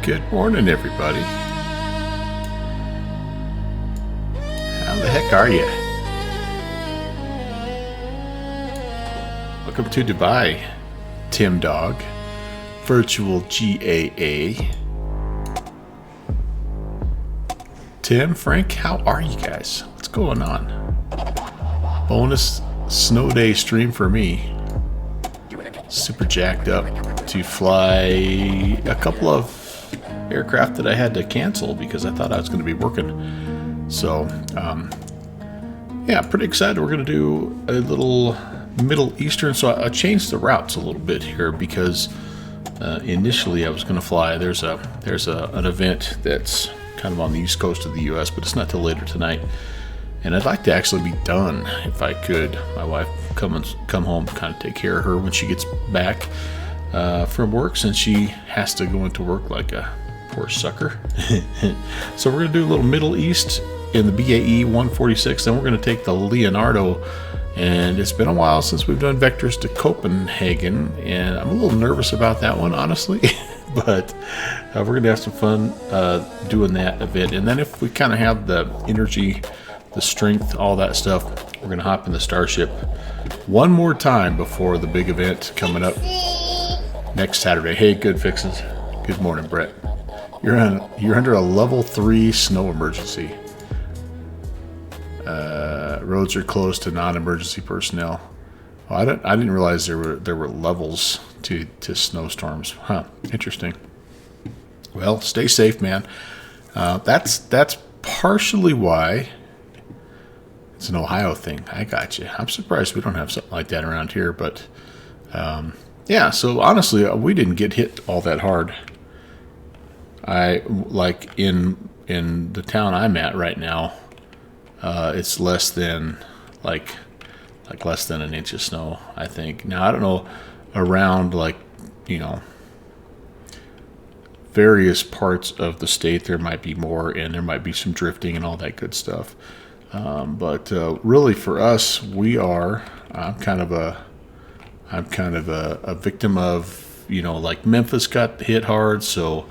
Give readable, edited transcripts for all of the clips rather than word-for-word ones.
Good morning, everybody. How the heck are you? Welcome to Dubai, Tim Dog, Virtual GAA. Tim, Frank, how are you guys? What's going on? Bonus snow day stream for me. Super jacked up to fly a couple of aircraft that I had to cancel because I thought I was going to be working. So, yeah, pretty excited. We're going to do a little Middle Eastern. So I changed the routes a little bit here because initially I was going to fly. There's an event that's kind of on the east coast of the U.S., but it's not till later tonight. And I'd like to actually be done if I could. My wife come home, kind of take care of her when she gets back from work, since she has to go into work like a poor sucker. So we're going to do a little Middle East in the BAE 146. Then we're going to take the Leonardo. And it's been a while since we've done vectors to Copenhagen, and I'm a little nervous about that one, honestly. But we're going to have some fun doing that event. And then if we kind of have the energy, the strength, all that stuff, we're going to hop in the Starship one more time before the big event coming up next Saturday. Hey, good fixes. Good morning, Brett. You're under a level 3 snow emergency. Roads are closed to non-emergency personnel. Oh, I didn't realize there were levels to snowstorms. Huh? Interesting. Well, stay safe, man. That's partially why it's an Ohio thing. I got you. I'm surprised we don't have something like that around here, but yeah. So honestly, we didn't get hit all that hard. I like in the town I'm at right now. It's less than less than an inch of snow, I think. Now I don't know around various parts of the state there might be more, and there might be some drifting and all that good stuff. But really for us, I'm kind of a victim of, like Memphis got hit hard, so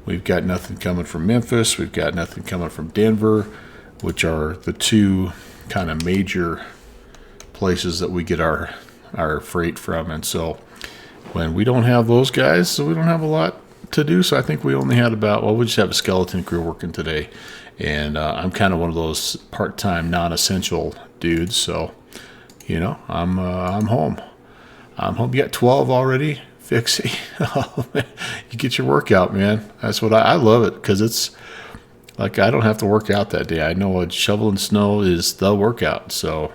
we've got nothing coming from Memphis. We've got nothing coming from Denver, which are the two kind of major places that we get our freight from. And so when we don't have those guys, so we don't have a lot to do. So I think we only had we just have a skeleton crew working today. And I'm kind of one of those part-time, non-essential dudes. So, I'm home. I'm home. You got 12 already? Fixie. You get your workout, man. That's what I love it, because it's Like, I don't have to work out that day. I know shoveling snow is the workout. So,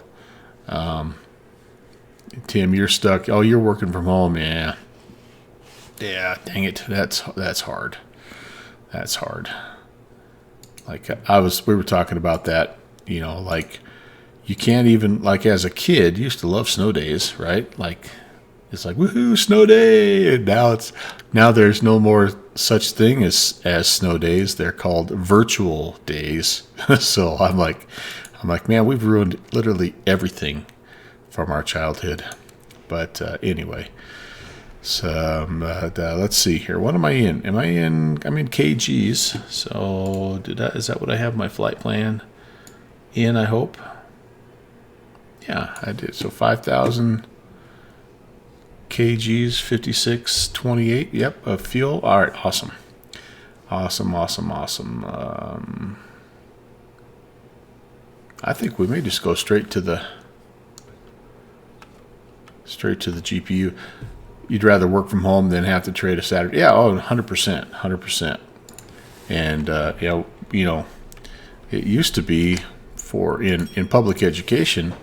Tim, you're stuck. Oh, you're working from home. Yeah. Yeah, dang it. That's hard. That's hard. Like, we were talking about that, like, you can't even, like, as a kid, you used to love snow days, right? Like, it's like, woohoo, snow day. And now there's no more such thing as snow days. They're called virtual days. So I'm like, man, we've ruined literally everything from our childhood. But anyway, so let's see here. What am I in? I'm in kgs. So is that what I have my flight plan in, I hope? Yeah, I did. So 5,000 kgs, 56.28. Yep, of fuel. All right, awesome. I think we may just go straight to the GPU. You'd rather work from home than have to trade a Saturday. Yeah, 100%. And it used to be in public education,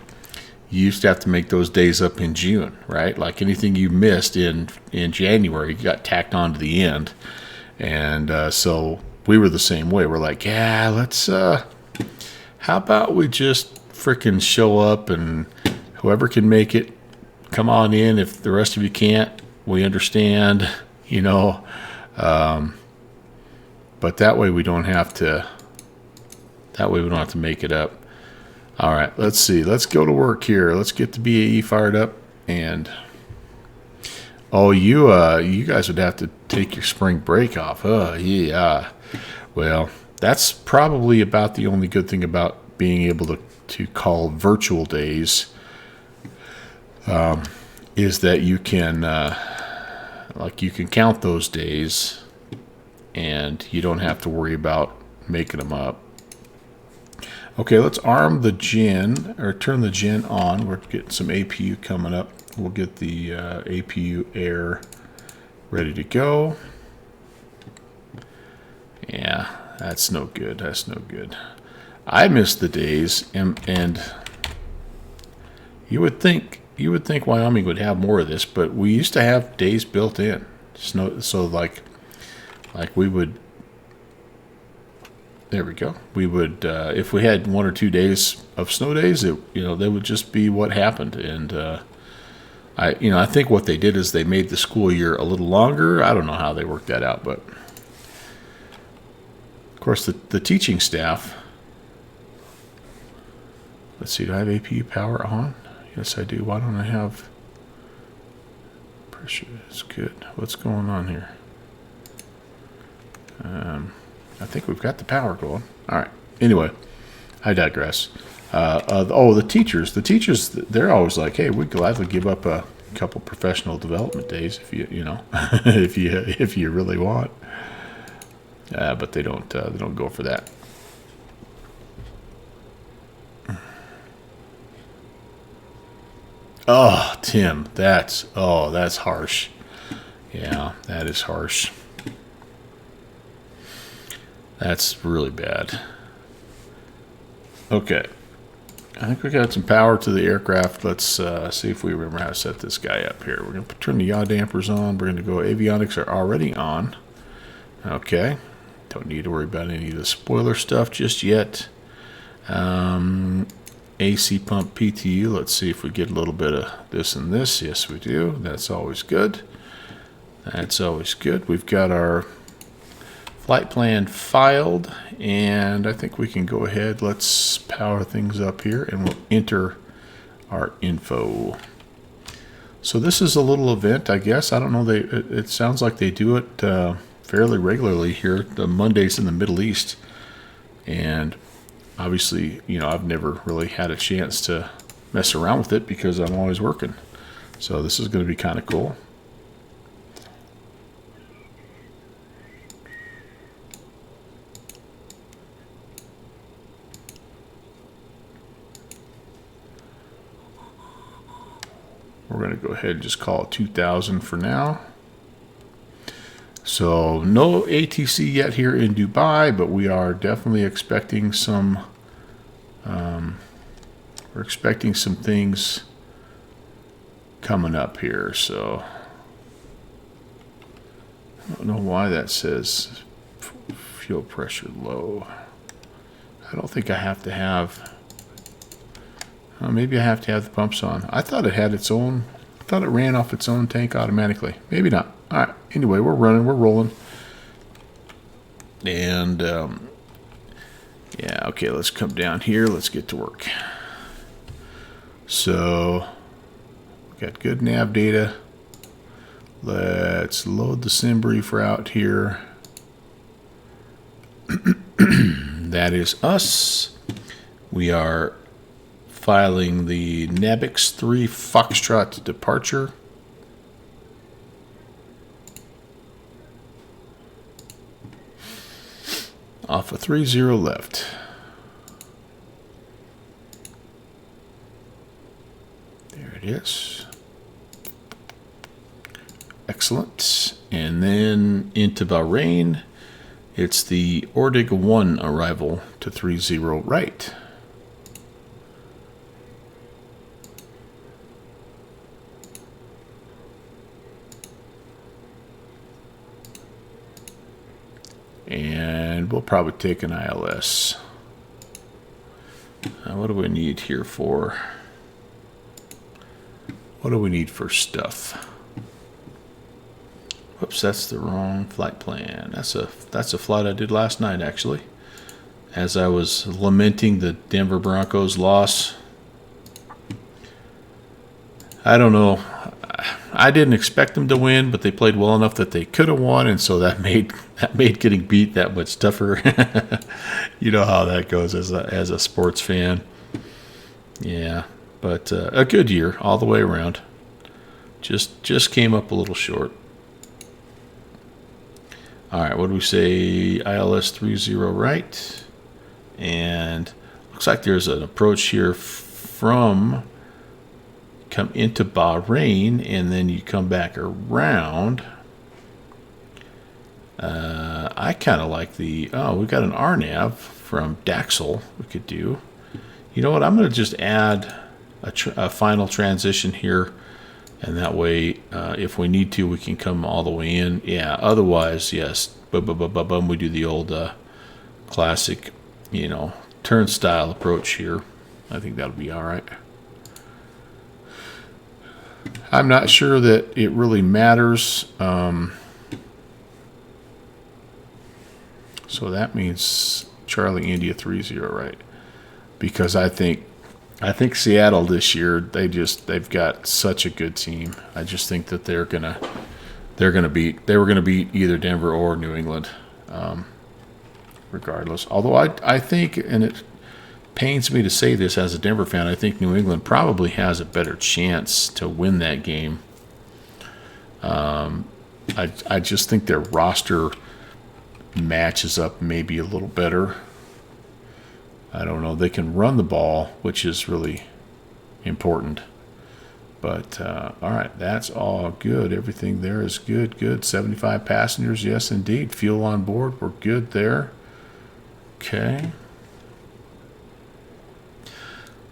you used to have to make those days up in June, right? Like anything you missed in January, you got tacked on to the end. And so we were the same way. We're like, yeah, let's, how about we just freaking show up and whoever can make it, come on in. If the rest of you can't, we understand, but that way we don't have to make it up. All right, let's see. Let's go to work here. Let's get the BAE fired up. And you guys would have to take your spring break off. Yeah. Well, that's probably about the only good thing about being able to call virtual days. Is that you can count those days, and you don't have to worry about making them up. Okay, let's arm the gen, or turn the gen on. We're getting some APU coming up. We'll get the APU air ready to go. Yeah, that's no good. I miss the days, and you would think Wyoming would have more of this, but we used to have days built in. So like we would. There we go. We would, if we had 1 or 2 days of snow days, they would just be what happened. And I think what they did is they made the school year a little longer. I don't know how they worked that out, but of course the teaching staff. Let's see. Do I have APU power on? Yes, I do. Why don't I have pressure? It's good. What's going on here? I think we've got the power going. All right. Anyway, I digress. The teachers. The teachers, they're always like, hey, we'd gladly give up a couple professional development days if if you really want. But they don't go for that. Oh, Tim, that's harsh. Yeah, that is harsh. That's really bad. Okay. I think we got some power to the aircraft. Let's see if we remember how to set this guy up here. We're going to turn the yaw dampers on. We're going to go avionics are already on. Okay. Don't need to worry about any of the spoiler stuff just yet. AC pump PTU. Let's see if we get a little bit of this and this. Yes, we do. That's always good. We've got our flight plan filed, and I think we can go ahead. Let's power things up here, and we'll enter our info. So this is a little event, I guess. I don't know. It sounds like they do it fairly regularly here, the Mondays in the Middle East. And obviously, I've never really had a chance to mess around with it because I'm always working. So this is going to be kind of cool. We're going to go ahead and just call it 2000 for now. So no ATC yet here in Dubai, but we are definitely expecting some. We're expecting some things coming up here. So I don't know why that says fuel pressure low. I don't think I have to have. Maybe I have to have the pumps on. I thought it had its own. I thought it ran off its own tank automatically. Maybe not. All right. Anyway, we're running. We're rolling. And yeah. Okay. Let's come down here. Let's get to work. So we got good nav data. Let's load the sim brief route here. That is us. We are filing the Nabix 3 Foxtrot departure. Off a 30 left. There it is. Excellent. And then into Bahrain. It's the Ordig 1 arrival to 30 right. And we'll probably take an ILS. What do we need here for? What do we need for stuff? Whoops, that's the wrong flight plan. That's a flight I did last night, actually. As I was lamenting the Denver Broncos loss. I don't know. I didn't expect them to win, but they played well enough that they could have won, and so that made getting beat that much tougher. You know how that goes as a sports fan. Yeah, but a good year all the way around. Just came up a little short. All right, what do we say? ILS 30 right. And looks like there's an approach here from, come into Bahrain, and then you come back around. I kind of like we got an RNAV from Daxel we could do. You know what? I'm going to just add a final transition here. And that way, if we need to, we can come all the way in. Yeah, otherwise, yes. We do the old classic, turnstile approach here. I think that'll be all right. I'm not sure that it really matters. So that means Charlie India 30 right. Because I think Seattle this year, they've got such a good team. I just think that they were gonna beat either Denver or New England, regardless. Although I think, and it pains me to say this as a Denver fan, I think New England probably has a better chance to win that game. I just think their roster matches up maybe a little better. I don't know. They can run the ball, which is really important. But, all right, that's all good. Everything there is good. 75 passengers, yes, indeed. Fuel on board, we're good there. Okay.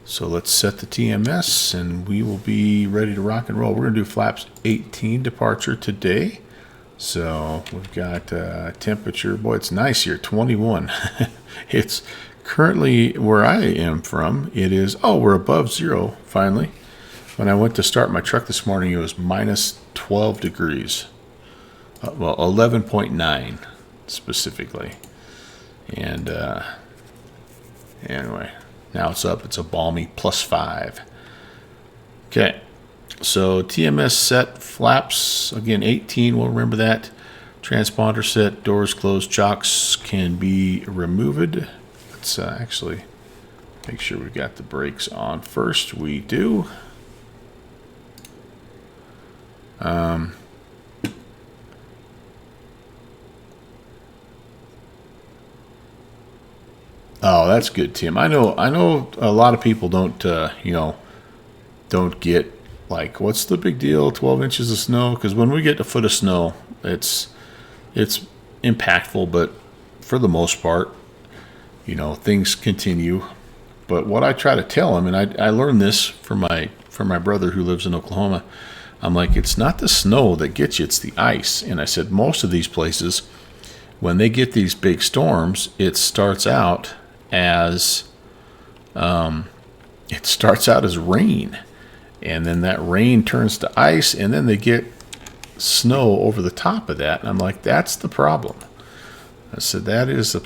So let's set the TMS, and we will be ready to rock and roll. We're going to do flaps 18 departure today. So we've got temperature. Boy, it's nice here, 21. It's currently where I am from. It is, we're above zero, finally. When I went to start my truck this morning, it was minus 12 degrees. 11.9 specifically. And anyway, now it's up. It's a balmy +5. Okay. So TMS set, flaps, again, 18, we'll remember that. Transponder set, doors closed, chocks can be removed. Let's actually make sure we've got the brakes on first. We do. Oh, that's good, Tim. I know a lot of people don't get, like, what's the big deal, 12 inches of snow? Because when we get a foot of snow, it's it's impactful, but for the most part, things continue. But what I try to tell him, and I learned this from my brother who lives in Oklahoma, I'm like, it's not the snow that gets you, it's the ice. And I said, most of these places, when they get these big storms, it starts out as rain, and then that rain turns to ice, and then they get snow over the top of that. And I'm like, that's the problem. I said, that is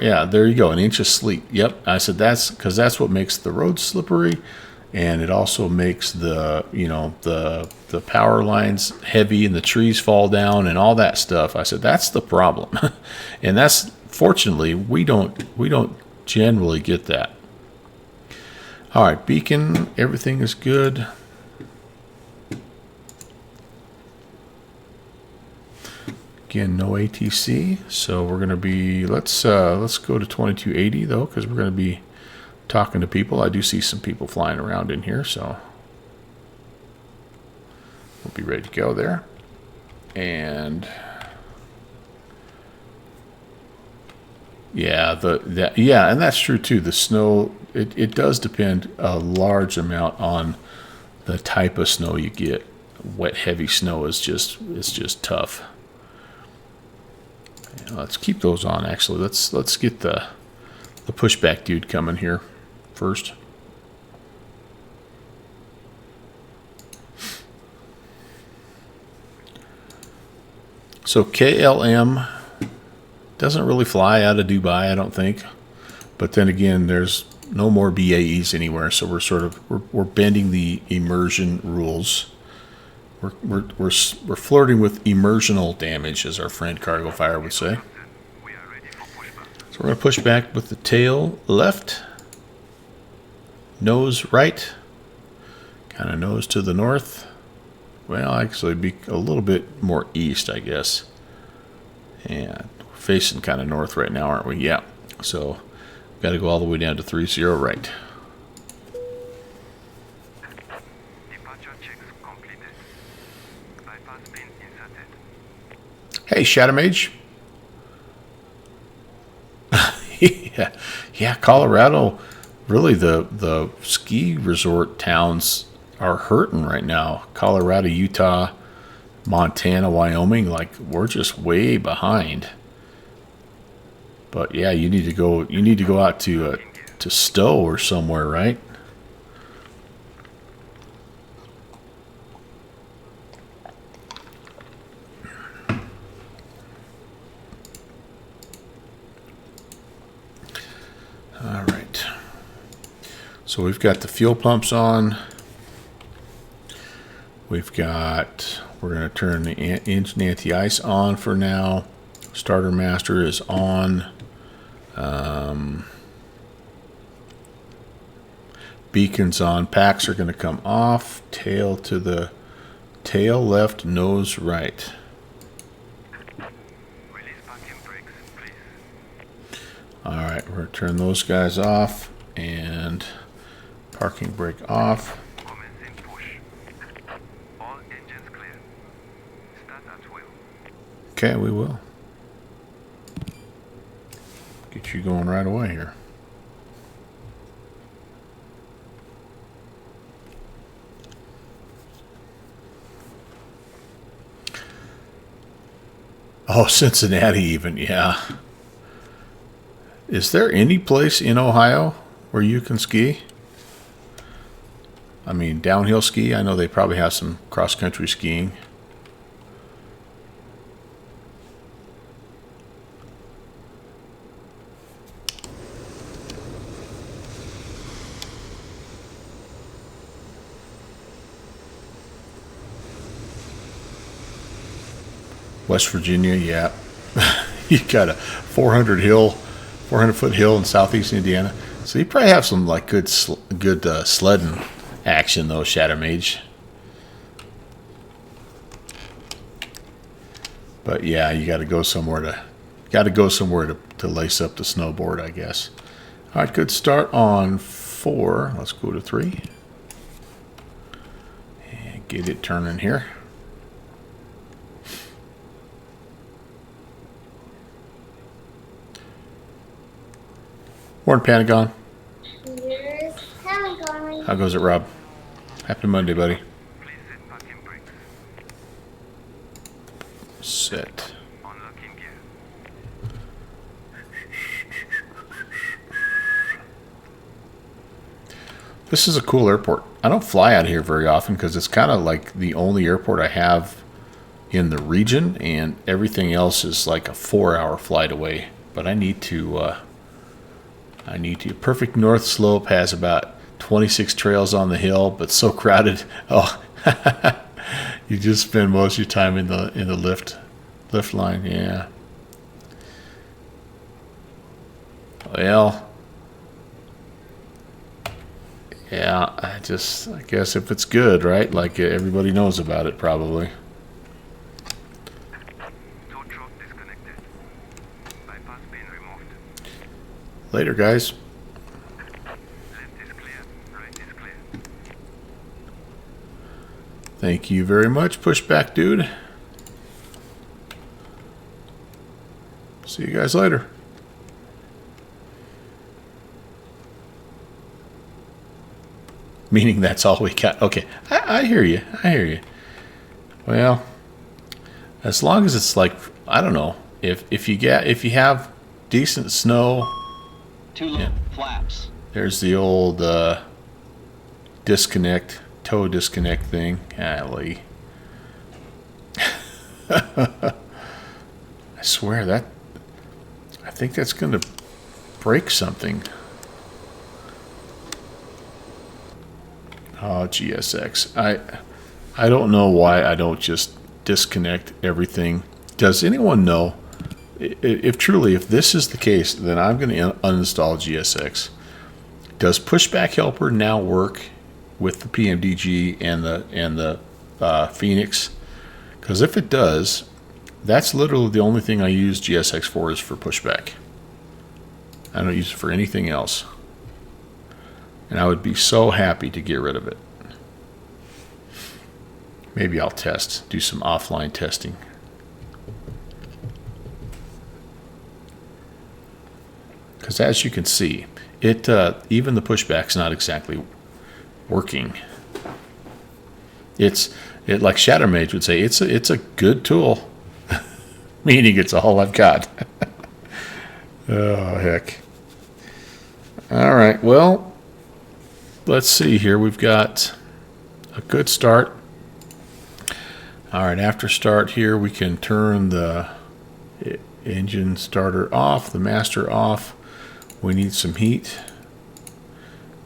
yeah, there you go, an inch of sleet. Yep. I said, that's because that's what makes the road slippery, and it also makes the power lines heavy, and the trees fall down and all that stuff. I said, that's the problem. And that's, fortunately, we don't generally get that. All right, beacon, everything is good. Again, no ATC, so we're going to be, let's go to 2280 though, because we're going to be talking to people. I do see some people flying around in here, so we'll be ready to go there. And yeah, and that's true too. The snow, it does depend a large amount on the type of snow you get. Wet, heavy snow is just tough. Let's keep those on. Actually, let's get the pushback dude coming here first. So KLM doesn't really fly out of Dubai, I don't think. But then again, there's no more BAEs anywhere, so we're bending the immersion rules. We're flirting with immersional damage, as our friend Cargo Fire would say. So we're going to push back with the tail left, nose right, kind of nose to the north. Well, actually, be a little bit more east, I guess. And we're facing kind of north right now, aren't we? Yeah. So got to go all the way down to 30 right. Hey, Shadow Mage. yeah, Colorado. Really, the ski resort towns are hurting right now. Colorado, Utah, Montana, Wyoming. Like, we're just way behind. But yeah, you need to go out to Stowe or somewhere, right? All right. So we've got the fuel pumps on. We're going to turn the engine anti-ice on for now. Starter master is on. Beacons on. Packs are going to come off. Tail to the tail left, nose right. All right, we're going to turn those guys off and parking brake off. Okay, we will. Get you going right away here. Oh, Cincinnati even, yeah. Is there any place in Ohio where you can ski? I mean, downhill ski? I know they probably have some cross-country skiing. West Virginia, yeah. You got a 400-foot hill in southeast Indiana. So you probably have some like good sledding action though, Shadow Mage. But yeah, you got to go somewhere to lace up the snowboard, I guess. All right, good start on 4. Let's go to 3 and get it turning here. Morning, Pentagon. Here's Pentagon. How goes it, Rob? Happy Monday, buddy. Set. This is a cool airport. I don't fly out here very often because it's kind of like the only airport I have in the region, and everything else is like a 4-hour flight away. But I need to. Perfect North Slope has about 26 trails on the hill, but so crowded. Oh, you just spend most of your time in the lift line. Yeah. Well. Yeah, I guess if it's good, right? Like everybody knows about it, probably. Later, guys. Thank you very much, Pushback Dude. See you guys later. Meaning that's all we got. Okay, I hear you. I hear you. Well, as long as it's like, I don't know, if you have decent snow. Yeah. Flaps. There's the old toe disconnect thing. Golly. I swear I think that's going to break something. Oh, GSX. I don't know why I don't just disconnect everything. Does anyone know? If this is the case, then I'm going to uninstall GSX. Does Pushback Helper now work with the PMDG and the Phoenix? Because if it does, that's literally the only thing I use GSX for is for pushback. I don't use it for anything else. And I would be so happy to get rid of it. Maybe I'll do some offline testing. Because as you can see, even the pushback's not exactly working. It like Shadow Mage would say, it's a good tool, meaning it's all I've got. Oh heck! All right, well. Let's see here. We've got a good start. All right, after start here, we can turn the engine starter off, the master off. We need some heat.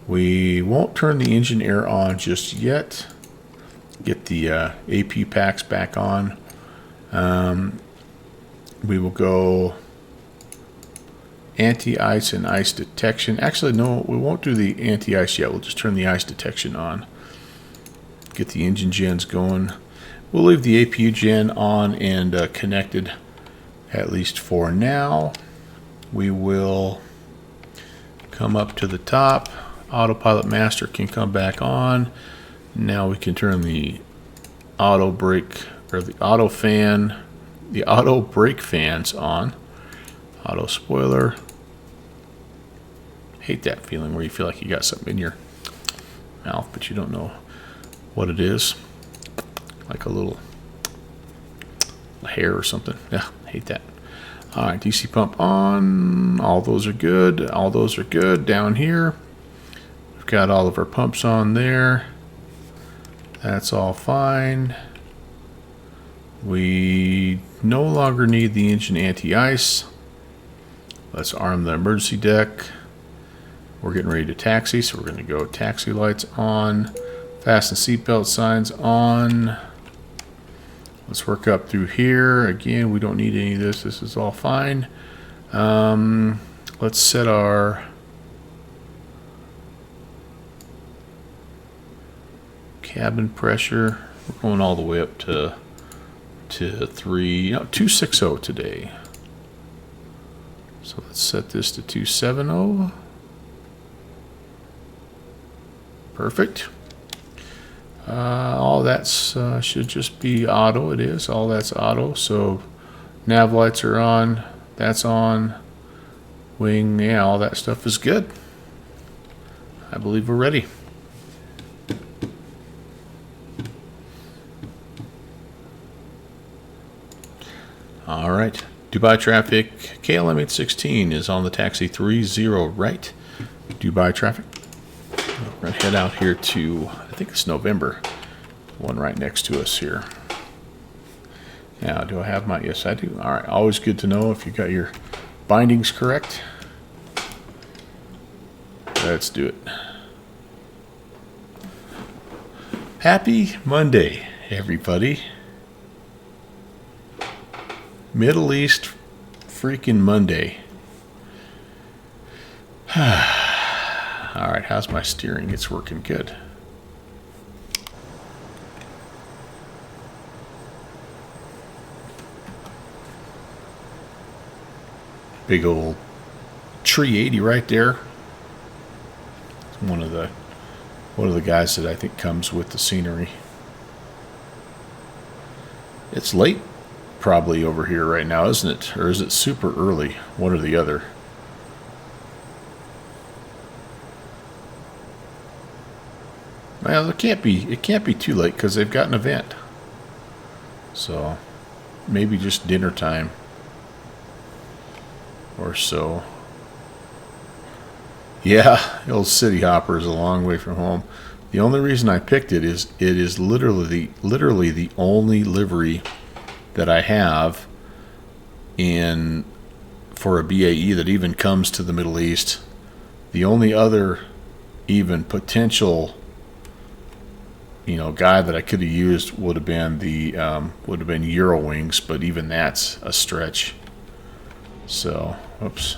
We won't turn the engine air on just yet. Get the AP packs back on. We will go anti-ice and ice detection. Actually, no, we won't do the anti-ice yet. We'll just turn the ice detection on. Get the engine gens going. We'll leave the APU gen on and connected, at least for now. We will come up to the top. Autopilot master can come back on. Now we can turn the auto brake or the auto fan, the auto brake fans on. Auto spoiler. Hate that feeling where you feel like you got something in your mouth, but you don't know what it is. Like a little hair or something. Yeah, hate that. All right, DC pump on. All those are good. All those are good. Down here, we've got all of our pumps on there. That's all fine. We no longer need the engine anti-ice. Let's arm the emergency deck. We're getting ready to taxi, so we're going to go taxi lights on. Fasten seatbelt signs on. Let's work up through here. Again, we don't need any of this. This is all fine. Let's set our cabin pressure. We're going all the way up to 260 today. So let's set this to 270. Perfect. All that's should just be auto. It is. All that's auto. So nav lights are on. That's on. Wing, yeah, all that stuff is good. I believe we're ready. All right. Dubai traffic, KLM 816 is on the taxi 30 right. Dubai traffic. We're going to head out here to, I think it's November. One right next to us here. Now, do I have my, yes I do. All right, always good to know if you got your bindings correct. Let's do it. Happy Monday, everybody. Middle East freaking Monday. All right, how's my steering? It's working good. Big old tree 80 right there. One of the guys that I think comes with the scenery. It's late probably over here right now, isn't it? Or is it super early? One or the other. Well, it can't be too late because they've got an event. So maybe just dinner time or so. Yeah, the old City Hopper is a long way from home. The only reason I picked it is literally the only livery that I have for a BAE that even comes to the Middle East. The only other even potential, guy that I could have used would have been Eurowings, but even that's a stretch. So, oops.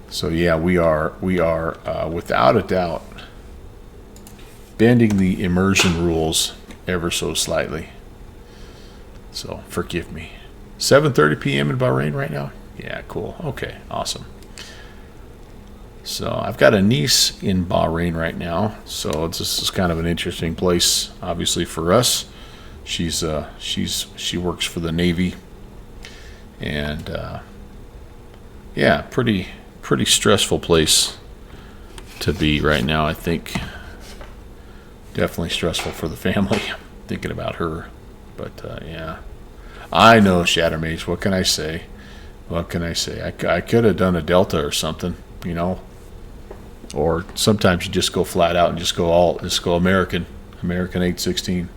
So yeah, we are without a doubt bending the immersion rules ever so slightly. So forgive me. 7:30 p.m. in Bahrain right now. Yeah, cool. Okay, awesome. So I've got a niece in Bahrain right now. So this is kind of an interesting place, obviously for us. She works for the Navy, and yeah, pretty stressful place to be right now, I think. Definitely stressful for the family, thinking about her. But yeah, I know, Shattermage. What can I say? I could have done a Delta or something, Or sometimes you just go flat out and just go American 816.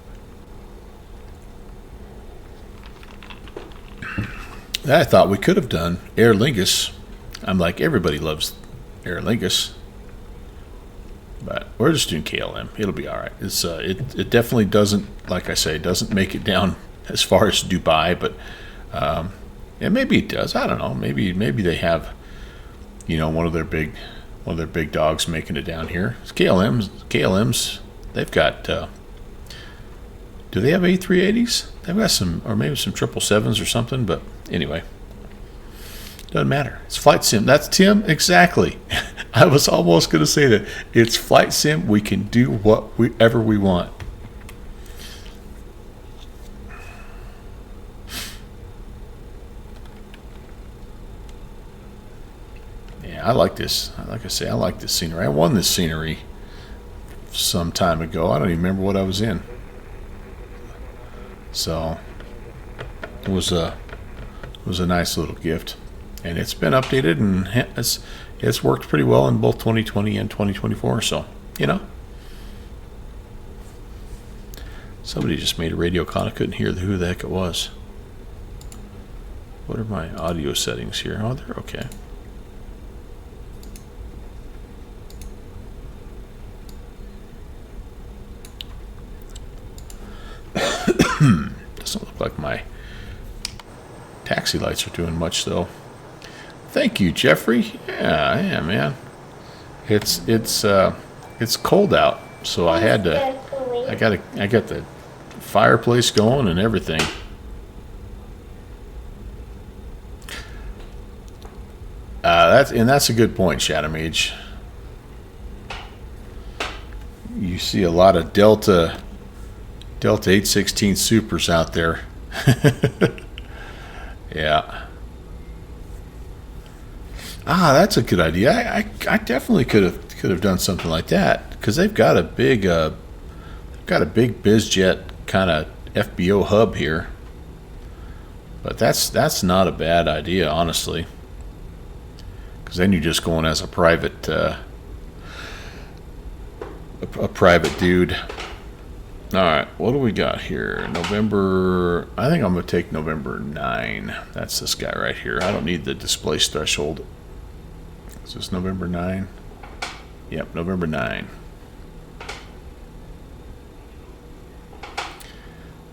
I thought we could have done Aer Lingus. I'm like, everybody loves Aer Lingus, but we're just doing KLM. It'll be all right. It's it definitely doesn't, like I say, doesn't make it down as far as Dubai, but and maybe it does. I don't know. Maybe they have, one of their big dogs making it down here. It's KLM's. They've got. Do they have A380s? They've got some, or maybe some 777s or something. But anyway. Doesn't matter. It's flight sim. That's Tim. Exactly. I was almost going to say that. It's flight sim. We can do whatever we want. Yeah, I like this. Like I say, I like this scenery. I won this scenery some time ago. I don't even remember what I was in. So it was a nice little gift. And it's been updated, and it's worked pretty well in both 2020 and 2024. So, somebody just made a radio call. I couldn't hear who the heck it was. What are my audio settings here? Oh, they're okay. Doesn't look like my taxi lights are doing much, though. Thank you, Jeffrey. Yeah, man. It's cold out, so I had to. I got the fireplace going and everything. That's a good point, Shadowmage. You see a lot of Delta 816 Supers out there. Yeah. Ah, that's a good idea. I definitely could have done something like that because they've got a big bizjet kind of FBO hub here. But that's not a bad idea, honestly. Because then you're just going as a private dude. All right, what do we got here? November. I think I'm gonna take November 9. That's this guy right here. I don't need the displace threshold. Is this November 9? Yep, November 9.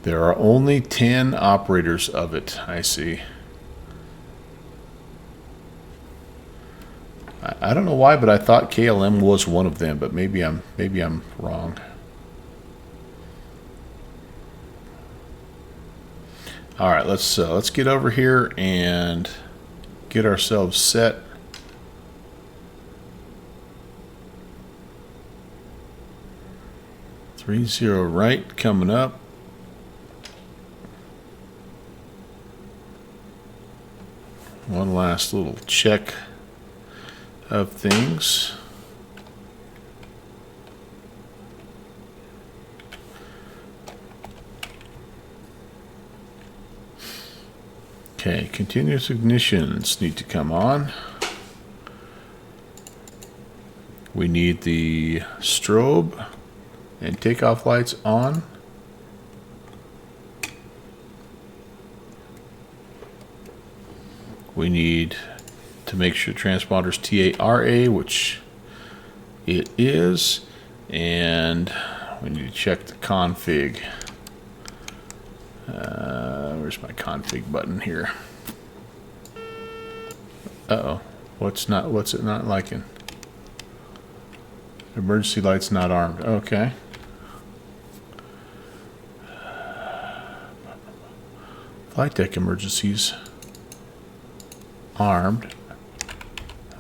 There are only 10 operators of it. I see. I don't know why, but I thought KLM was one of them, but maybe I'm wrong. All right, let's get over here and get ourselves set. Three zero right coming up. One last little check of things. Okay, continuous ignitions need to come on. We need the strobe and takeoff lights on. We need to make sure transponders TARA, which it is, and we need to check the config. Where's my config button here? Uh-oh. What's it not liking? Emergency lights not armed. Okay. Flight deck emergencies armed.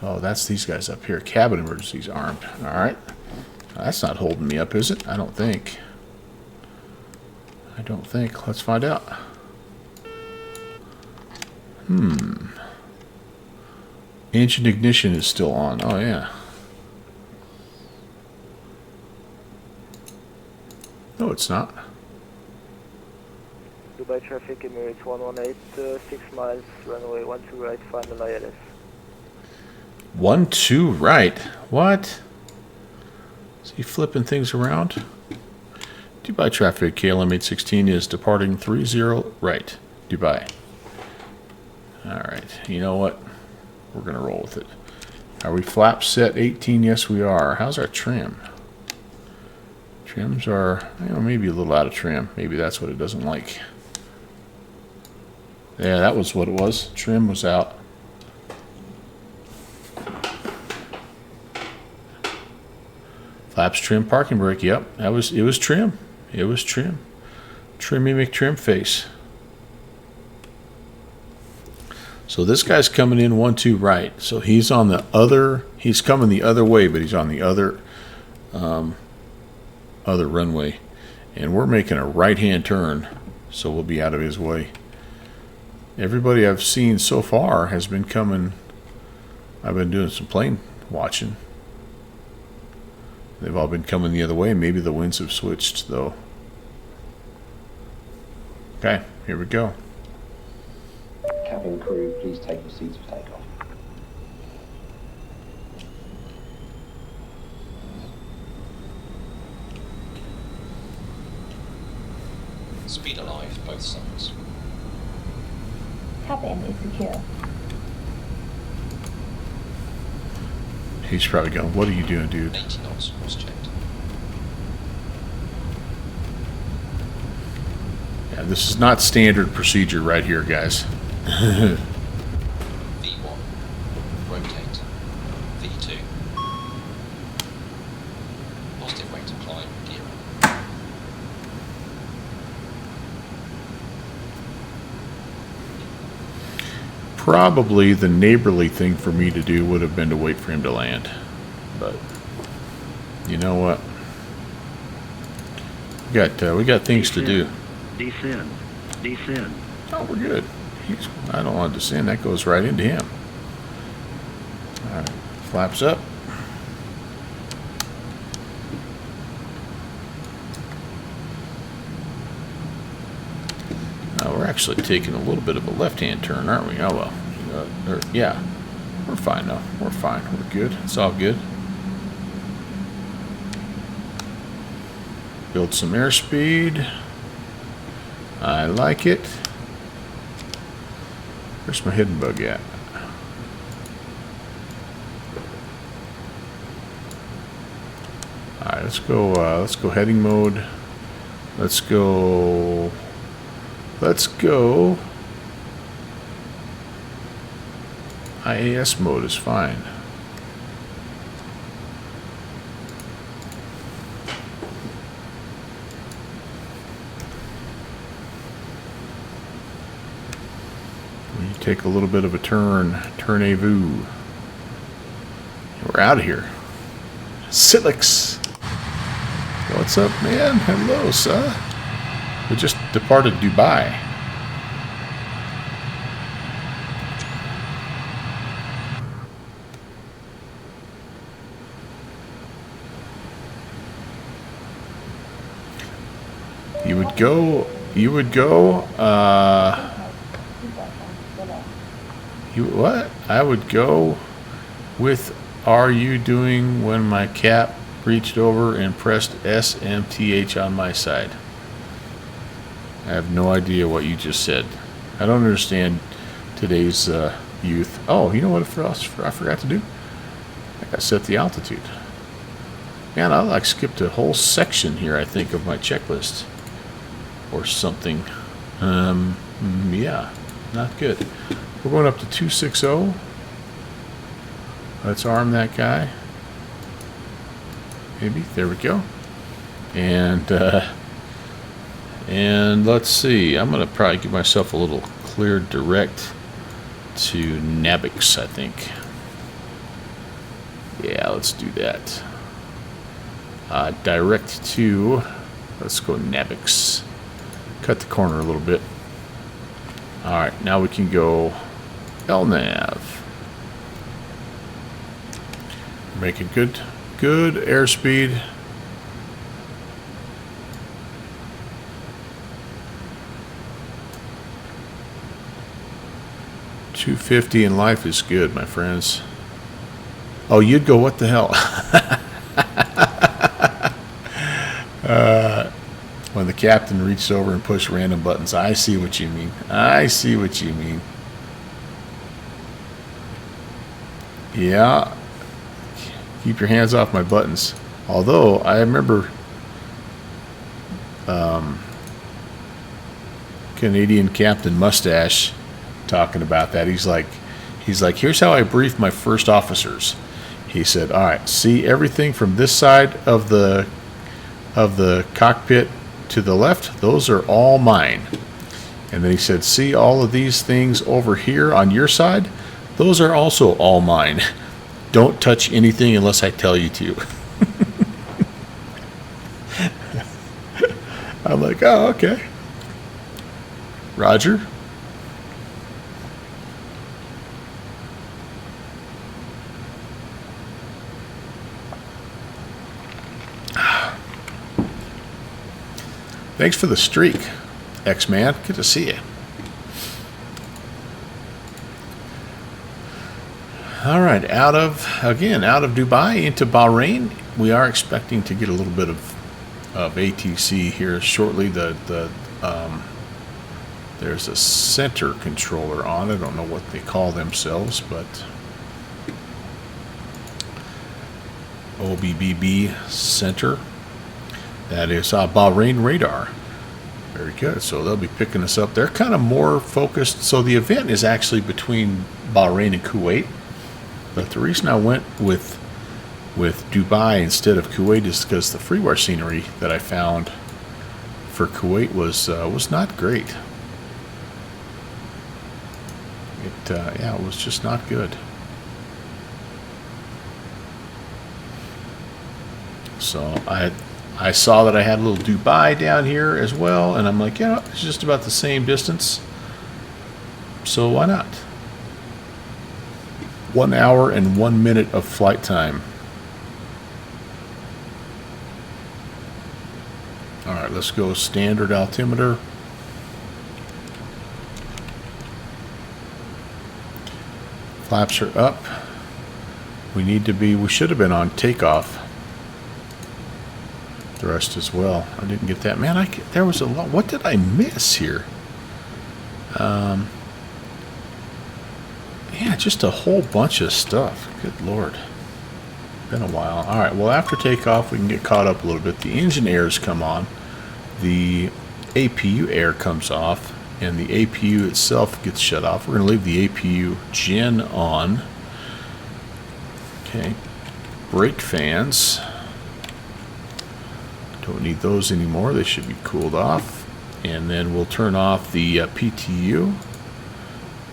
Oh, that's these guys up here. Cabin emergencies armed. All right. That's not holding me up, is it? I don't think. Let's find out. Engine ignition is still on. Oh, yeah. No, it's not. Dubai traffic, Emirates 118, 6 miles, runway 12 right, final ILS. 12 right. What? Is he flipping things around? Dubai traffic, KLM 816 is departing 30 right. Dubai. Alright, you know what? We're going to roll with it. Are we flap set 18? Yes, we are. How's our trim? Trims are, maybe a little out of trim. Maybe that's what it doesn't like. Yeah, that was what it was. Trim was out. Flaps, trim, parking brake. Yep, it was trim. It was trim. Trimmy McTrim face. So this guy's coming in 12 right. So he's on the other. He's coming the other way, but he's on the other runway, and we're making a right-hand turn, so we'll be out of his way. Everybody I've seen so far has been coming. I've been doing some plane watching. They've all been coming the other way. Maybe the winds have switched, though. Okay, here we go. Cabin crew, please take your seats for takeoff. Speed alive, both sides. Cabin is secure. He's probably going, what are you doing, dude? 80 knots, cross-checked. Yeah, this is not standard procedure right here, guys. V1. Rotate. V2. Positive rate of climb, gear up. Probably the neighborly thing for me to do would have been to wait for him to land. But you know what? We got things to do. Descend. Oh, we're good. I don't want to descend. That goes right into him. Alright, flaps up. Now we're actually taking a little bit of a left-hand turn, aren't we? Oh well. Yeah. We're fine now. We're fine. We're good. It's all good. Build some airspeed. I like it. Where's my hidden bug at? Alright, let's go heading mode. Let's go IAS mode is fine. We take a little bit of a turn-a-vu. We're out of here. Silix. What's up, man? Hello, sir. We just departed Dubai. You would go, what? I would go with "Are you doing" when my cap reached over and pressed SMTH on my side. I have no idea what you just said. I don't understand today's youth. Oh, you know what I forgot to do? I got to set the altitude. Man, I like skipped a whole section here, I think, of my checklist. Or something. Yeah, not good. We're going up to 260. Let's arm that guy. Maybe. There we go. And let's see. I'm going to probably give myself a little clear direct to Nabix, I think. Yeah, let's do that. Direct to, let's go Nabix. Cut the corner a little bit. Alright, now we can go LNAV. Making good airspeed. $250 and life is good, my friends. Oh, you'd go, what the hell? When the captain reached over and pushed random buttons. I see what you mean. I see what you mean. Yeah. Keep your hands off my buttons. Although, I remember Canadian Captain Mustache talking about that. He's like, here's how I brief my first officers. He said, all right, see everything from this side of the cockpit to the left, those are all mine. And then he said, see all of these things over here on your side, those are also all mine. Don't touch anything unless I tell you to. I'm like, oh, okay. Roger. Thanks for the streak, X-Man. Good to see you. All right, out of Dubai into Bahrain. We are expecting to get a little bit of ATC here shortly. There's a center controller on. I don't know what they call themselves, but OBBB center. That is Bahrain radar. Very good. So they'll be picking us up. They're kind of more focused. So the event is actually between Bahrain and Kuwait. But the reason I went with Dubai instead of Kuwait is because the freeware scenery that I found for Kuwait was not great. It was just not good. So I saw that I had a little Dubai down here as well, and I'm like, it's just about the same distance, so why not? 1 hour and 1 minute of flight time. Alright, let's go standard altimeter. Flaps are up. We should have been on takeoff. Thrust as well. I didn't get that. Man, there was a lot. What did I miss here? Yeah, just a whole bunch of stuff. Good Lord. Been a while. Alright, well after takeoff we can get caught up a little bit. The engine airs come on. The APU air comes off. And the APU itself gets shut off. We're going to leave the APU gen on. Okay. Brake fans. Don't need those anymore. They should be cooled off. And then we'll turn off the PTU.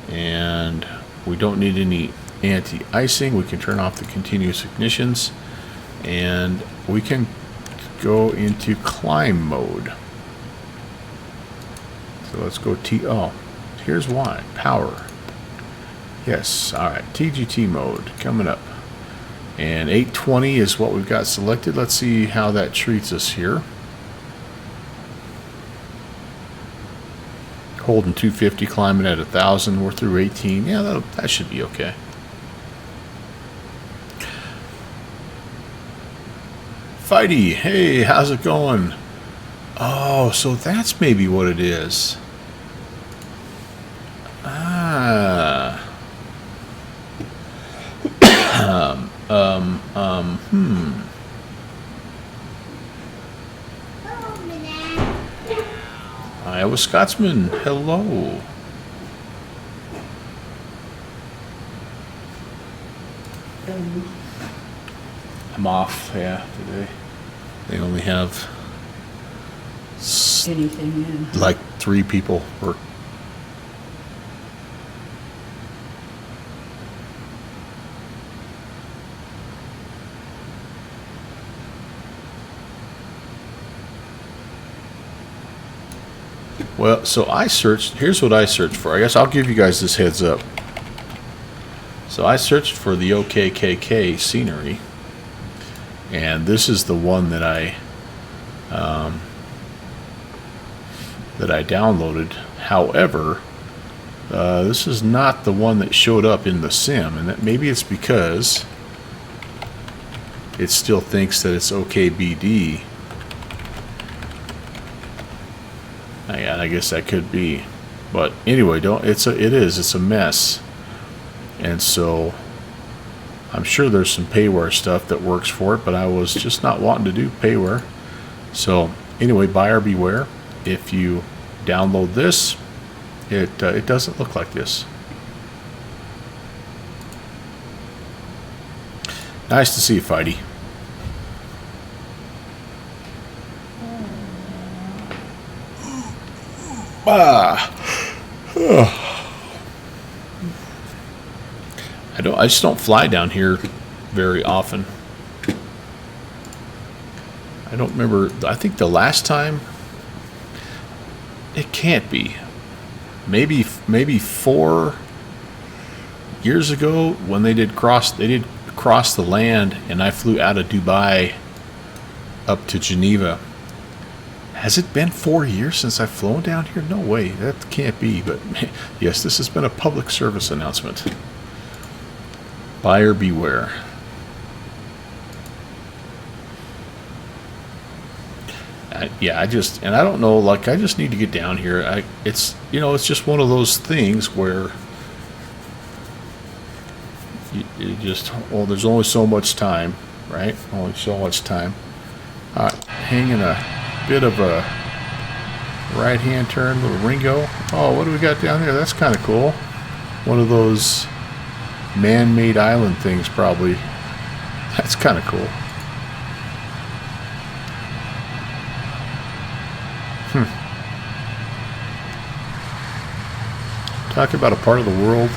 And we don't need any anti-icing. We can turn off the continuous ignitions. And we can go into climb mode. So let's go oh, here's why. Power. Yes, alright. TGT mode coming up. And 820 is what we've got selected. Let's see how that treats us here. Holding 250, climbing at 1,000. We're through 18. Yeah, that should be okay. Fighty, hey, how's it going? Oh, so that's maybe what it is. Iowa Scotsman, hello. I'm off, yeah, today. They only have anything, yeah. like 3 people work. Well, so I searched, here's what I searched for. I guess I'll give you guys this heads up. So I searched for the OKKK scenery, and this is the one that I downloaded. However, this is not the one that showed up in the sim, and that maybe it's because it still thinks that it's OKBD. Yeah, I guess that could be, but anyway, it's a mess, and so I'm sure there's some payware stuff that works for it, but I was just not wanting to do payware. So anyway, buyer beware. If you download this, it doesn't look like this. Nice to see you, Fighty. I just don't fly down here very often. I don't remember. I think the last time, it can't be. Maybe 4 years ago when they did cross the land, and I flew out of Dubai up to Geneva. Has it been 4 years since I've flown down here? No way, that can't be. But yes, this has been a public service announcement. Buyer beware. Yeah, I don't know, like, I just need to get down here. It's just one of those things where you just, well, there's only so much time, right? Only so much time. Hanging a bit of a right-hand turn, little Ringo. Oh, what do we got down there? That's kind of cool. One of those man-made island things, probably. That's kind of cool. Talk about a part of the world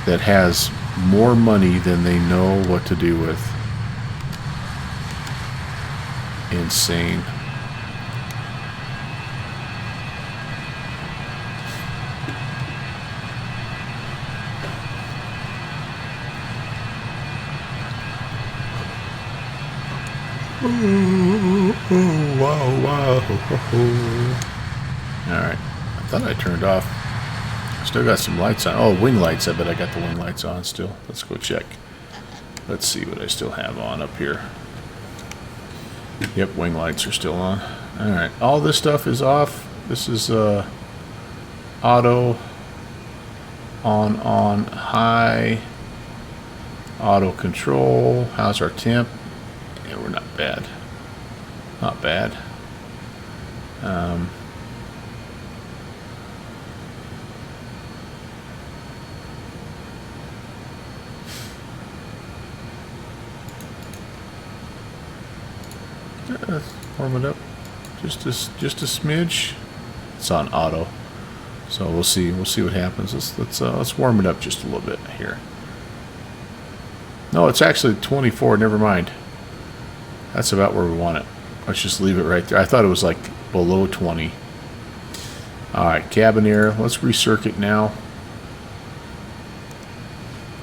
that has more money than they know what to do with. Insane. Wow. Alright. I thought I turned off. Still got some lights on. Oh, wing lights. I bet I got the wing lights on still. Let's go check. Let's see what I still have on up here. Yep, wing lights are still on. Alright. All this stuff is off. This is auto, on, high, auto control. How's our temp? Yeah, we're not bad. Not bad. Let's warm it up. Just a smidge. It's on auto. So we'll see what happens. Let's warm it up just a little bit here. No, it's actually 24. Never mind. That's about where we want it. Let's just leave it right there. I thought it was like below 20. All right, cabin air. Let's recircuit now.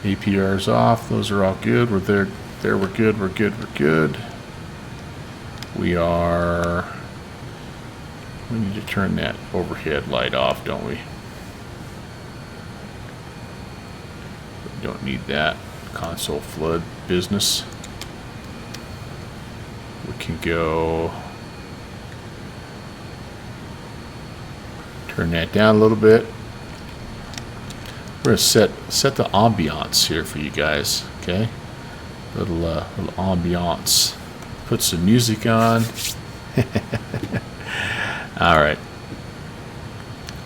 APR's off. Those are all good. We're there. There. We're good. We're good. We're good. We need to turn that overhead light off, don't we? We don't need that console flood business. We can go turn that down a little bit. We're gonna set the ambiance here for you guys, okay? Little ambiance. Put some music on. All right.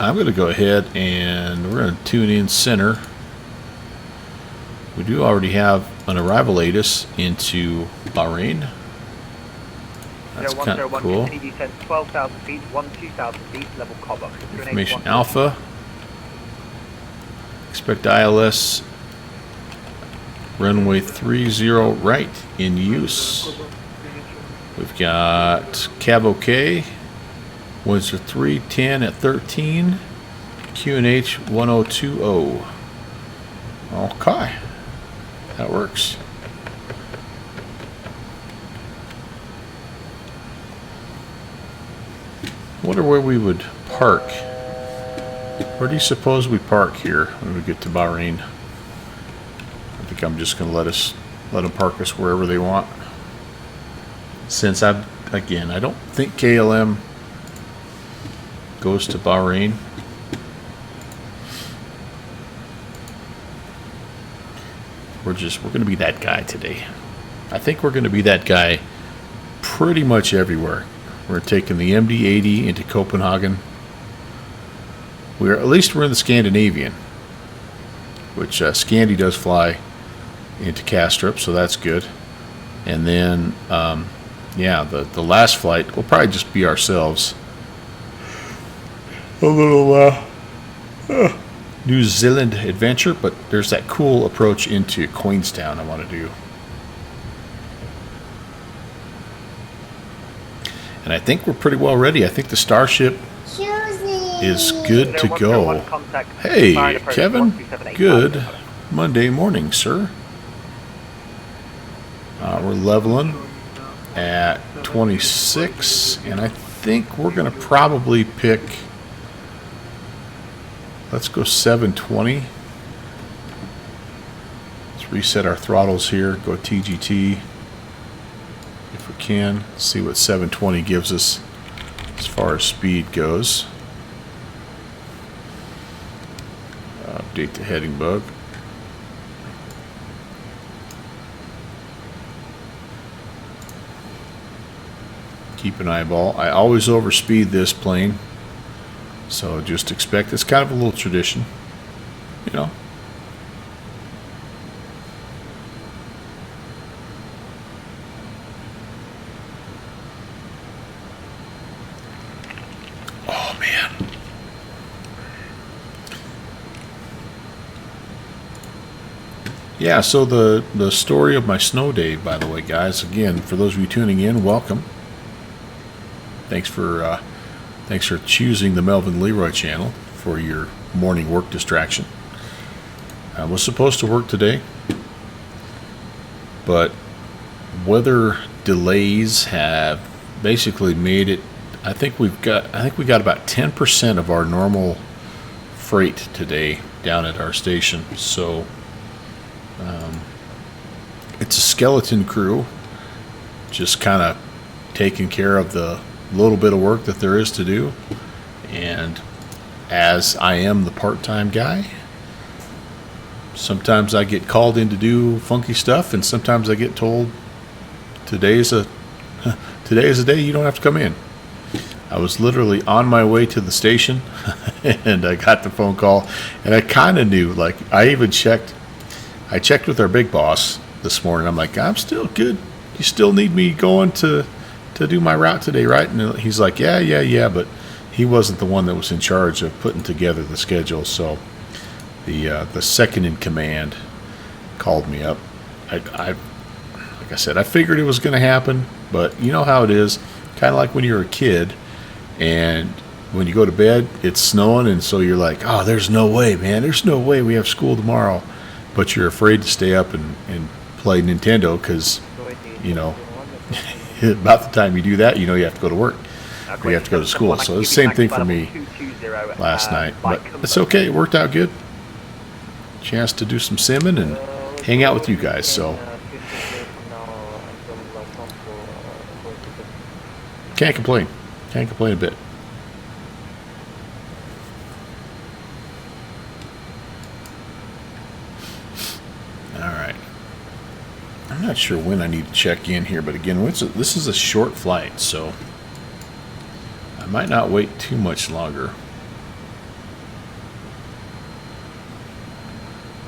I'm going to go ahead and we're going to tune in center. We do already have an arrival ATIS into Bahrain. That's kind of cool. 12,000 feet, 2,000 feet, level cover. Information Alpha. Expect ILS runway 30 right in use. We've got Cab OK, Windsor 310 at 13, QNH 1020. Okay, that works. I wonder where we would park. Where do you suppose we park here when we get to Bahrain? I think I'm just going to let them park us wherever they want. Since I don't think KLM goes to Bahrain. We're going to be that guy today. I think we're going to be that guy pretty much everywhere. We're taking the MD-80 into Copenhagen. At least we're in the Scandinavian, which Scandi does fly into Kastrup, so that's good. And then yeah, the last flight will probably just be ourselves. A little New Zealand adventure, but there's that cool approach into Queenstown I want to do. And I think we're pretty well ready. I think the Starship is good to go. Hey, Kevin. Good Monday morning, sir. We're leveling at 26, and I think we're going to probably pick, let's go 720. Let's reset our throttles here, go TGT if we can, see what 720 gives us as far as speed goes. Update the heading bug. Keep an eyeball. I always overspeed this plane, so just expect it's kind of a little tradition, you know. Oh man. Yeah, so the story of my snow day, by the way, guys, again, for those of you tuning in, welcome. Thanks for choosing the Melvin Leroy channel for your morning work distraction. I was supposed to work today, but weather delays have basically made it. I think we got about 10% of our normal freight today down at our station. So it's a skeleton crew, just kind of taking care of the little bit of work that there is to do. And as I am the part-time guy, sometimes I get called in to do funky stuff, and sometimes I get told today is a day you don't have to come in. I was literally on my way to the station and I got the phone call, and I kind of knew, like, I checked with our big boss this morning. I'm like, I'm still good. You still need me going to do my route today, right? And he's like, yeah, but he wasn't the one that was in charge of putting together the schedule. So the second in command called me up. Like I said, I figured it was going to happen, but you know how it is, kind of like when you're a kid and when you go to bed, it's snowing, and so you're like, oh, there's no way, man. There's no way we have school tomorrow. But you're afraid to stay up and play Nintendo because, you know, about the time you do that, you know you have to go to work. Or you have to go to school. So it's the same thing for me last night. But it's okay. It worked out good. Chance to do some simming and hang out with you guys. So can't complain. Can't complain a bit. Alright. I'm not sure when I need to check in here, but again, this is a short flight, so I might not wait too much longer.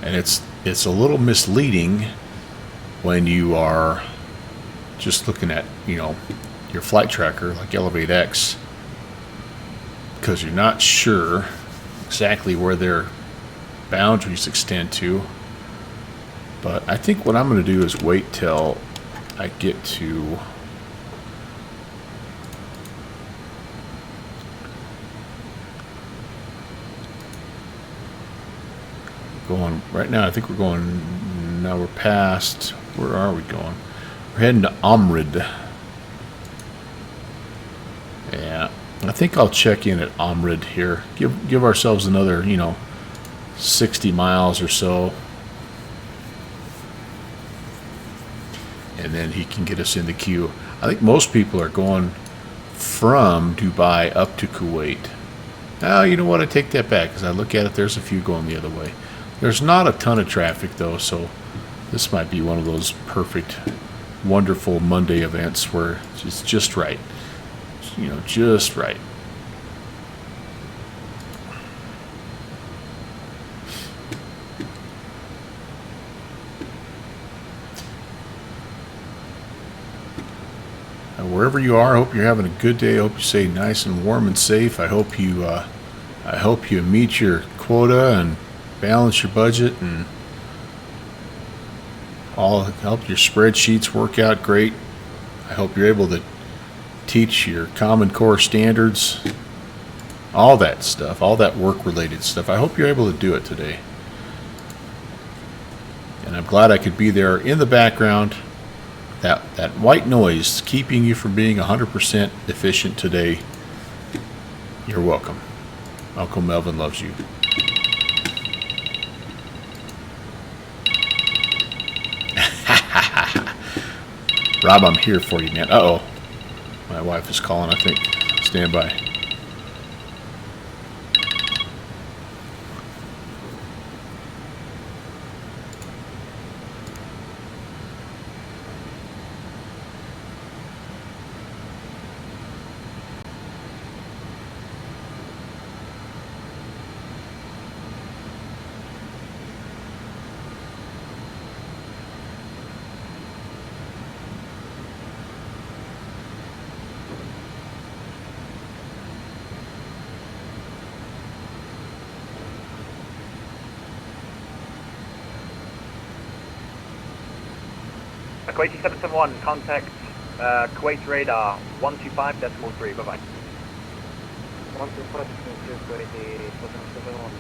And it's a little misleading when you are just looking at, you know, your flight tracker like ElevateX, because you're not sure exactly where their boundaries extend to. But I think what I'm going to do is wait till I get to going right now. I think we're going now. We're past. Where are we going? We're heading to Omrid. Yeah, I think I'll check in at Omrid here. Give ourselves another, 60 miles or so, and then he can get us in the queue. I think most people are going from Dubai up to Kuwait. Now, you know what? I take that back. As I look at it, there's a few going the other way. There's not a ton of traffic, though, so this might be one of those perfect, wonderful Monday events where it's just right. Just right. Wherever you are, I hope you're having a good day. I hope you stay nice and warm and safe. I hope you meet your quota and balance your budget and all. Help your spreadsheets work out great. I hope you're able to teach your Common Core standards, all that stuff, all that work-related stuff. I hope you're able to do it today. And I'm glad I could be there in the background. That white noise keeping you from being 100% efficient today. You're welcome. Uncle Melvin loves you. Rob, I'm here for you, man. Uh-oh. My wife is calling, I think. Stand by. Kuwait 771, contact Kuwait radar 125.3, bye-bye. 125, Kuwait 771,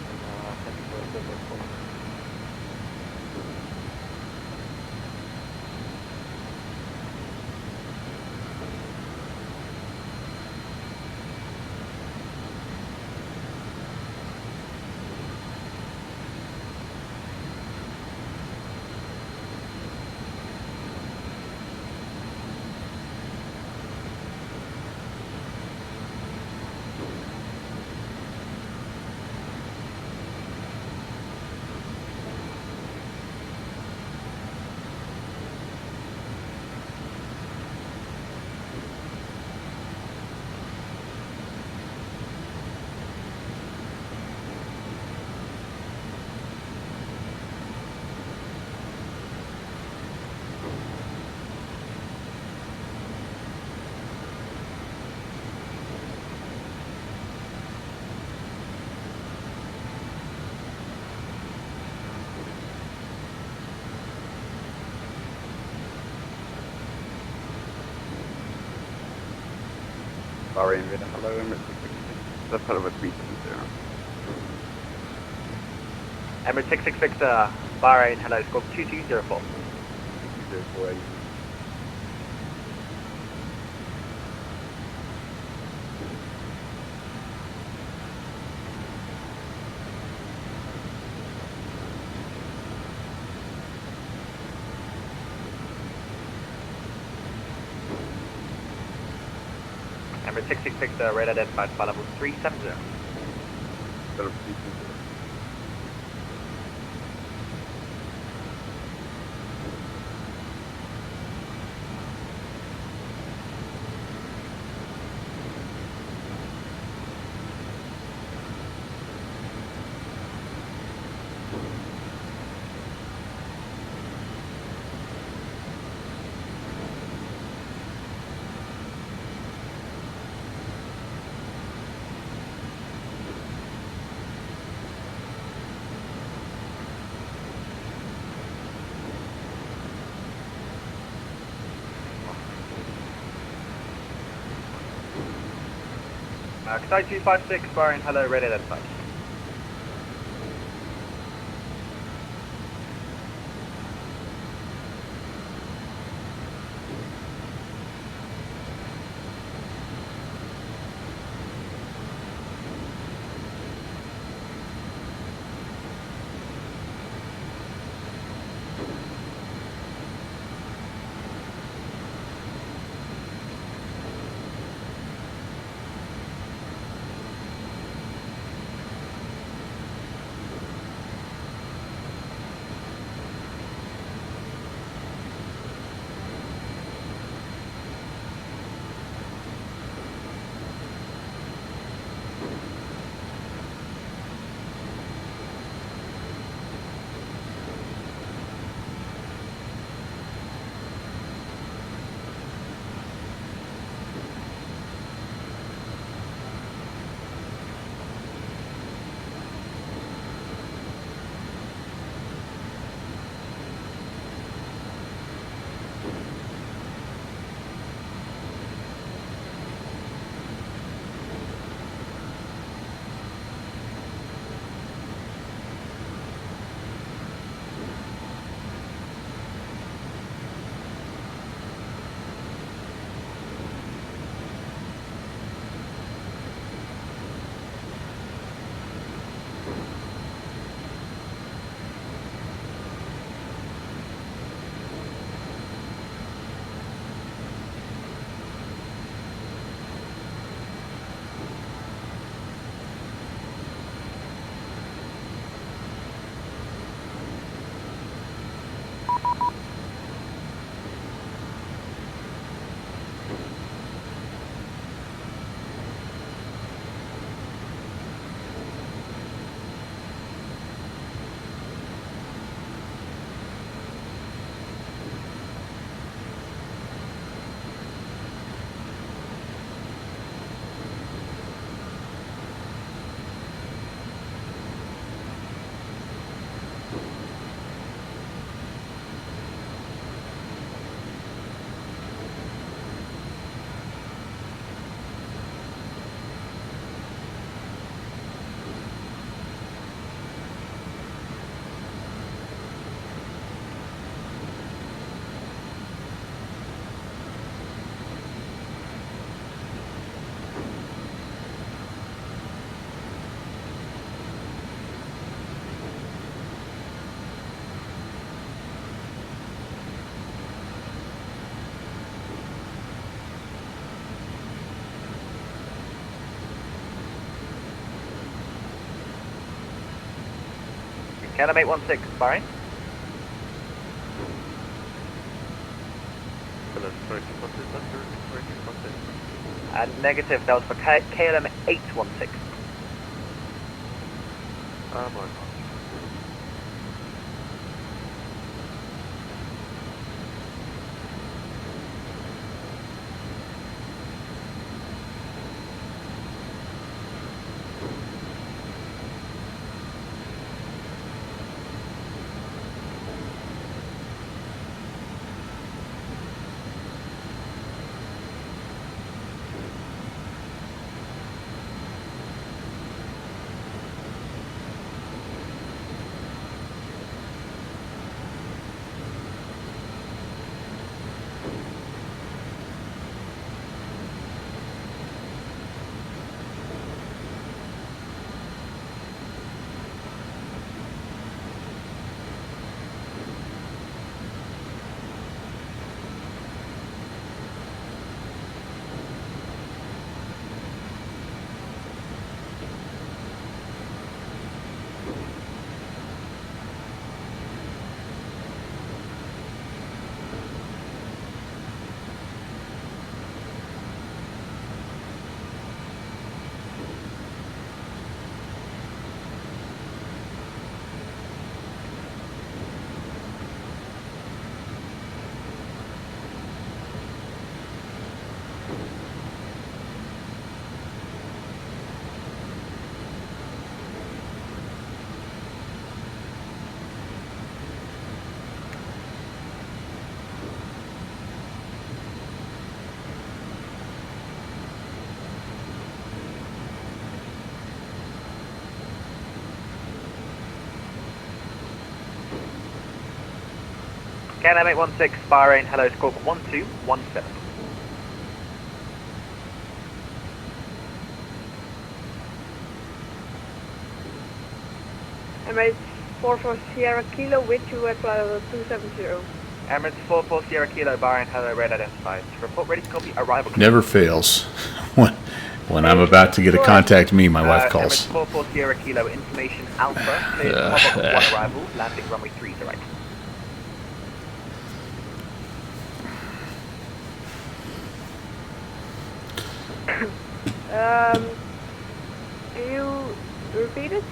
Bahrain, hello, Emirates 666. That's part of a 370. Emirates 66 Victor, Bahrain, hello, score 2204. 2204. Emirates 66 Victor, red identified by level 370. Level 370. Sky 256, Bahrain, hello, red identified. KLM 816, Bahrain. Negative, that was for KLM 816. KLM 816 Bahrain, hello, score 1217. Emirates 44 Sierra Kilo with you at level 270. Emirates 44 Sierra Kilo, Bahrain, hello, red identified. Report ready to copy, arrival. Never fails. When I'm about to get a contact me, my wife calls. Emirates 44 Sierra Kilo, information Alpha, cleared Quebec 1 arrival, landing runway 3 direct. Can you repeat it?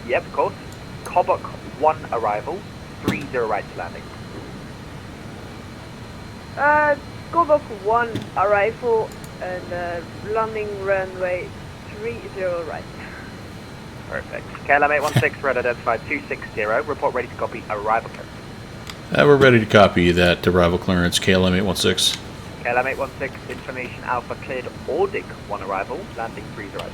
Yep, of course. Quebec 1 arrival, 30 right to landing. Quebec 1 arrival and landing runway 30 right. Perfect. KLM 816, red identified 260, report ready to copy, arrival clearance. We're ready to copy that arrival clearance, KLM 816. KLM 816, information Alpha, cleared Ordig 1 arrival, landing 30 right.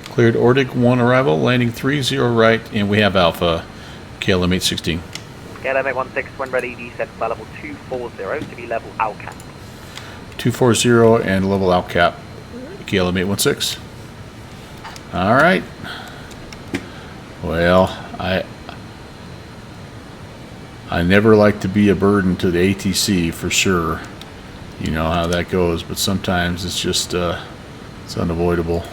Cleared Ordig 1 arrival, landing 30 right, and we have Alpha, KLM 816. KLM 816, when ready, descent by level 240 to be level ALCAP. 240 and level ALCAP, KLM 816. All right. Well, I never like to be a burden to the ATC for sure. You know how that goes, but sometimes it's just it's unavoidable.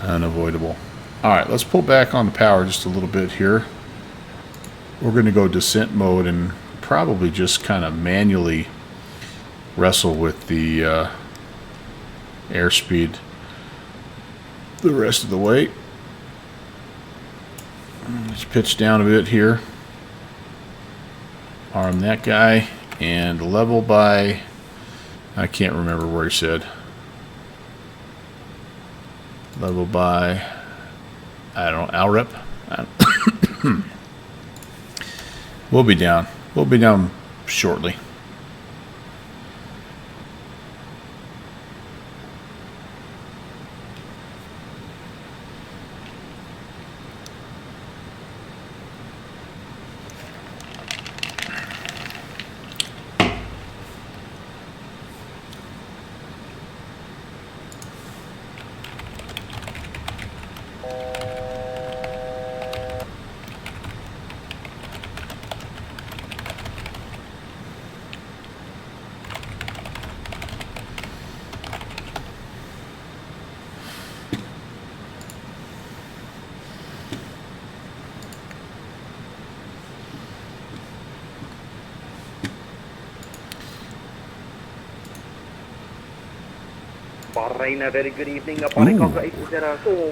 Unavoidable. All right, let's pull back on the power just a little bit here. We're going to go descent mode and probably just kind of manually wrestle with the airspeed the rest of the way. Let's pitch down a bit here. Arm that guy and level by, I can't remember where he said. Level by, I don't know, ALREP. We'll be down. We'll be down shortly. Bahrain, a very good evening.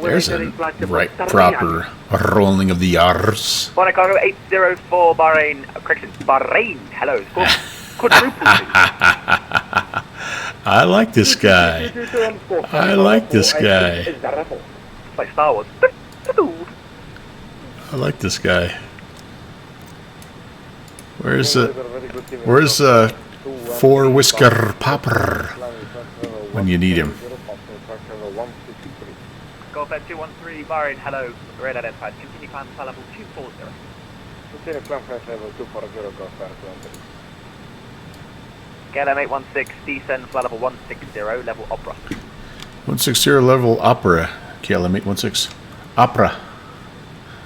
There's a right proper rolling of the R's. Monaco 804 Bahrain, correction, Bahrain, hello, score quadruple. I like this guy. I like this guy. It's like Star Wars. I like this guy. Where's Four Whisker Popper when you need him? Golf 213 Bahrain, hello, red identified. Continue climb to level 240. Continue climb flight level 240, Golf 213. KLM 816, descend to level 160, level Opera. 160 level Opera. KLM 816. Opera.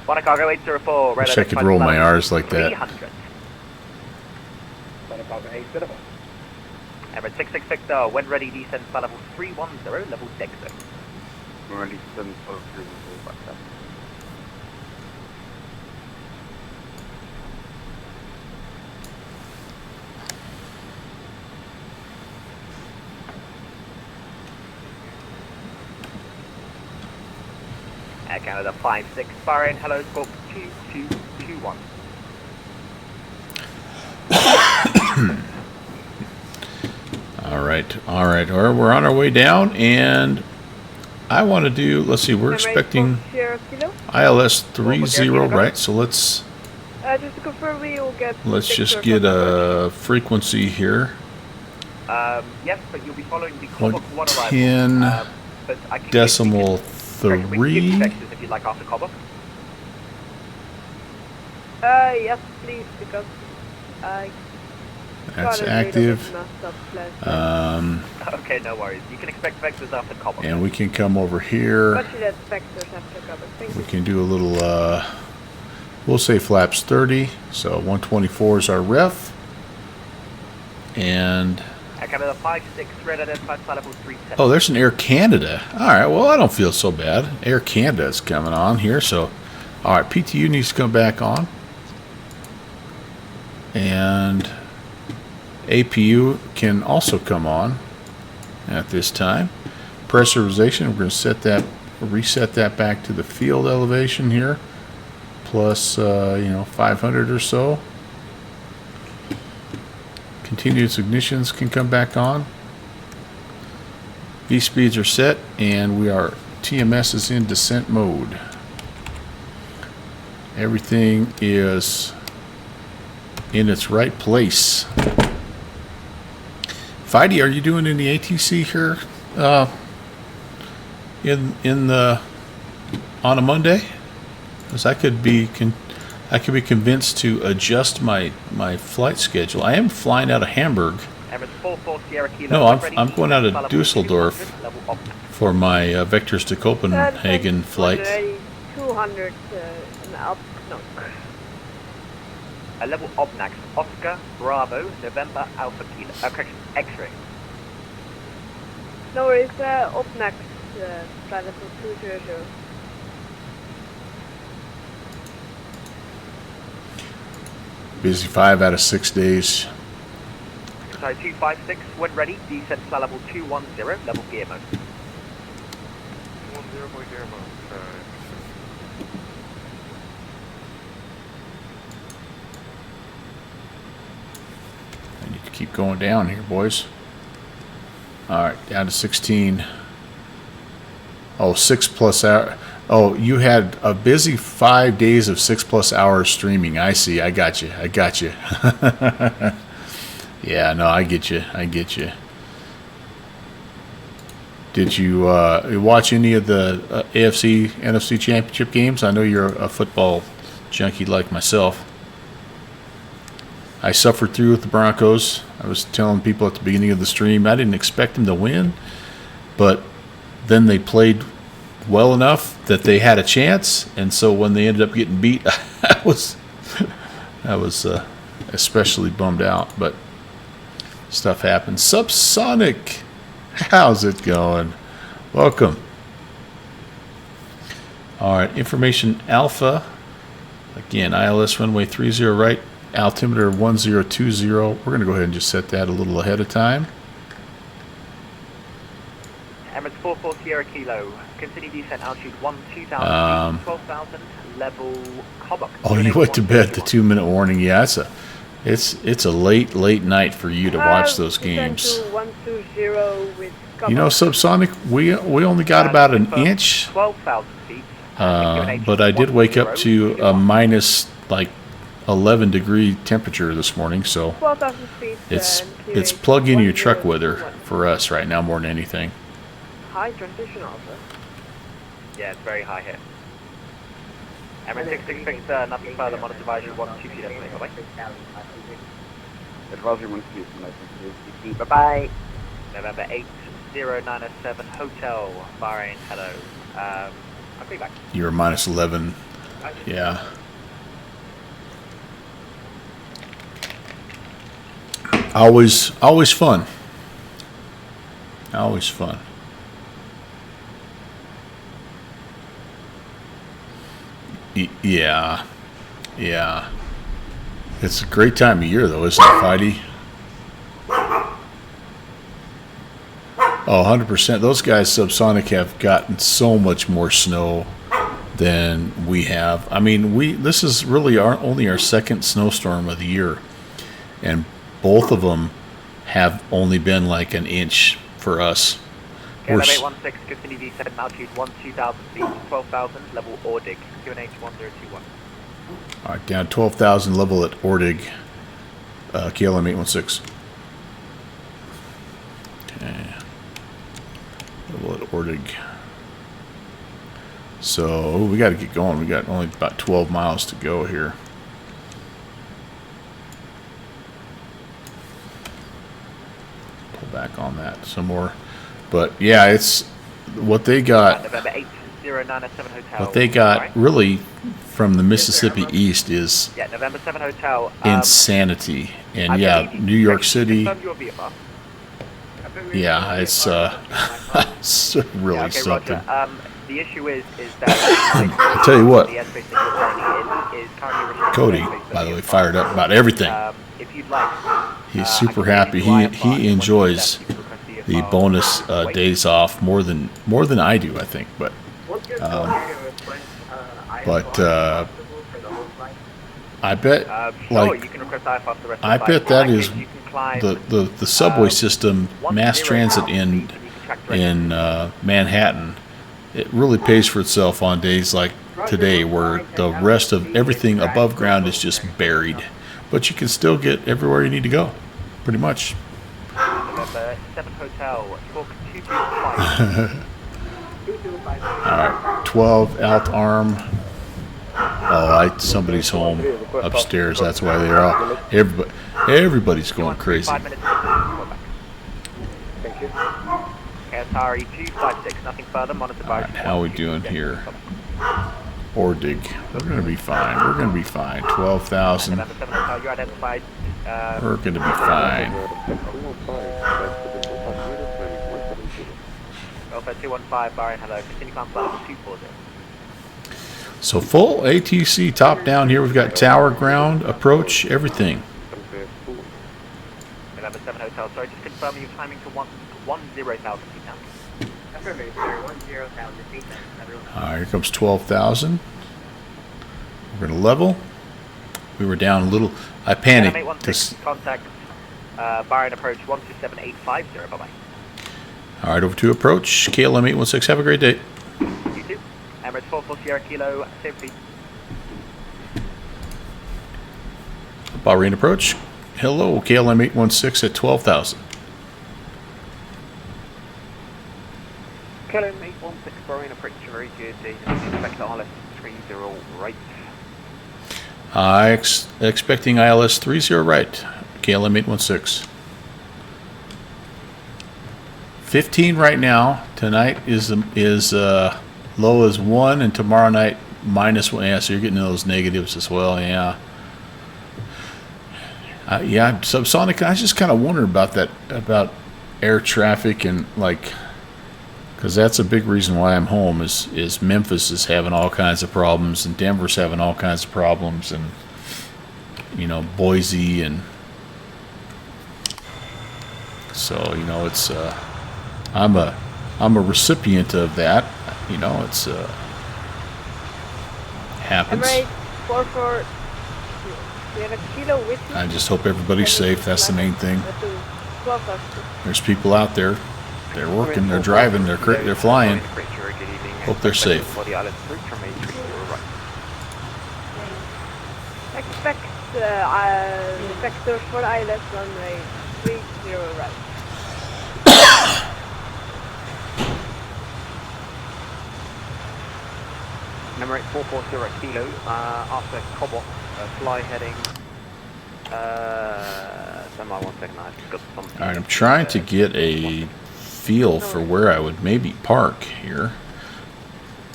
Monaco 804, red Wish I could roll my R's like that. 300. Monaco 804. Emirates 66 Victor, when ready, descend to level 310, level Dexter. Ready to send for 310 back up. Air Canada 56 Bahrain, hello, scope 2221. All right. We're on our way down, and I want to do. Let's see. We're expecting ILS 30, right? So let's. Just to confirm, we will get. Let's just get a frequency here. Yes, but you'll be following the Quebec 1 arrival. 10 but I can decimal give you 3. vectors if you'd like after Quebec. Yes, please, because I That's got a active. bit messed up last night. Okay, no worries. You can expect vectors after cover. And we can come over here. But you did vectors after cover. Thank We you. can do a little, we'll say flaps 30. So 124 is our ref. And, Canada 56, red identified flight level 37. oh, there's an Air Canada. All right, well, I don't feel so bad. Air Canada is coming on here. So, all right, PTU needs to come back on. And APU can also come on at this time. Pressurization, we're going to set that, reset that back to the field elevation here, plus 500 or so. Continuous ignitions can come back on. V speeds are set, and TMS is in descent mode. Everything is in its right place. Fidey, are you doing any ATC here on a Monday? Because I could be convinced to adjust my flight schedule. I am flying out of Hamburg. Emirates 44 Sierra Kilo. No, ready I'm going out of flight level Dusseldorf 200, level up. for my Vectors to Copenhagen flight. 200 and up. No. Level Obnax, Oscar, Bravo, November, Alpha Kilo. Correction, X-ray. No worries. Up next. Flight level 200. Busy 5 out of 6 days. Sorry, 256, when ready, descent flight level 210, level gear mode. 10 point gear mode. I need to keep going down here, boys. Alright, down to 16. Oh, 6+ hour. Oh, you had a busy 5 days of 6+ hours streaming. I see. I got you. Yeah, no, I get you. Did you watch any of the AFC, NFC championship games? I know you're a football junkie like myself. I suffered through with the Broncos. I was telling people at the beginning of the stream I didn't expect them to win, but then they played well enough that they had a chance, and so when they ended up getting beat, I was especially bummed out. But stuff happens. Subsonic, how's it going? Welcome. All right, information Alpha. Again, ILS runway 30 right, altimeter 1020. We're going to go ahead and just set that a little ahead of time. Emirates 44 Sierra Kilo, continue descent altitude 2000, 12,000, level Cobock. Oh, you went to bed. The 2-minute warning. Yeah, it's a late night for you to watch those games. To 120 with You know, Subsonic, we only got about an inch, 12,000 feet. but I did wake up to a minus like 11 degree temperature this morning, so 12,000 feet. it's plug in your truck weather for us right now more than anything. High transition also. Yeah, it's very high here. Emirates 666, nothing further, monitor advisory 12 feet estimate, bye-bye. Advisory 1 feet. Bye-bye. November 80907 Hotel, Bahrain, hello. I'll be back. You're minus 11, yeah. Always fun. Always fun. Yeah. It's a great time of year, though, isn't it, Feidi? Oh, 100%. Those guys, Subsonic, have gotten so much more snow than we have. I mean, this is really only our second snowstorm of the year, and both of them have only been like an inch for us. KLM 816, continue descent, altitude 2000 feet, 12,000, level Ordig, QNH 1021. All right, down 12,000 level at Ordig, KLM 816. Okay. Level at Ordig. So we got to get going. We got only about 12 miles to go here. back on that some more. But yeah, it's what they got. November 8097 Hotel. What they got Sorry? really from the Mississippi East is Yeah, November 7 Hotel. insanity. And yeah, New York City. Yeah, it's it's really Yeah, okay, something. Roger. The issue is that I tell you what, the airspace that you're currently in is currently restricted Cody, airspace by the that way, you're fired up about everything. If you'd like, He's I super can happy. give you He IFR. enjoys You can request the the IFR. bonus Wait. days off more than I do, I think. But I bet Sure, like you can request IFR for the rest I of the bet flight. that In is case, you can climb, the subway system, mass 10 transit feet, in and you can track directly. Manhattan. It really pays for itself on days like today, where the rest of everything above ground is just buried, but you can still get everywhere you need to go, pretty much. November 7 Hotel, talk 225. All right, 12 out arm. Oh, somebody's home upstairs. That's why they're all. Everybody's going crazy. 5 minutes. Thank you. Atari 256, nothing further. Monitor All right, by. how we doing here? Ordig. We're gonna be fine. We're gonna be fine. 12,000. November 7 Hotel, you're identified. We're gonna be fine. Alpha 215, Bahrain, hello. Continue climb flight level 240. So full ATC top down here. We've got tower, ground, approach, everything. November 7 Hotel, sorry, just confirming you're climbing to 10,000 feet now. Affirmative, sir, 10,000 feet now. All right, here comes 12,000. We're gonna level. We were down a little. I panicked. 116, contact Bahrain approach 127850, bye bye. All right, over to approach. KLM 816. Have a great day. You too. Emirates 44 Sierra Kilo, safety. Bahrain approach. Hello, KLM 816 at 12,000. KLM 816 Bahrain approach, very good. Expect ILS 30 right. Expecting ILS 30 right. KLM 816. 15 right now. Tonight is low as 1, and tomorrow night -1. Yeah, so you're getting those negatives as well. Yeah. Yeah, subsonic. I just kind of wonder about that, about air traffic, and like, because that's a big reason why I'm home. Is Memphis is having all kinds of problems, and Denver's having all kinds of problems, and Boise, and so it's I'm a recipient of that. It's happens. Emirates 44 Sierra Kilo with you. I just hope everybody's safe. That's the main thing. There's people out there. They're working. They're driving. They're flying. Hope they're safe. Expect vector for ILS runway 30 right. Number 440 Kilo, after Cobalt, fly heading, stand by 1 second, I just got something. All right, I'm trying to get a feel for where I would maybe park here.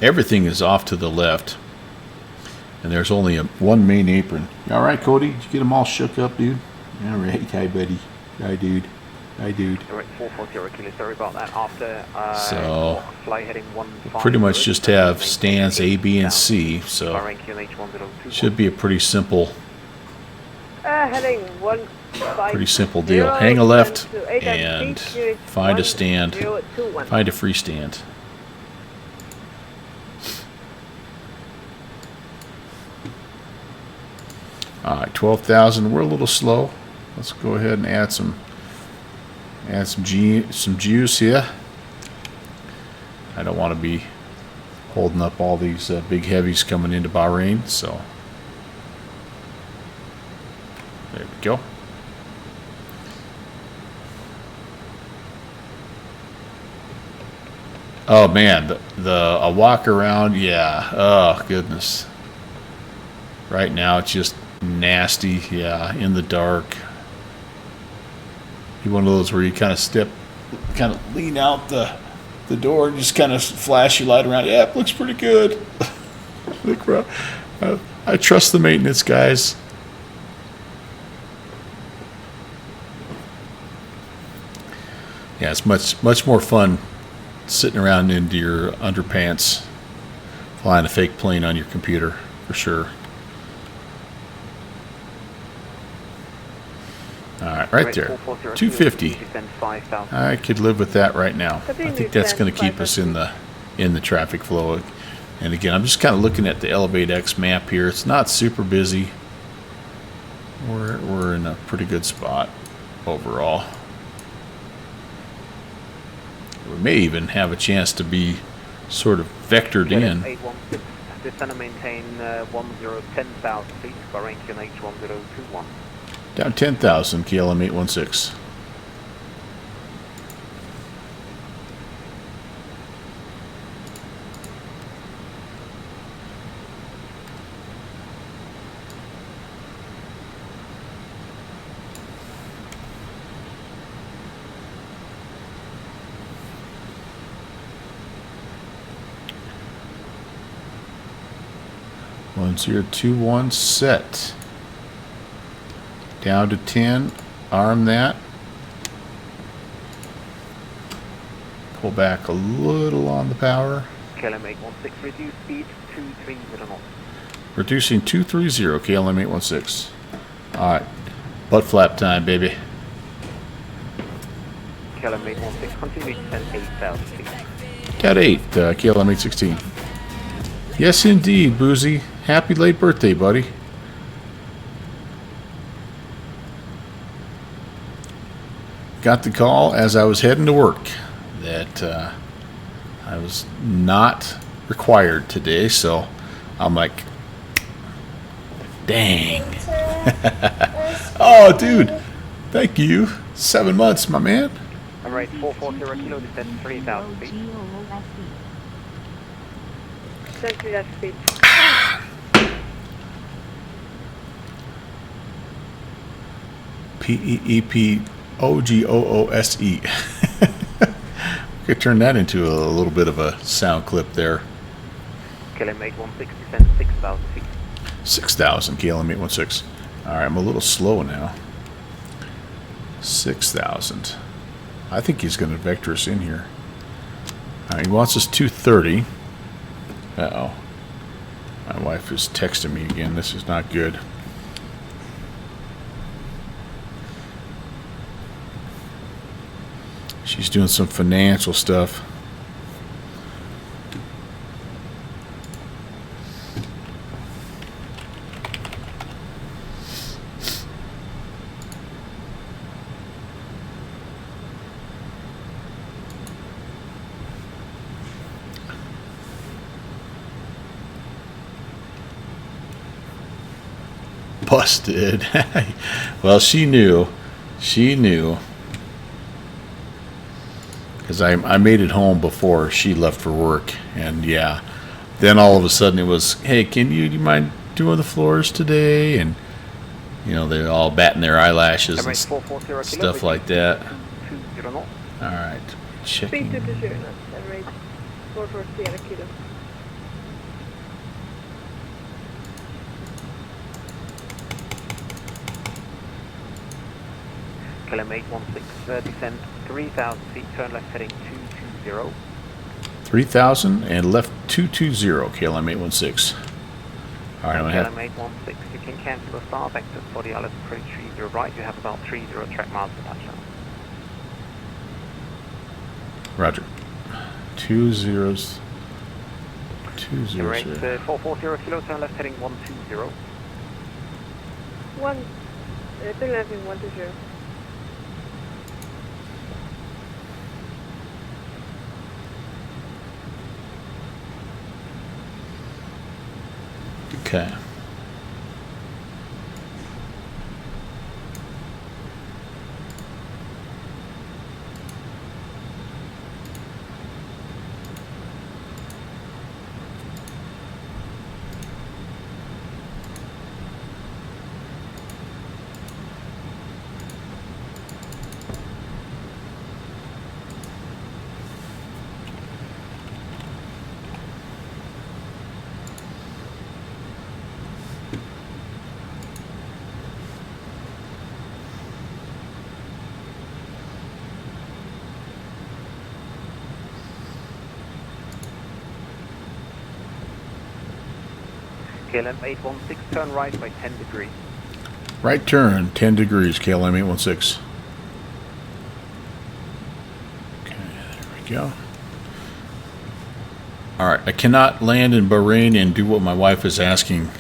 Everything is off to the left, and there's only one main apron. You all right, Cody? Did you get them all shook up, dude? All right, hi, buddy. Hi, dude. Hi, dude. Number 440 Kilo, sorry about that, after, So, fly heading 15. pretty much just have stands A, B, and C, so Bahrain QNH 1024. should be a pretty simple Heading 1. Pretty simple deal. Hang a left and find a stand. Find a free stand. All right, 12,000. We're a little slow. Let's go ahead and add some juice here. I don't want to be holding up all these big heavies coming into Bahrain, so there we go. Oh man, a walk around, yeah. Oh goodness. Right now it's just nasty, yeah, in the dark. Be one of those where you kind of lean out the door and just kind of flash your light around. Yeah, it looks pretty good. Look, bro, I trust the maintenance guys. Yeah, it's much more fun sitting around into your underpants, flying a fake plane on your computer, for sure. All right there, 250. I could live with that right now. I think that's going to keep us in the traffic flow. And again, I'm just kind of looking at the Elevate X map here. It's not super busy. We're in a pretty good spot overall. We may even have a chance to be sort of vectored in. 816, descend and maintain 10,000 feet, Bahrain QNH 1021. Down 10,000, KLM 816. One 021 set. Down to 10, arm that. Pull back a little on the power. KLM 816, reduce speed 230 knots. Reducing 230, KLM 816. Alright, butt flap time, baby. KLM 816, continue to descend 8,000 feet. Got 8, KLM 816. Yes, indeed, Boozy. Happy late birthday, buddy. Got the call as I was heading to work that I was not required today, so I'm like, dang. Oh, dude, thank you. 7 months, my man. Alright, 440 kilo, descend 3,000 feet. Descend 3,000 feet. PEEPOGOOSE. We could turn that into a little bit of a sound clip there. KLM 816, descend 6,000 feet. 6,000, KLM 816. Alright, I'm a little slow now. 6,000. I think he's going to vector us in here. Alright, he wants us 230. Uh-oh. My wife is texting me again. This is not good. She's doing some financial stuff. Busted. Well, she knew. She knew. Because I made it home before she left for work. And yeah, then all of a sudden it was, hey, do you mind doing the floors today? And, you know, they're all batting their eyelashes and stuff like that. Alright, checking. Speed 220 knots, and rate 440 kilo. KLM 816, descend 3,000 feet, turn left heading 220. 3,000 and left 220, KLM 816. Alright, I'm going to have... KLM 816, you can cancel the star vector for the ILS 330 right, you have about 30 track miles to touchdown. Roger. 2 zeros. 2 zeros. Emirates 440 kilo, turn left heading 120. Turn left in 120. Okay. KLM 816, turn right by 10 degrees. Right turn, 10 degrees, KLM 816. Okay, there we go. Alright, I cannot land in Bahrain and do what my wife is asking.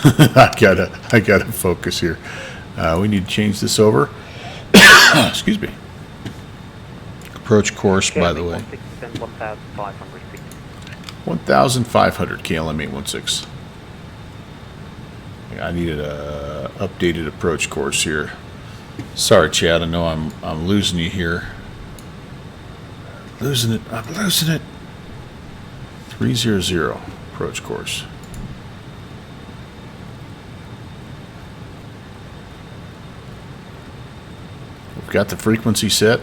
I gotta focus here. We need to change this over. Excuse me. Approach course, by the way. 1,500 feet. 1,500 KLM 816. I needed a updated approach course here. Sorry, Chad. I know I'm losing you here. Losing it. I'm losing it. 300 approach course. We've got the frequency set,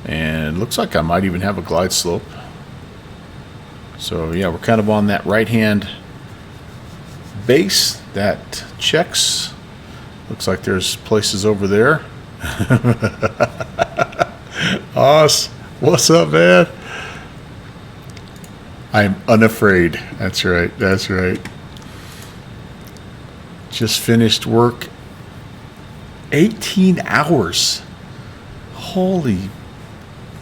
and looks like I might even have a glide slope. So yeah, we're kind of on that right-hand base that checks. Looks like there's places over there. Oz, what's up, man? I'm unafraid. That's right. That's right. Just finished work. 18 hours. Holy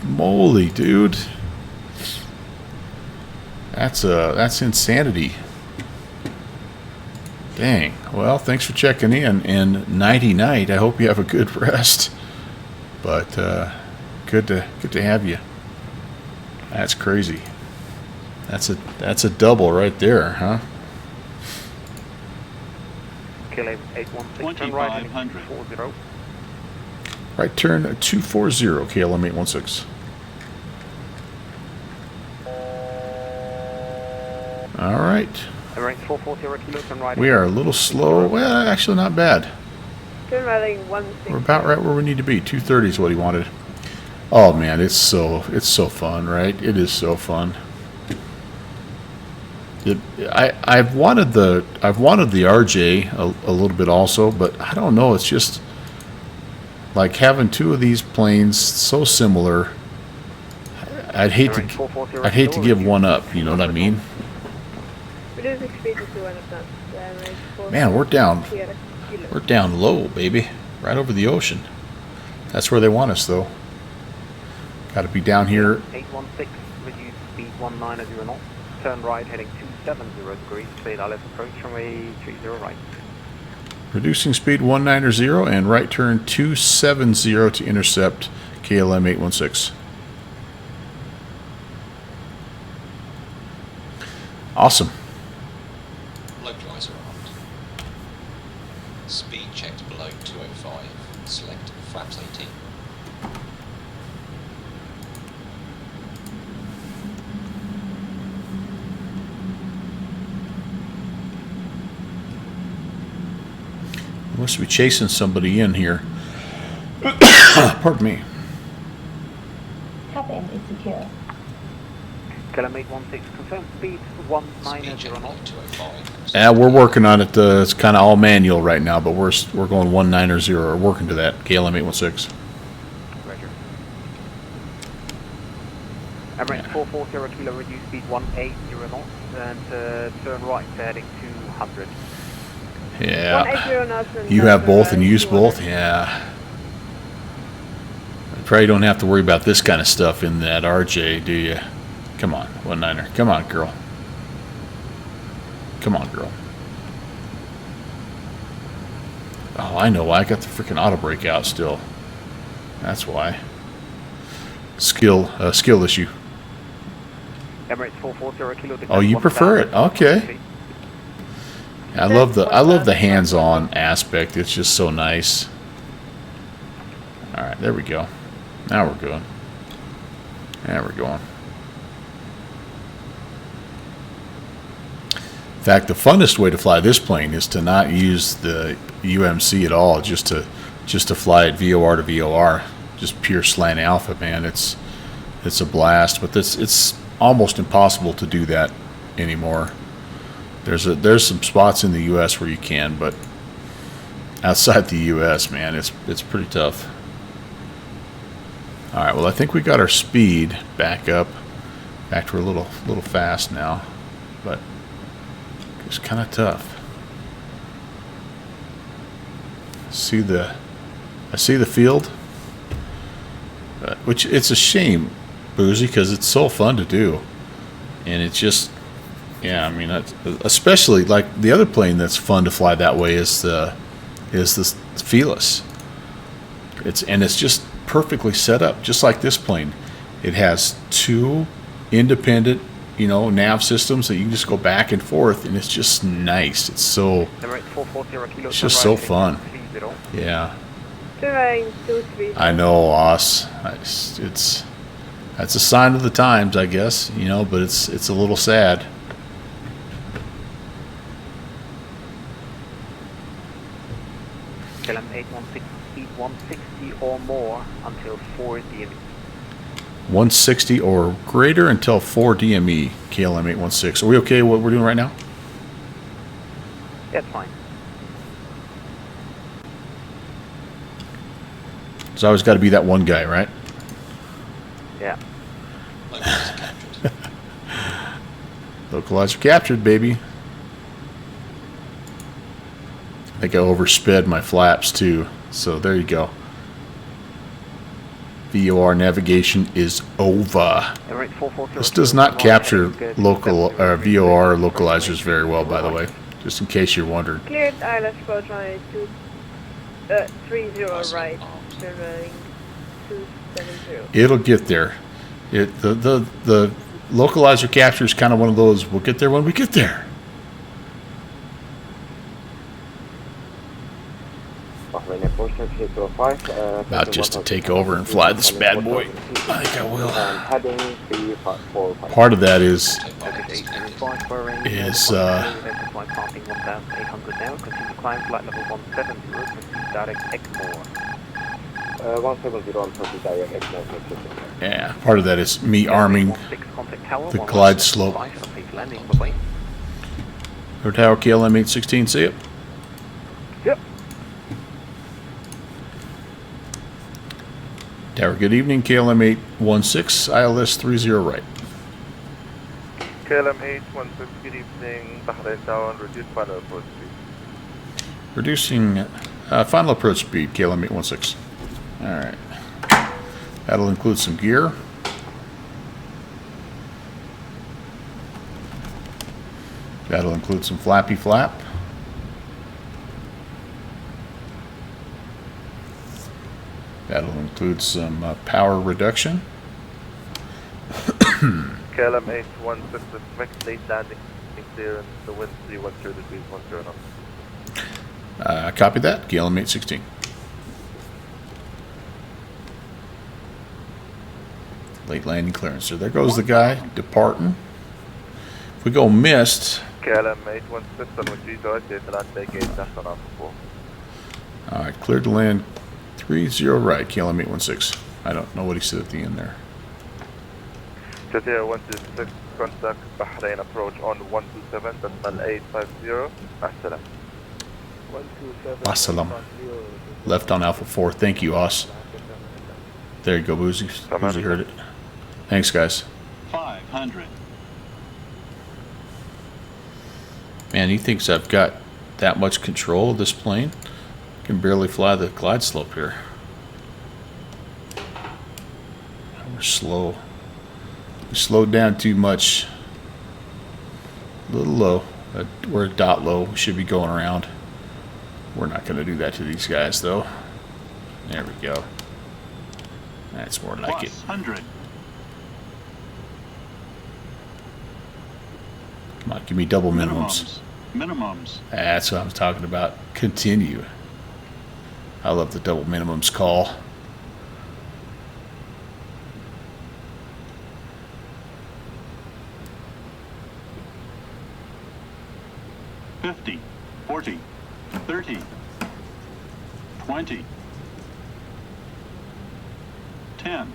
moly, dude. That's insanity. Dang. Well, thanks for checking in. And nighty night. I hope you have a good rest. But good to have you. That's crazy. That's a double right there, huh? KLM 816, turn right heading 2500. 240. Right turn 240 KLM 816. All right. Emirates 440 kilo, turn right. We are a little slow. Well, actually not bad. Turn right heading 16. We're about right where we need to be. 230 is what he wanted. Oh man, it's so fun, right? It is so fun. I've wanted the RJ a little bit also, but I don't know. It's just like having two of these planes so similar. I'd hate to give one up. You know what I mean? Reducing speed to 200 knots. Man, we're down low, baby, right over the ocean. That's where they want us, though. Got to be down here. 816, reduce speed 190 knots. Turn right heading 270 degrees. Speed LS approach runway 30 right. Reducing speed 190 and right turn 270 to intercept KLM 816. Awesome. Localizer armed. Speed checked below 205. Select flaps 18. Must be chasing somebody in here. Pardon me. Cabin is secure. KLM 816, confirm speed Speed 190 checked below knots. 205. Yeah, we're working on it. It's kind of all manual right now, but we're going 190. We're working to that. KLM 816. Roger. Emirates 440 kilo, reduce speed 180 knots and turn right heading 200. Yeah. 180 knots. And You have turn both right and use 200. both? Yeah. You probably don't have to worry about this kind of stuff in that RJ, do you? Come on, 1-9er. Come on, girl. Come on, girl. Oh, I know. I got the freaking auto brake out still. That's why. Skill issue. Emirates 440 kilo. Oh, you prefer it? Okay. I love the hands-on aspect. It's just so nice. All right, there we go. Now we're good. There we're going. In fact, the funnest way to fly this plane is to not use the UMC at all, just to fly it VOR to VOR, just pure slant alpha, man. It's a blast, but it's almost impossible to do that anymore. There's some spots in the U.S. where you can, but outside the U.S., man, it's pretty tough. All right, well, I think we got our speed back up. Back to a little fast now, but It's kind of tough. I see the field, which it's a shame, Boozy, because it's so fun to do, and it's just, yeah. I mean, especially like the other plane that's fun to fly that way is the Fearless. It's just perfectly set up, just like this plane. It has two independent, nav systems that you can just go back and forth, and it's just nice. It's so, it's just so fun. Yeah. Terrain 23. I know, Oss. That's a sign of the times, I guess. But it's a little sad. KLM 816, speed 160 or more until 4 DME. 160 or greater until 4 DME, KLM 816. Are we okay with what we're doing right now? That's fine. There's always got to be that one guy, right? Yeah. Localizer captured. Localizer captured, baby. I think I oversped my flaps too. So there you go. VOR navigation is over. This does not capture local VOR localizers very well, by the way. Just in case you're wondering. Cleared ILS approach runway 30 right. Turning 270. It'll get there. The localizer capture is kind of one of those. We'll get there when we get there. About just to take over and fly this bad boy. I think I will. Part of that is yeah, part of that is me arming the glide slope. Or tower KLM 816, see it? Yep. Tower, good evening, KLM 816, ILS 30 right. KLM 816, good evening, Bahrain Tower, reduce final approach speed. Reducing final approach speed, KLM 816. Alright. That'll include some gear. That'll include some flappy flap. That'll include some power reduction. KLM 816, expect late landing clear and the wind 310 degrees 10 knots. Copy that, KLM 816. Late landing clearance. So there goes the guy departing. If we go missed. KLM 816, on which you take land gate, that's on Alpha 4. Alright, cleared to land 30 right, KLM 816. I don't know what he said at the end there. Jazeera 126, contact Bahrain approach on 127, decimal 850, Assalam. 127. Wassalam. Left on Alpha 4. Thank you, Oss. There you go, Boozy. Boozy heard it. Thanks, guys. 500. Man, he thinks I've got that much control of this plane. I can barely fly the glide slope here. We're slow. We slowed down too much. A little low. We're a dot low. We should be going around. We're not going to do that to these guys, though. There we go. That's more like it. 100. Come on, give me double minimums. Minimums. That's what I'm talking about. Continue. I love the double minimums call. $50, $40, $30, $20, $10.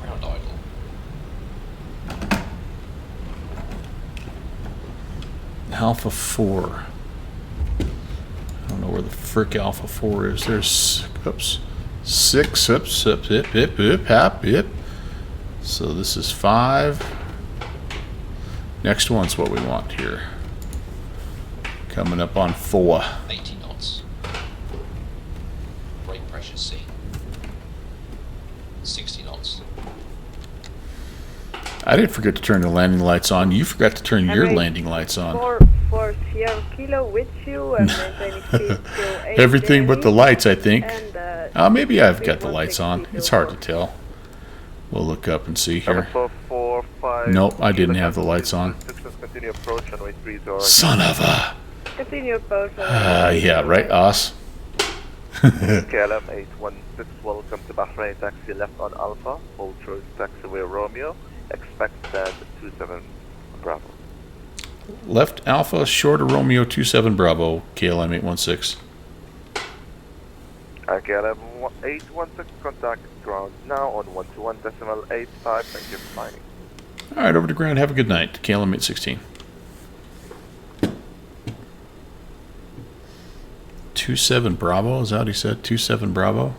Ground idle. Alpha 4. I don't know where the frick Alpha 4 is. There's, oops, 6, oops, hip, hop, hip. So this is 5. Next one's what we want here. Coming up on 4. 80 knots. Brake pressure C. 60 knots. I didn't forget to turn the landing lights on. You forgot to turn your Okay. landing lights on. 4 Sierra Kilo with you and maintaining speed till 8 Everything but the daily. lights, I think. And Maybe I've speed got the lights on. 160 It's till hard to tell. We'll look up and see Number here. 445. Nope, I didn't have the lights on. Distance continue approach runway 30 right. Son of a... continue approach. yeah, right, Os. KLM 816, welcome to Bahrain. Taxi left on Alpha. Hold short taxiway Romeo. Expect stand 27 Bravo. Left Alpha, short of Romeo 27 Bravo, KLM 816. KLM 816, contact ground now on 121.85. Thank you for flying. All right, over to ground. Have a good night. KLM 816. 27 Bravo, is that what he said? 27 Bravo?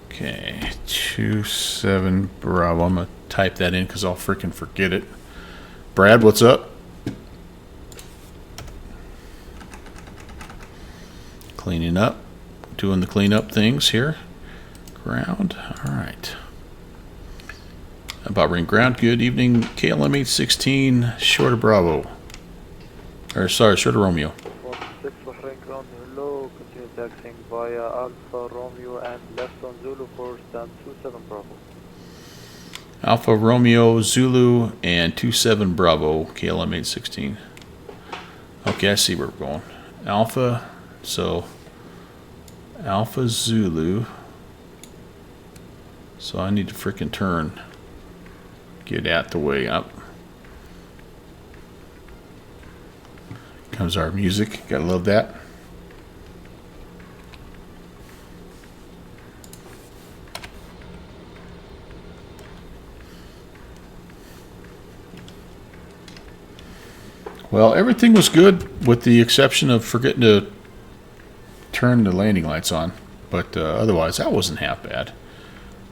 Okay, 27 Bravo. I'm going to type that in because I'll freaking forget it. Brad, what's up? Cleaning up. Doing the cleanup things here. Ground. All right. About ring ground. Good evening. KLM 816, short of Bravo. Or sorry, short of Romeo. 6 Bahrain ground, hello, continue taxiing via Alpha Romeo and left on Zulu for stand 27 Bravo. Alpha Romeo Zulu and 27 Bravo, KLM 816. Okay, I see where we're going. Alpha, so Alpha Zulu. So I need to freaking turn. Get out the way up. Comes our music. Gotta love that. Well, everything was good with the exception of forgetting to turn the landing lights on. But otherwise, that wasn't half bad.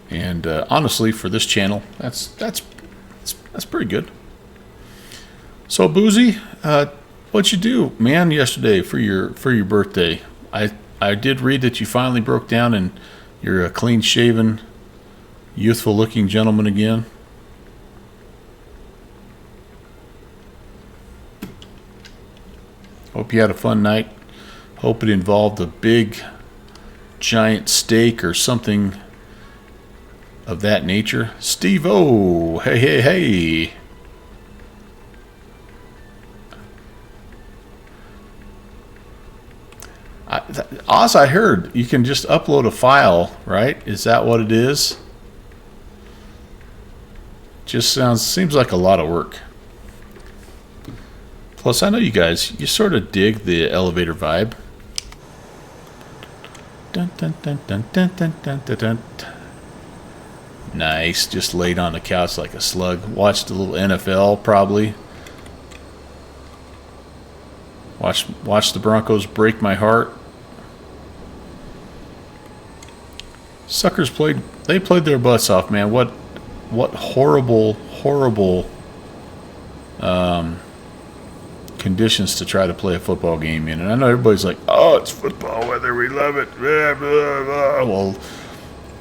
And honestly, for this channel, that's pretty good. So, Boozy, what'd you do, man, yesterday for your birthday? I did read that you finally broke down and you're a clean-shaven, youthful-looking gentleman again. Hope you had a fun night. Hope it involved a big, giant steak or something of that nature. Steve-O, hey, hey, hey. Oz, I heard you can just upload a file, right? Is that what it is? Just seems like a lot of work. Plus, I know you guys, you sort of dig the elevator vibe. Dun, dun, dun, dun, dun, dun, dun, dun, dun. Nice, just laid on the couch like a slug. Watched a little NFL, probably. Watch the Broncos break my heart. Suckers played their butts off, man. What horrible conditions to try to play a football game in. And I know everybody's like, oh, it's football weather, we love it. Blah, blah, blah. Well,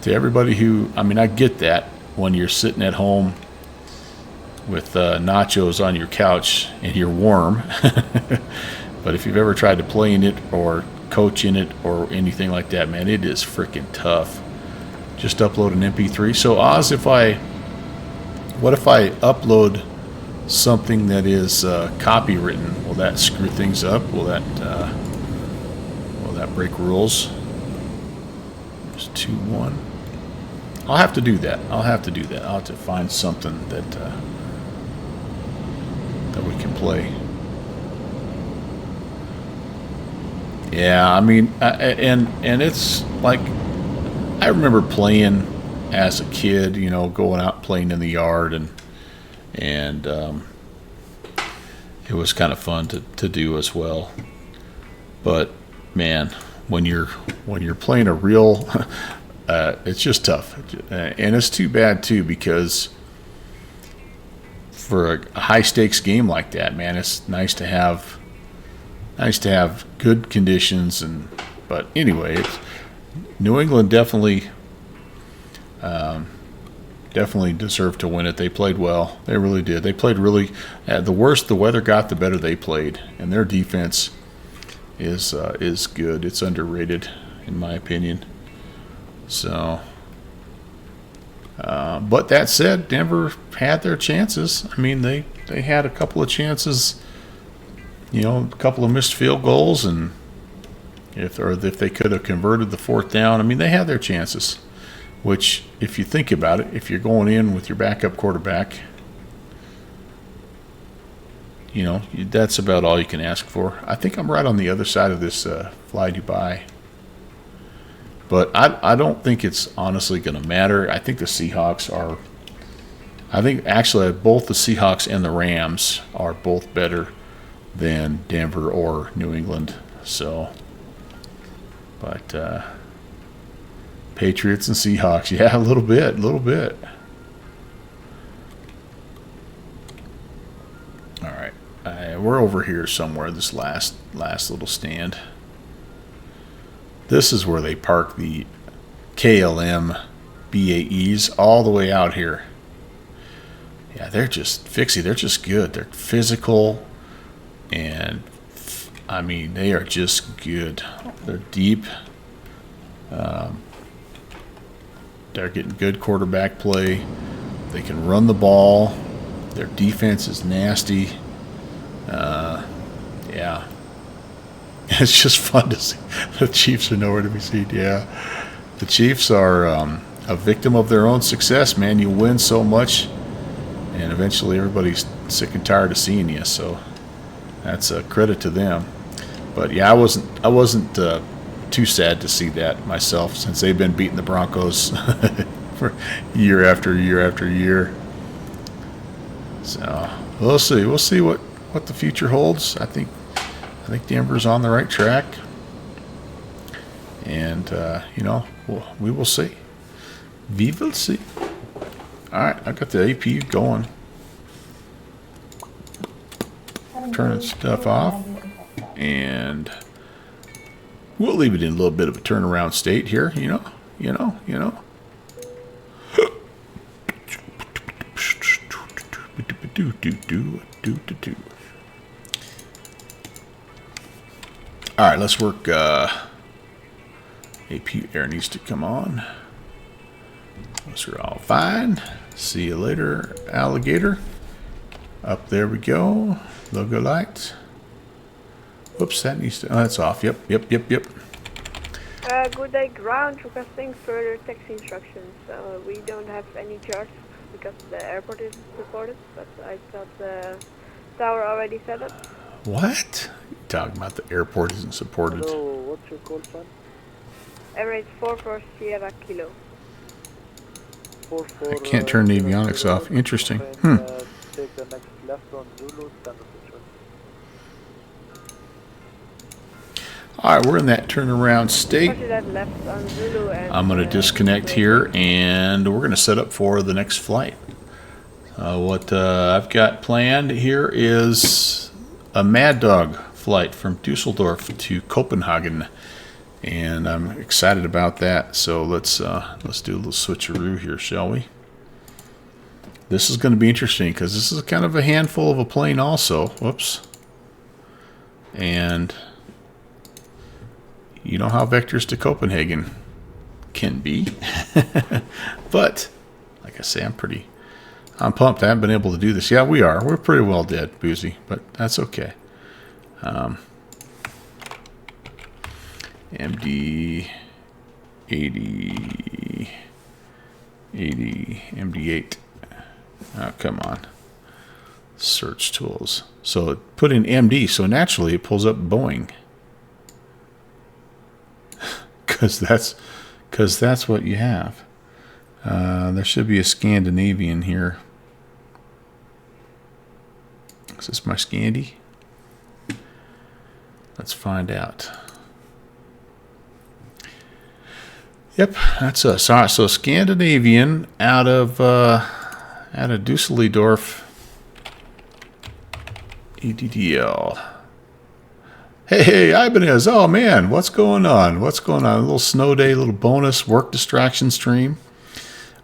to everybody who, I mean, I get that when you're sitting at home with nachos on your couch and you're warm. But if you've ever tried to play in it or coach in it or anything like that, man, it is freaking tough. Just upload an MP3. So Oz, what if I upload something that is copywritten? Will that screw things up? Will that break rules? Just 2-1. I'll have to do that. I'll have to find something that we can play. Yeah, I mean, and it's like, I remember playing as a kid, you know, going out playing in the yard, and it was kind of fun to do as well. But man, when you're playing a real, it's just tough, and it's too bad too, because for a high stakes game like that, man, it's nice to have good conditions. But anyway, New England definitely deserved to win it. They played well. They really did. They played really. The worse the weather got, the better they played, and their defense is good. It's underrated, in my opinion. So, but that said, Denver had their chances. I mean, they had a couple of chances. You know, a couple of missed field goals, and if they could have converted the fourth down, I mean, they had their chances. Which, if you think about it, if you're going in with your backup quarterback, you know, that's about all you can ask for. I think I'm right on the other side of this fly Dubai. But I don't think it's honestly going to matter. I think the Seahawks are... I think actually both the Seahawks and the Rams are both better than Denver or New England. So, but... Patriots and Seahawks, yeah, a little bit. All right, we're over here somewhere. This last little stand. This is where they park the KLM BAEs all the way out here. Yeah, they're just fixie. They're just good. They're physical, and I mean they are just good. They're deep. They're getting good quarterback play. They can run the ball. Their defense is nasty. Yeah. It's just fun to see. The Chiefs are nowhere to be seen. Yeah. The Chiefs are a victim of their own success, man. You win so much, and eventually everybody's sick and tired of seeing you. So that's a credit to them. But yeah, I wasn't too sad to see that myself, since they've been beating the Broncos for year after year after year. So we'll see what the future holds. I think Denver's on the right track, and you know, we will see. We will see. All right, I got the APU going, turning stuff off, and we'll leave it in a little bit of a turnaround state here, you know. All right, let's work. APU air needs to come on. Those are all fine. See you later, alligator. Up there we go. Logo light. Whoops, that needs to... Oh, that's off. Yep. Good day, ground, requesting further taxi instructions. We don't have any charge because the airport isn't supported, but I thought the tower already set up. What? You're talking about the airport isn't supported. Hello, what's your call sign? Emirates 44 Sierra Kilo. I can't turn the avionics off. Interesting. Take the next left on Zulu, stand up. All right, we're in that turnaround state. Left on Zulu and, I'm going to disconnect here, and we're going to set up for the next flight. What I've got planned here is a Mad Dog flight from Dusseldorf to Copenhagen, and I'm excited about that. So let's do a little switcheroo here, shall we? This is going to be interesting because this is kind of a handful of a plane also. Whoops. And you know how vectors to Copenhagen can be. But, like I say, I'm pumped. I haven't been able to do this. Yeah, we are. We're pretty well dead, Boozy, but that's okay. MD 80, MD8. Oh, come on. Search tools. So put in MD, so naturally it pulls up Boeing. Because that's what you have. There should be a Scandinavian here. Is this my Scandi? Let's find out. Yep, that's us. So Scandinavian out of Dusseldorf EDDL. Hey, Ibanez. Oh, man. What's going on? What's going on? A little snow day, a little bonus work distraction stream.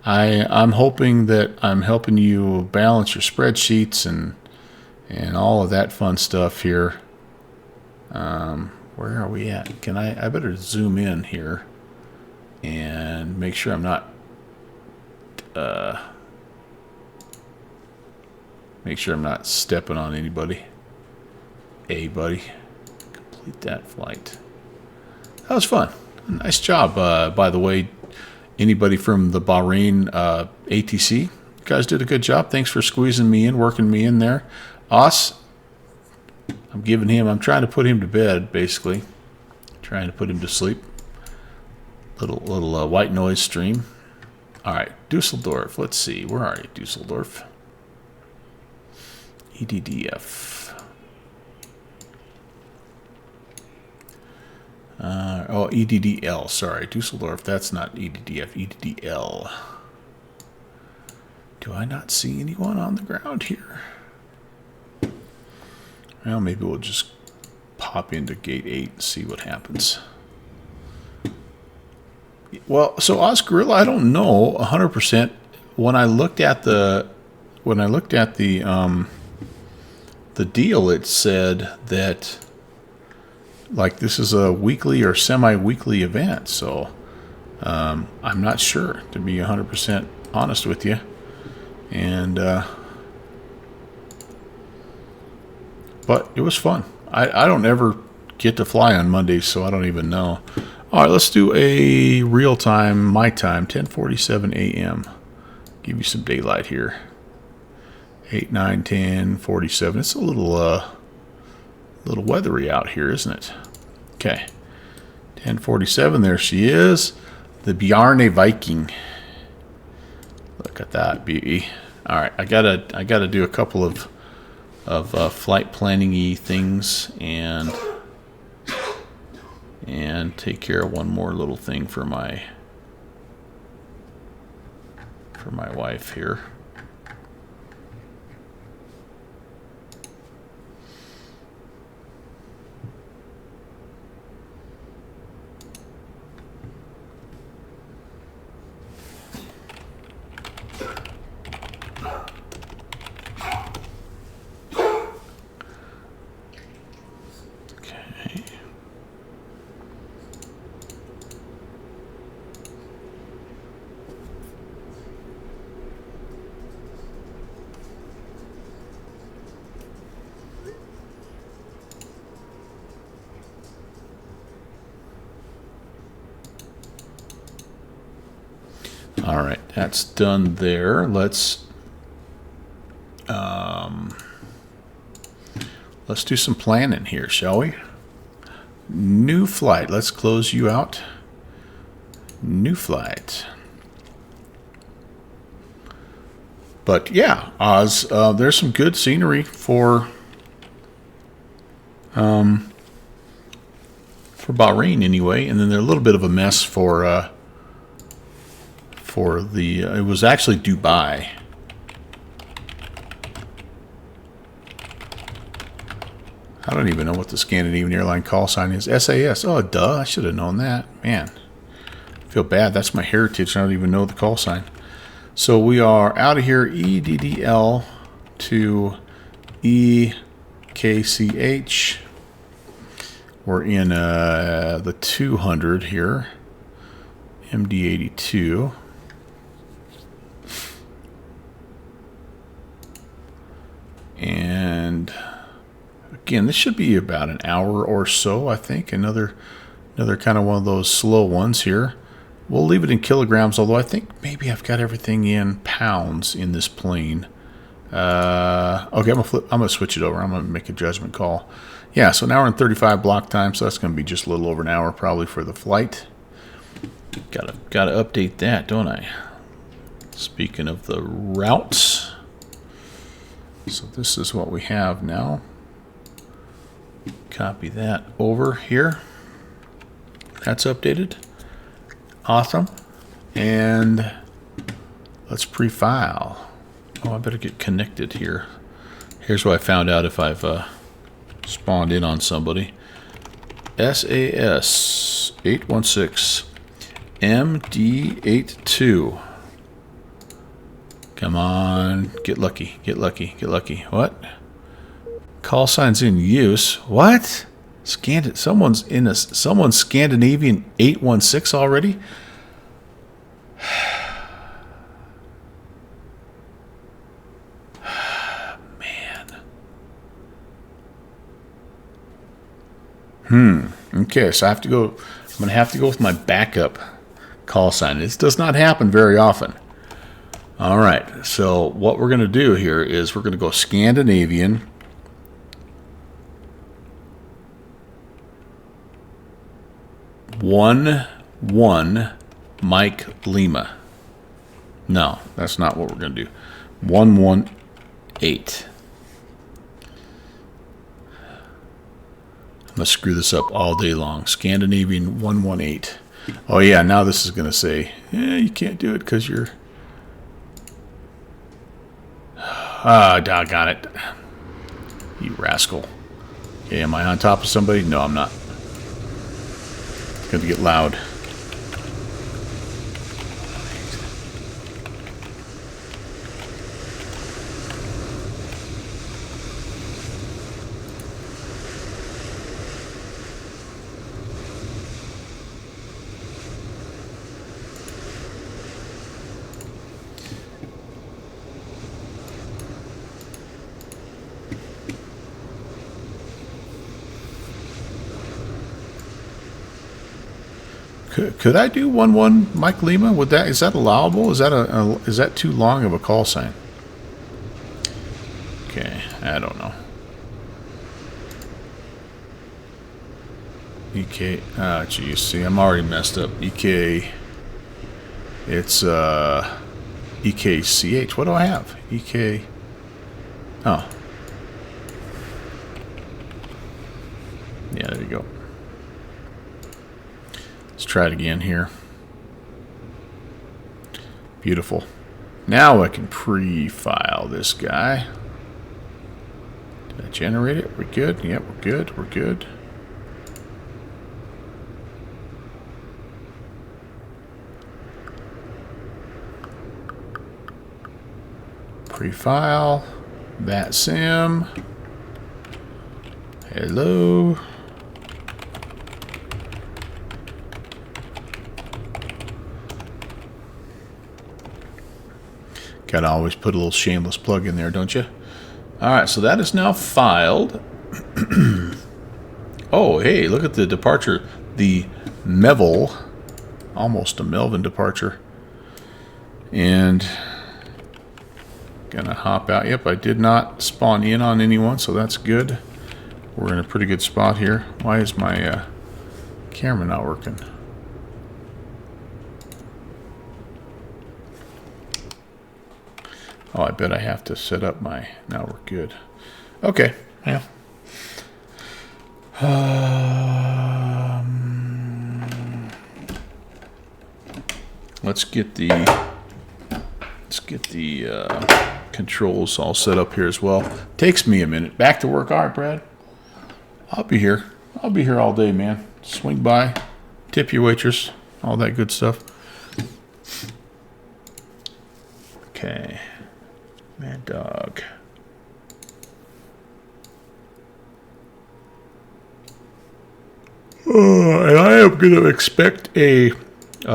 I'm hoping that I'm helping you balance your spreadsheets and all of that fun stuff here. Where are we at? I better zoom in here and make sure I'm not stepping on anybody. Hey, buddy. Complete that flight. That was fun. Nice job, by the way. Anybody from the Bahrain ATC, you guys did a good job. Thanks for squeezing me in, working me in there. Us, I'm trying to put him to bed, basically. Trying to put him to sleep. Little white noise stream. All right, Dusseldorf. Let's see. Where are you, Dusseldorf? EDDF. EDDL. Sorry, Dusseldorf. That's not EDDF. EDDL. Do I not see anyone on the ground here? Well, maybe we'll just pop into gate 8 and see what happens. Well, so Oscarilla, I don't know 100%. When I looked at the deal, it said that like this is a weekly or semi-weekly event. So I'm not sure, to be 100% honest with you. And but it was fun. I don't ever get to fly on Mondays, so I don't even know. All right, let's do a real time, my time, 10:47 a.m. Give you some daylight here. 8, 9, 10, 47. It's a little weathery out here, isn't it? Okay. 10:47. There she is, the Bjarne Viking. Look at that beauty. All right, I gotta do a couple of flight planning-y things and take care of one more little thing for my wife here. All right, that's done there. Let's do some planning here, shall we? New flight. Let's close you out. New flight. But yeah, Oz, there's some good scenery for Bahrain anyway, and then they're a little bit of a mess for the. It was actually Dubai. I don't even know what the Scandinavian airline call sign is. SAS. Oh, duh. I should have known that. Man, I feel bad. That's my heritage. I don't even know the call sign. So we are out of here. EDDL to EKCH. We're in the 200 here. MD82. And again, this should be about an hour or so, I think. Another kind of one of those slow ones here. We'll leave it in kilograms, although I think maybe I've got everything in pounds in this plane. Okay, I'm gonna switch it over. I'm gonna make a judgment call. Yeah, so an hour and 35 block time, so that's gonna be just a little over an hour probably for the flight. Gotta update that, don't I? Speaking of the routes. So this is what we have now. Copy that over here. That's updated. Awesome. And let's pre-file. Oh, I better get connected here. Here's what I found out if I've spawned in on somebody. SAS 816 MD82. Come on, get lucky, get lucky, get lucky. What? Call signs in use. What? Someone's in a someone's Scandinavian 816 already? Okay, so I have to go. I'm going to have to go with my backup call sign. This does not happen very often. All right, so what we're going to do here is we're going to go Scandinavian. One Mike Lima. No, that's not what we're going to do. 118. I'm going to screw this up all day long. Scandinavian 118. Oh, yeah, now this is going to say, you can't do it because you're... Ah, doggone it. You rascal. Okay, am I on top of somebody? No, I'm not. It's going to get loud. Could I do 1-1 Mike Lima? Is that allowable? Is that too long of a call sign? Okay, I don't know. EK. Ah, geez. See, I'm already messed up. EK. It's EKCH. What do I have? EK. Oh. Yeah, there you go. Let's try it again here. Beautiful. Now I can pre-file this guy. Did I generate it? We're good? Yep, we're good. We're good. Pre-file. That sim. Hello. Gotta always put a little shameless plug in there, don't you? Alright, so that is now filed. Oh, hey, look at the departure. The Melville. Almost a Melvin departure. And gonna hop out. Yep, I did not spawn in on anyone, so that's good. We're in a pretty good spot here. Why is my camera not working? Oh, I bet I have to set up my... Now we're good. Okay. Yeah. Let's get the controls all set up here as well. Takes me a minute. Back to work. All right, Brad. I'll be here. I'll be here all day, man. Swing by, tip your waitress, all that good stuff. Okay. Mad Dog. And I am going to expect a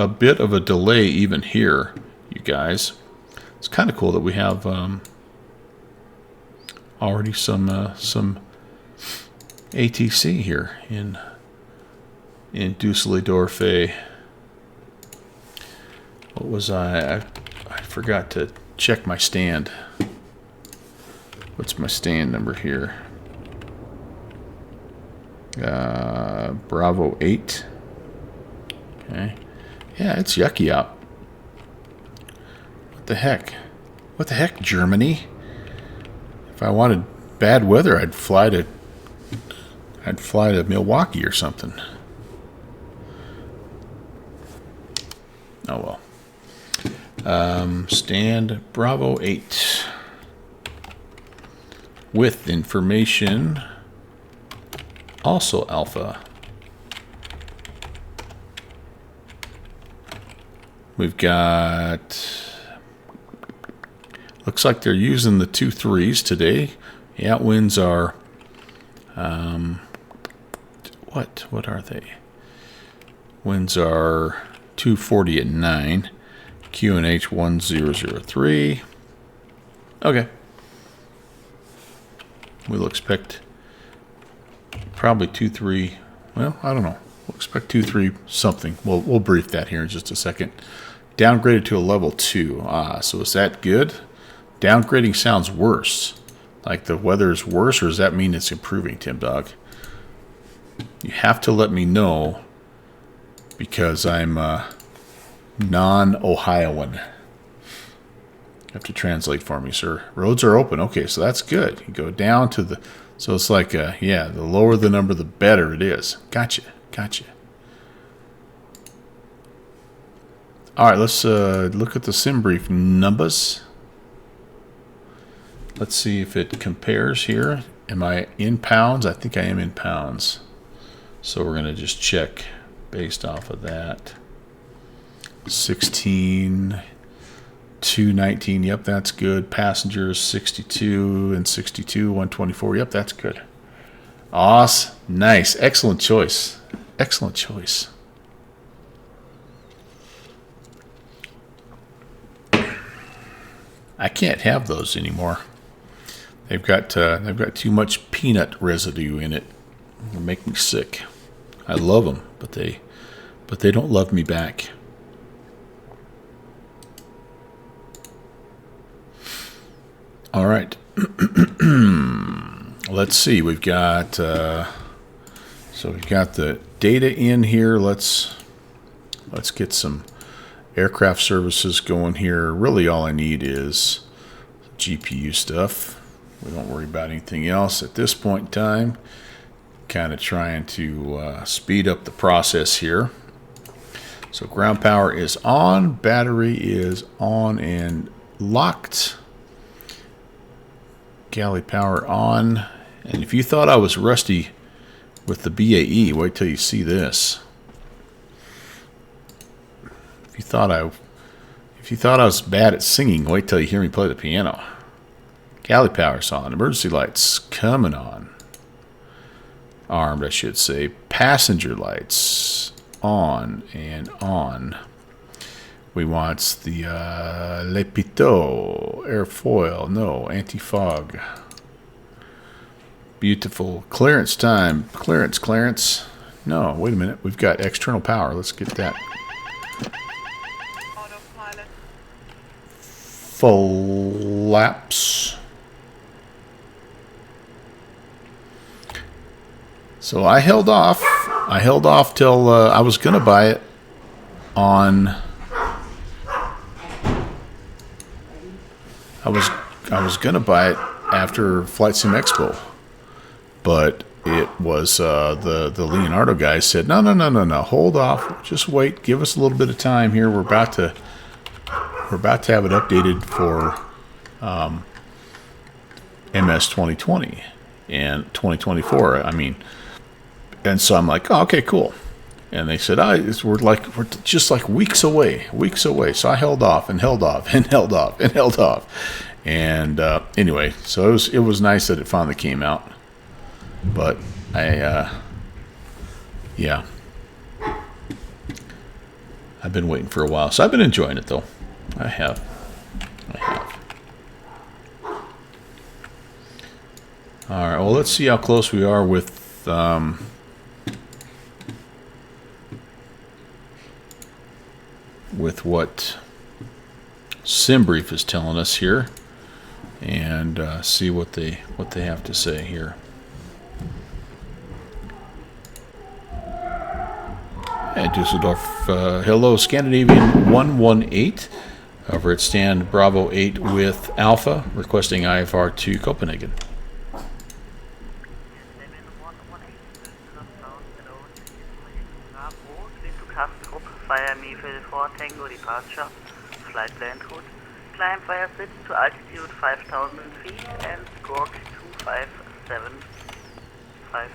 bit of a delay even here, you guys. It's kind of cool that we have already some ATC here in Dusseldorf. What was I forgot to check my stand. What's my stand number here? Bravo 8. Okay. Yeah, it's yucky out. What the heck? What the heck, Germany? If I wanted bad weather, I'd fly to Milwaukee or something. Oh well. Stand Bravo 8. with information also Alpha. We've got, looks like they're using the 2 3s today. Yeah, winds are, what are they? Winds are 240 at 9. QNH 1003. Okay. We'll expect probably 2 3. Well, I don't know. We'll expect 2 3 something. We'll brief that here in just a second. Downgraded to a level 2. So is that good? Downgrading sounds worse. Like the weather is worse, or does that mean it's improving, Tim Dog? You have to let me know, because I'm non-Ohioan. You have to translate for me, sir. Roads are open. Okay, so that's good. You go down to the... So it's like, yeah, the lower the number, the better it is. Gotcha. All right, let's look at the sim brief numbers. Let's see if it compares here. Am I in pounds? I think I am in pounds. So we're going to just check based off of that. 16, 219. Yep, that's good. Passengers 62 and 62, 124. Yep, that's good. Awesome. Nice. Excellent choice. Excellent choice. I can't have those anymore. They've got too much peanut residue in it. They make me sick. I love them, but they don't love me back. All right. Let's see. We've got so we've got the data in here. Let's get some aircraft services going here. Really, all I need is GPU stuff. We don't worry about anything else at this point in time. Kind of trying to speed up the process here. So ground power is on, battery is on and locked. Galley power on. And if you thought I was rusty with the BAE, wait till you see this. If you thought I was bad at singing, wait till you hear me play the piano. Galley power's on. Emergency lights coming on. Armed, I should say. Passenger lights on and on. We want the Le Pitot airfoil. No, anti-fog. Beautiful. Clearance time. Clearance. No, wait a minute. We've got external power. Let's get that. Autopilot. Flaps. So I held off. Till I was gonna buy it on. I was gonna buy it after Flight Sim Expo, but it was the Leonardo guy said no, hold off, just wait, give us a little bit of time here. We're about to have it updated for MS 2020 and 2024. I mean. And so I'm like, oh, okay, cool. And they said, we're just like weeks away. So I held off. And anyway, so it was nice that it finally came out. But yeah, I've been waiting for a while. So I've been enjoying it though. I have. All right. Well, let's see how close we are with. With what SimBrief is telling us here, and see what they have to say here. At Dusseldorf, hello, Scandinavian 118 over at stand Bravo 8 with Alpha, requesting IFR to Copenhagen. Via me for the 4 Tango departure, flight land route, climb via SID to altitude 5,000 feet and squawk 2575.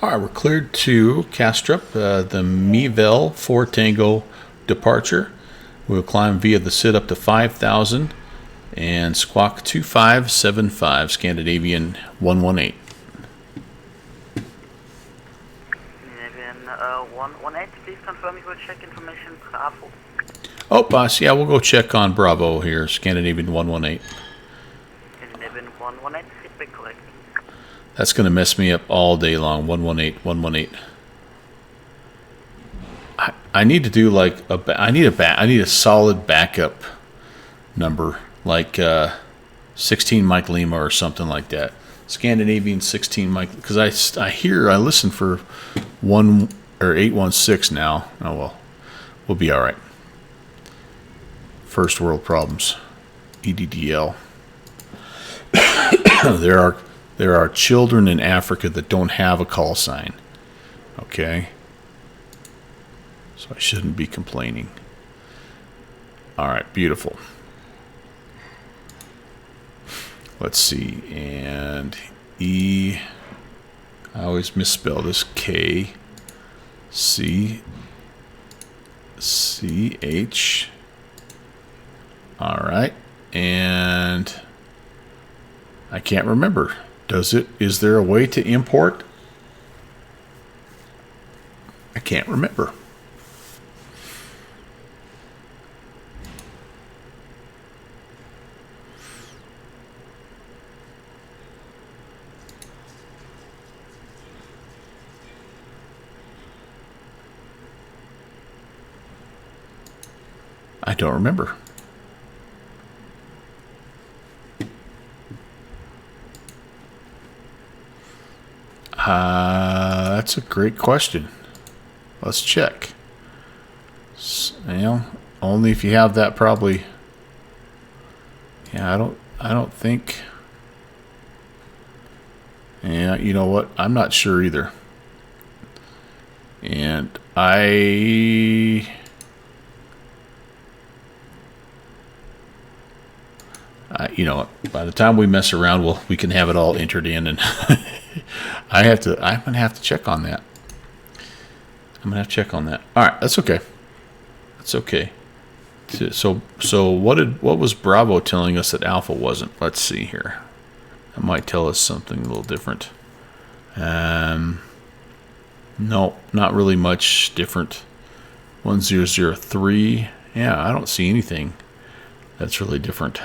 Alright, we're cleared to Kastrup, the Meville 4 Tango departure. We'll climb via the SID up to 5,000 and squawk 2575, Scandinavian 118. Scandinavian 118, please confirm you will check information Bravo. Oh, boss, yeah, we'll go check on Bravo here, Scandinavian 118. Scandinavian 118, feedback correct. That's going to mess me up all day long, 118, 118. I need to do like I need a solid backup number, like 16 Mike Lima or something like that. Scandinavian 16 Mike, because I listen for 816 now. Oh well, we'll be all right. First world problems, EDDL. There are children in Africa that don't have a call sign. Okay. So I shouldn't be complaining. All right, beautiful. Let's see, and E, I always misspell this, K, C, C, H. All right, and I can't remember. Is there a way to import? I can't remember. I don't remember. That's a great question. Let's check. Only if you have that, probably. Yeah, I don't think. Yeah, you know what? I'm not sure either. And you know, by the time we mess around, we can have it all entered in, and I'm gonna have to check on that. All right, that's okay. That's okay. So what was Bravo telling us that Alpha wasn't? Let's see here. That might tell us something a little different. No, not really much different. 1003. Yeah, I don't see anything that's really different.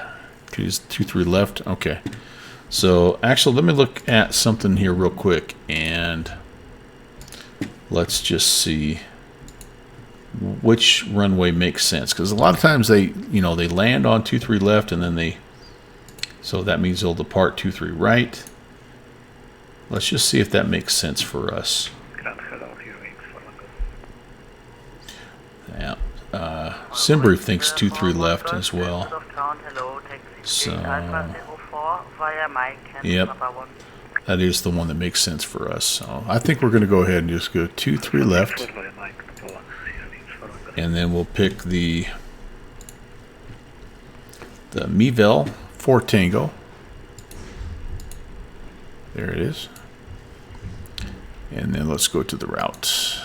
23 left. Okay. So actually, let me look at something here real quick, and let's just see which runway makes sense. Because a lot of times they land on 23 left, and then so that means they'll depart 23 right. Let's just see if that makes sense for us. Yeah. Simbrief thinks 23 left as well. So, yep, that is the one that makes sense for us. So I think we're going to go ahead and just go 23 left, and then we'll pick the Meville 4 Tango. There it is. And then let's go to the route.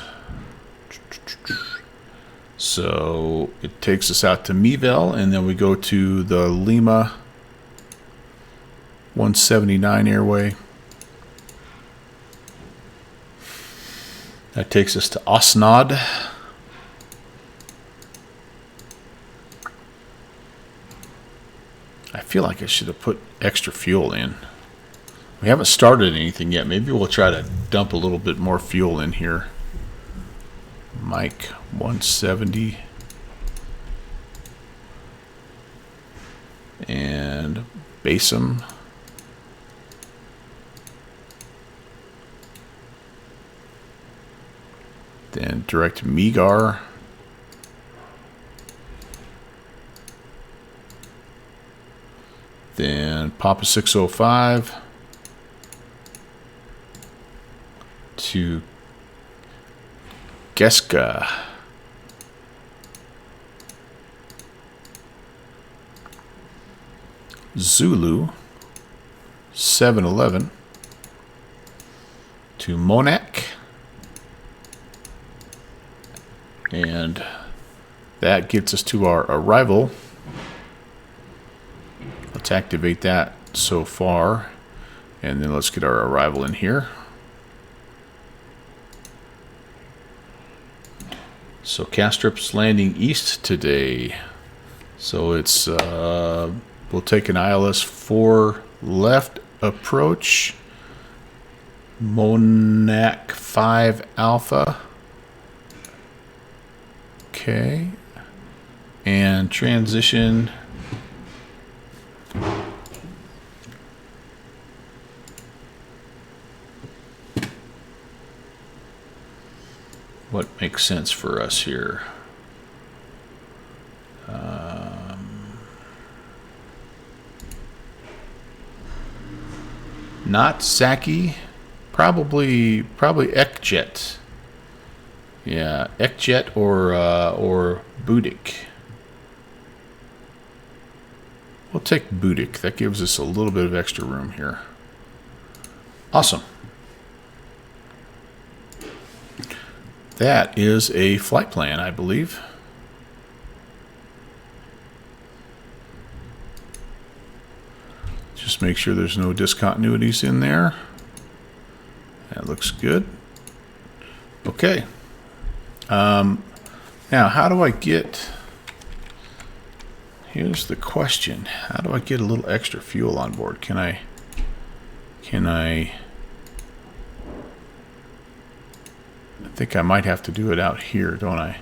So it takes us out to Meville, and then we go to the Lima 179 airway. That takes us to Osnod. I feel like I should have put extra fuel in. We haven't started anything yet. Maybe we'll try to dump a little bit more fuel in here. Mike 170. And Basim. Then direct Megar. Then Papa 605 to Geska. Zulu 711 to Monac, and that gets us to our arrival. Let's activate that so far, and then let's get our arrival in here. So Castrup's landing east today. So it's we'll take an ILS 4 left approach, Monac 5 Alpha. Okay, and transition. What makes sense for us here? Not Saki, probably Ekjet. Yeah, Ekjet or Budik. We'll take Budik. That gives us a little bit of extra room here. Awesome. That is a flight plan, I believe. Just make sure there's no discontinuities in there. That looks good. Okay. Now, how do I get... Here's the question. How do I get a little extra fuel on board? Can I think I might have to do it out here, don't I?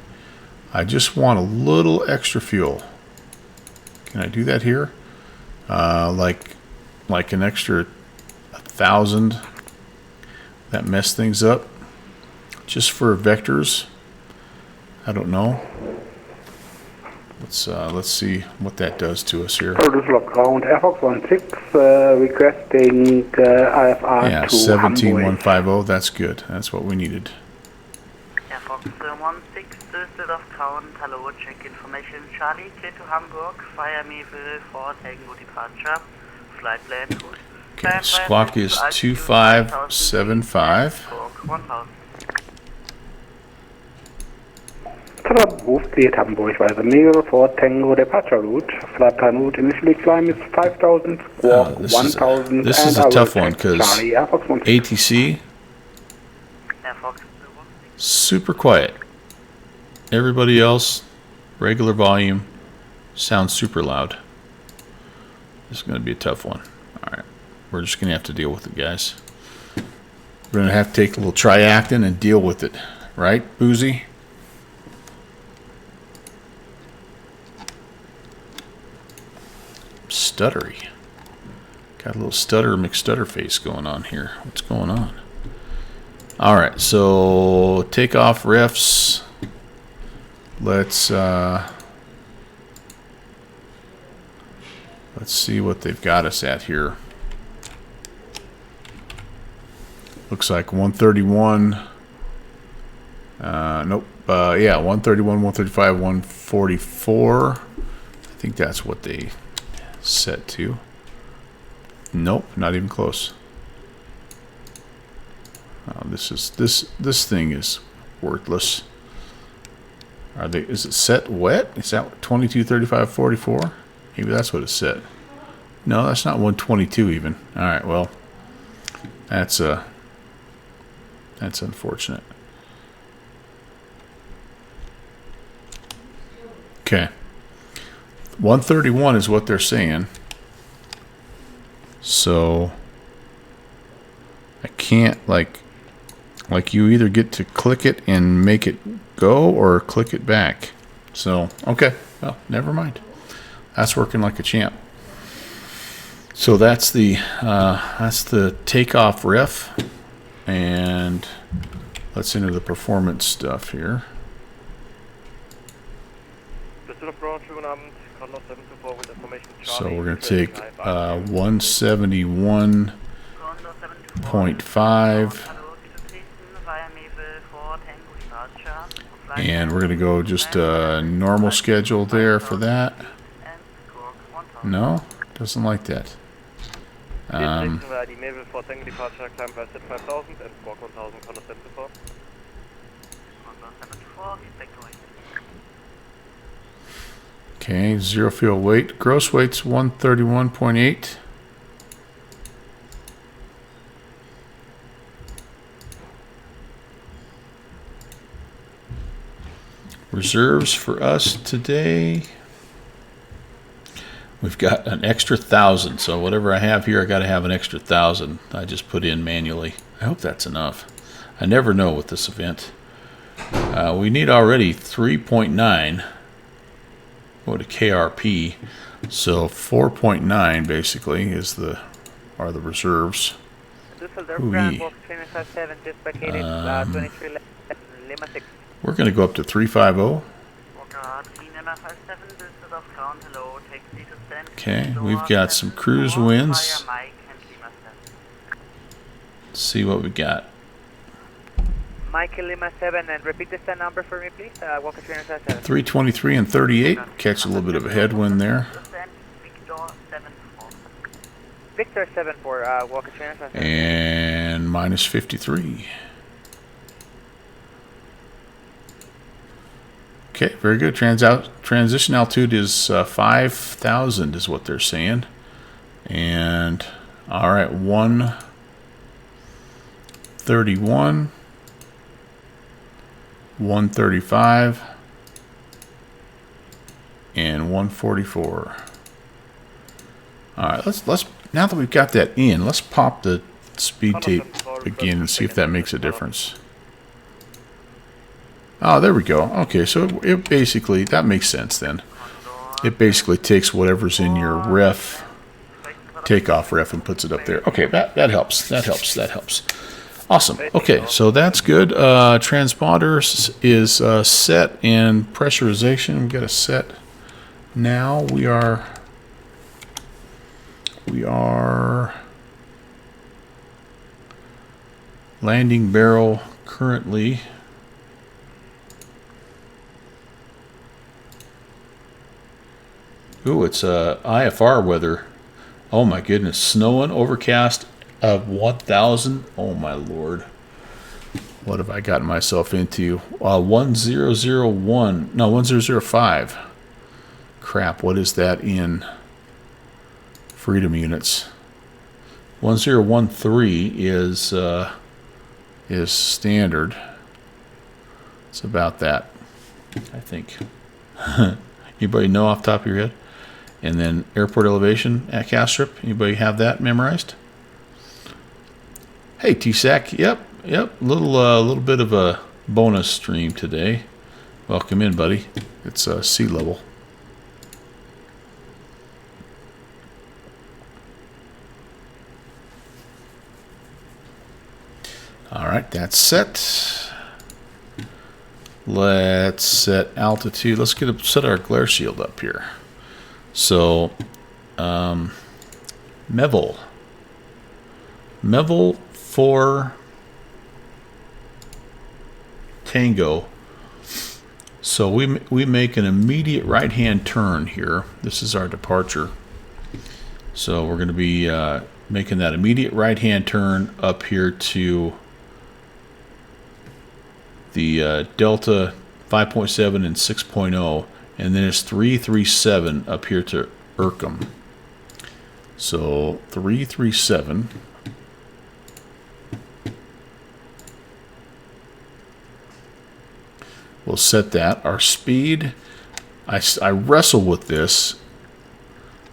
I just want a little extra fuel. Can I do that here? Like an extra 1,000. That mess things up. Just for vectors. I don't know. Let's see what that does to us here. Ground Air Fox 16 requesting IFR yeah, to 17150. That's good. That's what we needed. Air Fox 16, state of count, hello, check information, Charlie, clear to Hamburg, fire me for Tango departure, flight plan. Okay, squawk is 2575. Move cleared Hamburg by the mail for Tango departure route. Flight plan route initially climb is 5,000, squawk 1,000. This is a tough one because ATC, super quiet. Everybody else, regular volume, sounds super loud. This is going to be a tough one. Alright, we're just going to have to deal with it, guys. We're going to have to take a little triactin and deal with it. Right, Boozy? Stuttery. Got a little stutter McStutter face going on here. What's going on? Alright, so takeoff refs. Let's see what they've got us at here. Looks like 131. Nope. Yeah, 131, 135, 144. I think that's what they set to. Nope, not even close. This thing is worthless. Are they? Is it set wet? Is that 22, 35, 44? Maybe that's what it's set. No, that's not 122 even. All right, well, that's unfortunate. Okay. 131 is what they're saying. So I can't like you either get to click it and make it go or click it back. So okay, well, never mind. That's working like a champ. So that's the takeoff ref, and let's enter the performance stuff here. So we're going to take 171.5, and we're going to go just a normal schedule there for that. No? Doesn't like that. Die Maple for Tango departure, climb by set 5000 and squawk 1000, constant support. 174, expect to wait. Okay, zero fuel weight. Gross weight's 131.8. Reserves for us today. We've got an extra 1,000, so whatever I have here, I got to have an extra 1,000. I just put in manually. I hope that's enough. I never know with this event. We need already 3.9. Go to KRP. So 4.9 basically is are the reserves. We're going to go up to 350. Okay, we've got some cruise winds. Let's see what we got. Michael Lima 7, and repeat the stand number for me, please. Walker 377. 323 and 38. Catch a little bit of a headwind there. Victor 74, Walker 377. And minus 53. Okay, very good. Transition altitude is 5,000 is what they're saying. And, all right, 131, 135, and 144. All right, let's now that we've got that in, let's pop the speed tape again and see if that makes a difference. Oh, there we go. Okay, so it basically, that makes sense then. It basically takes whatever's in your ref, takeoff ref, and puts it up there. Okay, that helps. That helps. Awesome. Okay, so that's good. Transponder is set, and pressurization, we've got a set. Now we are landing barrel currently. Ooh, it's IFR weather. Oh my goodness, snowing, overcast of 1,000. Oh my lord. What have I gotten myself into? 1001. No, 1005. Crap, what is that in freedom units? 1013 is standard. It's about that, I think. Anybody know off the top of your head? And then airport elevation at Starship. Anybody have that memorized? Hey, TSAC. Yep. Little bit of a bonus stream today. Welcome in, buddy. It's sea level. All right, that's set. Let's set altitude. Let's set our glare shield up here. So, Melville for Tango. So we make an immediate right-hand turn here. This is our departure. So we're going to be making that immediate right-hand turn up here to the Delta 5.7 and 6.0, and then it's 337 up here to Urkum. So 337. We'll set that. Our speed, I wrestle with this.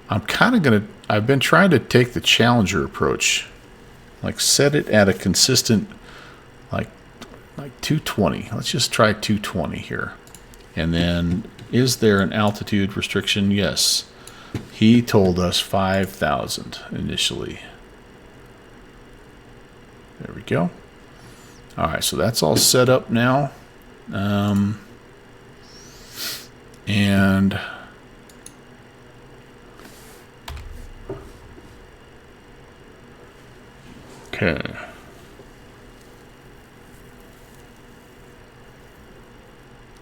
I'm kind of going to, I've been trying to take the Challenger approach. Like set it at a consistent, like 220. Let's just try 220 here. And then, is there an altitude restriction? Yes. He told us 5,000 initially. There we go. All right, so that's all set up now. And okay.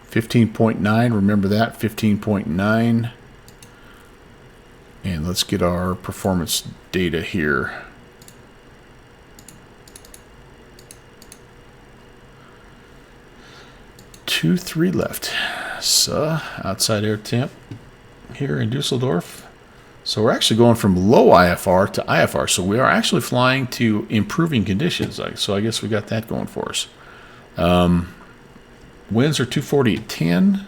$15.9, remember that, 15.9. And let's get our performance data here. Two, 3 left. So, outside air temp here in Dusseldorf. So we're actually going from low IFR to IFR. So we are actually flying to improving conditions. So I guess we got that going for us. Winds are 240 at 10.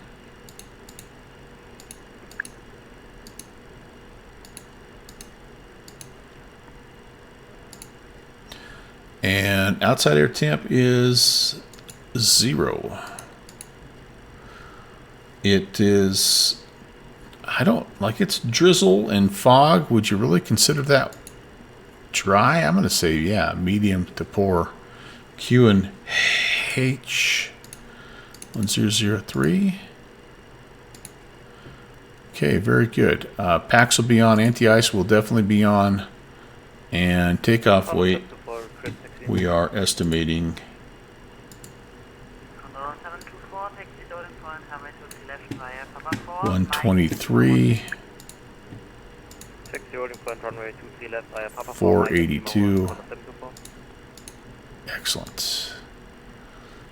And outside air temp is 0. It is, I don't, like, it's drizzle and fog. Would you really consider that dry? I'm going to say, yeah, medium to poor. Q and H 1003. Okay, very good. Packs will be on. Anti-ice will definitely be on. And takeoff weight, we are estimating 123, 482. Excellent.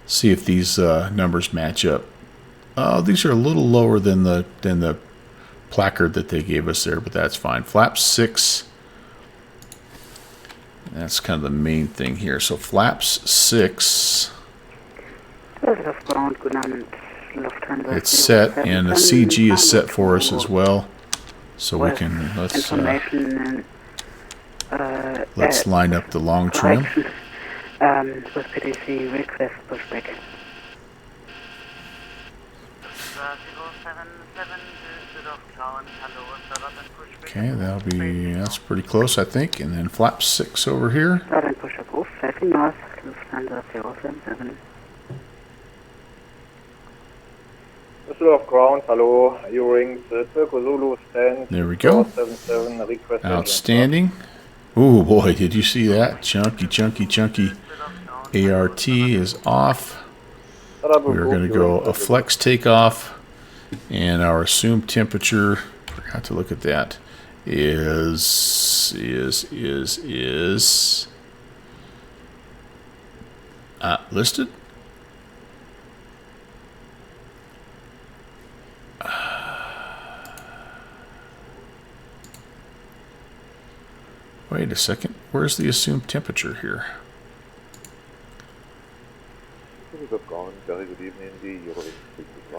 See if these numbers match up. Oh, these are a little lower than the placard that they gave us there, but that's fine. Flaps 6. That's kind of the main thing here. So flaps 6. It's set, and the CG is set for us as well. So we can let's line up the long trim. With PTC request pushback. Okay, that's pretty close, I think. And then flap 6 over here. Düsseldorf ground, hello, U-rings, Circle Zulu stand. There we go. 477, request. Outstanding. Ooh, boy, did you see that? Chunky, chunky, chunky. ART is off. We're going to go a flex takeoff. And our assumed temperature, forgot to look at that, is listed. Wait a second. Where's the assumed temperature here?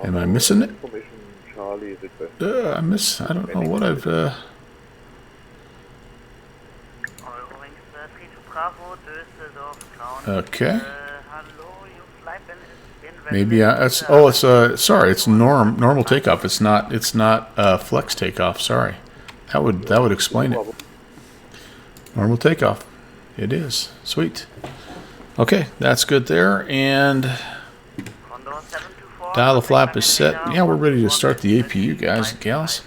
Am I missing it? I don't know what I've okay. Maybe it's sorry, it's normal takeoff. It's not flex takeoff. Sorry. That would explain it. Normal takeoff. It is. Sweet. Okay, that's good there. And dial the flap is set. Yeah, we're ready to start the APU, guys and gals.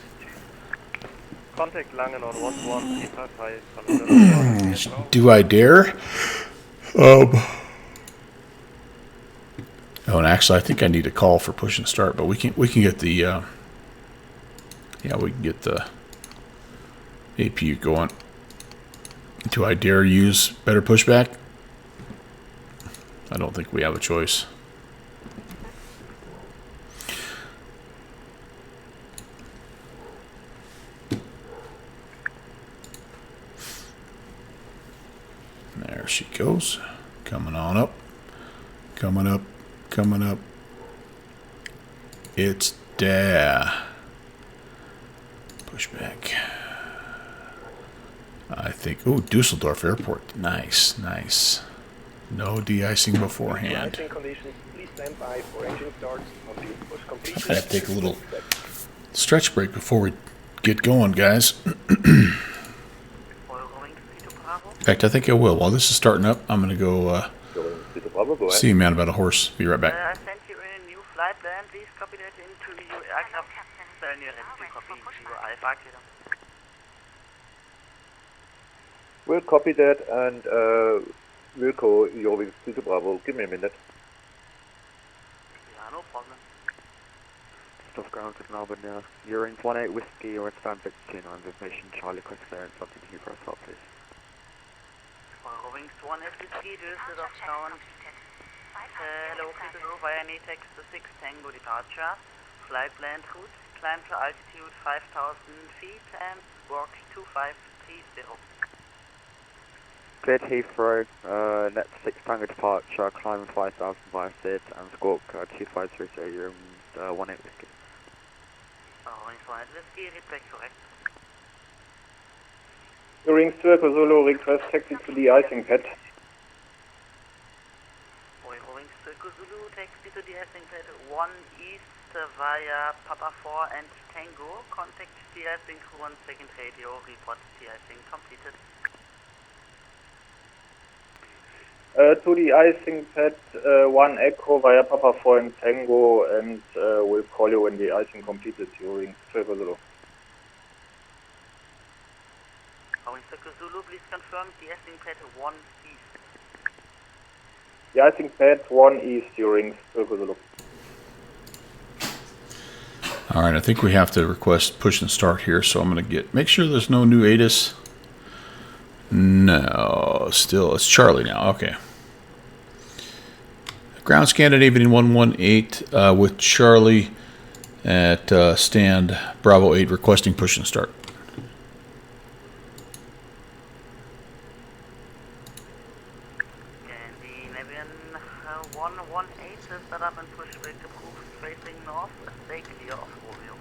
Do I dare? Oh, and actually, I think I need a call for push and start, but we can get the yeah, we can get the APU going. Do I dare use better pushback? I don't think we have a choice. There she goes. Coming on up. Coming up. Coming up. It's there. Pushback. I think, ooh, Dusseldorf Airport. Nice, nice. No de-icing beforehand. I have to take a little stretch break before we get going, guys. In fact, I think I will. While this is starting up, I'm going to go see a man about a horse. Be right back. I sent you a new flight plan. Please copy that into your aircraft. Then you're ready to copy your Alpha. We'll copy that and Wilco, you're with Bravo. Give me a minute. Yeah, no problem. left of ground to now, but Eurings 18 Whiskey or stand 15 on information Charlie quick clearance up to Hebrew as well, please. Eurowings 18 Whiskey, Düsseldorf of town. Hello, Copenhagen via NATEX to 6 Tango departure. Flight land route, climb to altitude 5,000 feet and walk 2530. Cleared Heathrow, net 6 Tango departure, climb 5,000 via SID and squawk 2530 Eurings 18 Whiskey. Eurowings 18 Whiskey, read back correct. Eurings Circle Zulu, request taxi to the icing pad. Eurowings Circle Zulu, taxi to the icing pad 1 east via Papa 4 and Tango. Contact the icing crew on second radio, report the icing completed. To the icing pad 1 Echo via Papa 4 and Tango, and we'll call you when the icing completed. Eurings Circle Zulu. Eurowings Circle Zulu, please confirm the icing pad 1 east. The icing pad 1 east, Eurings Circle Zulu. Alright, I think we have to request push and start here, so I'm going to make sure there's no new ATIS. No, still, it's Charlie now, okay. Ground Scandinavian 118 with Charlie at stand Bravo 8 requesting push and start. Scandinavian 118 is set up and push brake approved, facing north, stay clear of Romeo.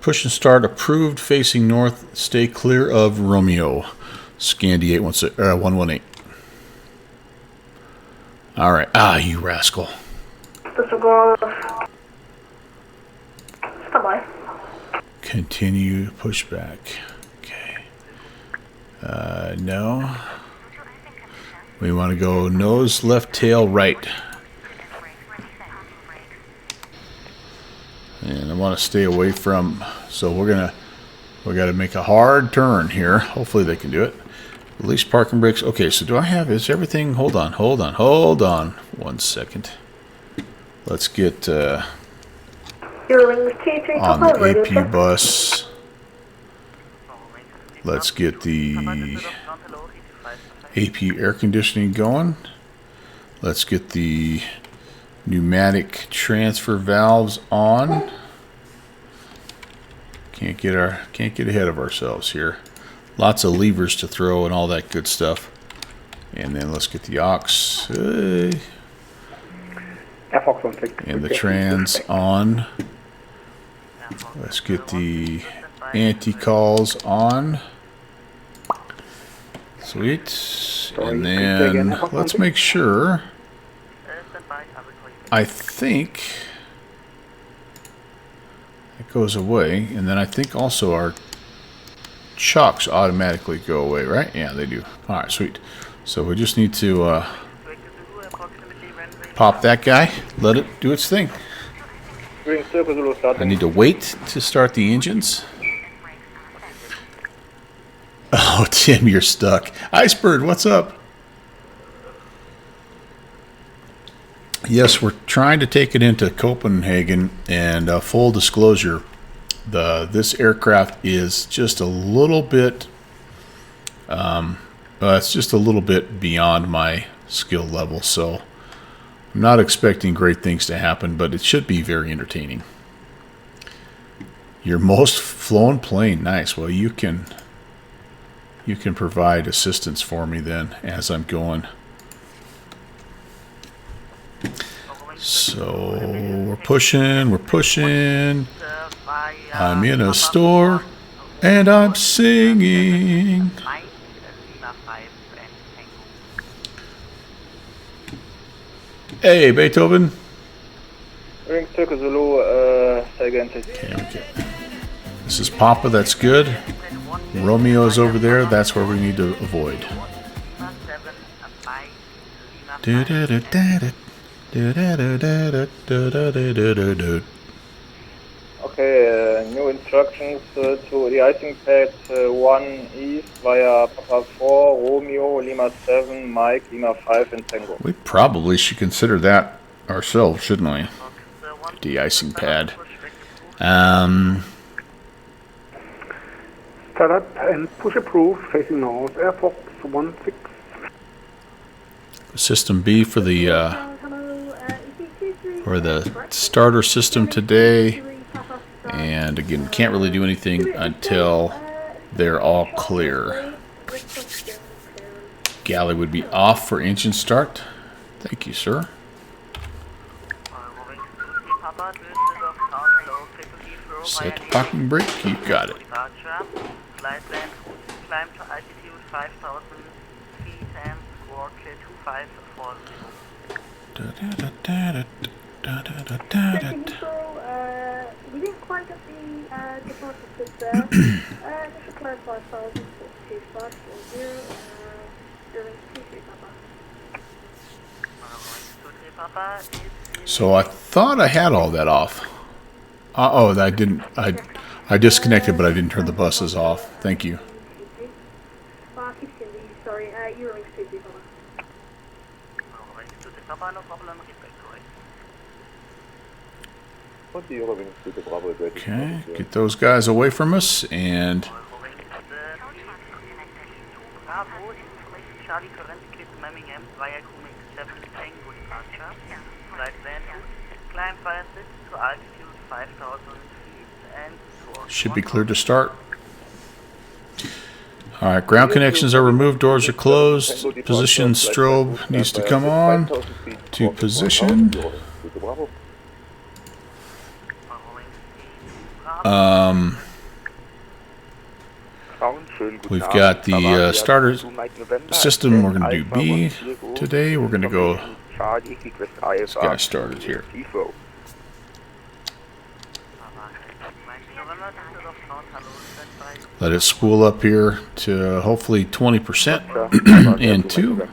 Push and start approved, facing north, stay clear of Romeo. Scandi 118. Alright, you rascal. Continue to push back. Okay. No. We want to go nose, left, tail, right. And I want to stay away from, so we got to make a hard turn here. Hopefully they can do it. Release parking brakes. Okay, so is everything, hold on. 1 second. Let's get on the AP bus. Let's get the AP air conditioning going. Let's get the pneumatic transfer valves on. Can't get ahead of ourselves here. Lots of levers to throw and all that good stuff. And then let's get the aux and the trans on. Let's get the anti-calls on. Sweet. And then let's make sure. I think it goes away, and then I think also our chocks automatically go away, right? Yeah, they do. Alright, sweet. So we just need to pop that guy, let it do its thing. I need to wait to start the engines. Oh, Tim, you're stuck. Icebird, what's up? Yes, we're trying to take it into Copenhagen, and full disclosure, this aircraft is just a little bit, it's just a little bit beyond my skill level, so I'm not expecting great things to happen, but it should be very entertaining. Your most flown plane, nice. Well, you can provide assistance for me then as I'm going. So we're pushing. I'm in a store and I'm singing. Hey, Beethoven. Ring Circle Zulu, say again, please. Okay. This is Papa, that's good. Romeo's over there, that's where we need to avoid. Okay, new instructions to the icing pad 1 east via Papa 4, Romeo, Lima 7, Mike, Lima 5, and Tango. We probably should consider that ourselves, shouldn't we? de-icing pad. Start up and push approved, facing north, Air Fox 16. System B for the starter system today. And again, can't really do anything until they're all clear. Galley would be off for engine start. Thank you, sir. Set the parking brake. You got it. Flight land route, climb to altitude 5,000 feet and squawk 2540. We didn't quite get the department there. Initial climb 5,000 to 540, during Papa. So I thought I had all that off. Oh, I didn't. I disconnected, but I didn't turn the buses off. Thank you. Sorry, you're in City, Okay, get those guys away from us, and should be clear to start. Alright, ground connections are removed, doors are closed, position strobe needs to come on to position. We've got the starter system. We're going to do B today. We're going to go. Let's get started here. Let it spool up here to hopefully 20% in 2.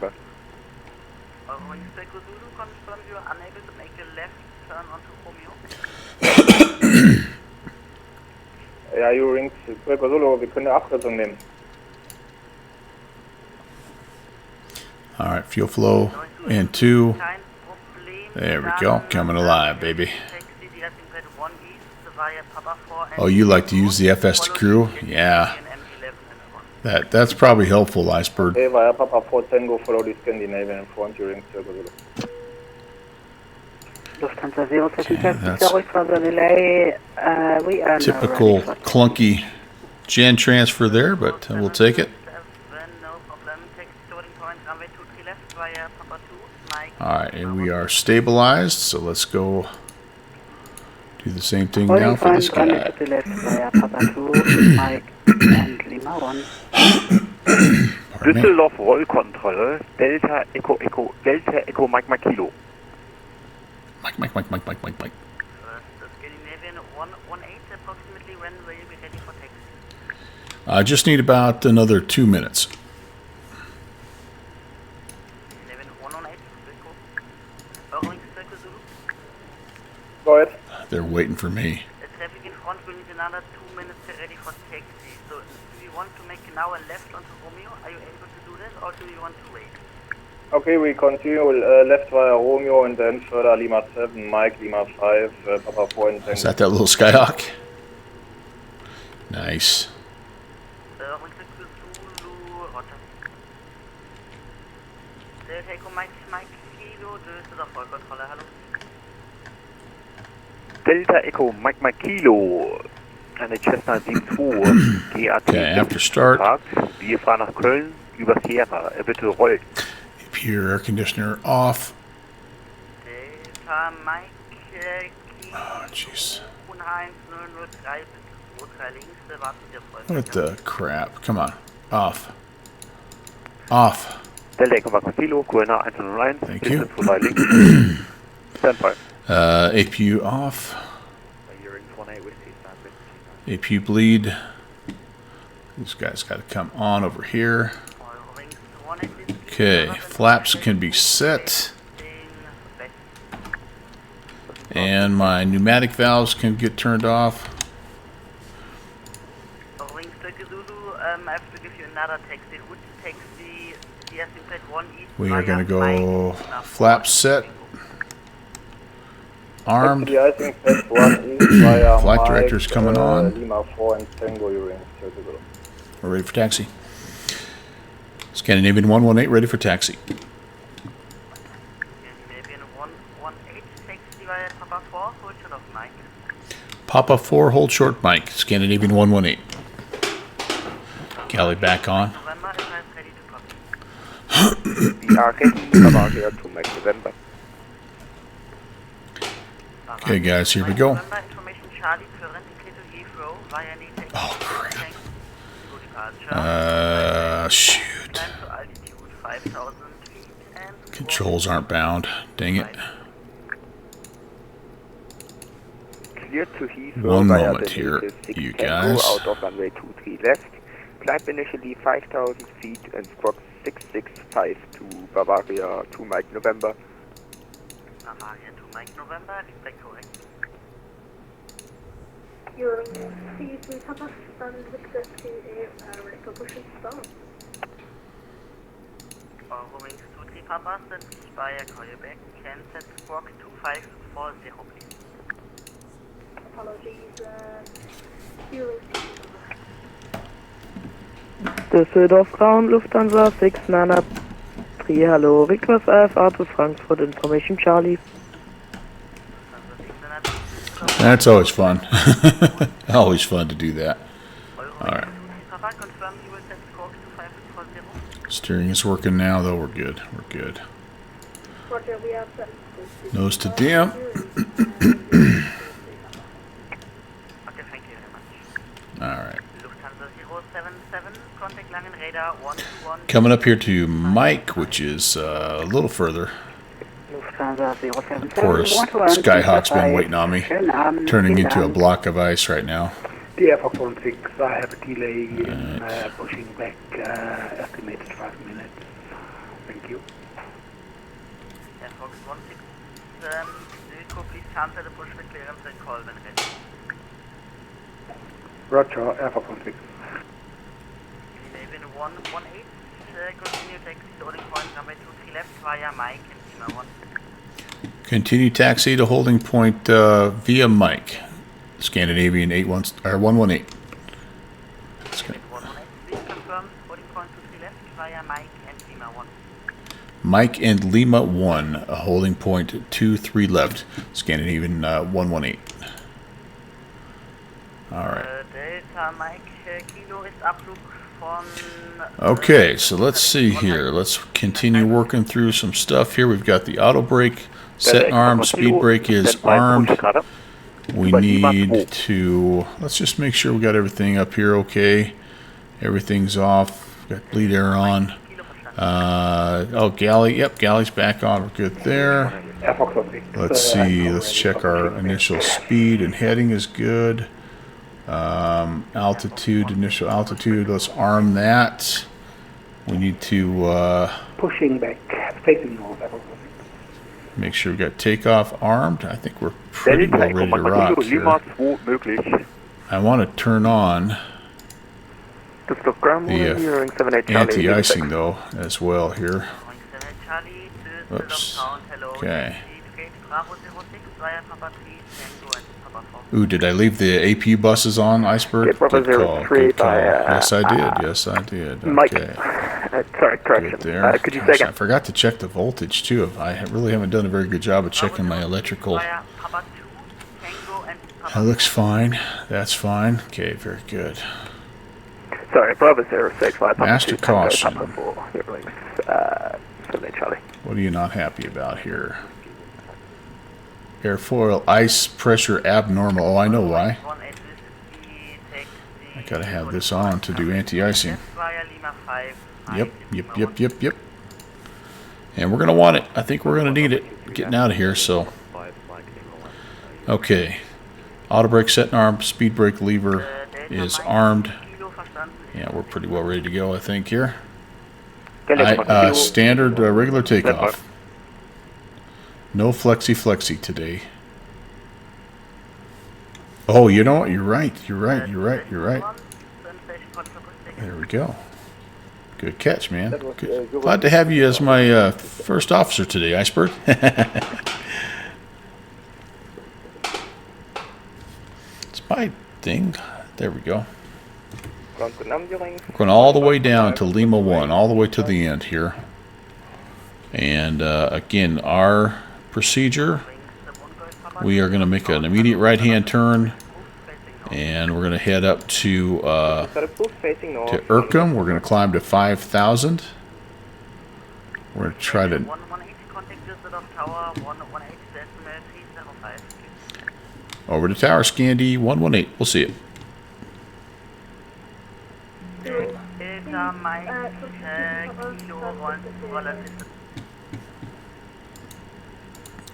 Ja, U-Rings, Quaker Zulu, wir können eine Abkürzung nehmen. Alright, fuel flow in 2. There we go, coming alive, baby. Oh, you like to use the FS to crew? Yeah. That's probably helpful, Iceberg. Okay, via Papa 4 Tango, follow the Scandinavian front during Quaker Zulu. Lufthansa 036, sorry for the delay. We are typical clunky gen transfer there, but we'll take it. Alright, and we are stabilized, so let's go do the same thing now for this guy. Düsseldorf Rollkontrolle, Delta Echo Echo, Delta Echo Mike Kilo. Mike. The Scandinavian 118, approximately when will you be ready for taxi? I just need about another 2 minutes. Scandinavian 118, Bahrain, Circle Zulu. Go ahead. They're waiting for me. The traffic in front will need another 2 minutes ready for taxi. So do you want to make now a left onto Romeo? Are you able to do that, or do you want to wait? Okay, we continue left via Romeo and then further Lima 7, Mike, Lima 5, Papa 4 and 10. Is that little Skyhawk? Nice. Delta Echo Mike Kilo. Eine Cessna 72, GAT. Okay, after start. Wir fahren nach Köln über Sierra. Bitte rollen. Pure air conditioner off. Oh, jeez. What the crap? Come on. Off. Off. Delta Echo Mike Kilo, Kölner 101. Thank you. Standby. APU off. APU bleed. These guys got to come on over here. Okay, flaps can be set. And my pneumatic valves can get turned off. We are going to go flaps set. armed. The icing pad 1 east via Flight Mike, director's coming on. Lima 4 and Tango, you're in circle. We're ready for taxi. Scandinavian 118 ready for taxi. Scandinavian 118, taxi via Papa 4, hold short of Mike. Papa 4, hold short Mike. Scandinavian 118. Galley back on. November, is ready to copy. We are ready, Bavaria to Mike November. Okay, guys, here we go. November, information Charlie, current clear to Heathrow via any taxi. Oh, crap. Departure. Shoot. Climb to altitude 5,000 feet and Controls aren't bound. Dang it. Clear to Heathrow One via moment the here, native 6 you Tango guys. out of runway 23 left. Climb initially 5,000 feet and squawk 665 to Bavaria to Mike November. Bavaria to Mike November, respect correct. You're season Papa stand accepting a record pushing start. Roaming 23 Papa, set via Copenhagen, can set squawk 2540 please. Apologies, you're Düsseldorf ground, Lufthansa 693, hello, request IFR to Frankfurt, information Charlie. That's always fun. Always fun to do that. Alright. Papa, confirm you will set squawk 2540. Steering is working now, though. We're good. We're good. Roger, we are set. Nose to dim. Okay, thank you very much. Alright. Lufthansa 077, contact Langen Radar 121. Coming up here to Mike, which is a little further. Of course, Skyhawk's been waiting on me. Turning into a block of ice right now. The Air Fox 16, I have a delay in pushing back, estimated 5 minutes. Thank you. Air Fox 16, Wilco, please cancel the push with clearance and call when ready. Roger, Air Fox 16. Scandinavian 118, continue taxi to holding point runway 23 left via Mike and Lima 1. Continue taxi to holding point via Mike. Scandinavian 118. Please confirm holding point 23 left via Mike and Lima 1. Mike and Lima 1, a holding point 23 left. Scandinavian 118. Alright. Delta Mike Kilo ist Abflug von... Okay, so let's see here. Let's continue working through some stuff here. We've got the auto brake set armed. Speed brake is armed. We need to... Let's just make sure we got everything up here okay. Everything's off. Got bleed air on. Oh, galley. Yep, galley's back on. We're good there. Let's see. Let's check our initial speed and heading is good. Altitude, initial altitude. Let's arm that. We need to Pushing back, facing north. make sure we got takeoff armed. I think we're pretty well ready to rock here. I want to turn on the anti-icing though as well here. Oops. Okay. Ooh, did I leave the AP buses on, Iceberg? Good call. Good call. Yes, I did. Yes, I did. Okay. Sorry, correction. Good there. Could you Gosh, say again? I forgot to check the voltage too. I really haven't done a very good job of checking my electrical. That looks fine. That's fine. Okay, very good. Sorry, Bravo 06, Master caution. Charlie. What are you not happy about here? Airfoil ice pressure abnormal. Oh, I know why. I gotta have this on to do anti-icing. Yep. And we're gonna want it. I think we're gonna need it. Getting out of here, so. Okay. Auto brake set and armed. Speed brake lever is armed. Yeah, we're pretty well ready to go, I think, here. Standard regular takeoff. No flexi today. Oh, you know what? You're right. You're right. There we go. Good catch, man. Good. Glad to have you as my first officer today, Iceberg. my thing? There we go. We're going all the way down to Lima 1, all the way to the end here. And again, our procedure, we are going to make an immediate right-hand turn, and we're going to head up to Urkum. We're going to climb to 5,000. We're going to try to... Over to tower, Scandi 118. We'll see it.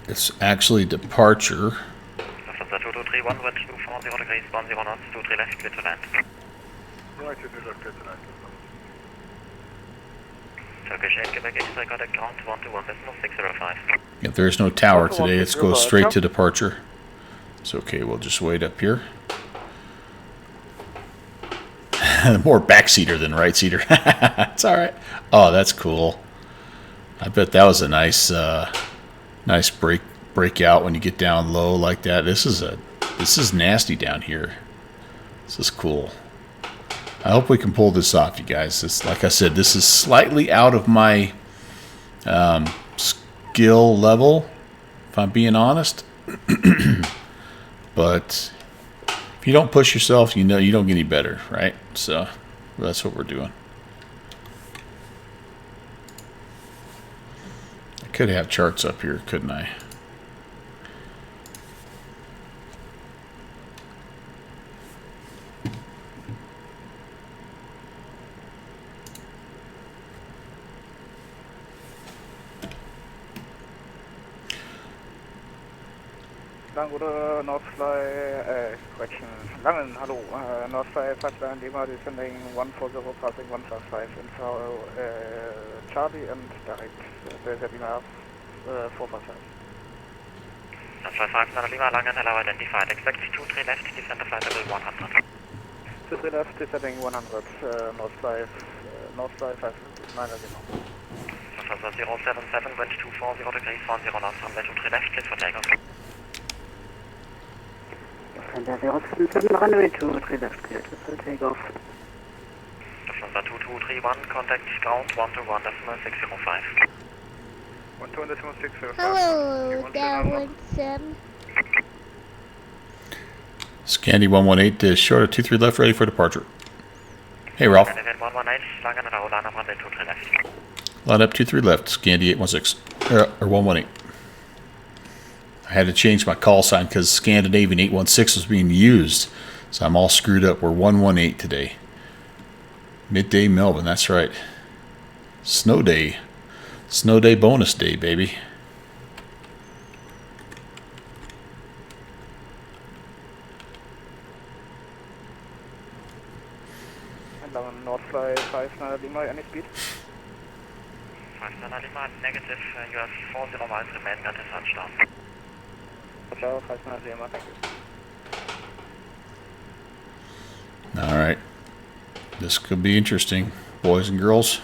It's actually departure. If there's no tower today, let's go straight to departure. It's okay, we'll just wait up here. More backseater than right-seater. It's alright. Oh, that's cool. I bet that was a nice nice breakout when you get down low like that. This is nasty down here. This is cool. I hope we can pull this off, you guys. Like I said, this is slightly out of my skill level, if I'm being honest. But if you don't push yourself, you know you don't get any better, right? So that's what we're doing. I could have charts up here, couldn't I? Language, Northfly, correction, Langen, hello, Northfly 5 Lima descending 140 passing 155 info, Charlie and direct, there's a Lima 455. Northfly 5 Lima, Langen, hello, identified, expect 23 left, descend to flight level 100. 23 left, descending 100, Northfly 5 Lima. 077, wind 240 degrees, 10 knots, runway 23 left, clear for takeoff. And 077, runway 23 left, clear for takeoff. Lufthansa 2231, contact ground 121.605. 121.605. Hello, downwind sim. Scandi 118 is short of 23 left, ready for departure. Hey, Ralph. 118, Langen, hello, line up runway 23 left. Line up 23 left, Scandi 816, or 118. I had to change my call sign because Scandinavian 816 was being used. So I'm all screwed up. We're 118 today. Midday Melbourne, that's right. Snow day. Snow day bonus day, baby. Northfly 5 Lima, any speed? 5 Lima, negative, you have 40 miles remaining at the touchdown. Hotel 5 Lima, thank you. Alright. This could be interesting, boys and girls.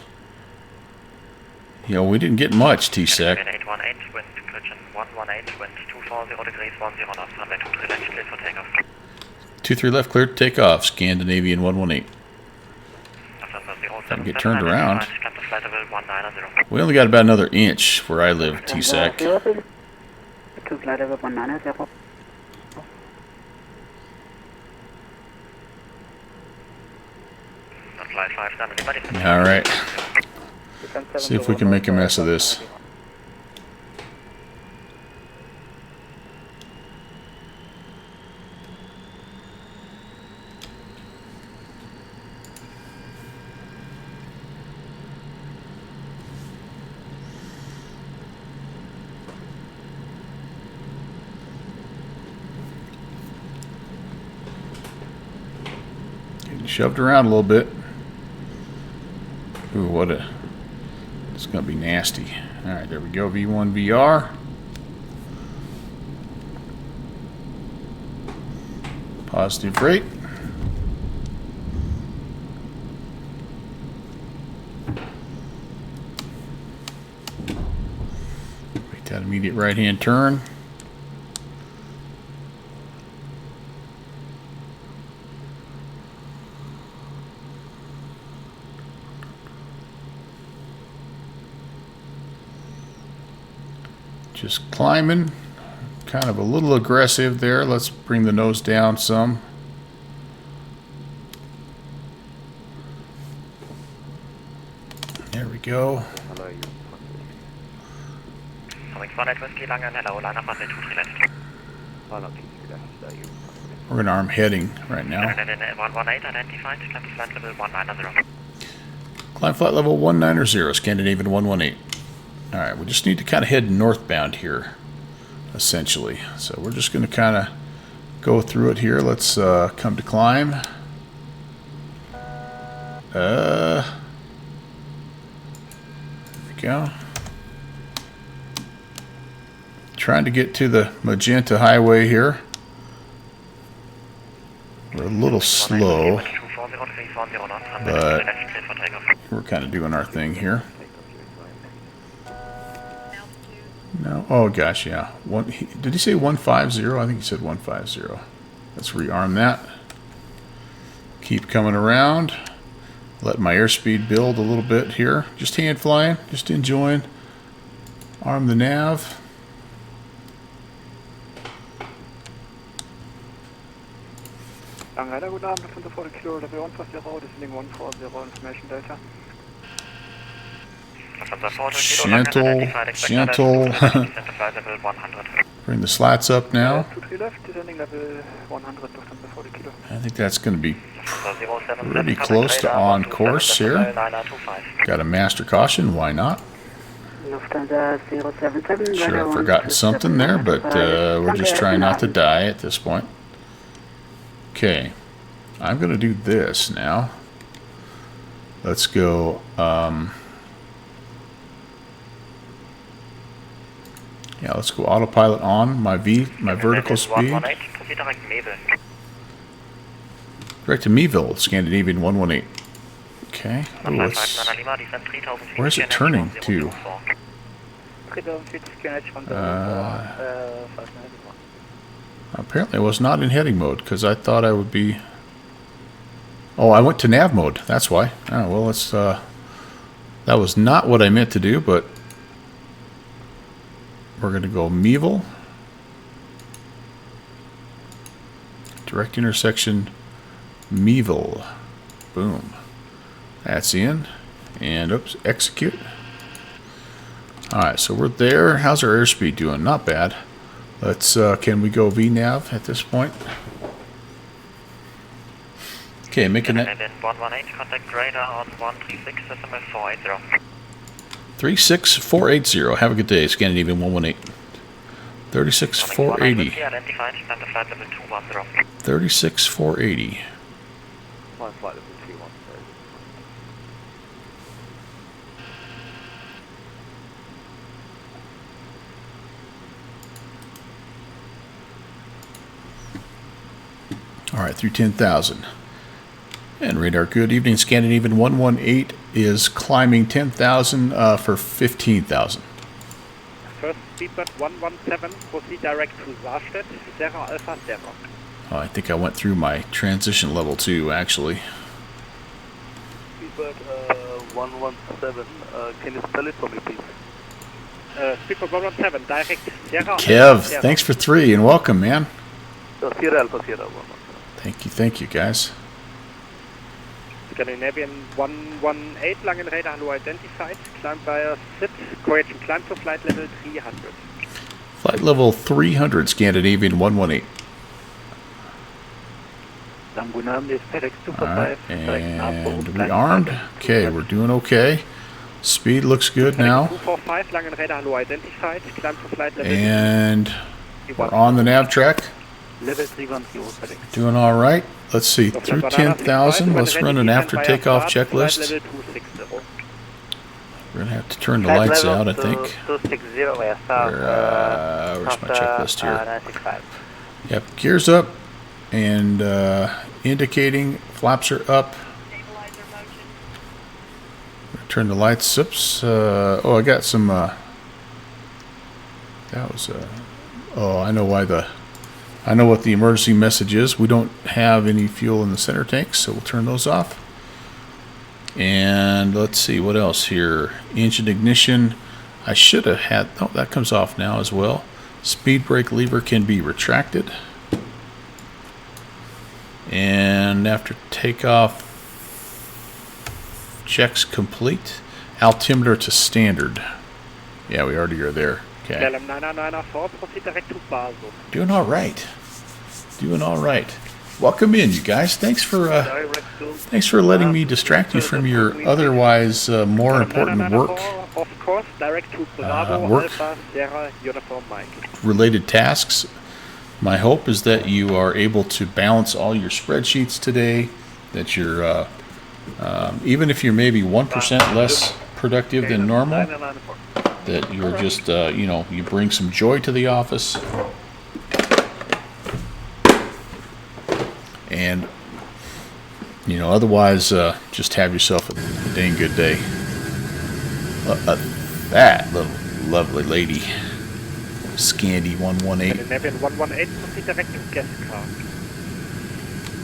You know, we didn't get much, T-Sec. 818, wind, correction, 118, wind 240 degrees, 10 knots, runway 23 left, clear for takeoff. 23 left, clear to take off, Scandinavian 118. I can get turned around. We only got about another inch where I live, T-Sec. Alright. See if we can make a mess of this. Getting shoved around a little bit. Ooh, what a... It's going to be nasty. Alright, there we go. V1 VR. Positive rate. Make that immediate right-hand turn. Just climbing. Kind of a little aggressive there. Let's bring the nose down some. There we go. We're going to arm heading right now. Climb flight level 190, Scandinavian 118. Alright, we just need to kind of head northbound here, essentially. So we're just going to kind of go through it here. Let's come to climb. There we go. Trying to get to the Magenta Highway here. We're a little slow, but we're kind of doing our thing here. No, oh gosh, yeah. Did he say 150? I think he said 150. Let's rearm that. Keep coming around. Let my airspeed build a little bit here. Just hand flying, just enjoying. Arm the nav. Langrider, guten Abend, 45 Kilo, Level 140, descending 140, information data. Gentle. Bring the slats up now. 23 left, descending level 100, Lufthansa 40 Kilo. I think that's going to be pretty close to on course here. Got a master caution, why not? Lufthansa 077. Sure, I've forgotten something there, but we're just trying not to die at this point. Okay, I'm going to do this now. Let's go. Yeah, let's go autopilot on my vertical speed. Direct to Meville, Scandinavian 118. Okay. Ooh, where's it turning to? Apparently I was not in heading mode because I thought I would be. Oh, I went to nav mode. That's why. Oh well, let's. That was not what I meant to do, but we're going to go Meville. Direct intersection Meville. Boom. That's in. And oops, execute. Alright, so we're there. How's our airspeed doing? Not bad. Let's, can we go VNAV at this point? Okay, making that. 36480. Have a good day, Scandinavian 118. 36480. 36480. Climb flight level 210. Alright, through 10,000. And radar, good evening. Scandinavian 118 is climbing 10,000 for 15,000. First speedbird 117, proceed direct to Starship, Sierra Alpha Sierra. Oh, I think I went through my transition level 2, actually. Speedbird 117, can you spell it for me, please? Speedbird 117, direct Sierra Kev, thanks for 3 and welcome, man. Sierra Alpha Sierra 117. Thank you, guys. Scandinavian 118, Langen radar hello identified, climb via SIT, correction, climb to flight level 300. Flight level 300, Scandinavian 118. Alright, and we armed. Okay, we're doing okay. Speed looks good now. 245, Langen radar hello identified, climb to flight level And we're on the nav track. Level 310. Doing all right. Let's see, through 10,000. Let's run an after takeoff checklist. We're gonna have to turn the lights out, I think. Where's my checklist here? Yep, gears up and indicating flaps are up. Turn the lights. Oops. Oh, I got some. That was. Oh, I know why the. I know what the emergency message is. We don't have any fuel in the center tanks, so we'll turn those off. And let's see what else here. Engine ignition. I should have had, oh, that comes off now as well. Speed brake lever can be retracted. And after takeoff, checks complete. Altimeter to standard. Yeah, we already are there. Okay. KLM 994, proceed direct to Basel. Doing all right. Doing all right. Welcome in, you guys. Thanks for letting me distract you from your otherwise more important work. Of course, direct to Bravo, Alpha, Sierra, Uniform Mike. Related tasks. My hope is that you are able to balance all your spreadsheets today. That you're, even if you're maybe 1% less productive than normal, that you're just, you know, you bring some joy to the office. And, you know, otherwise, just have yourself a dang good day. That little lovely lady, Scandi 118. Scandinavian 118, proceed direct to Geska.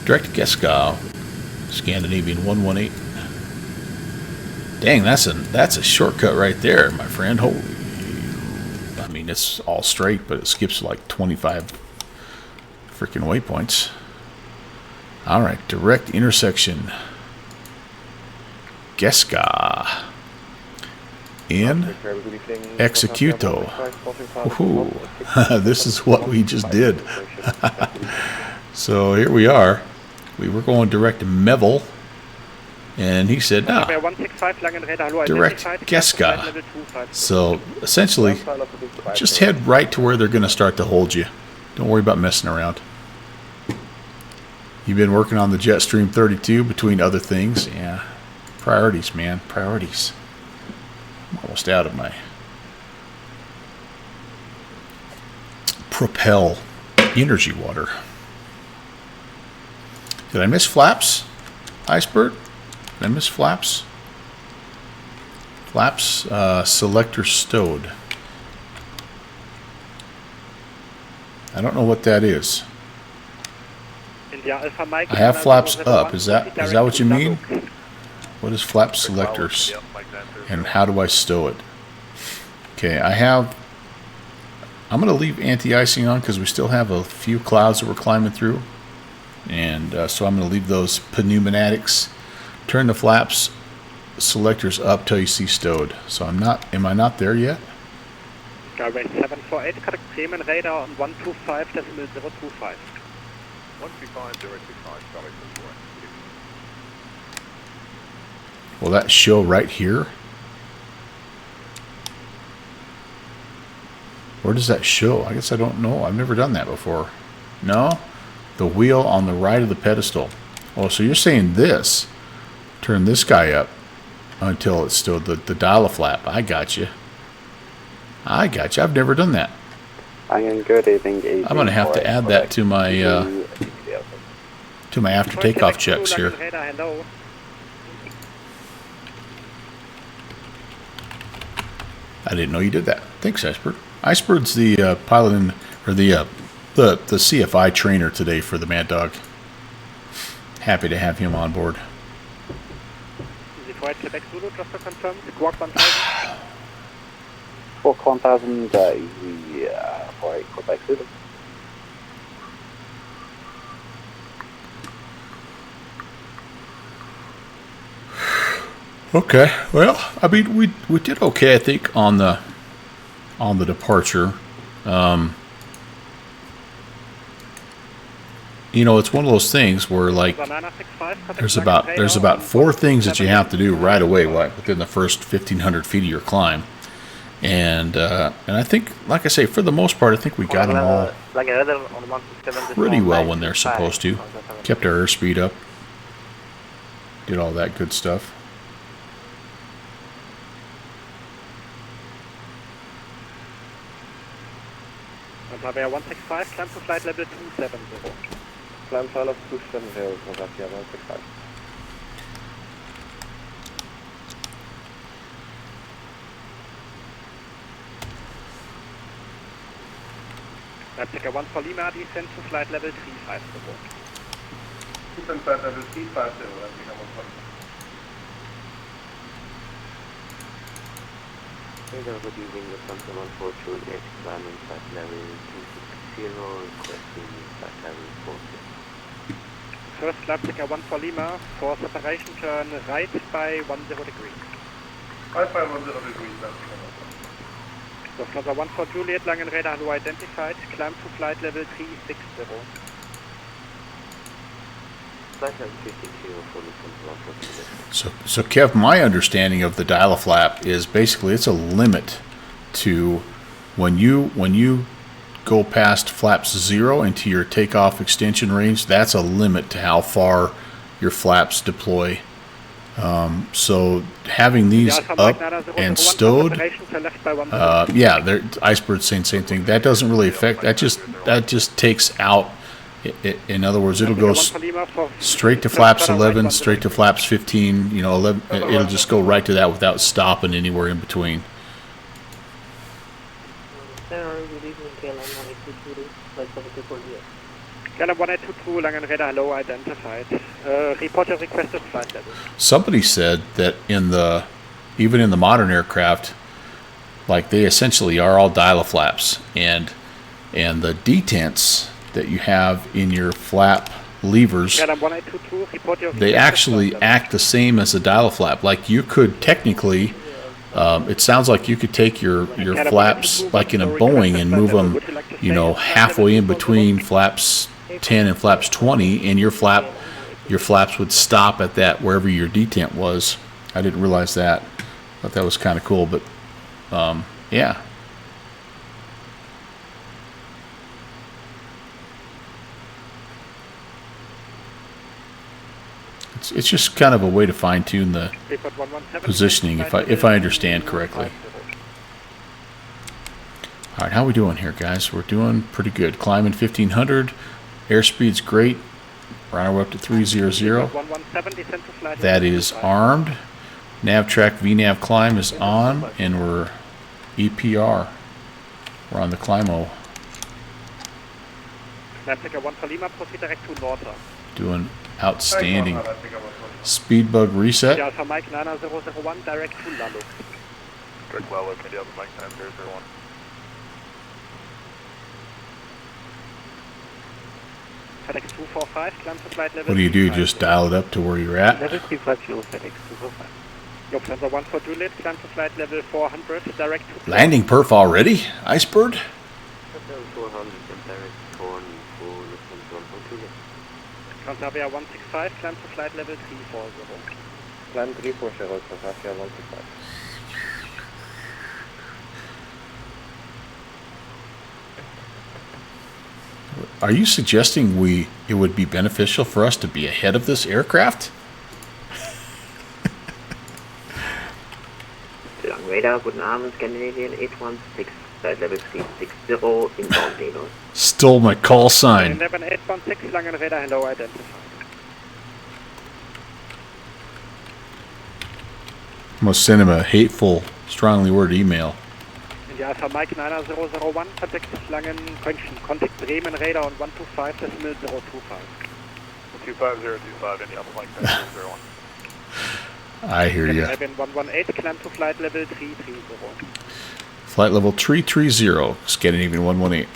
Direct to Geska, Scandinavian 118. Dang, that's a shortcut right there, my friend. Holy, I mean, it's all straight, but it skips like 25 freaking waypoints. All right, direct intersection. Geska. In executo. Woohoo. This is what we just did. So here we are. We were going direct to Mevel. And he said, nah, direct Geska. So essentially, just head right to where they're going to start to hold you. Don't worry about messing around. You've been working on the Jetstream 32 between other things. Yeah, priorities, man, priorities. I'm almost out of my Propel energy water. Did I miss flaps, Iceberg? Did I miss flaps? Flaps, selector stowed. I don't know what that is. I have flaps up. Is that what you mean? What is flap selectors? And how do I stow it? Okay, I'm going to leave anti-icing on because we still have a few clouds that we're climbing through. And so I'm going to leave those pneumatics. Turn the flaps selectors up till you see stowed. So am I not there yet? Skyway 748, correct Bremen radar on 125.025. 125.025, sorry, Will that show right here? Where does that show? I guess I don't know. I've never done that before. No? The wheel on the right of the pedestal. Oh, so you're saying this. Turn this guy up until it's still the dial flap. I got you. I got you. I've never done that. Good evening. I'm going to have to add that to my after takeoff checks here. I didn't know you did that. Thanks, Iceberg. Iceberg's the pilot or the CFI trainer today for the Mad Dog. Happy to have him on board. Quebec Zulu, just to confirm, Squawk 1000. Squawk 1000, yeah, for Quebec Zulu. Okay, well, I mean, we did okay, I think, on the departure. You know, it's one of those things where, like, there's about 4 things that you have to do right away, within the first 1,500 feet of your climb, and I think, like I say, for the most part, I think we got them all pretty well when they're supposed to. Kept our airspeed up, did all that good stuff. Bavaria 165, climb to flight level 270. Climb to level 270, Bavaria 165. Replica 1 for Lima, descend to flight level 35. Descend flight level 35, Replica 1 for Lima. Radar, good evening, Lufthansa 142, climbing flight level 260, requesting flight level 46. First Leipzig 14 Lima, for separation turn right by 10 degrees. Right by 10 degrees, Lufthansa 1 for Juliet, Langen radar hello identified, climb to flight level 360. Flight level 52 for Lufthansa 1 for Juliet. So Kev, my understanding of the dial-a-flap is basically it's a limit to when you go past flaps 0 into your takeoff extension range. That's a limit to how far your flaps deploy. So having these up and stowed, yeah, Icebird's saying the same thing. That doesn't really affect. That just takes out. In other words, it'll go straight to flaps 11, straight to flaps 15. You know, 11. It'll just go right to that without stopping anywhere in between. KLM 1822, Langen radar hello identified. Report your requested flight level. Somebody said that even in the modern aircraft, like they essentially are all dial-a-flaps, and the detents that you have in your flap levers, they actually act the same as a dial-a-flap. Like you could technically, it sounds like you could take your flaps like in a Boeing and move them, you know, halfway in between flaps 10 and flaps 20, and your flaps would stop at that wherever your detent was. I didn't realize that. Thought that was kind of cool, but yeah. It's just kind of a way to fine-tune the positioning, if I understand correctly. All right, how are we doing here, guys? We're doing pretty good. Climbing 1500, airspeed's great. We're on our way up to 300. That is armed. NavTrack VNav climb is on, and we're EPR. We're on the Climo. Doing outstanding. Speed bug reset. Alpha Mike 9001, direct to Lalo. Direct well with me, Alpha Mike 9001. FedEx 245, climb to flight level. What do you do? Just dial it up to where you're at? Level 350, FedEx 245. Lufthansa 1 for Juliet, climb to flight level 400, direct to... Landing perf already? Icebird? Level 400 and direct for Lufthansa 1 for Juliet. Transavia 165, climb to flight level 340. Climb 340, Transavia 165. Are you suggesting it would be beneficial for us to be ahead of this aircraft? Long radar, guten Abend, Scandinavian 816, flight level 360, inbound Leno. Stole my call sign. 816, Langen radar hello identified. Must send him a hateful, strongly worded email. Alpha Mike 9001, contact Langen, contact Bremen radar on 125, decimal 025. 25025, any Alpha Mike 9001. I hear you. 118, climb to flight level 330. Flight level 330, Scandinavian 118.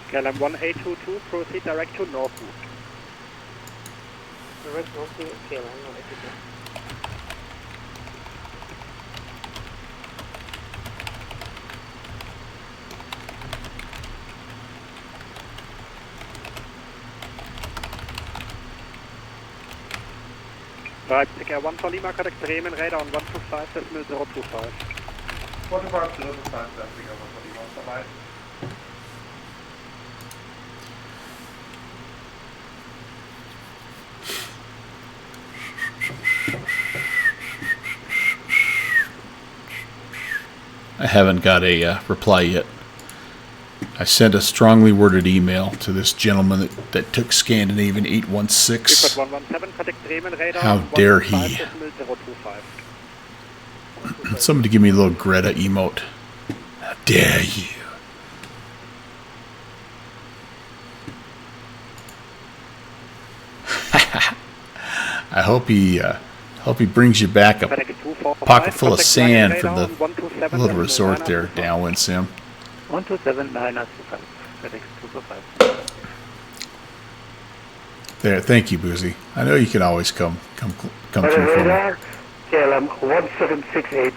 KLM 1822, proceed direct to Northwood. Direct Northwood, KLM 1822. Leipzig 1 for Lima, contact Bremen radar on 125, decimal 025. 45 025, Leipzig 1 for Lima, vorbei. I haven't got a reply yet. I sent a strongly worded email to this gentleman that took Scandinavian 816. How dare he? Somebody give me a little Greta emote. How dare you? I hope Hope he brings you back a pocket full of sand for the little resort there, downwind sim. 127.925. FedEx 245. There, thank you, Boozy. I know you can always come through for me. KLM 1768.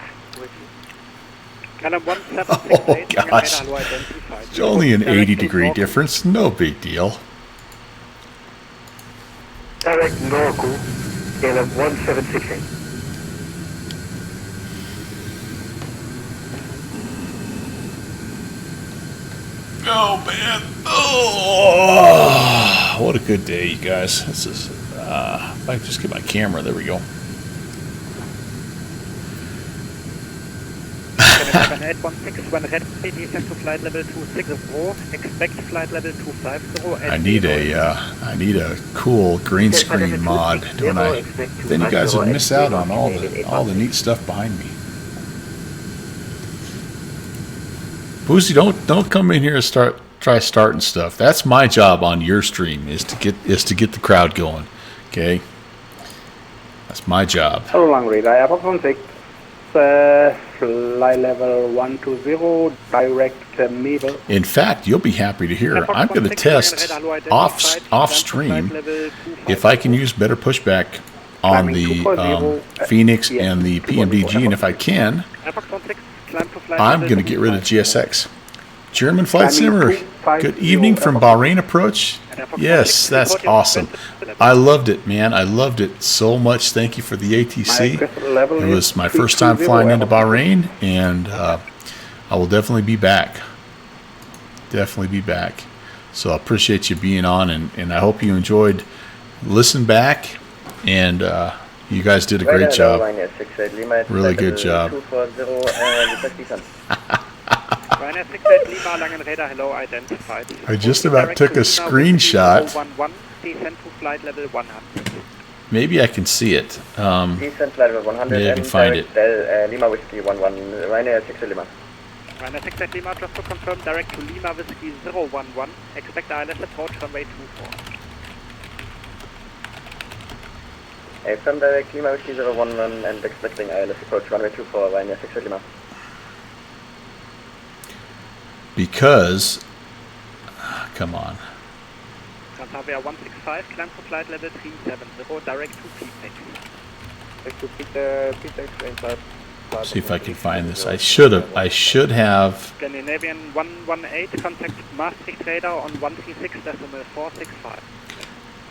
KLM 1768. Oh gosh, it's only an 80-degree difference. No big deal. Direct Norco. KLM 1768. Oh man! Oh, what a good day, you guys. This is. If I can just get my camera, there we go. 816 when ready, descend to flight level 260. Expect flight level 250. I need a cool green screen mod, don't I? Then you guys would miss out on all the neat stuff behind me. Boozy, don't come in here and try starting stuff. That's my job on your stream is to get the crowd going. Okay, that's my job. Hello, long radar, Airport 16. Flight level 120, direct Mabel. In fact, you'll be happy to hear I'm going to test off stream if I can use better pushback on the Phoenix and the PMDG, and if I can, I'm going to get rid of GSX. German Flight Simmer, good evening from Bahrain approach. Yes, that's awesome. I loved it, man. I loved it so much. Thank you for the ATC. It was my first time flying into Bahrain, and I will definitely be back. Definitely be back. So I appreciate you being on, and I hope you enjoyed. Listen back, and you guys did a great job. Really good job. I just about took a screenshot. Maybe I can see it. Maybe I can find it. Lima Whiskey 11, Ryanair 6 Lima. Ryanair 6 Lima, just to confirm, direct to Lima Whiskey 011. Expect ILS approach runway 24. From direct Lima Whiskey 011 and expecting ILS approach runway 24, Ryanair 6 Lima. Because, come on. Transavia 165, climb to flight level 370, direct to PTEX. See if I can find this. I should have. Scandinavian 118, contact Maastricht radar on 136.465.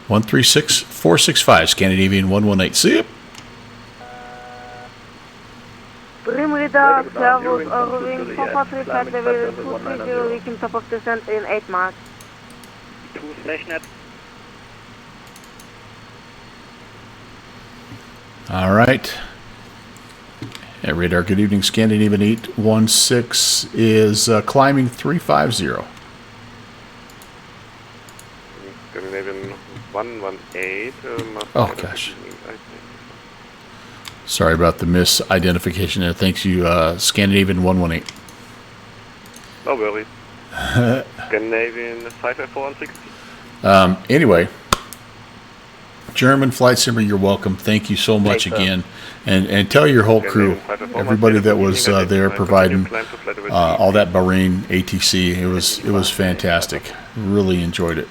136.465, Scandinavian 118. See it? Brim radar, servos, Eurowing, Patrick, flight level 230, we can top of descent in 8 Mark. 2 StationNet. All right. At radar, good evening. Scandinavian 816 is climbing 350. Scandinavian 118. Oh, gosh. Sorry about the misidentification there. Thanks you, Scandinavian 118. No worries. Scandinavian 554 anyway, German Flight Simmer, you're welcome. Thank you so much again. And tell your whole crew, everybody that was there providing all that Bahrain ATC. It was fantastic. Really enjoyed it.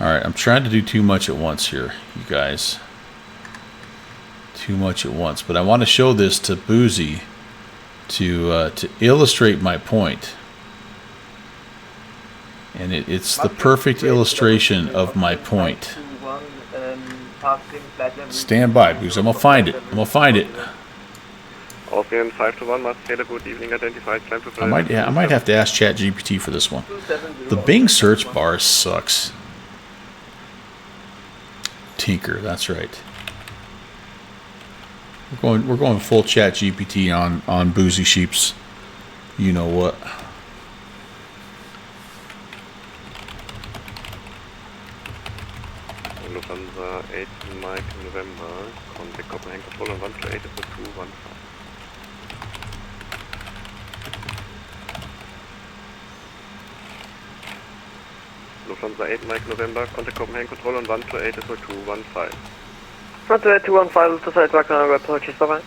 All right, I'm trying to do too much at once here, you guys. Too much at once, but I want to show this to Boozy to illustrate my point, and it's the perfect illustration of my point. Stand by, Boozy. I'm gonna find it. Austrian 521, must sail a good evening, identified, climb to I might have to ask ChatGPT for this one. The Bing search bar sucks. Tinker, that's right. We're going full ChatGPT on Boozy Sheep's. You know what? Lufthansa 8 Mike November, contact Copenhagen control on 128 is 215. Lufthansa 8 Mike November, contact Copenhagen control on 128 is 215. Front 215 to side track on approaches Bahrain.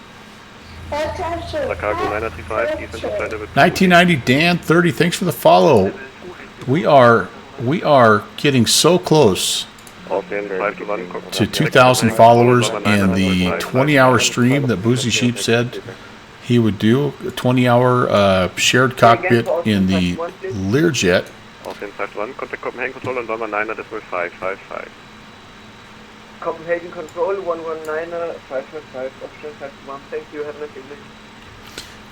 Chicago 935, descent to flight level 1990 Dan 30. Thanks for the follow. We are getting so close to 2,000 followers, and the 20-hour stream that Boozy Sheep said he would do, a 20-hour shared cockpit in the Learjet. Austin 51, contact Copenhagen Control on 119.555. Copenhagen Control 119er 555, option 51. Thank you, have a nice evening.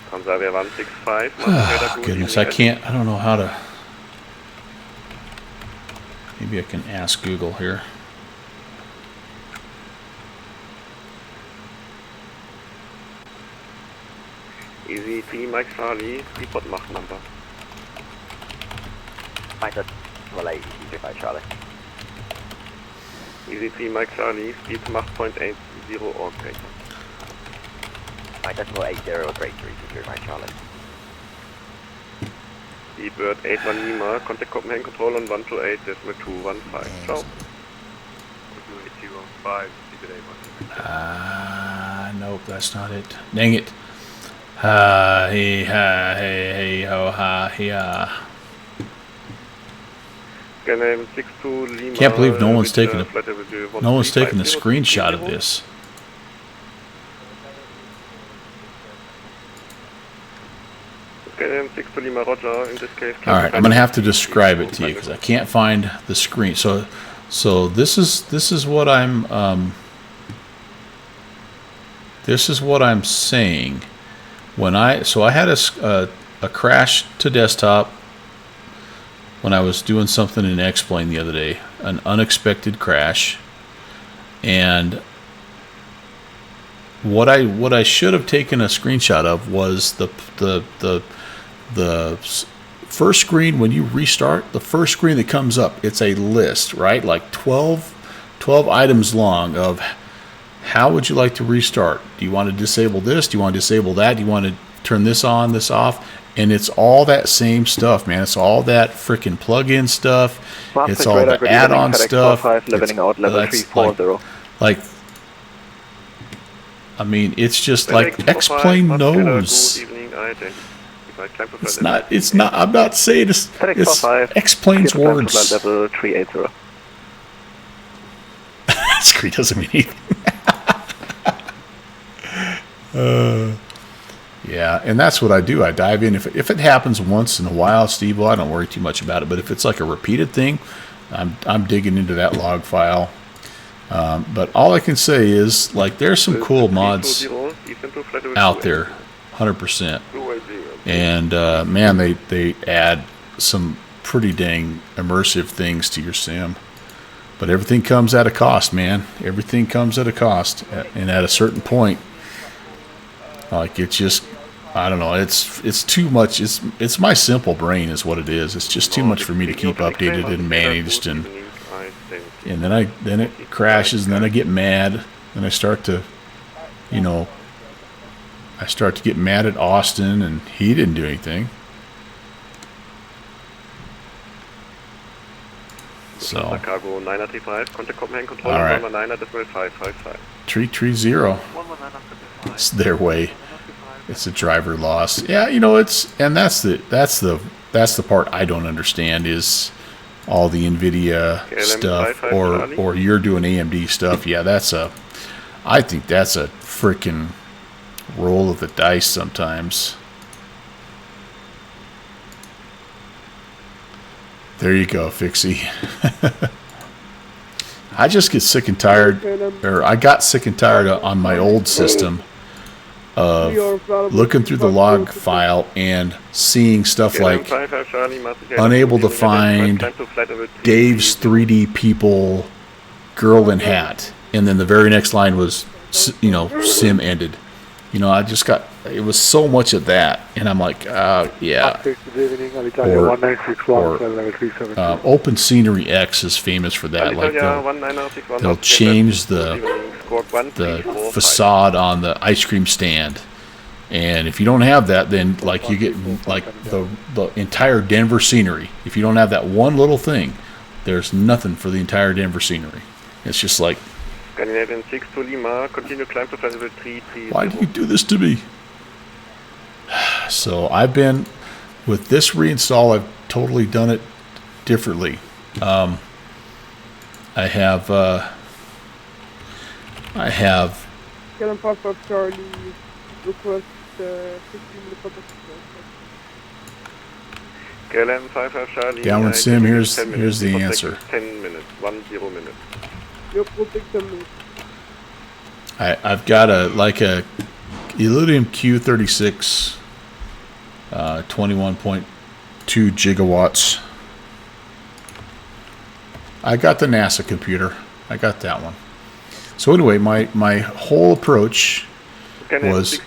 Transavia 165. Oh, goodness, I don't know how to. Maybe I can ask Google here. Easy 3 Mike Charlie, report Mach number. Mike, relay, Easy 5 Charlie. Easy 3 Mike Charlie, speed Mach 0.80 or greater. Mike, decimal 80 or greater, Easy 3 Mike Charlie. Bird 81 Lima, contact Copenhagen Control on 128.215. Ciao. Nope, that's not it. Dang it. Hey, ha, hey, ho, ha, yeah. Can't believe no one's taking a screenshot of this. All right, I'm gonna have to describe it to you because I can't find the screen. So this is what I'm saying. When I had a crash to desktop when I was doing something in X-Plane the other day, an unexpected crash, and what I should have taken a screenshot of was the first screen. When you restart, the first screen that comes up, it's a list, right? Like 12 items long of how would you like to restart? Do you want to disable this? Do you want to disable that? Do you want to turn this on, this off? And it's all that same stuff, man. It's all that freaking plug-in stuff. It's all the add-on stuff. I mean, it's just like X-Plane knows. It's not, I'm not saying it's X-Plane's words. Screen doesn't mean anything. Yeah, and that's what I do. I dive in. If it happens once in a while, Steve, well, I don't worry too much about it. But if it's like a repeated thing, I'm digging into that log file. But all I can say is, like, there's some cool mods out there, 100%. And man, they add some pretty dang immersive things to your sim. But everything comes at a cost, man. Everything comes at a cost, and at a certain point, like, it's just, I don't know. It's too much. It's my simple brain is what it is. It's just too much for me to keep updated and managed, and then it crashes, and then I get mad, and I start to get mad at Austin, and he didn't do anything. So, Chicago 935, contact Copenhagen Control, all right. 9.555. Tree 0. It's their way. It's a driver loss. Yeah, that's the part I don't understand is all the NVIDIA stuff, or you're doing AMD stuff. Yeah, I think that's a freaking roll of the dice sometimes. There you go, Fixie. I just get sick and tired, or I got sick and tired on my old system of looking through the log file and seeing stuff like unable to find Dave's 3D people girl in hat, and then the very next line was sim ended. It was so much of that, and I'm like, yeah. Or Open Scenery X is famous for that. Like they'll change the facade on the ice cream stand, and if you don't have that, then like you get like the entire Denver scenery. If you don't have that one little thing, there's nothing for the entire Denver scenery. It's just like, Scandinavian 6 to Lima, continue climb to flight level 330. Why do you do this to me? So I've been, with this reinstall, I've totally done it differently. I have Get Papa Charlie request 15 minutes. KLM 55 Charlie. Downwind sim, here's the answer. 10 minutes, 10 minutes. Yep, we'll take 10 minutes. I've got a Illudium Q36, 21.2 gigawatts. I got the NASA computer. I got that one. So anyway, my whole approach was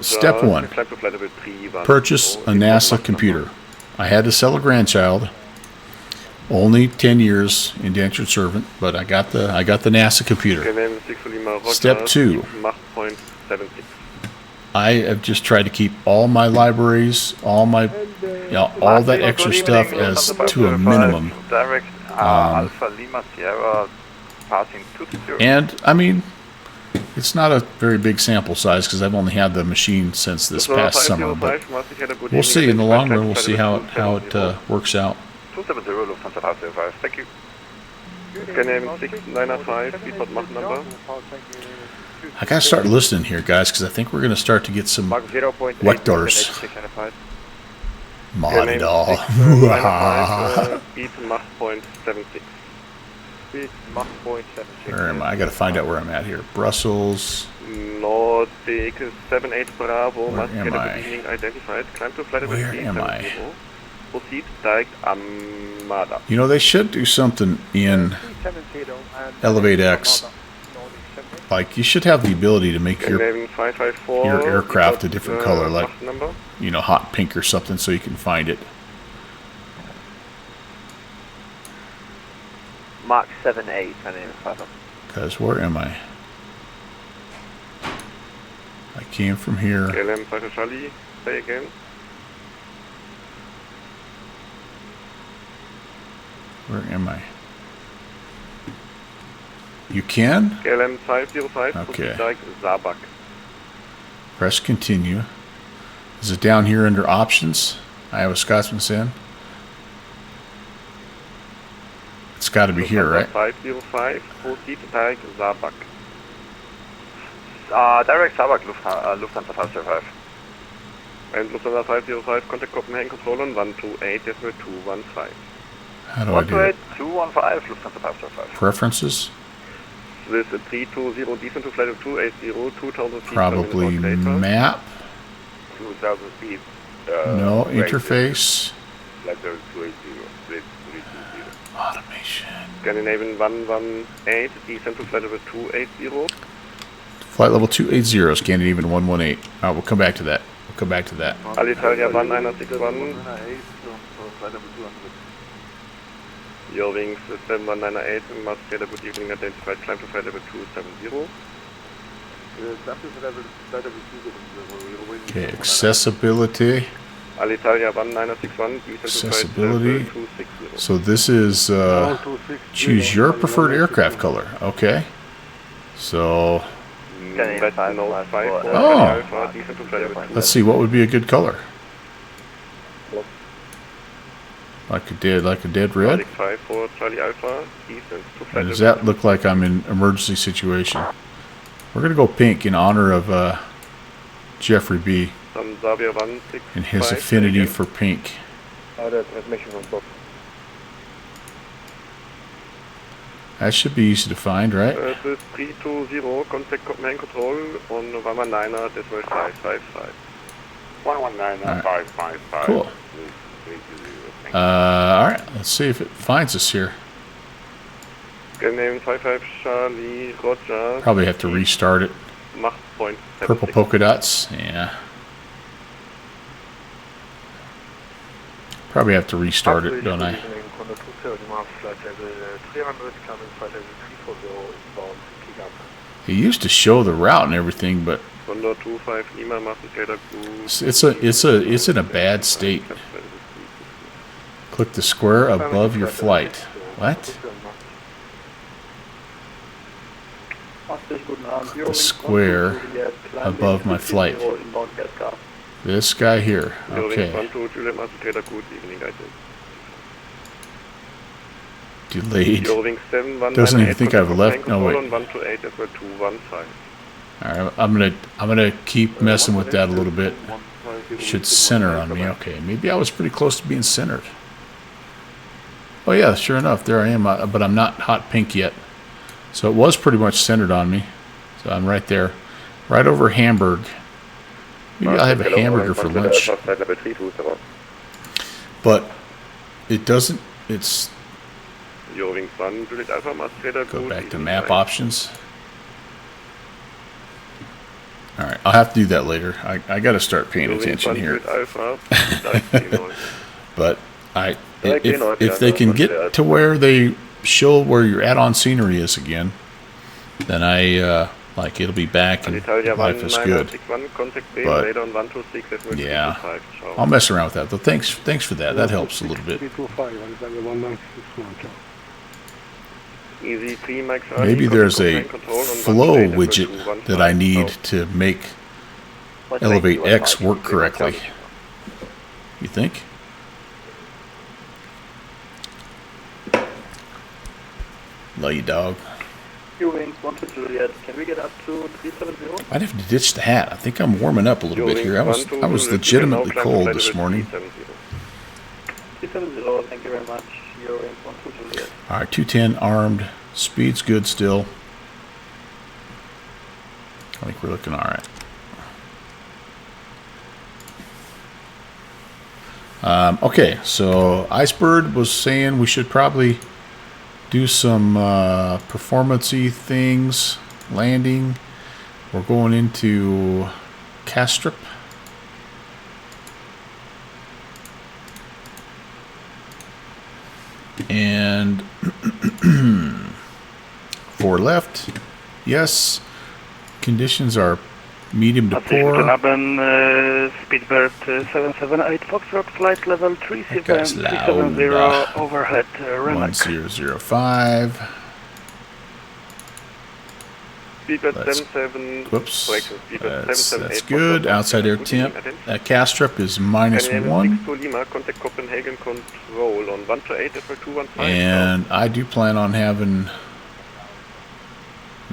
step one: purchase a NASA computer. I had to sell a grandchild. Only 10 years indentured servant, but I got the NASA computer. Step two: I have just tried to keep all my libraries, all my all that extra stuff as to a minimum. Direct Alpha Lima Sierra passing 220. And I mean, it's not a very big sample size because I've only had the machine since this past summer. But we'll see in the long run. We'll see how it works out. 270 Lufthansa Tower 05. Thank you. Scandinavian 695, report Mach number. I gotta start listening here, guys, because I think we're gonna start to get some vectors. Mod it all. Beat Mach point 76. Where am I? I gotta find out where I'm at here. Brussels. Nordic 78 Bravo. Where Must am get a I? beginning identified. Climb to flight level Where am I? 370. Proceed direct Armada. You know, they should do something in Elevate X. Like, you should have the ability to make your aircraft a different color, like, you know, hot pink or something, so you can find it. Mark 78, Because where am I? I came from here. KLM 5 Charlie, say again. Where am I? You can? KLM 505, okay. direct Zabak. Press continue. Is it down here under options? Iowa Scotsman Sin? It's got to be here, right? 505, proceed direct Zabak. Direct Zabak, Lufthansa Tower 05. And Lufthansa 505, contact Copenhagen control on 128.215. How do I do it? 128.215, Lufthansa Tower 05. Preferences? This is 320, descent to flight of 280, 2000 feet. Probably map. 2000 feet. No, interface. Letter 280, Automation. Scandinavian 118, descent to flight level 280. Flight level 280, Scandinavian 118. Alright, we'll come back to that. Alitalia 1961. Your wings 7198 must get a good evening identified. Climb to flight level 270. Okay, accessibility. Alitalia 1961. Accessibility. So this is choose your preferred aircraft color. Okay. So. Oh. Let's see, what would be a good color? Like a dead red? And does that look like I'm in emergency situation? We're gonna go pink in honor of Jeffrey B. and his affinity for pink. That should be easy to find, right? This 320, contact Copenhagen control on 119.555. 119.555. Cool. Alright, let's see if it finds us here. Name 55 Charlie, Roger. Probably have to restart it. Mach point. Purple polka dots, yeah. Probably have to restart it, don't I? It used to show the route and everything, but it's in a bad state. Click the square above your flight. What? the square above my flight. This guy here. Okay. Delayed. Doesn't even think I've left. No wait. Alright, I'm gonna keep messing with that a little bit. Should center on me. Okay, maybe I was pretty close to being centered. Oh yeah, sure enough, there I am, but I'm not hot pink yet. So it was pretty much centered on me. So I'm right there, right over Hamburg. Maybe I'll have a hamburger for lunch. But it doesn't, it's... Go back to map options. Alright, I'll have to do that later. I got to start paying attention here. But if they can get to where they show where your add-on scenery is again, then like it'll be back and life is good. But yeah, I'll mess around with that. Though thanks for that. That helps a little bit. Maybe there's a flow widget that I need to make Elevate X work correctly. You think? Love you, dog. Wings 1 to Juliet. Can we get up to 370? I'd have to ditch the hat. I think I'm warming up a little bit here. I was legitimately cold this morning. 370, thank you very much. Wings 1 to Juliet. Alright, 210 armed. Speed's good still. I think we're looking alright. Okay, so Icebird was saying we should probably do some performance-y things, landing. We're going into Castrop. And 4 left. Yes. Conditions are medium to poor. Speedbird 778 Foxtrot, flight level 370 overhead runway. 1005. Whoops. That's good. Outside air temp. That Castrop is -1. Contact Copenhagen control on 1 to 8 FR215. And I do plan on having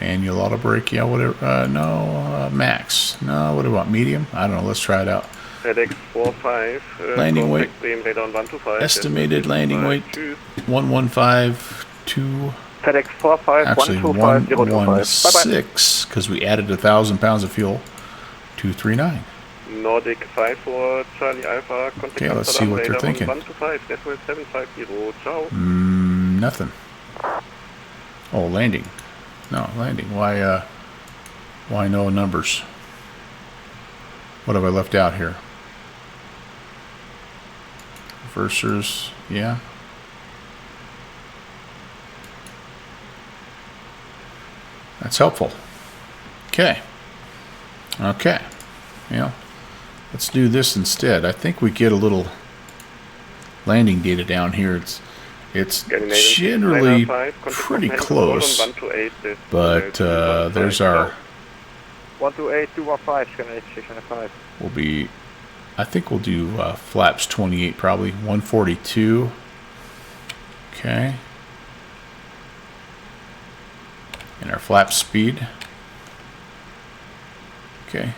manual auto brake, yeah, whatever. No, max. No, what do I want? Medium? I don't know. Let's try it out. FedEx 45. Landing weight. Estimated landing weight 1152. FedEx 45. Actually 116 because we added 1,000 pounds of fuel. 239. Nordic 54 Charlie Alpha. Okay, let's see what they're thinking. 125. Decimal 750. Ciao. Nothing. Oh, landing. No, landing. Why no numbers? What have I left out here? Reversers, yeah. That's helpful. Okay. Okay. Yeah. Let's do this instead. I think we get a little landing data down here. It's generally pretty close, but there's our 128 215 Scandinavia 605. We'll be, I think we'll do flaps 28 probably 142. Okay, and our flap speed. Okay,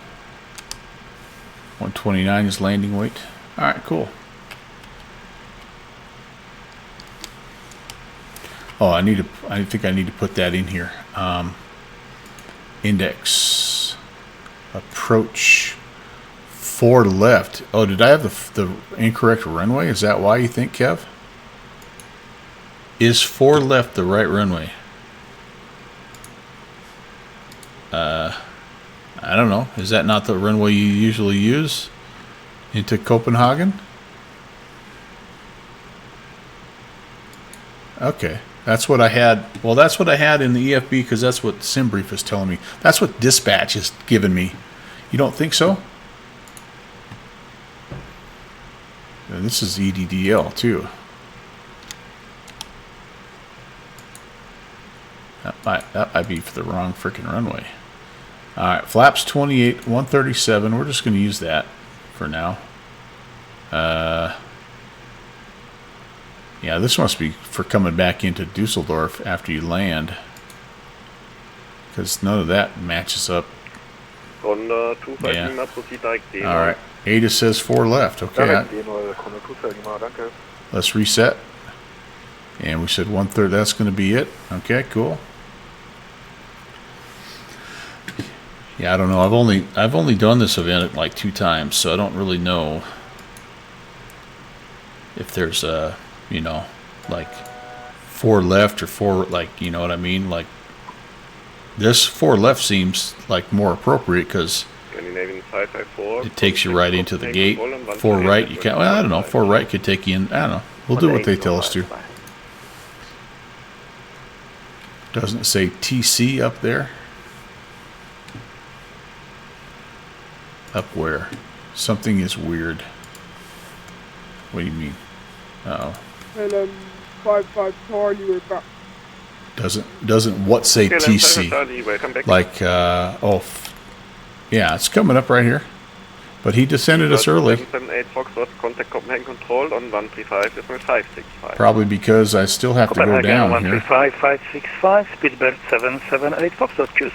129 is landing weight. All right, cool. Oh, I think I need to put that in here. Index. Approach. 4 left. Oh, did I have the incorrect runway? Is that why you think, Kev? Is 4 left the right runway? I don't know. Is that not the runway you usually use into Copenhagen? Okay. That's what I had. Well, that's what I had in the EFB because that's what SimBrief is telling me. That's what Dispatch is giving me. You don't think so? This is EDDL too. that might be for the wrong freaking runway. Alright, flaps 28, 137. We're just going to use that for now. Yeah, this must be for coming back into Dusseldorf after you land. Because none of that matches up. Yeah. Alright, Ada says 4 left. Okay. Let's reset. And we said 1/3. That's going to be it. Okay, cool. Yeah, I don't know. I've only done this event like 2 times, so I don't really know if there's a, you know, like 4 left or 4, like, you know what I mean? Like this 4 left seems like more appropriate because it takes you right into the gate. 4 right, you can't. Well, I don't know. 4 right could take you in. I don't know. We'll do what they tell us to. Doesn't it say TC up there? Up where? Something is weird. What do you mean? Uh-oh. And 55 Charlie, we're back. Doesn't what say TC? Like, oh, yeah, it's coming up right here. But he descended us early. 778 Foxtrot, contact Copenhagen Control on 135.565. Probably because I still have to go down here. 135.565, Speedbird 778 Foxtrot, choose.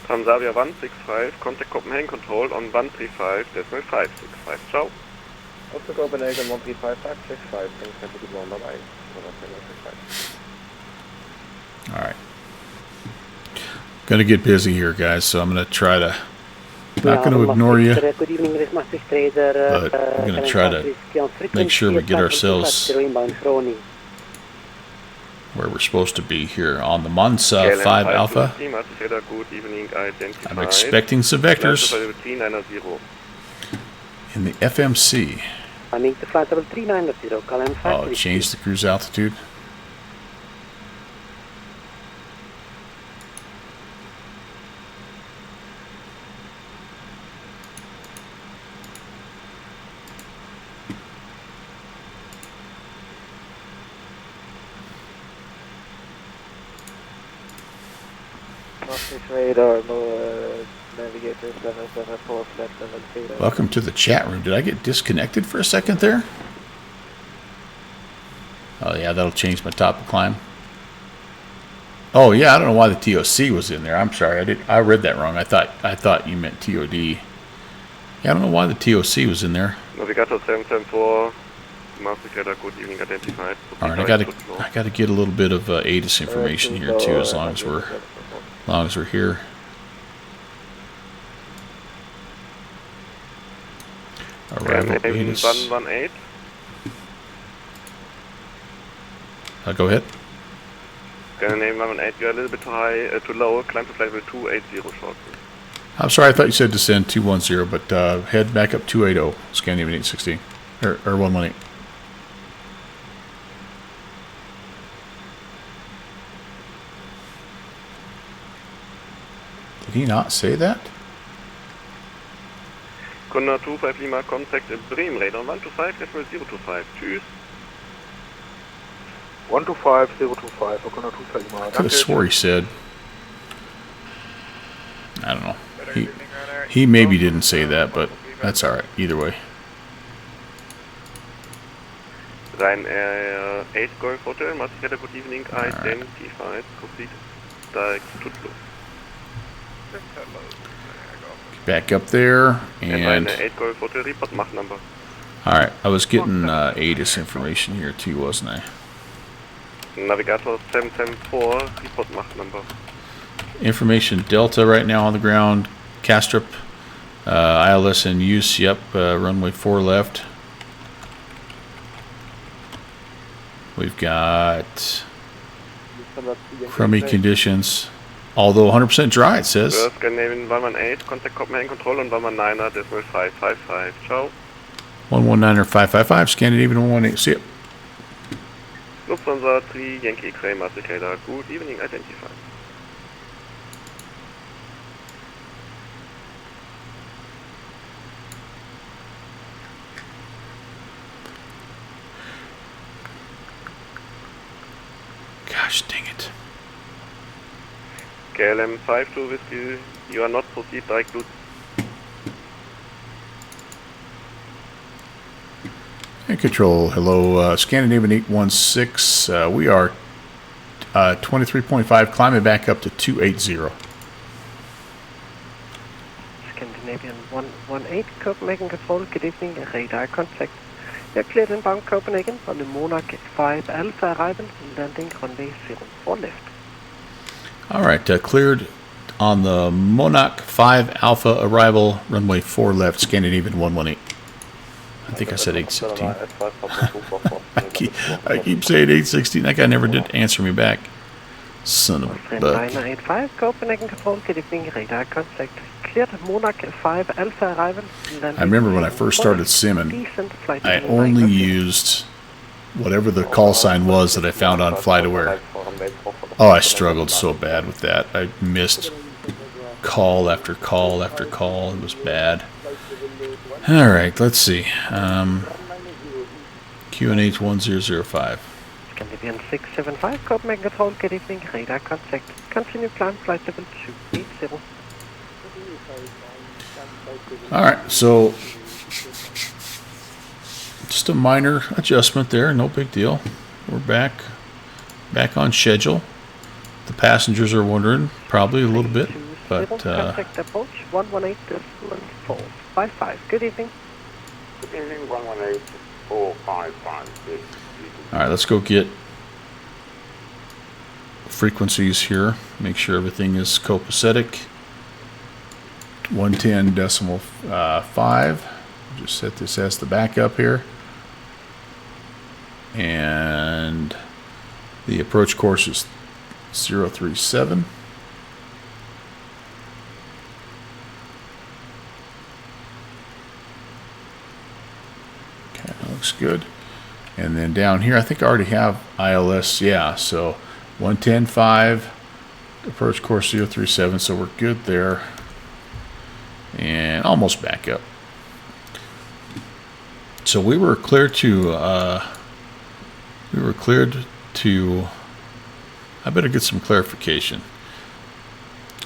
Transavia 165, contact Copenhagen Control on 135.565. Ciao. Also Copenhagen 135.565, thanks for the good one, bye-bye. Alright. Gonna get busy here, guys, so I'm gonna try to... Not going to ignore you, but I'm going to try to make sure we get ourselves where we're supposed to be here on the Monza 5 Alpha. I'm expecting some vectors in the FMC. Oh, change the cruise altitude. Radar, navigator 774, flat level 0. Welcome to the chat room. Did I get disconnected for a second there? Oh yeah, that'll change my top of climb. Oh yeah, I don't know why the TOC was in there. I'm sorry, I read that wrong. I thought you meant TOD. Yeah, I don't know why the TOC was in there. Navigator 774, master radar, good evening, identified. Alright, I gotta get a little bit of ATIS information here too, as long as we're here. Arrival ATIS. 118. Go ahead. Name 118, you're a little bit too high, too low, climb to flight level 280 shortly. I'm sorry, I thought you said descend 210, but head back up 280, Scandinavian 816, or 118. Did he not say that? Conda 25 Lima, contact Bremen radar 125, decimal 025, tschüss. 125, 025, Conda 25 Lima. I could have swore he said. I don't know. He maybe didn't say that, but that's alright, either way. Ryanair 8 Golf Hotel, master good evening, identified, complete, direct to Tutlo. Back up there, and... Ryanair 8 Golf Hotel, report Mach number. Alright, I was getting ATIS information here too, wasn't I? Navigator 774, report Mach number. Information Delta right now on the ground. Castrop, ILS in use, yep, runway 4 left. We've got crummy conditions, although 100% dry, it says. Scandinavian 118, contact Copenhagen Control on 119er, decimal 555, ciao. 119er 555, Scandinavian 118, see ya. Lufthansa 3, Yankee X-ray, master radar, good evening, identified. Gosh dang it. KLM 5 to Whiskey, you are not proceed direct route. Hey, Control, hello, Scandinavian 816, we are 23.5, climbing back up to 280. Scandinavian 118, Copenhagen Control, good evening, radar contact. You're cleared inbound Copenhagen on the Monarch 5 Alpha arrival, landing runway 04 left. Alright, cleared on the Monarch 5 Alpha arrival, runway 4 left, Scandinavian 118. I think I said 816. I keep saying 816. That guy never did answer me back. Son of a buck. 985, Copenhagen Control, good evening, radar contact. Cleared Monarch 5 Alpha arrival. I remember when I first started simming, I only used whatever the call sign was that I found on FlightAware. Oh, I struggled so bad with that. I missed call after call after call. It was bad. Alright, let's see. QNH 1005. Scandinavian 675, Copenhagen Control, good evening, radar contact. Continue climb flight level 280. Alright, so just a minor adjustment there, no big deal. We're back on schedule. The passengers are wondering, probably a little bit, but contact approach 118.455. Good evening. Good evening, 118.455. Alright, let's go get frequencies here. Make sure everything is copacetic. 110.5. Just set this as the backup here. And the approach course is 037. Okay, that looks good. And then down here, I think I already have ILS, yeah, so 110.5, approach course 037, so we're good there. And almost back up. So we were cleared to, I better get some clarification.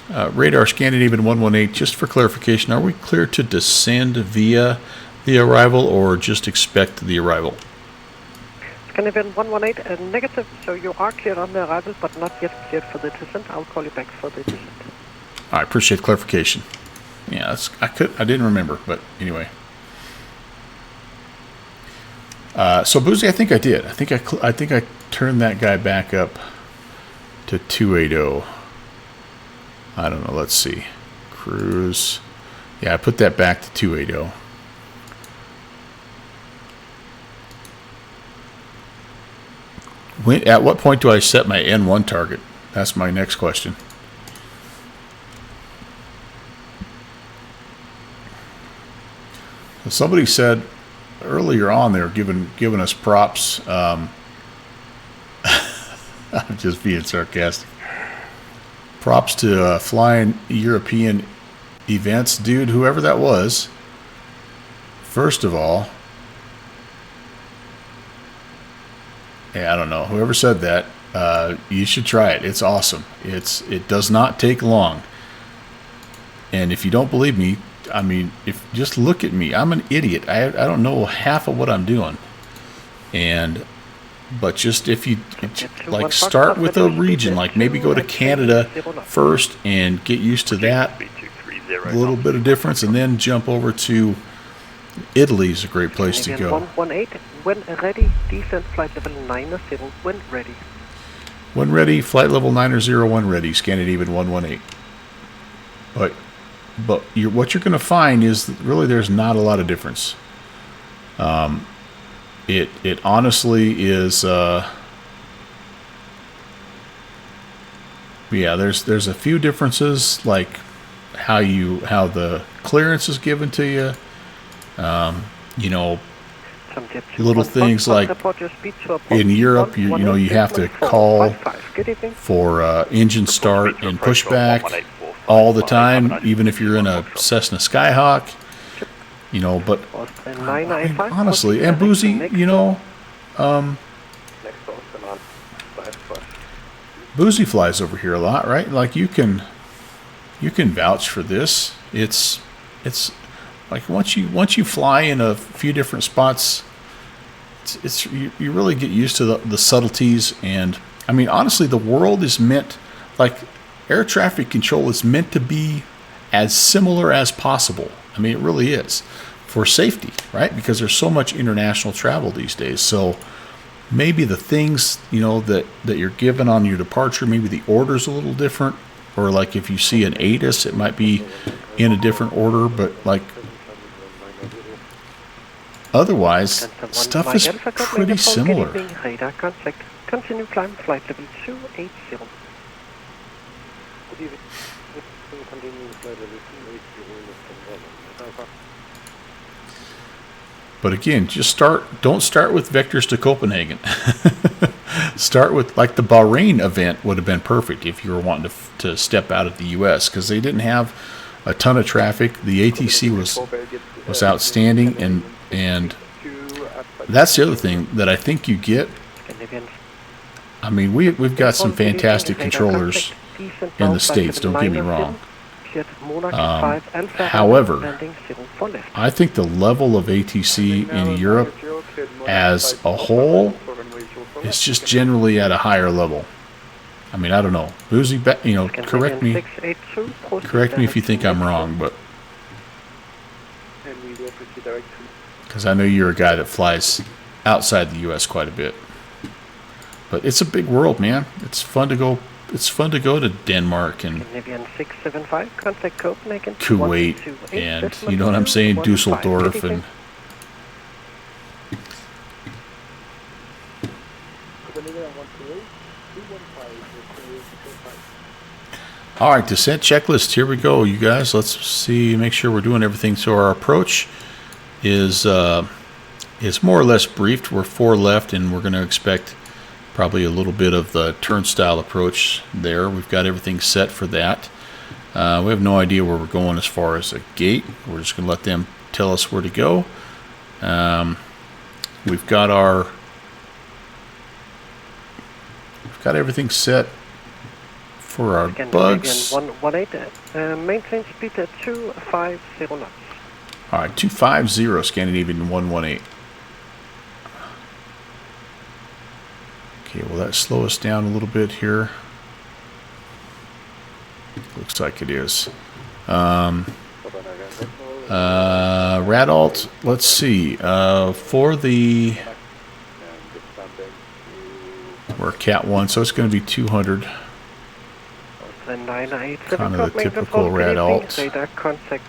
Radar Scandinavian 118, just for clarification, are we cleared to descend via the arrival or just expect the arrival? Scandinavian 118, negative, so you are cleared on the arrival, but not yet cleared for the descent. I'll call you back for the descent. I appreciate clarification. Yeah, I didn't remember, but anyway. So Boozy, I think I did. I think I turned that guy back up to 280. I don't know. Let's see. Cruise. Yeah, I put that back to 280. At what point do I set my N1 target? That's my next question. Somebody said earlier on they were giving us props. I'm just being sarcastic. Props to flying European events, dude. Whoever that was. First of all, yeah, I don't know. Whoever said that, you should try it. It's awesome. It does not take long. And if you don't believe me, I mean, if just look at me. I'm an idiot. I don't know half of what I'm doing. But just if you like start with a region, like maybe go to Canada first and get used to that little bit of difference, and then jump over to Italy is a great place to go. 118, when ready, descent flight level 90, when ready. When ready, flight level 901 ready, Scandinavian 118. But what you're going to find is that really there's not a lot of difference. It honestly is. Yeah, there's a few differences, like how the clearance is given to you. You know, little things like in Europe, you have to call for engine start and pushback all the time, even if you're in a Cessna Skyhawk. But honestly, and Boozy, Boozy flies over here a lot, right? Like you can vouch for this. It's like once you fly in a few different spots, you really get used to the subtleties. And I mean, honestly, the world is meant, like air traffic control is meant to be as similar as possible. I mean, it really is, for safety, right? Because there's so much international travel these days. So maybe the things, that you're given on your departure, maybe the order's a little different, or like if you see an ATIS, it might be in a different order, but like otherwise, stuff is pretty similar. Radar contact. Continue climb flight level 280. But again, don't start with vectors to Copenhagen. Start with, like, the Bahrain event would have been perfect if you were wanting to step out of the U.S. because they didn't have a ton of traffic. The ATC was outstanding, and that's the other thing that I think you get. I mean, we've got some fantastic controllers in the States, don't get me wrong. However, I think the level of ATC in Europe as a whole is just generally at a higher level. I mean, I don't know. Boozy, correct me if you think I'm wrong, but because I know you're a guy that flies outside the U.S. quite a bit. But it's a big world, man. It's fun to go. It's fun to go to Denmark and Kuwait and, you know what I'm saying, Dusseldorf and. All right, descent checklist. Here we go, you guys. Let's see, make sure we're doing everything. So our approach is more or less briefed. We're 4 left, and we're going to expect probably a little bit of the turnstile approach there. We've got everything set for that. We have no idea where we're going as far as a gate. We're just going to let them tell us where to go. We've got everything set for our bugs. 118, maintain speed at 250 knots. All right, 250 Scandinavian 118. Okay, will that slow us down a little bit here? Looks like it is. Radalt, let's see. For the... We're Cat 1, so it's going to be 200. Kind of the typical Radalt. Radar contact.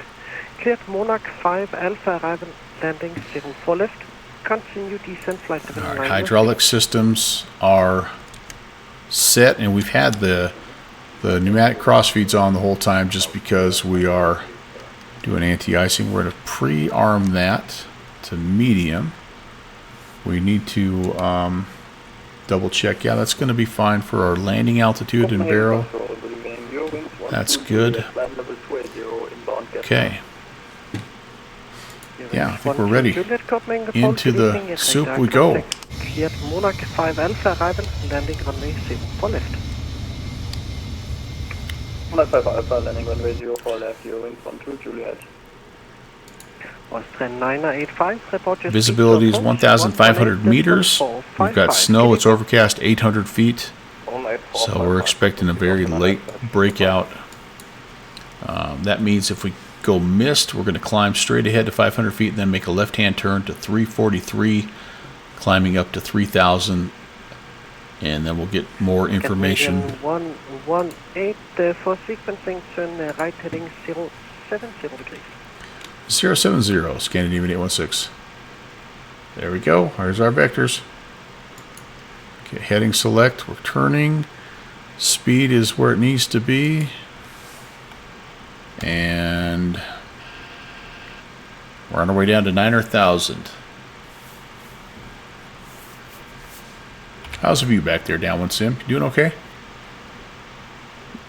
Cleared Monarch 5 Alpha arrival landing 74 left. Continue descent flight level 9. Hydraulic systems are set, and we've had the pneumatic crossfeeds on the whole time just because we are doing anti-icing. We're going to pre-arm that to medium. We need to double check. Yeah, that's going to be fine for our landing altitude and barrel. That's good. Okay. Yeah, I think we're ready. Into the soup we go. Cleared Monarch 5 Alpha arrival, landing runway 04 left. Monarch 5 Alpha, landing runway 04 left, your wind 12 Juliet. Austrian 985, report your visibility is 1,500 meters. We've got snow, it's overcast 800 feet. So we're expecting a very late breakout. That means if we go mist, we're going to climb straight ahead to 500 feet and then make a left-hand turn to 343, climbing up to 3,000, and then we'll get more information. 118 for sequencing, turn right heading 070 degrees. 070, Scandinavian 816. There we go. Here's our vectors. Okay, heading select. We're turning. Speed is where it needs to be. And we're on our way down to 9,000. How's the view back there, Downwind Sim? You doing okay?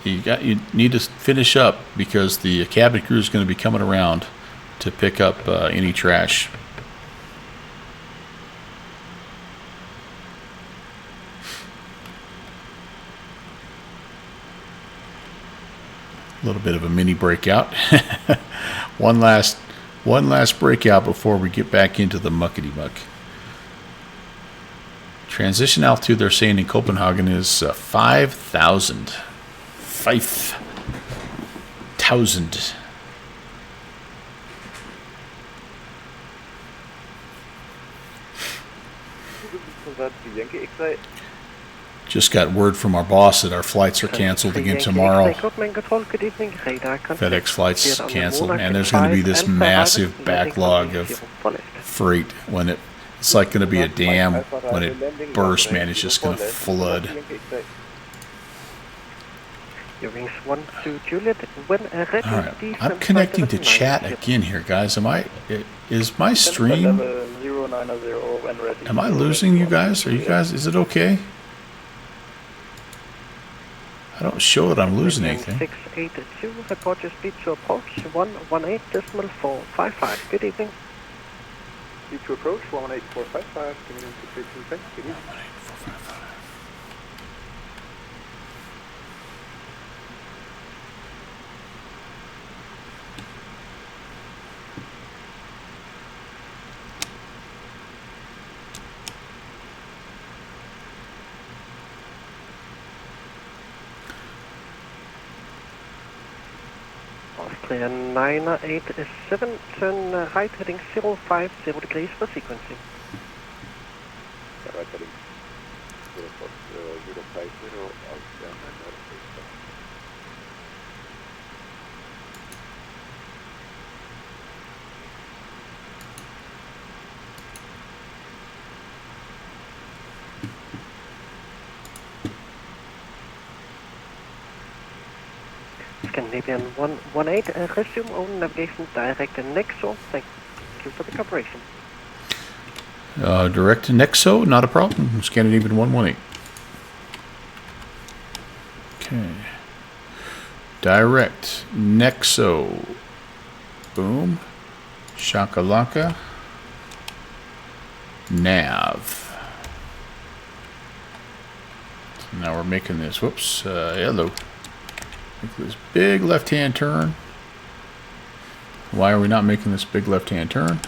You need to finish up because the cabin crew is going to be coming around to pick up any trash. A little bit of a mini breakout. one last breakout before we get back into the muckety muck. Transition altitude they're saying in Copenhagen is 5,000. 5,000. Just got word from our boss that our flights are canceled again tomorrow. FedEx flights canceled, and there's going to be this massive backlog of freight when it's like going to be a dam when it bursts, man. It's just going to flood. Alright, I'm connecting to chat again here, guys. Is my stream, am I losing you guys? Is it okay? I don't show that I'm losing anything. 682, report your speed to approach 118.455. Good evening. Speed to approach 118.455. Coming into 326. Good evening. 118.455. Australia 987, turn right heading 050 degrees for sequencing. Right heading 050, Australia 987. Scandinavian 118, resume on navigation direct to Nexo. Thank you for the cooperation. Direct to Nexo, not a problem. Scandinavian 118. Okay. Direct Nexo. Boom. Shakalaka. Nav. So now we're making this. Whoops. Hello. Make this big left-hand turn. Why are we not making this big left-hand turn?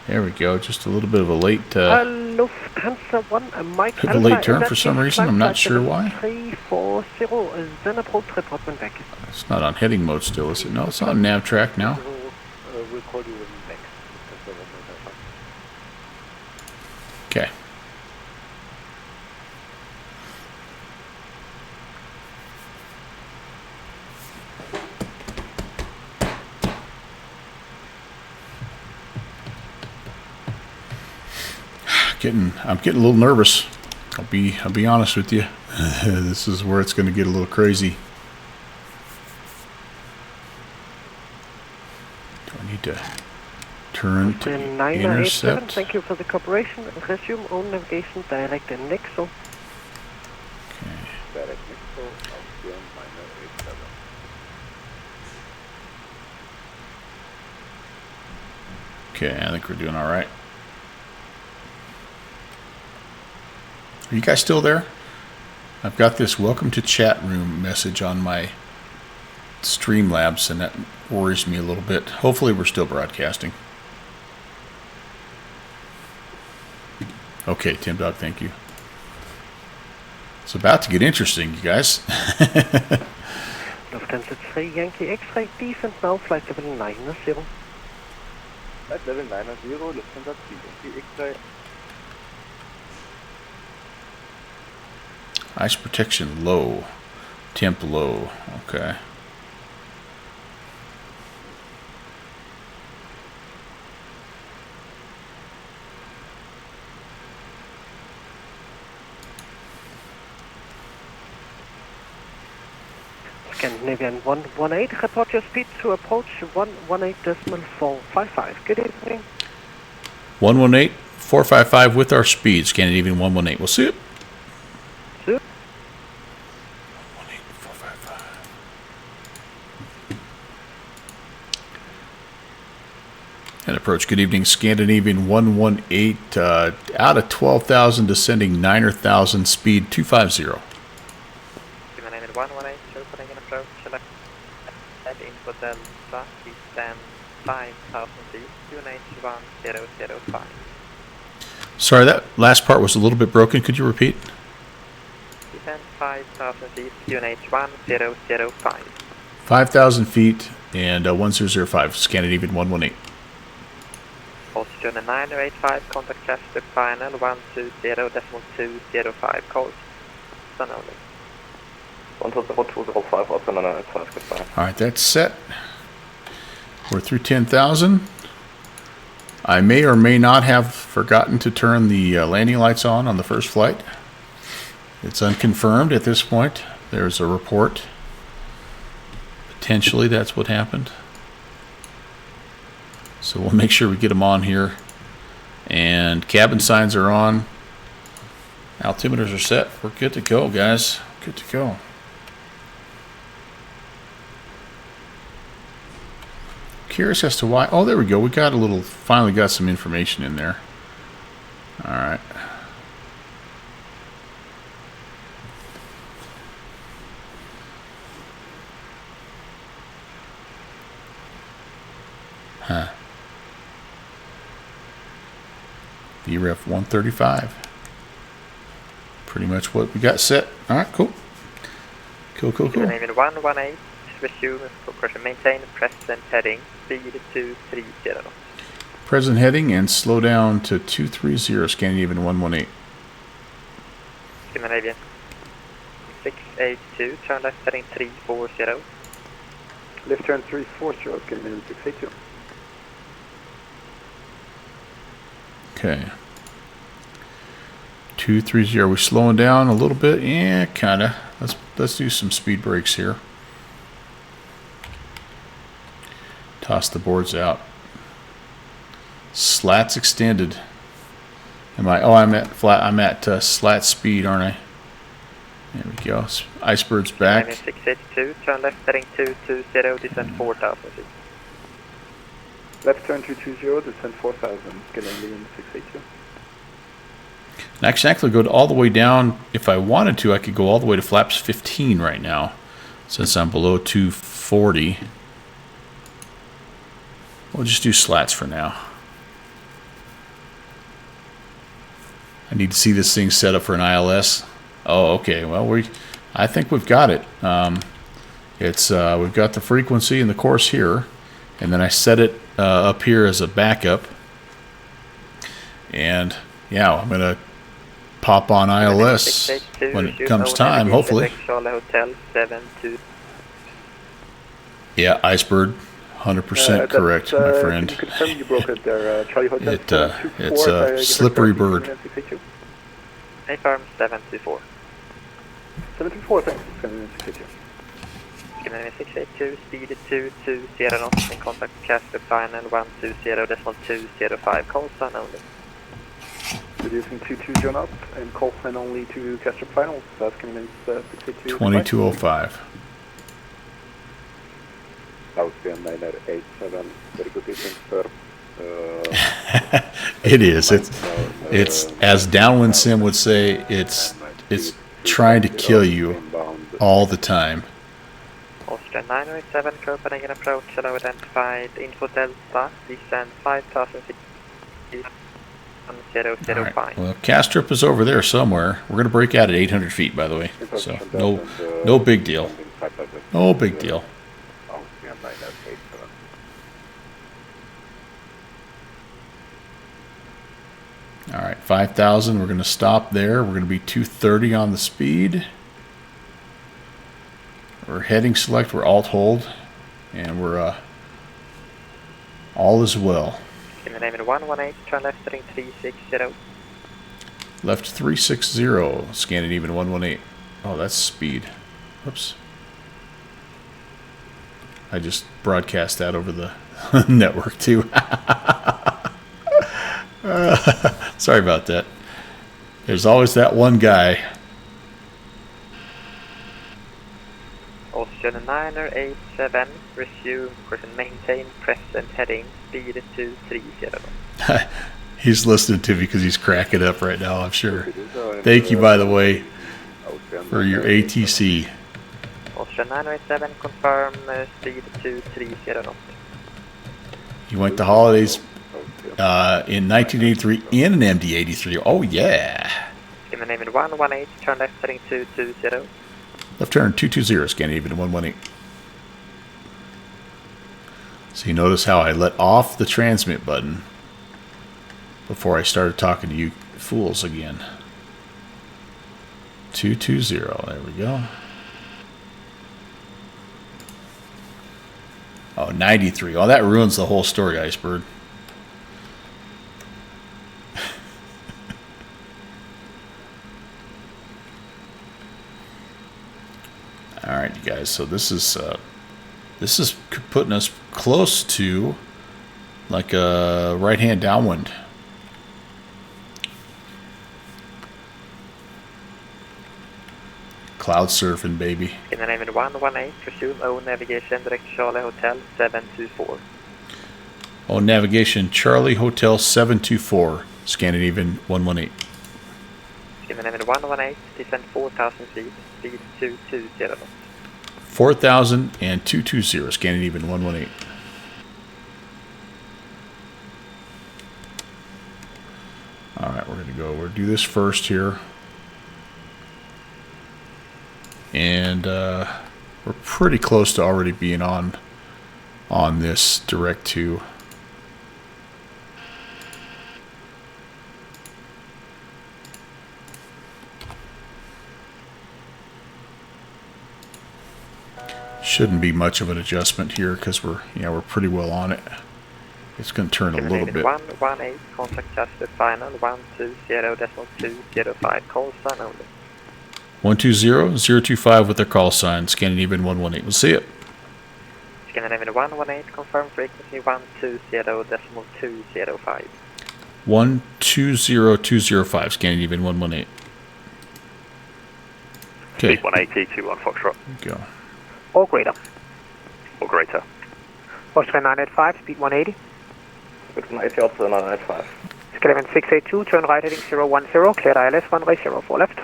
There we go. Just a little bit of a late Lufthansa 1, Mike bit of a late turn for some reason. I'm not sure why. 340, then approach report when back. It's not on heading mode still, is it? No, it's on nav track now. We'll call you when back. Okay. I'm getting a little nervous. I'll be honest with you. This is where it's going to get a little crazy. Do I need to turn to intercept? Thank you for the cooperation. Resume on navigation direct in Nexo. Okay. Direct Nexo, Austrian 987. Okay, I think we're doing all right. Are you guys still there? I've got this welcome to chat room message on my Streamlabs, and that worries me a little bit. Hopefully we're still broadcasting. Okay, Tim Dog, thank you. It's about to get interesting, you guys. Lufthansa 3, Yankee X-ray, descent now, flight level 90. Flight level 90, Lufthansa 3, Yankee X-ray. Ice protection low. Temp low. Okay. Scandinavian 118, report your speed to approach 118.455. Good evening. 118.455 with our speed. Scandinavian 118. We'll see it. See it. 118.455. And approach, good evening, Scandinavian 118, out of 12,000, descending 9,000, speed 250. Scandinavian 118, Copenhagen approach, select info Delta, descend 5,000 feet, QNH 1005. Sorry, that last part was a little bit broken. Could you repeat? Descend 5,000 feet, QNH 1005. 5,000 feet and 1005, Scandinavian 118. Ocean 985, contact Castor final 120.205, calls. Sun only. 10205, also 985, goodbye. All right, that's set. We're through 10,000. I may or may not have forgotten to turn the landing lights on the first flight. It's unconfirmed at this point. There's a report. Potentially that's what happened. So we'll make sure we get them on here. And cabin signs are on. Altimeters are set. We're good to go, guys. Good to go. Curious as to why. Oh, there we go. We got a little, finally got some information in there. All right. Huh. VREF 135. Pretty much what we got set. All right, cool. Cool. Scandinavian 118, resume, maintain present heading, speed 230. Present heading and slow down to 230, Scandinavian 118. Scandinavian 682, turn left heading 340. Left turn 340, Scandinavian 682. Okay. 230. Are we slowing down a little bit? Yeah, kinda. Let's do some speed brakes here. Toss the boards out. Slats extended. Am I? Oh, I'm at flat. I'm at slat speed, aren't I? There we go. Icebird's back. 682, turn left heading 220, descend 4,000 feet. Left turn 220, descend 4,000, Scandinavian 682. And I can actually go all the way down. If I wanted to, I could go all the way to flaps 15 right now, since I'm below 240. We'll just do slats for now. I need to see this thing set up for an ILS. Oh, okay. Well, I think we've got it. We've got the frequency and the course here, and then I set it up here as a backup. And yeah, I'm gonna pop on ILS when it comes time, hopefully. Yeah, Icebird, 100% correct, my friend. Can you confirm you broke it there, Charlie Hotel? It's a slippery bird. Affirm 724. 724, thanks. Scandinavian 682. Scandinavian 682, speed 220 knots, in contact Castor final 120.205, call sign only. Reducing 220 knots and call sign only to Castor final, Scandinavian 682. 2205. Austrian 987, very good evening, sir. It is. It's as Downwind Sim would say. It's trying to kill you all the time. Austrian 987, Copenhagen approach, hello identified, info Delta, descend 5,000 feet, 1005. Right. Well, Castrip is over there somewhere. We're gonna break out at 800 feet, by the way. So no big deal. No big deal. All right, 5,000. We're going to stop there. We're going to be 230 on the speed. We're heading select. We're alt hold, and we're all is well. Scandinavian 118, turn left heading 360. Left 360. Scandinavian 118. Oh, that's speed. Oops. I just broadcast that over the network too. Sorry about that. There's always that one guy. Austrian 987, resume, maintain present heading, speed 230. He's listening to me because he's cracking up right now, I'm sure. Thank you, by the way, for your ATC. Austrian 987, confirm speed 230 knots. You went to holidays in 1983 in an MD-83. Oh, yeah. Scandinavian 118, turn left heading 220. Left turn 220, Scandinavian 118. So you notice how I let off the transmit button before I started talking to you fools again. 220, there we go. Oh, 93. Oh, that ruins the whole story, Icebird. All right, you guys. So this is putting us close to like a right-hand downwind. Cloud surfing, baby. Scandinavian 118, resume O navigation direct Charlie Hotel 724. O navigation Charlie Hotel 724, Scandinavian 118. Scandinavian 118, descend 4,000 feet, speed 220. 4,000 and 220, Scandinavian 118. All right, we're going to go. We'll do this first here. And we're pretty close to already being on this direct to. Shouldn't be much of an adjustment here because we're pretty well on it. It's going to turn a little bit. 118, contact just the final 120.205, call sign only. 120.025 with their call sign, Scandinavian 118. We'll see it. Scandinavian 118, confirm frequency 120.205. 120.205, Scandinavian 118. Okay. Speed 180, 21 Foxtrot. Go. Or greater. Or greater. Austrian 985, speed 180. Speed 180 out to 985. Scandinavian 682, turn right heading 010, cleared ILS, runway 04 left.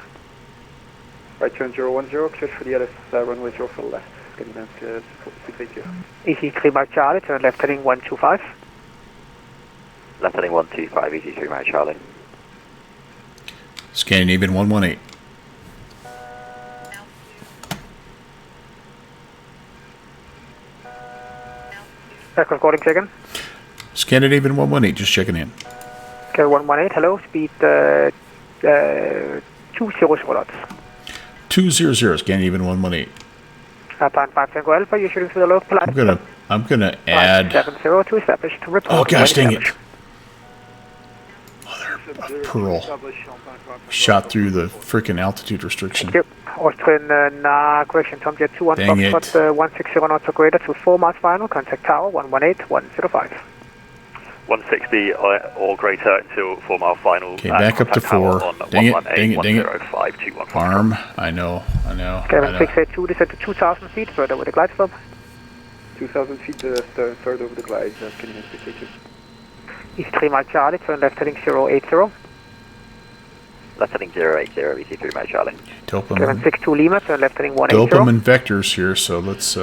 Right turn 010, cleared for the ILS, runway 04 left. Scandinavian 682. EC3 Mike Charlie, turn left heading 125. Left heading 125, EC3 Mike Charlie. Scandinavian 118. Aircraft recording second. Scandinavian 118, just checking in. Okay, 118, hello, speed 200 knots. 200, Scandinavian 118. Plan 5 Tango Alpha, you're shooting through the local pilot. I'm gonna add. 70 to establish to report. Oh gosh, dang it! Mother of pearl. Shot through the freaking altitude restriction. Thank you. Austrian correction, Tom Jet 21 Dang Foxtrot 160 knots or greater to 4 miles final, contact tower 118-105. 160 or greater until 4 mile final. Okay, back up to 4. Dang it. Arm. I know. Kevin 682, descend to 2,000 feet, further with the glide slope. 2,000 feet, third over the glide, Scandinavian 682. East 3 Mike Charlie, turn left heading 080. Left heading 080, EC3 Mike Charlie. Kevin 62 Lima, turn left heading 180. Dopamine vectors here, so let's.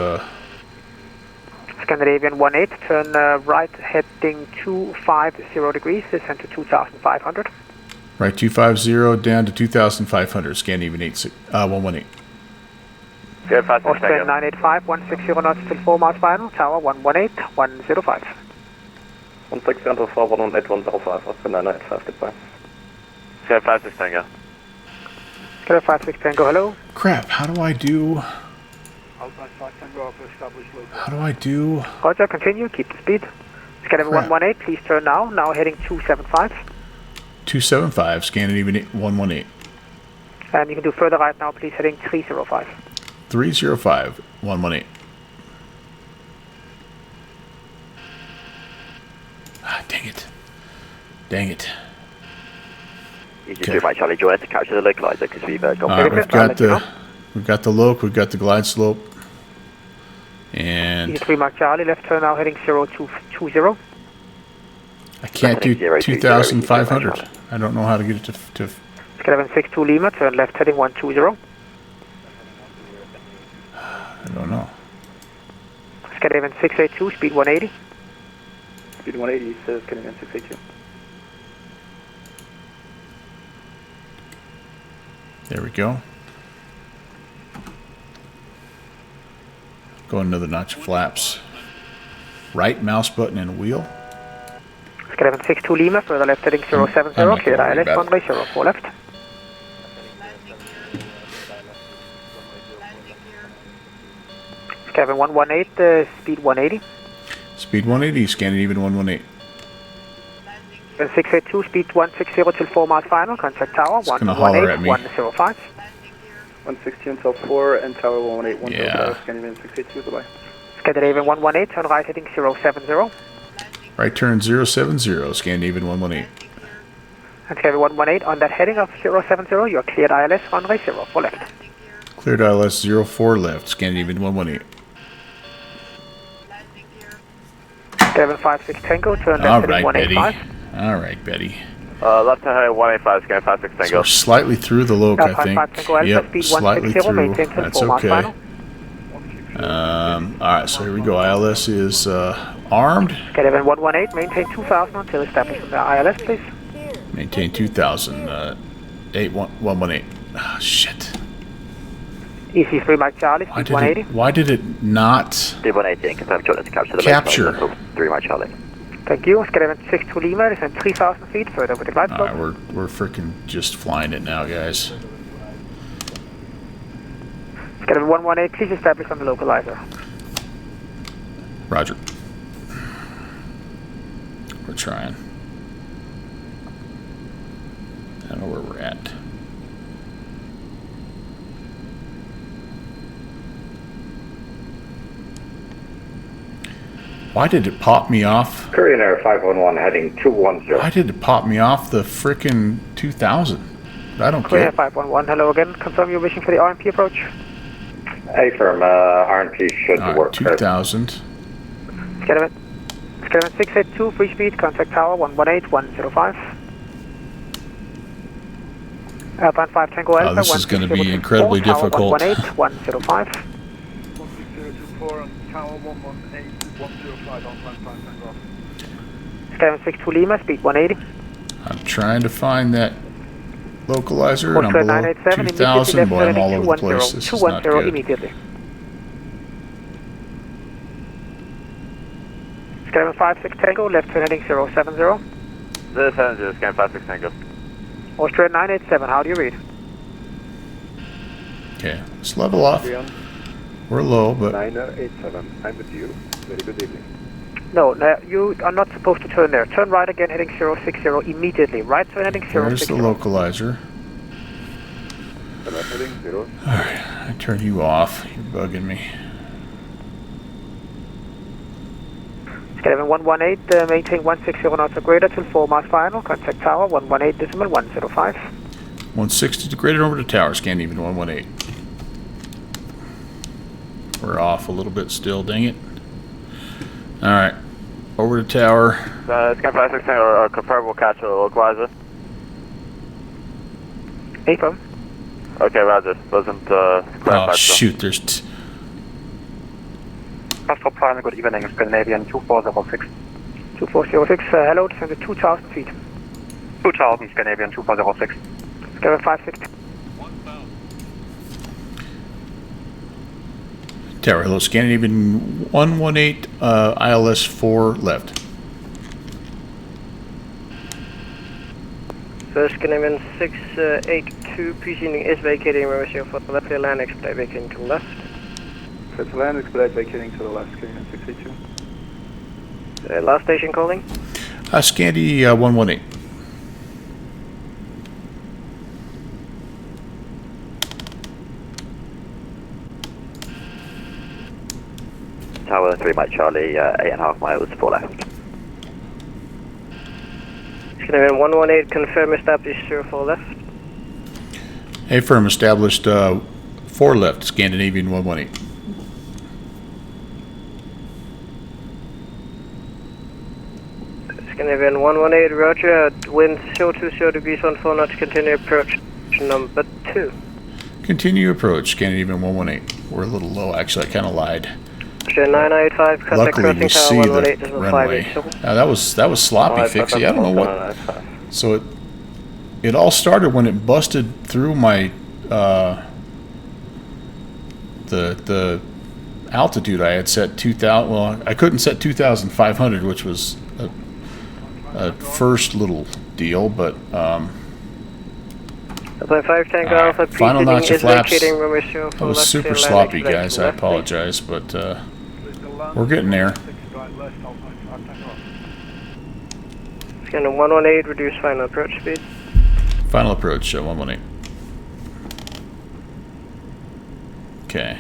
Scandinavian 18, turn right heading 250 degrees, descend to 2,500. Right 250 down to 2,500, Scandinavian 118. Austrian 985, 160 knots till 4 miles final, tower 118-105. 160 until 4, 118-105, Austrian 985, goodbye. Sky 56 Tango. Sky 56 Tango, hello. Crap, how do I do? Roger, continue, keep the speed. Scandinavian 118, please turn now, heading 275. 275, Scandinavian 118. And you can do further right now, please, heading 305. 305, 118. Ah, dang it. EC3 Mike Charlie, join us to capture the localizer because we've got... We've got the loc, we've got the glide slope. And... EC3 Mike Charlie, left turn now heading 0220. I can't do 2,500. I don't know how to get it to Skeleton 62 Lima, turn left heading 120. I don't know. Skeleton 682, speed 180. Speed 180, says Canadian 682. There we go. Go another notch of flaps. Right mouse button and wheel. Skeleton 62 Lima, further left heading 070, cleared ILS, runway 04 left. Skeleton 118, speed 180. Speed 180, Scandinavian 118. 682, speed 160 till 4 miles final, contact tower 118, 105. 160 until 4 and tower 118, 105, Yeah. Scandinavian 682, goodbye. Scandinavian 118, turn right heading 070. Right turn 070, Scandinavian 118. And Scandinavian 118, on that heading of 070, you are cleared ILS, runway 04 left. Cleared ILS 04 left, Scandinavian 118. 756 Tango, turn left All heading right, Betty. 185. All right, Betty. Left hand 185, scan 56 So Tango. we're slightly through the loc, I think. Yep, slightly through. That's okay. Alright, so here we go. ILS is armed. Skeleton 118, maintain 2000 until establishment. ILS, please. Maintain 2000. 118. Ah, shit. EC3 Mike Charlie, speed 180. Why did it not D118, confirm shortness to capture the capture? 3 Mike Charlie. Thank you. Skeleton 62 Lima, descend 3,000 feet further with the glide slope. Alright, we're freaking just flying it now, guys. Skeleton 118, please establish on the localizer. Roger. We're trying. I don't know where we're at. Why did it pop me off? Korean Air 511 heading 210. Why did it pop me off the frickin' 2000? I don't Korean get it. 511, hello again. Confirm you're wishing for the RMP approach. A-firm, RMP should work. 2000. Skeleton 682, free speed, contact tower 118, 105. Alpine 5 Tango Alpha, This is going to be incredibly difficult. 118, 105. 16024 and tower 118, 105 on plan 5 Tango. Skeleton 62 Lima, speed 180. I'm trying to find that localizer, and I'm Portrait below 987, 2000. Boy, I'm all over the 210, place. This is not 210 good. immediately. Skeleton 56 Tango, left turn heading 070. 070, scan 56 Tango. Australia 987, how do you read? Okay, let's level off. We're low, but 987, I'm with you. Very good evening. No, you are not supposed to turn there. Turn right again, heading 060 immediately. Right turn heading 060. there's the localizer. Left heading 0. Alright, I turn you off. You're bugging me. Skeleton 118, maintain 160 knots or greater till 4 miles final. Contact tower 118.105. 160 degraded over to tower, Scandinavian 118. We're off a little bit still, dang it. Alright, over to tower. Scan 56 Tango, confirm we'll catch the localizer. Affirm. Okay, roger. Wasn't clarified. Oh, shoot, there's... Astro Prime, good evening, Scandinavian 2406. 2406, hello, descend to 2,000 feet. 2000, Scandinavian 2406. Skeleton 56. Tower, hello, Scandinavian 118, ILS 4 left. First Scandinavian 682, preceding is vacating, ratio for the left land, expedite vacating to the left. First land, expedite vacating to the left, Canadian 682. Last station calling. Scandi 118. Tower 3 Mike Charlie, 8.5 miles, 4 left. Scandinavian 118, confirm established 04 left. A-firm established 4 left, Scandinavian 118. Scandinavian Scandinavian 118, roger. Wind 020 degrees 14 knots, continue approach number 2. Continue approach, Scandinavian 118. We're a little low, actually. I kind of lied. 985, contact Luckily, we crossing see tower the 118, runway. 58. Now, that was sloppy, Fixie. I don't know what. So it all started when it busted through my the altitude I had set 2,000. Well, I couldn't set 2,500, which was a first little deal, but final notch of flaps. That was super sloppy, guys. I apologize, but we're getting there. Scanner 118, reduce final approach speed. Final approach, 118. Okay.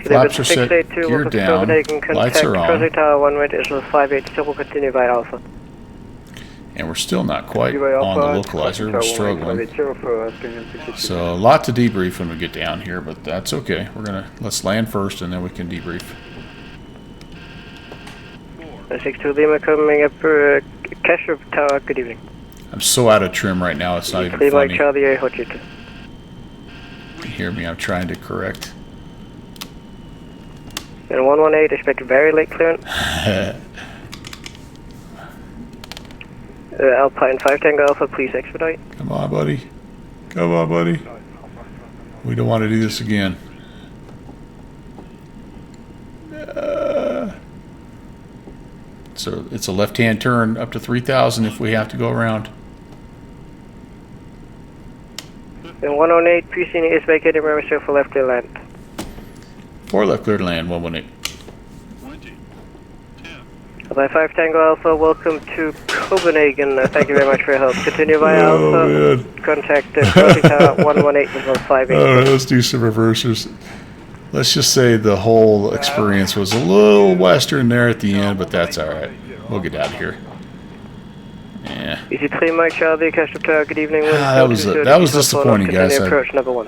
Flaps are set, gear down, lights are on. Crossing tower 118 is 580, continue by Alpha. And we're still not quite on the localizer, we're struggling. So a lot to debrief when we get down here, but that's okay. Let's land first and then we can debrief. 62 Lima coming up Casher Tower, good evening. I'm so out of trim right now, it's not even funny. Charlie, you can hear me, I'm trying to correct. And 118, expect very late clearance. Alpine 5 Tango Alpha, please expedite. Come on, buddy. Come on, buddy. We don't want to do this again. So it's a left-hand turn up to 3,000 if we have to go around. And 118, pre-scene is vacated, remember for left clear land. For left clear to land, 118. Alpine 5 Tango Alpha, welcome to Copenhagen. Thank you very much for your help. Continue via Alpha. Man. Contact Crossing Tower 118 is 58. Alright, let's do some reversers. Let's just say the whole experience was a little western there at the end, but that's alright. We'll get out of here. Yeah. Easy 3 Mike Charlie, Castor Tower, good evening. That was disappointing, guys. Approach number 1.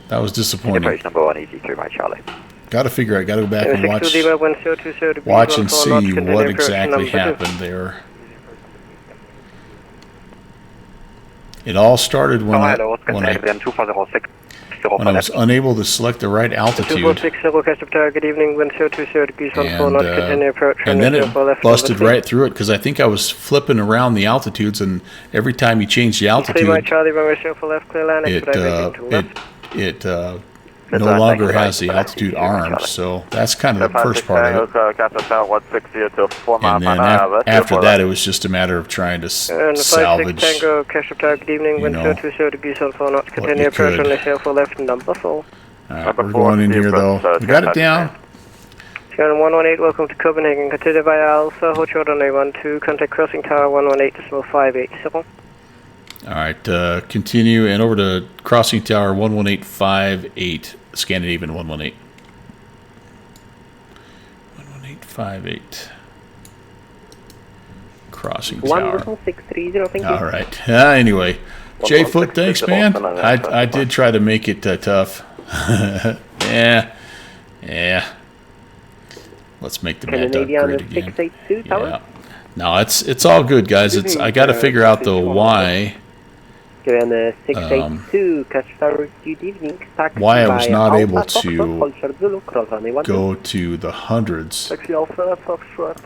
That was disappointing. Approach number 1, easy 3 Mike Charlie. Got to figure out, got to go back and watch and see what exactly happened there. It all started when I was unable to select the right altitude, and then it busted right through it because I think I was flipping around the altitudes, and every time you change the altitude, it no longer has the altitude armed, so that's kind of the first part of it. And then after that, it was just a matter of trying to salvage, you know, what you could. Alright, we're going in here though. We got it down. Scanner 118, welcome to Copenhagen. Continue via Alpha, hold short on A12, contact Crossing Tower 118.580. Alright, continue and over to Crossing Tower 11858, Scandinavian 118. 11858. Crossing Tower. 11630, thank you. Alright, anyway. J-Foot, thanks man. I did try to make it tough. Yeah. Let's make the Mad Duck great again. Yeah. No, it's all good, guys. I got to figure out the why. Why I was not able to go to the hundreds. Taxi Alpha, Foxtrot,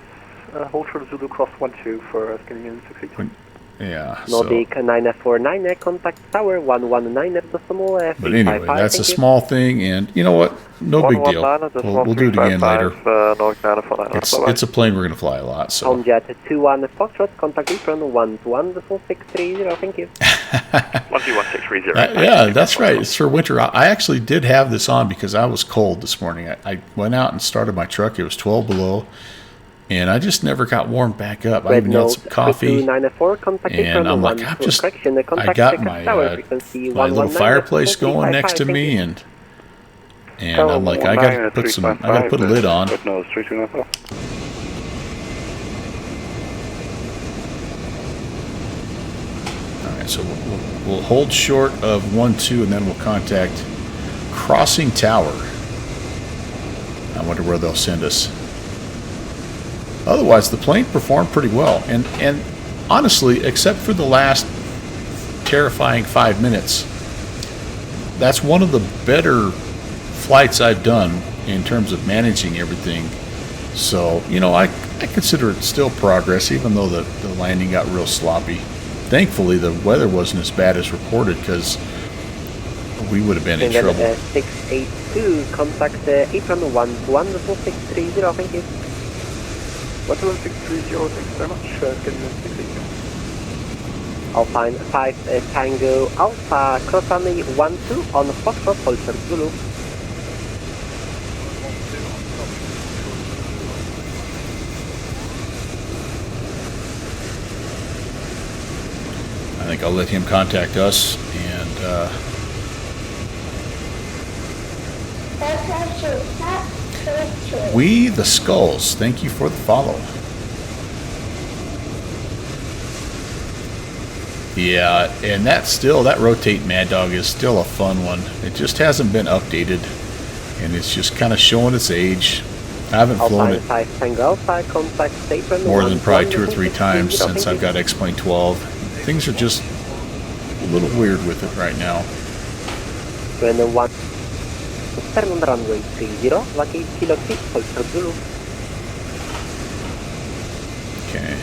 hold short Zulu cross 12 for Scandinavian 682. Yeah. So. Nordic 949, contact tower 119.0. But anyway, that's a small thing, and you know what? No big deal. We'll do it again later. It's a plane we're going to fly a lot, so. On jet 21 Foxtrot, contact apron 121.630, thank you. 121.630. Yeah, that's right. It's for winter. I actually did have this on because I was cold this morning. I went out and started my truck. It was 12 below. And I just never got warmed back up. I even had some coffee, and I'm like, I got my little fireplace going next to me, and I'm like, I got to put a lid on. All right, so we'll hold short of 1-2, and then we'll contact Crossing Tower. I wonder where they'll send us. otherwise the plane performed pretty well. And honestly, except for the last terrifying 5 minutes, that's one of the better flights I've done in terms of managing everything. So, you know, I consider it still progress, even though the landing got real sloppy. Thankfully, the weather wasn't as bad as reported, because we would have been in trouble. 682, contact apron 121.630, thank you. 11630, thanks very much. Getting in 682. Alpine 5 Tango Alpha, cross runway 12 on Foxtrot, hold short Zulu. I think I'll let him contact us, and We the Skulls, thank you for the follow. Yeah, and that rotate Mad Dog is still a fun one. It just hasn't been updated, and it's just kind of showing its age. I haven't flown it more than probably 2 or 3 times since I've got X-Plane 12. Things are just a little weird with it right now. On runway 30, vacate kilo 3, hold short Zulu. Okay.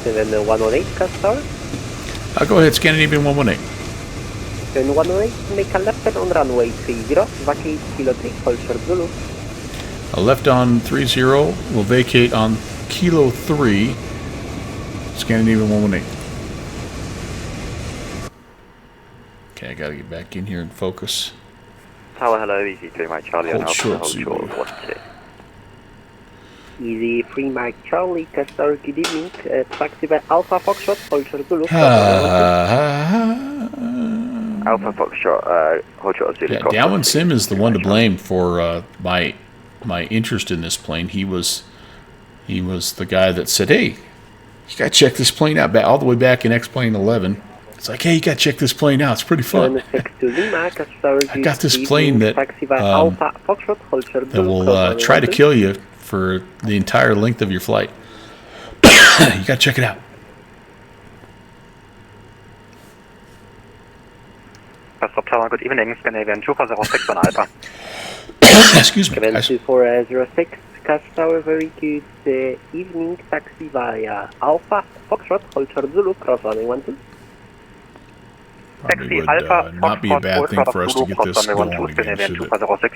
Then 118, customer. Go ahead, Scandinavian 118. Then 118, make a left on runway 30, vacate kilo 3, hold short Zulu. A left on 30, will vacate on kilo 3, Scandinavian 118. Okay, I gotta get back in here and focus. Tower, hello, easy 3 Mike Charlie on Hold Alpha, short, hold Zulu. short, 1-2. Easy 3 Mike Charlie, customer, good evening. Taxi by Alpha Foxtrot, hold short Zulu. Alpha Foxtrot, hold short Zulu. Yeah, Dalwin Sim is the one to blame for my interest in this plane. He was the guy that said, "Hey, you gotta check this plane out." All the way back in X-Plane 11, it's like, "Hey, you gotta check this plane out. It's pretty fun." I got this plane that will try to kill you for the entire length of your flight. You gotta check it out. Tower, good evening, Scandinavian 2406 on Alpha. Excuse me, guys. 2406, Tower, very good evening, taxi via Alpha Foxtrot, hold short Zulu, cross runway 12. Probably would not be a bad thing for us to get this going again, should it?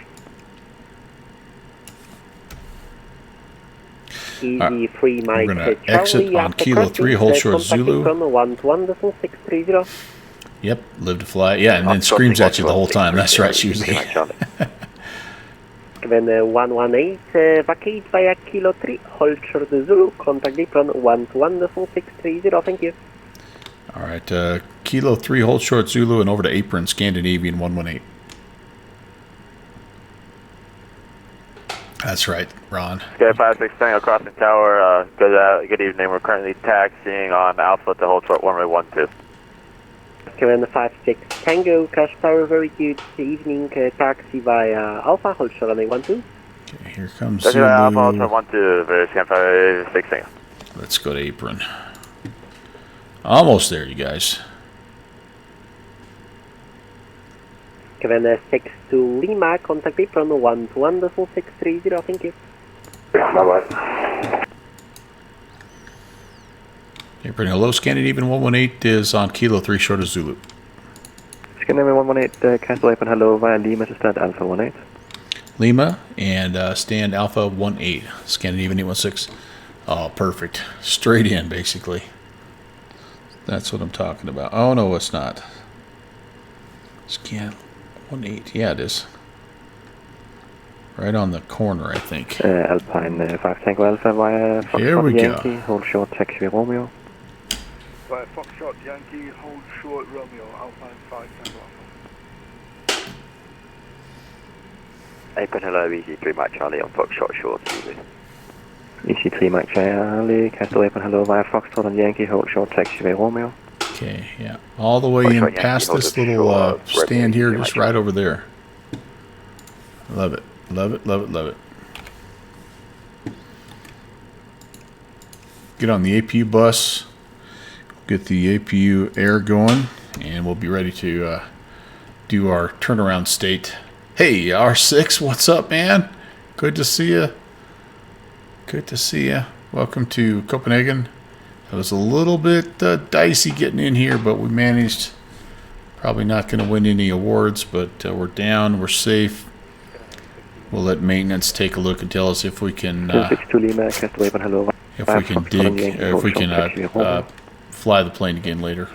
Easy 3 Mike We're going to exit on kilo 3, hold short Zulu. Yep, live to fly. Yeah, and then screams at you the whole time. That's right, she was there. Then 118, vacate via kilo 3, hold short Zulu, contact apron 121.630, thank you. All right, kilo 3, hold short Zulu, and over to apron, Scandinavian 118. That's right, Ron. Sky 56 Tango crossing tower, good evening. We're currently taxiing on Alpha to hold short runway 12. Command 56 Tango, Crash Tower, very good evening, taxi via Alpha, hold short runway 12. Okay, here comes Taxi via Alpha, hold Zulu. short 12, Sky 56 Tango. Let's go to apron. Almost there, you guys. Command 6 to Lima, contact apron 121.630, thank you. Bye-bye. Apron, hello, Scandinavian 118 is on kilo 3 short of Zulu. Scandinavian 118, cancel apron, hello, via Lima to stand Alpha 18. Lima and stand Alpha 18, Scandinavian 816. Oh, perfect. Straight in, basically. That's what I'm talking about. Oh, no, it's not. Scan 18. Yeah, it is. Right on the corner, I think. Alpine 5 Tango Alpha via Here we Foxtrot Yankee, go. hold short, taxi Romeo. Via Foxtrot Yankee, hold short Romeo, Alpine 5 Tango Alpha. Apron, hello, easy 3 Mike Charlie on Foxtrot short Zulu. EC3 Mike Charlie, cancel apron, hello, via Foxtrot and Yankee, hold short, taxi Romeo. Okay, yeah. All the way in past this little stand here, just right over there. Love it. Love it, love it, love it. Get on the APU bus, get the APU air going, and we'll be ready to do our turnaround state. Hey, R6, what's up, man? Good to see you. Good to see you. Welcome to Copenhagen. It was a little bit dicey getting in here, but we managed. Probably not going to win any awards, but we're down, we're safe. We'll let maintenance take a look and tell us if we can dig, if we can fly the plane again later.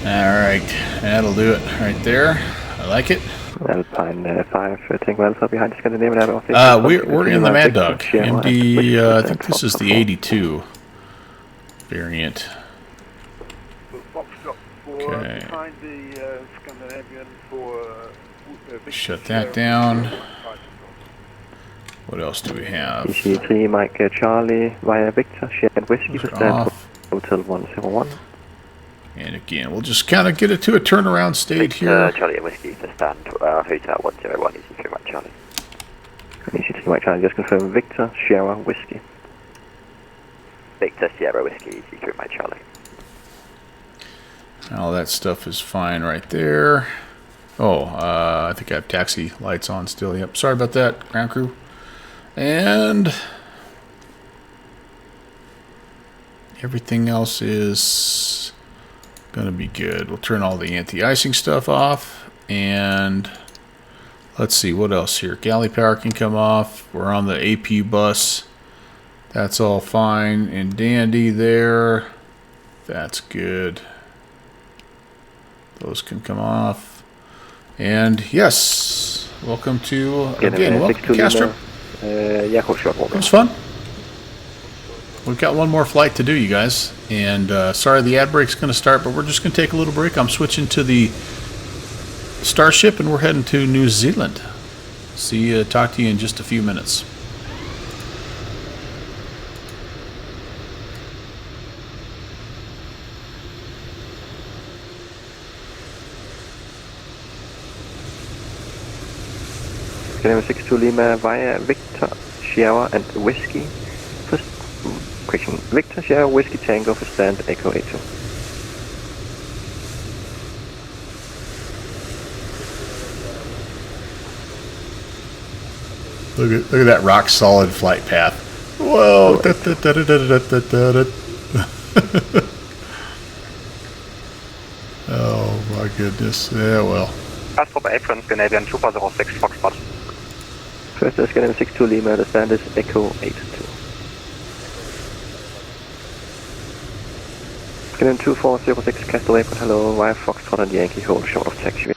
Alright, that'll do it right there. I like it. Alpine 5, Tango Alpha behind Scandinavian. We're in the Mad Dog. MD, I think this is the 82 variant. Okay. Shut that down. What else do we have? EC3 Mike Charlie via Victor, shared whiskey for stand Hotel 101. And again, we'll just kind of get it to a turnaround state here. Charlie and whiskey for stand Hotel 101, EC3 Mike Charlie. EC3 Mike Charlie, just confirm Victor, Sierra, whiskey. Victor, Sierra, whiskey, EC3 Mike Charlie. All that stuff is fine right there. Oh, I think I have taxi lights on still. Yep, sorry about that, ground crew. And everything else is gonna be good. We'll turn all the anti-icing stuff off, and let's see what else here. Galley power can come off. We're on the APU bus. That's all fine and dandy there. That's good. Those can come off. And yes, welcome to again. Welcome to Castro. It was fun. We've got one more flight to do, you guys. And sorry the ad break's going to start, but we're just going to take a little break. I'm switching to the Starship, and we're heading to New Zealand. Talk to you in just a few minutes. Scanner 62 Lima via Victor, Sierra and Whiskey. First question, Victor, Sierra, Whiskey Tango for stand Echo 82. Look at that rock solid flight path. Whoa! Oh my goodness. Yeah, well. Astro Apron, Scandinavian 206 Foxtrot. First Scandinavian 62 Lima, the stand is Echo 82. Scandinavian 2406 Castle Apron, hello, via Foxtrot and Yankee, hold short of taxi.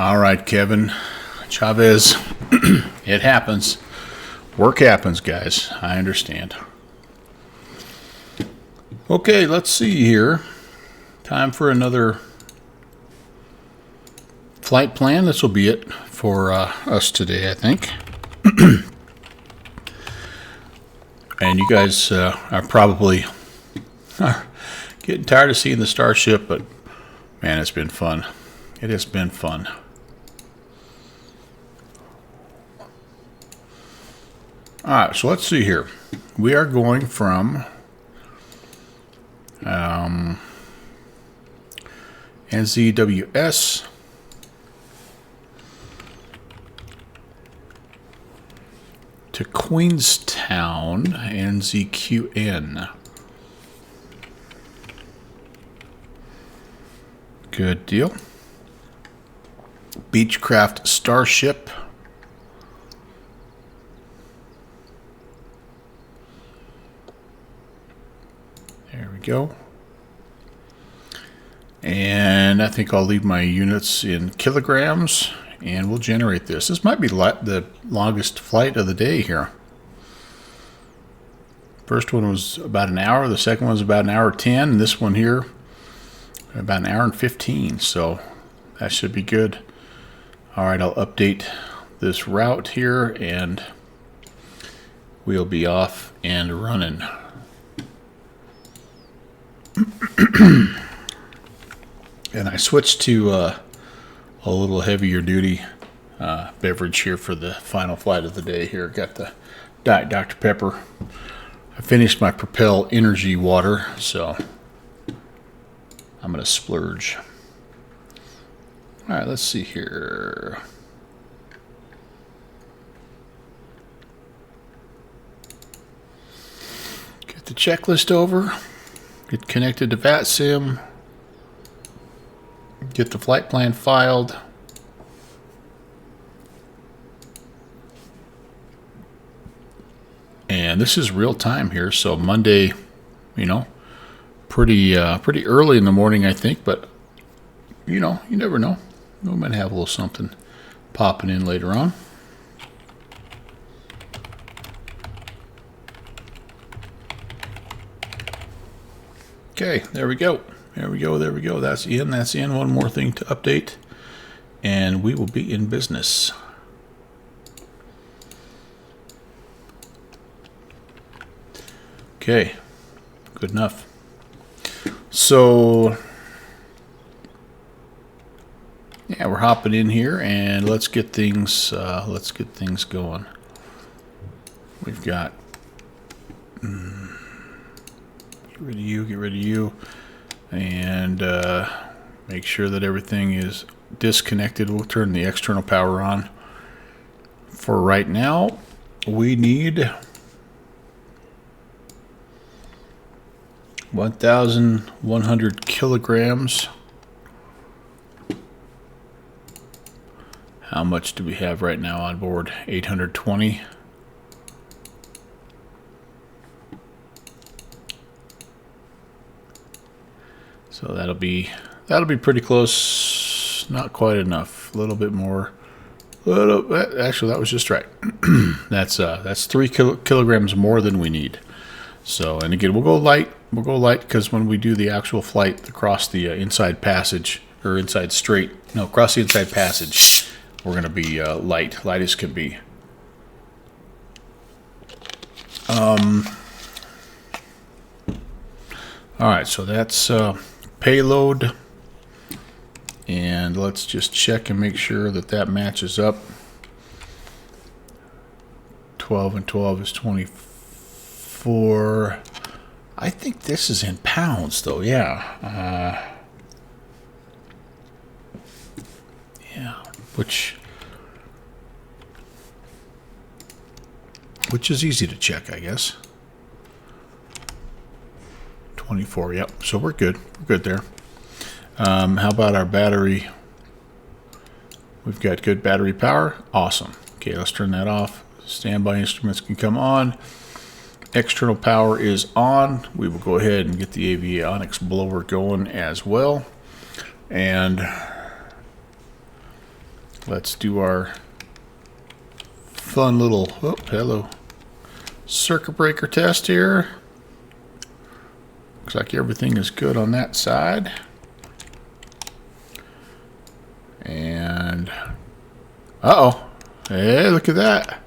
All right, Kevin Chavez. It happens. Work happens, guys. I understand. Okay, let's see here. Time for another flight plan. This will be it for us today, I think. And you guys are probably getting tired of seeing the Starship, but man, it's been fun. It has been fun. Alright, so let's see here. We are going from NZWS to Queenstown, NZQN. Good deal. Beechcraft Starship. There we go. And I think I'll leave my units in kilograms, and we'll generate this. This might be the longest flight of the day here. First one was about an hour. The second one was about an hour 10. And this one here, about an hour and 15. So that should be good. All right, I'll update this route here, and we'll be off and running. And I switched to a little heavier duty beverage here for the final flight of the day here. Got the Diet Dr. Pepper. I finished my Propel Energy water, so I'm going to splurge. All right, let's see here. Get the checklist over. Get connected to VATSIM. Get the flight plan filed. And this is real time here, so Monday, you know, pretty early in the morning, I think, but you know, you never know. We might have a little something popping in later on. Okay, there we go. There we go, there we go. That's in, that's in. One more thing to update, and we will be in business. Okay, good enough. So, yeah, we're hopping in here, and let's get things going. We've got get rid of you, and make sure that everything is disconnected. We'll turn the external power on. For right now, we need 1,100 kilograms. How much do we have right now on board? 820. So that'll be pretty close. Not quite enough. A little bit more. Actually, that was just right. That's 3 kilograms more than we need. So, and again, we'll go light. We'll go light because when we do the actual flight across the inside passage, or inside straight, no, across the inside passage, we're going to be light as can be. All right, so that's payload, and let's just check and make sure that that matches up. 12 and 12 is 24. I think this is in pounds, though. Yeah. Yeah. Which is easy to check, I guess. 24. Yep. So we're good. We're good there. How about our battery? We've got good battery power. Awesome. Okay, let's turn that off. Standby instruments can come on. External power is on. We will go ahead and get the avionics blower going as well. And let's do our fun little, oh, hello, circuit breaker test here. Looks like everything is good on that side. And, uh-oh, hey, look at that.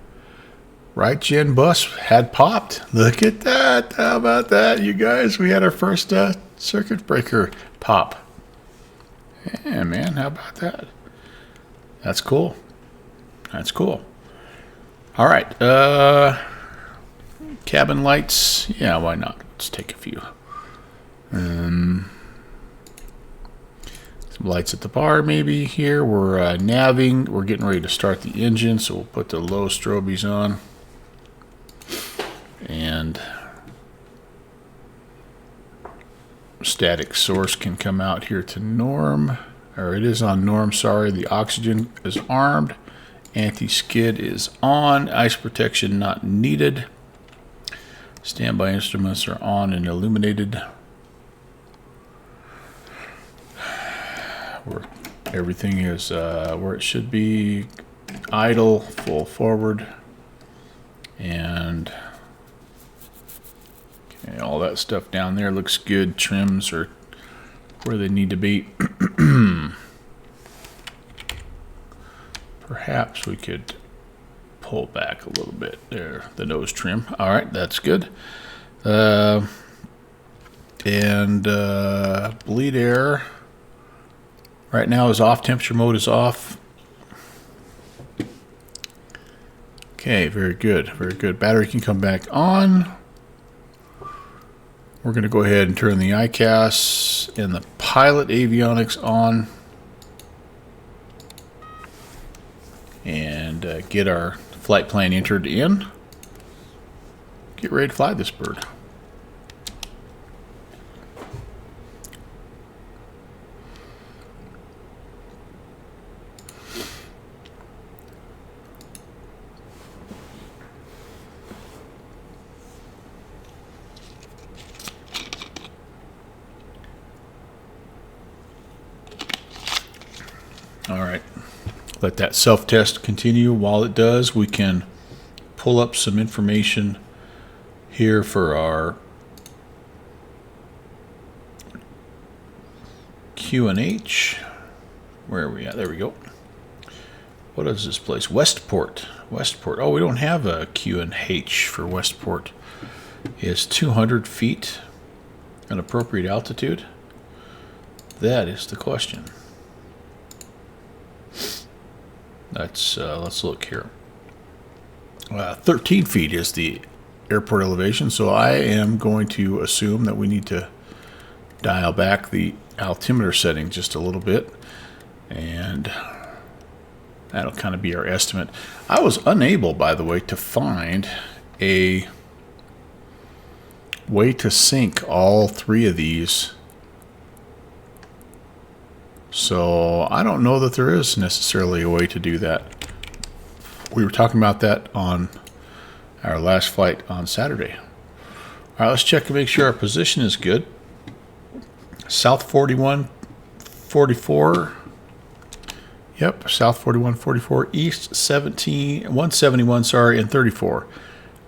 Right gen bus had popped. Look at that. How about that, you guys? We had our first circuit breaker pop. Yeah, man, how about that? That's cool. That's cool. All right. Cabin lights. Yeah, why not? Let's take a few. Some lights at the bar maybe here. We're navving. We're getting ready to start the engine, so we'll put the low strobies on. And static source can come out here to norm, or it is on norm, sorry. The oxygen is armed, anti-skid is on, ice protection not needed, standby instruments are on and illuminated. Everything is where it should be, idle, full forward, and okay, all that stuff down there looks good. Trims are where they need to be. Perhaps we could pull back a little bit there, the nose trim. All right, that's good. And bleed air right now is off. Temperature mode is off. Okay, very good, very good. Battery can come back on. We're going to go ahead and turn the ICAS and the pilot avionics on. And get our flight plan entered in. Get ready to fly this bird. All right. Let that self-test continue. While it does, we can pull up some information here for our QNH. Where are we at? There we go. What is this place? Westport. Westport. Oh, we don't have a QNH for Westport. Is 200 feet an appropriate altitude? That is the question. Let's look here. 13 feet is the airport elevation, so I am going to assume that we need to dial back the altimeter setting just a little bit, and that'll kind of be our estimate. I was unable, by the way, to find a way to sync all three of these. So I don't know that there is necessarily a way to do that. We were talking about that on our last flight on Saturday. All right, let's check to make sure our position is good. South 4144. Yep, South 4144, East 171, sorry, and 34.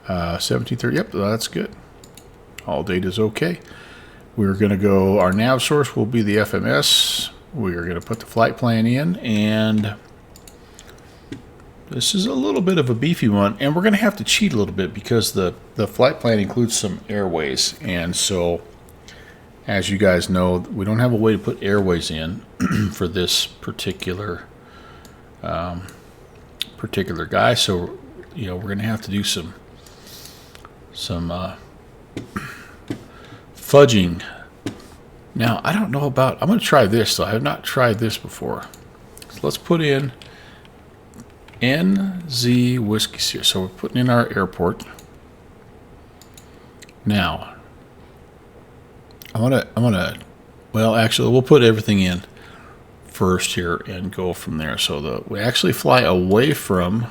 1730, yep, that's good. All data is okay. We're going to go, our nav source will be the FMS. We are going to put the flight plan in, and this is a little bit of a beefy one, and we're going to have to cheat a little bit because the flight plan includes some airways, and so as you guys know, we don't have a way to put airways in for this particular guy, so you know we're going to have to do some fudging. Now, I don't know about, I'm going to try this, though. I have not tried this before. So let's put in NZ Whiskey here. So we're putting in our airport. Now, well, actually, we'll put everything in first here and go from there. So we actually fly away from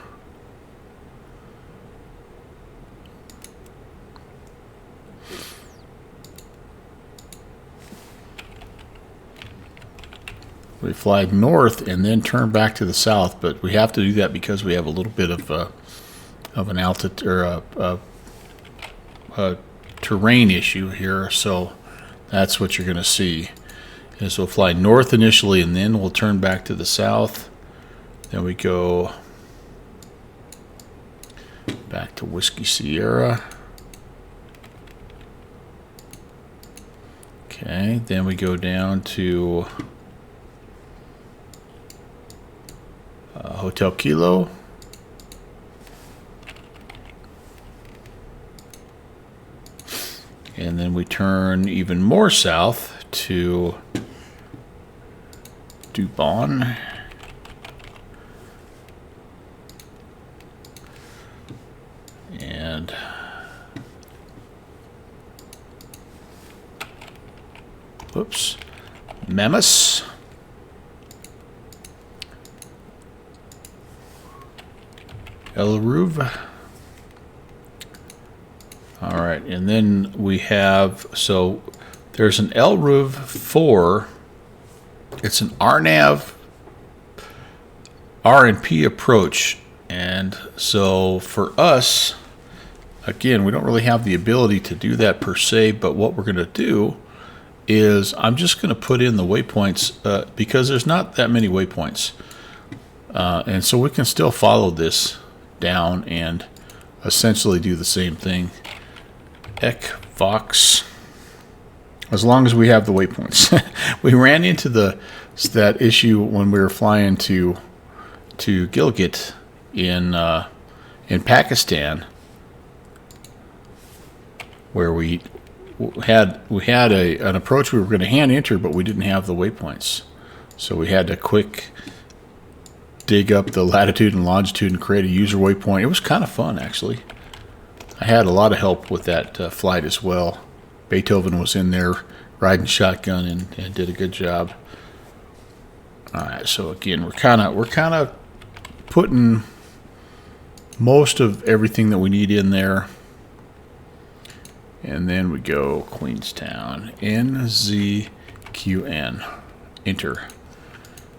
We fly north and then turn back to the south, but we have to do that because we have a little bit of an altitude or a terrain issue here. So that's what you're going to see. Is we'll fly north initially, and then we'll turn back to the south. Then we go back to Whiskey Sierra. Okay, then we go down to Hotel Kilo. And then we turn even more south to Dubon. And whoops, Memus. El Rouve. All right, and then we have, so there's an El Rouve 4. It's an RNAV RNP approach. And so for us, again, we don't really have the ability to do that per se, but what we're going to do is I'm just going to put in the waypoints because there's not that many waypoints. And so we can still follow this down and essentially do the same thing. Vox, as long as we have the waypoints. We ran into that issue when we were flying to Gilgit in Pakistan, where we had an approach we were going to hand enter, but we didn't have the waypoints, so we had to quick dig up the latitude and longitude and create a user waypoint. It was kind of fun, actually. I had a lot of help with that flight as well. Beethoven was in there riding shotgun and did a good job. All right, so again, we're kind of putting most of everything that we need in there, and then we go Queenstown, NZQN, enter.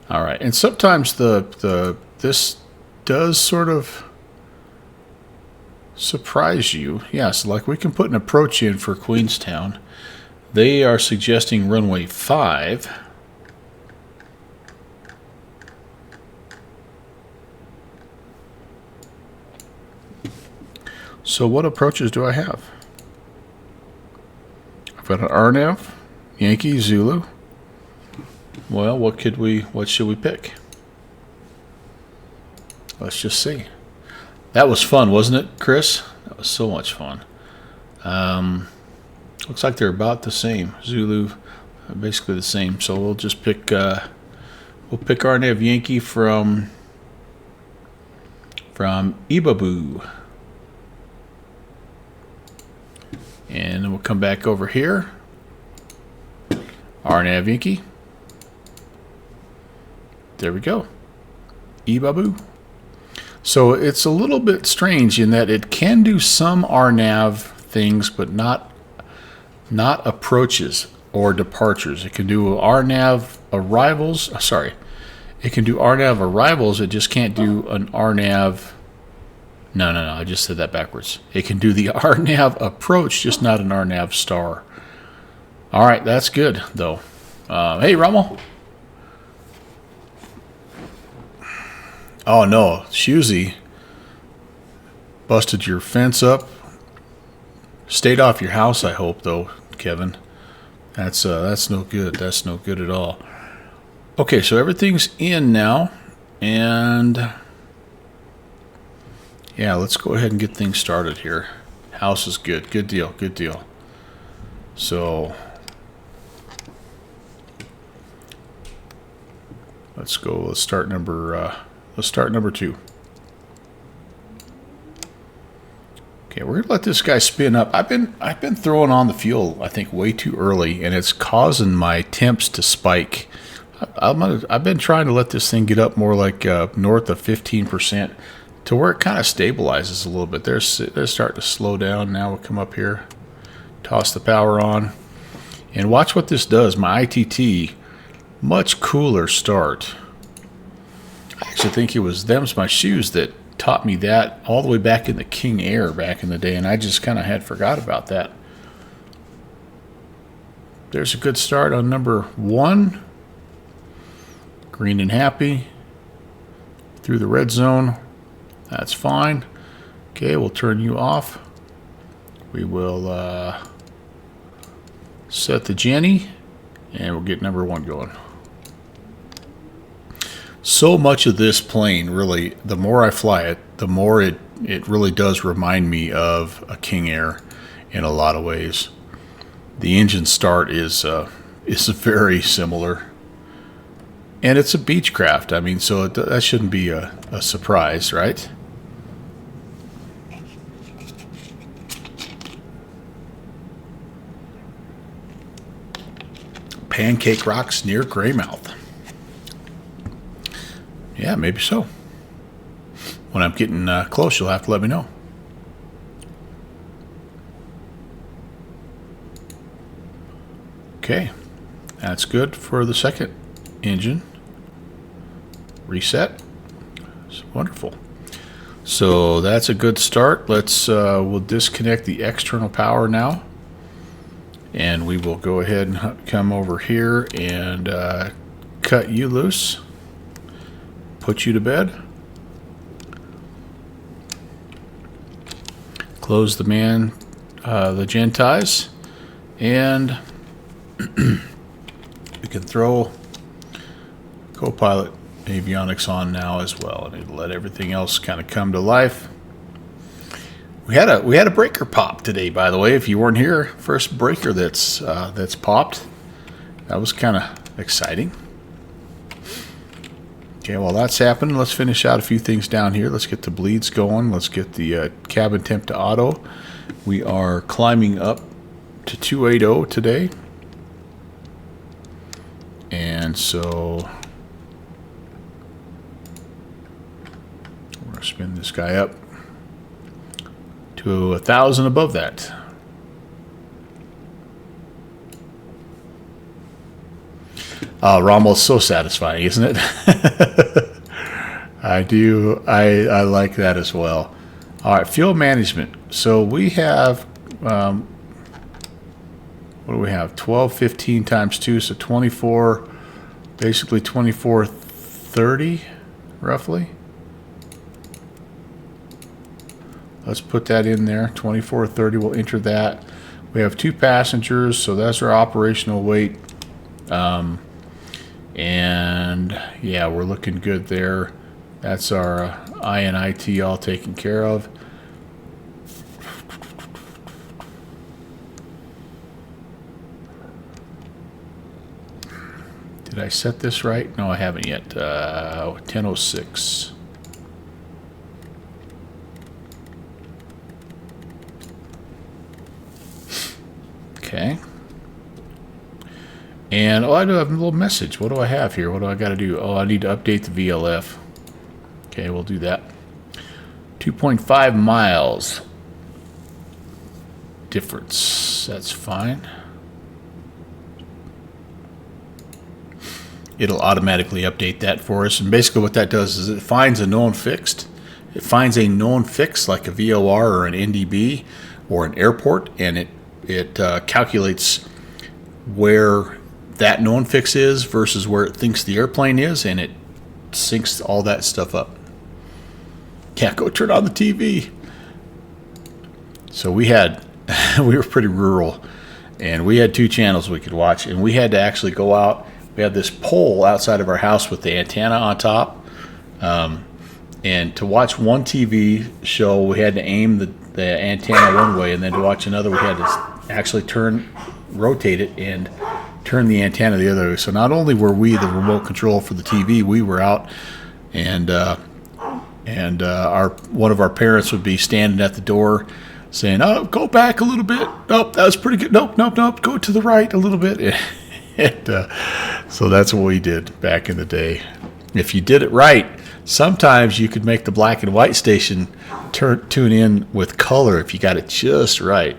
All right, and sometimes this does sort of surprise you. Yes, like we can put an approach in for Queenstown. They are suggesting runway 5. So what approaches do I have? I've got an RNAV, Yankee, Zulu. Well, what should we pick? Let's just see. That was fun, wasn't it, Chris? That was so much fun. Looks like they're about the same. Zulu, basically the same. So we'll just pick. We'll pick RNAV Yankee from Ibabu, and then we'll come back over here. RNAV Yankee. There we go. Ibabu. So it's a little bit strange in that it can do some RNAV things, but not approaches or departures. It can do RNAV arrivals. Sorry, it can do RNAV arrivals. It just can't do an RNAV. No. I just said that backwards. It can do the RNAV approach, just not an RNAV star. All right, that's good though. Hey, Rommel. Oh no, Shusey busted your fence up. Stayed off your house, I hope, though, Kevin. That's no good. That's no good at all. Okay, so everything's in now, and yeah, let's go ahead and get things started here. House is good. Good deal. Good deal. So let's go. Let's start number 2. Okay, we're gonna let this guy spin up. I've been throwing on the fuel, I think, way too early, and it's causing my temps to spike. I've been trying to let this thing get up more like north of 15% to where it kind of stabilizes a little bit. They're starting to slow down. Now we'll come up here, toss the power on, and watch what this does. My ITT Much cooler start. I actually think it was them's my shoes that taught me that all the way back in the King Air back in the day, and I just kind of had forgot about that. There's a good start on number 1. Green and happy. Through the red zone. That's fine. Okay, we'll turn you off. We will set the Jenny, and we'll get number 1 going. So much of this plane, really, the more I fly it, the more it really does remind me of a King Air in a lot of ways. The engine start is very similar. And it's a Beechcraft. I mean, so that shouldn't be a surprise, right? Pancake Rocks near Greymouth. Yeah, maybe so. When I'm getting close, you'll have to let me know. Okay, that's good for the second engine. Reset. It's wonderful. So that's a good start. Let's we'll disconnect the external power now, and we will go ahead and come over here and cut you loose. Put you to bed. Close the gen ties, and we can throw Copilot avionics on now as well, and it'll let everything else kind of come to life. We had a breaker pop today, by the way. If you weren't here, first breaker that's popped. That was kind of exciting. Okay, while that's happening, let's finish out a few things down here. Let's get the bleeds going. Let's get the cabin temp to auto. We are climbing up to 280 today. And so we're going to spin this guy up to 1,000 above that. Rommel's so satisfying, isn't it? I do. I like that as well. All right, fuel management. So we have, what do we have? 12, 15 times 2, so 24, basically 2430, roughly. Let's put that in there. 2430, we'll enter that. We have 2 passengers, so that's our operational weight. And yeah, we're looking good there. That's our I and IT all taken care of. Did I set this right? No, I haven't yet. 10:06. Okay. And, I do have a little message. What do I have here? What do I got to do? Oh, I need to update the VLF. Okay, we'll do that. 2.5 miles difference. That's fine. It'll automatically update that for us. And basically what that does is it finds a known fixed. It finds a known fix like a VOR or an NDB or an airport, and it calculates where that known fix is versus where it thinks the airplane is, and it syncs all that stuff up. Can't go turn on the TV. So we were pretty rural, and we had 2 channels we could watch, and we had to actually go out. We had this pole outside of our house with the antenna on top, and to watch one TV show, we had to aim the antenna one way, and then to watch another, we had to actually rotate it and turn the antenna the other way. So not only were we the remote control for the TV, we were out, and one of our parents would be standing at the door saying, "Oh, go back a little bit. Nope, that was pretty good. Nope, go to the right a little bit." And so that's what we did back in the day. If you did it right, sometimes you could make the black and white station tune in with color if you got it just right.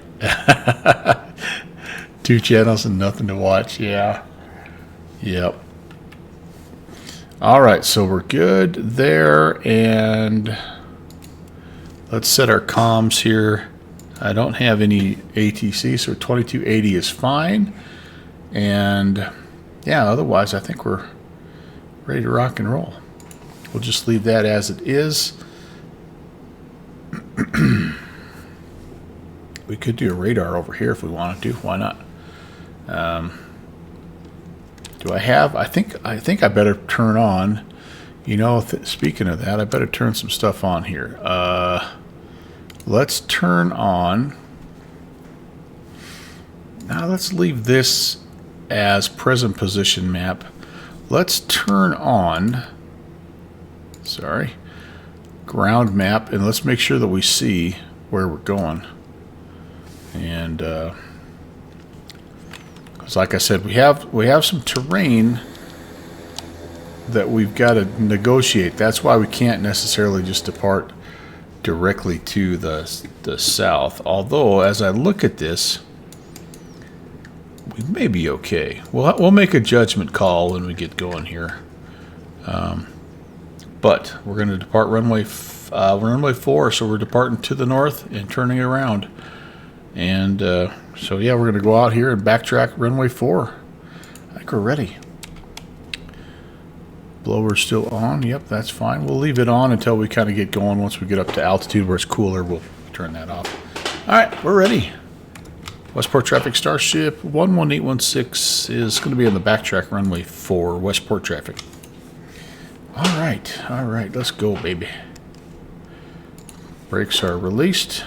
2 channels and nothing to watch. Yeah. Yep. All right, so we're good there, and let's set our comms here. I don't have any ATC, so 2280 is fine. And yeah, otherwise I think we're ready to rock and roll. We'll just leave that as it is. We could do a radar over here if we wanted to. Why not? Do I have? I think I better turn on. You know, speaking of that, I better turn some stuff on here. Let's turn on. Now let's leave this as present position map. Let's turn on. Sorry, ground map, and let's make sure that we see where we're going. And because, like I said, we have some terrain that we've got to negotiate. That's why we can't necessarily just depart directly to the south. Although, as I look at this, we may be okay. We'll make a judgment call when we get going here. But we're going to depart runway 4, so we're departing to the north and turning around. And so yeah, we're going to go out here and backtrack runway 4. I think we're ready. Blower's still on. Yep, that's fine. We'll leave it on until we kind of get going. Once we get up to altitude where it's cooler, we'll turn that off. All right, we're ready. Westport traffic, Starship 11816 is going to be on the backtrack runway 4, Westport traffic. All right, let's go, baby. Brakes are released.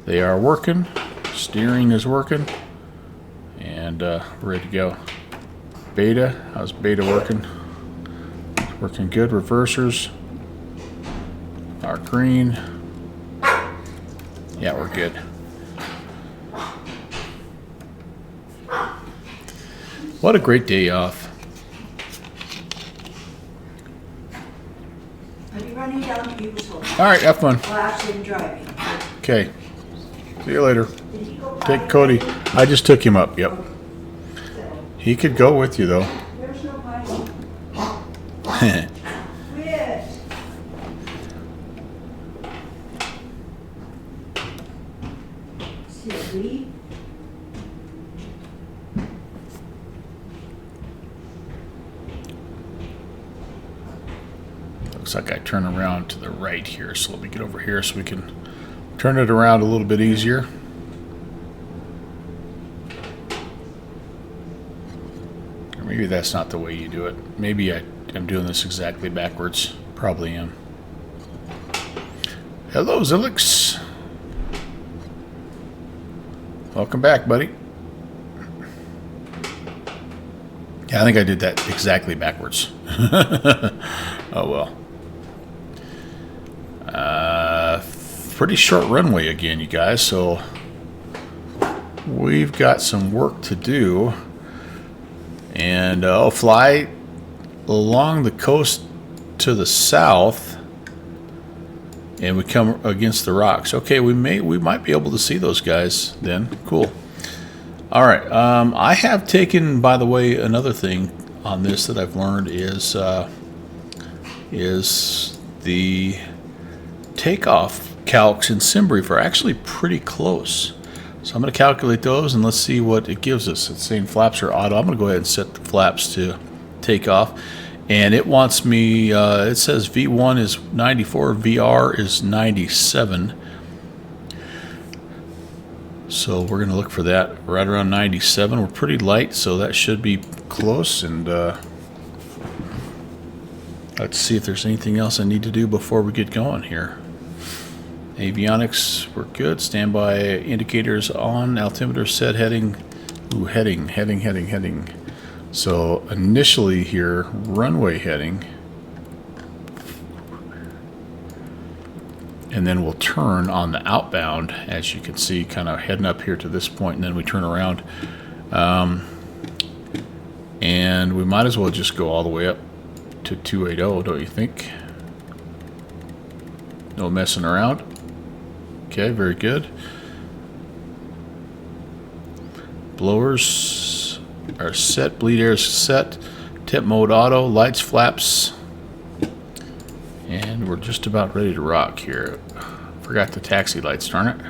They are working. Steering is working. And ready to go. Beta, how's beta working? Working good. Reversers are green. Yeah, we're good. What a great day off. I'll be running down to People's Home. All right, have fun. Well, actually, I'm driving. Okay. See you later. Take Cody. I just took him up. Yep. He could go with you, though. There's no pilot. Quit. Silly. Looks like I turn around to the right here, so let me get over here so we can turn it around a little bit easier. Or maybe that's not the way you do it. Maybe I'm doing this exactly backwards. Probably am. Hello, Zilix. Welcome back, buddy. Yeah, I think I did that exactly backwards. Oh well. Pretty short runway again, you guys, so we've got some work to do. And I'll fly along the coast to the south, and we come against the rocks. Okay, we might be able to see those guys then. Cool. All right. I have taken, by the way, another thing on this that I've learned is the takeoff calcs in SimBrief are actually pretty close. So I'm going to calculate those and let's see what it gives us. It's saying flaps are auto. I'm going to go ahead and set the flaps to take off. And it wants me, it says V1 is 94, VR is 97. So we're going to look for that right around 97. We're pretty light, so that should be close. And let's see if there's anything else I need to do before we get going here. Avionics, we're good. Standby indicators on. Altimeter set. Heading. Ooh, heading. So initially here, runway heading. And then we'll turn on the outbound, as you can see, kind of heading up here to this point, and then we turn around. And we might as well just go all the way up to 280, don't you think? No messing around. Okay, very good. Blowers are set, bleed air is set. Tip mode auto, lights, flaps. And we're just about ready to rock here. Forgot the taxi lights, darn it.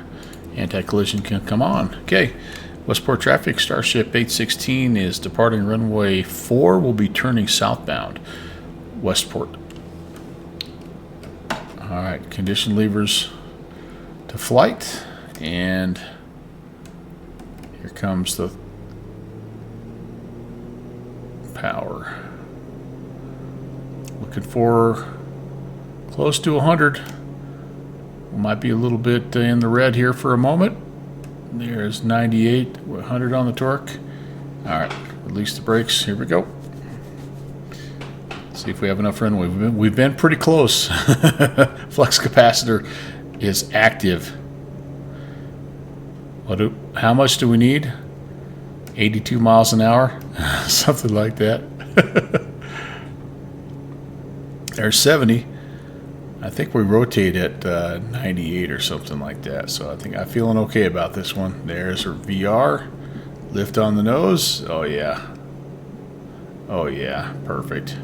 Anti-collision can come on. Okay. Westport traffic, Starship 816 is departing runway 4. Will be turning southbound. Westport. Alright, condition levers to flight. And here comes the power. Looking for close to 100. We might be a little bit in the red here for a moment. There's 98, 100 on the torque. Alright, release the brakes. Here we go. See if we have enough runway. We've been pretty close. Flux capacitor is active. How much do we need? 82 miles an hour? Something like that. There's 70. I think we rotate at 98 or something like that. So I think I'm feeling okay about this one. There's our VR. Lift on the nose. Oh yeah. Oh yeah. Perfect.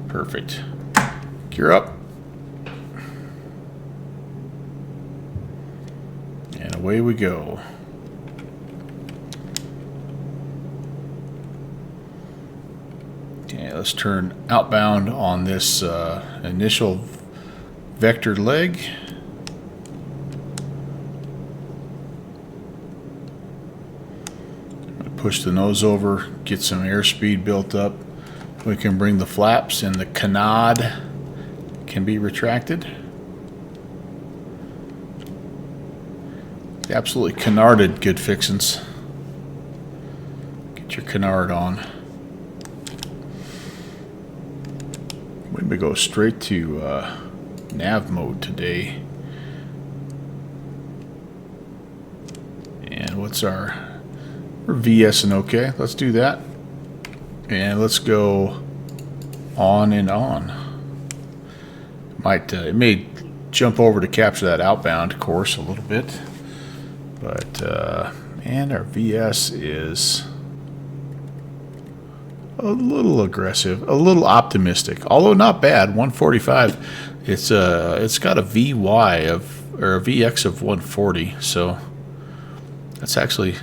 Perfect. Gear up. And away we go. Okay, let's turn outbound on this initial vector leg. I'm going to push the nose over, get some airspeed built up. We can bring the flaps, and the canard can be retracted. Absolutely canarded, good fixins'. Get your canard on. We may go straight to nav mode today. And what's our... We're VS and OK. Let's do that. And let's go on and on. It may jump over to capture that outbound course a little bit. But, and our VS is a little aggressive, a little optimistic, although not bad. 145. It's got a VY of, or a VX of 140, so that's actually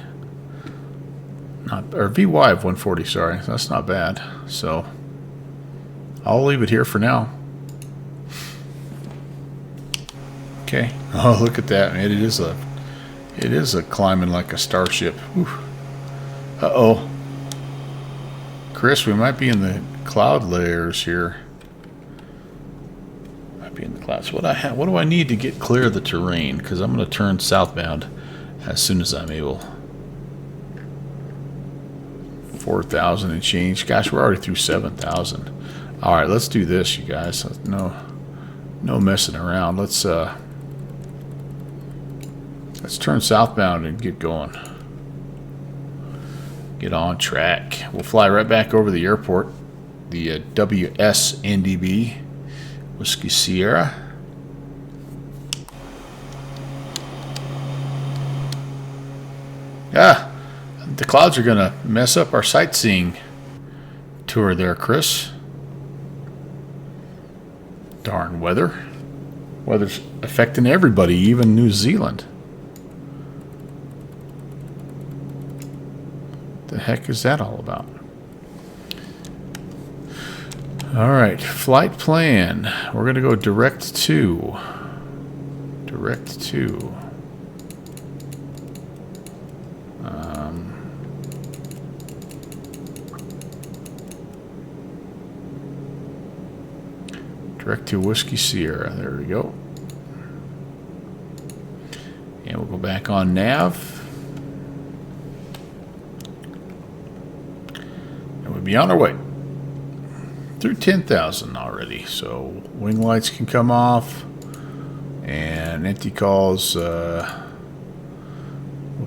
not, or VY of 140. Sorry, that's not bad. So I'll leave it here for now. Okay. Oh, look at that, man! It is a climbing like a starship. Uh-oh. Chris, we might be in the cloud layers here. Might be in the clouds. What do I need to get clear of the terrain? Because I'm going to turn southbound as soon as I'm able. 4,000 and change. Gosh, we're already through 7,000. All right, let's do this, you guys. No messing around. Let's turn southbound and get going. Get on track. We'll fly right back over the airport. The WSNDB, Whiskey Sierra. The clouds are going to mess up our sightseeing tour there, Chris. Darn weather. Weather's affecting everybody, even New Zealand. The heck is that all about? Alright, flight plan. We're going to go direct to. Direct to Whiskey Sierra. There we go. And we'll go back on nav. Be on our way through 10,000 already, so wing lights can come off and empty calls will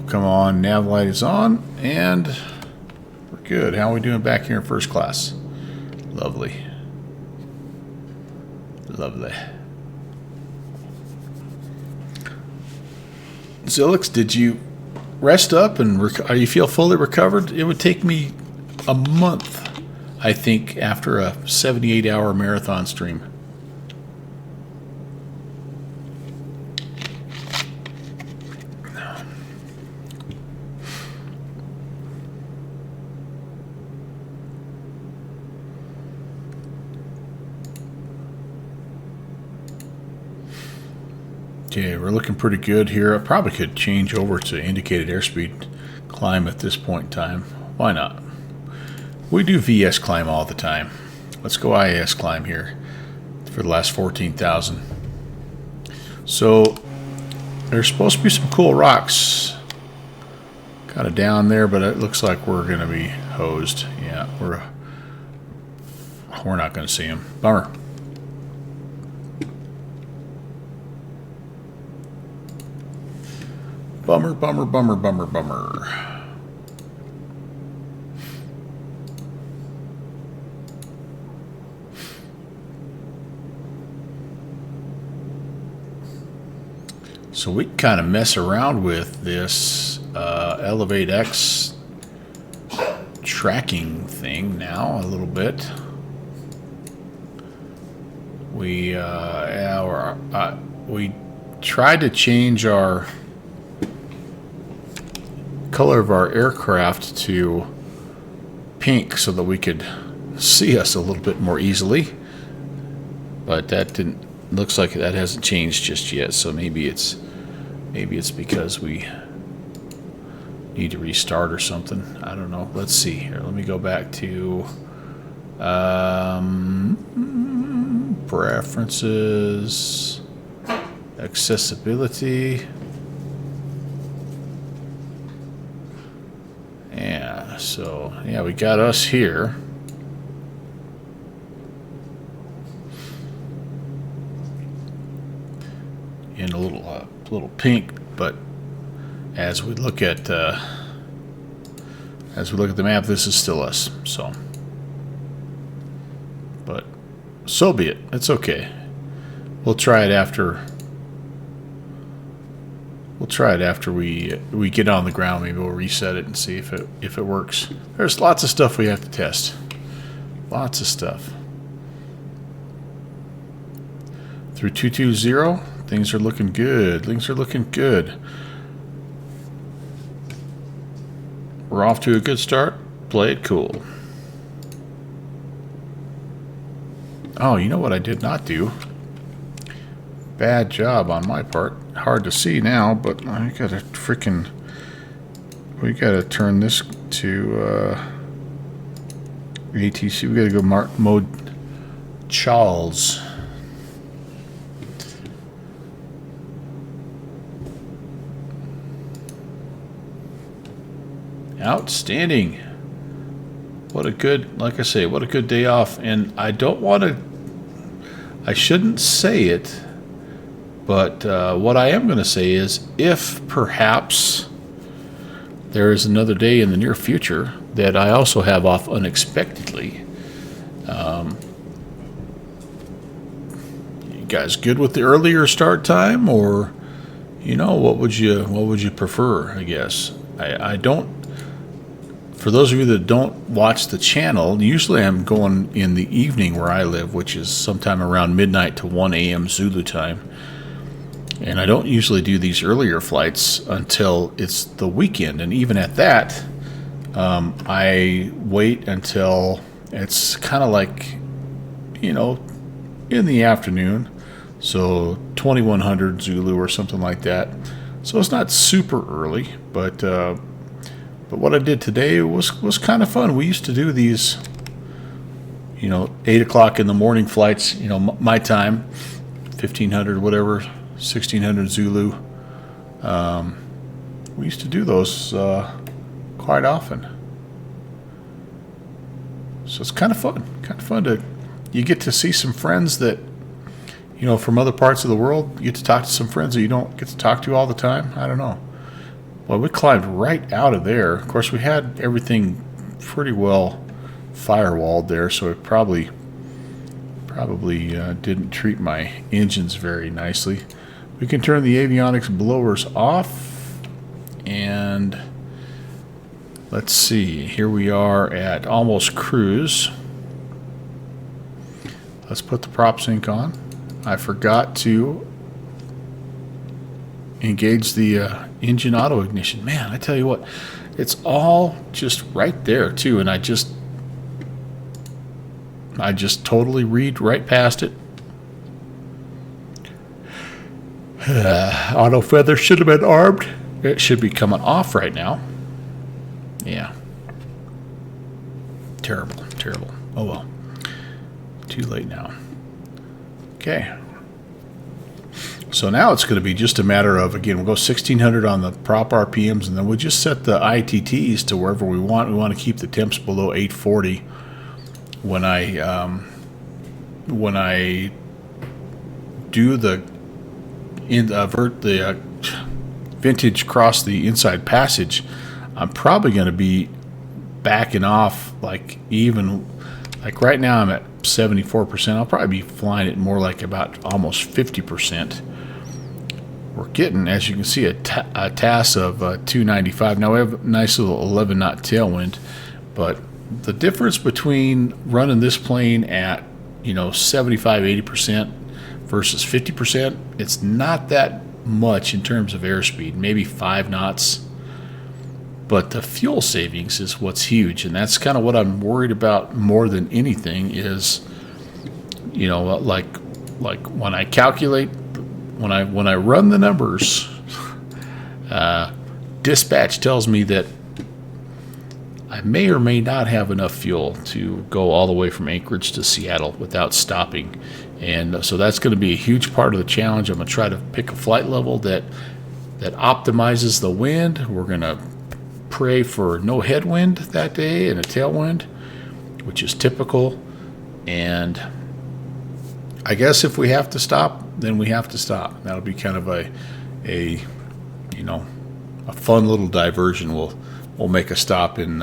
come on. Nav light is on and we're good. How are we doing back here in first class? Lovely. Zilix, did you rest up and you feel fully recovered? It would take me a month I think, after a 78-hour marathon stream. Okay, we're looking pretty good here. I probably could change over to indicated airspeed climb at this point in time. Why not? We do VS climb all the time. Let's go IAS climb here for the last 14,000. So there's supposed to be some cool rocks kind of down there, but it looks like we're going to be hosed. Yeah, we're not going to see them. Bummer. Bummer, bummer, bummer, bummer, bummer. So we kind of mess around with this Elevate X tracking thing now a little bit. We tried to change our color of our aircraft to pink so that we could see us a little bit more easily, but that didn't. Looks like that hasn't changed just yet. So maybe it's because we need to restart or something. I don't know. Let's see here. Let me go back to preferences, accessibility. Yeah, so yeah, we got us here. In a little pink, but as we look at the map, this is still us. So, but so be it. It's okay. We'll try it after. We'll try it after we get on the ground. Maybe we'll reset it and see if it works. There's lots of stuff we have to test. Lots of stuff. Through 220, things are looking good. Things are looking good. We're off to a good start. Play it cool. Oh, you know what I did not do? Bad job on my part. Hard to see now, but I gotta freaking. We gotta turn this to ATC. We gotta go mode Charles. Outstanding. What a good, like I say, what a good day off. And I don't want to, I shouldn't say it, but what I am going to say is if perhaps there is another day in the near future that I also have off unexpectedly, you guys good with the earlier start time, or you know, what would you prefer? I guess I don't. For those of you that don't watch the channel, usually I'm going in the evening where I live, which is sometime around midnight to 1 a.m. Zulu time. And I don't usually do these earlier flights until it's the weekend. And even at that, I wait until it's kind of like, you know, in the afternoon. So 2100 Zulu or something like that. So it's not super early, but what I did today was kind of fun. We used to do these, you know, 8 o'clock in the morning flights, you know, my time, 1500, whatever, 1600 Zulu. We used to do those quite often. So it's kind of fun to, you get to see some friends that, you know, from other parts of the world. You get to talk to some friends that you don't get to talk to all the time. I don't know. Well, we climbed right out of there. Of course, we had everything pretty well firewalled there, so it probably didn't treat my engines very nicely. We can turn the avionics blowers off, and let's see. Here we are at almost cruise. let's put the prop sync on. I forgot to engage the engine auto ignition. Man, I tell you what, it's all just right there too, and I just totally read right past it. Auto feather should have been armed. It should be coming off right now. Yeah. Terrible, terrible. Oh well. Too late now. Okay. So now it's going to be just a matter of, again, we'll go 1600 on the prop RPMs, and then we'll just set the ITTs to wherever we want. We want to keep the temps below 840 when I do the vintage cross the inside passage. I'm probably going to be backing off like right now I'm at 74%. I'll probably be flying it more like about almost 50%. We're getting, as you can see, a TAS of 295. Now we have a nice little 11 knot tailwind, but the difference between running this plane at 75-80% versus 50%, it's not that much in terms of airspeed, maybe 5 knots. But the fuel savings is what's huge, and that's kind of what I'm worried about more than anything is, like when I calculate, when I run the numbers, dispatch tells me that I may or may not have enough fuel to go all the way from Anchorage to Seattle without stopping. And so that's going to be a huge part of the challenge. I'm going to try to pick a flight level that optimizes the wind. We're going to pray for no headwind that day and a tailwind, which is typical. And I guess if we have to stop, then we have to stop. That'll be kind of a fun little diversion. We'll make a stop in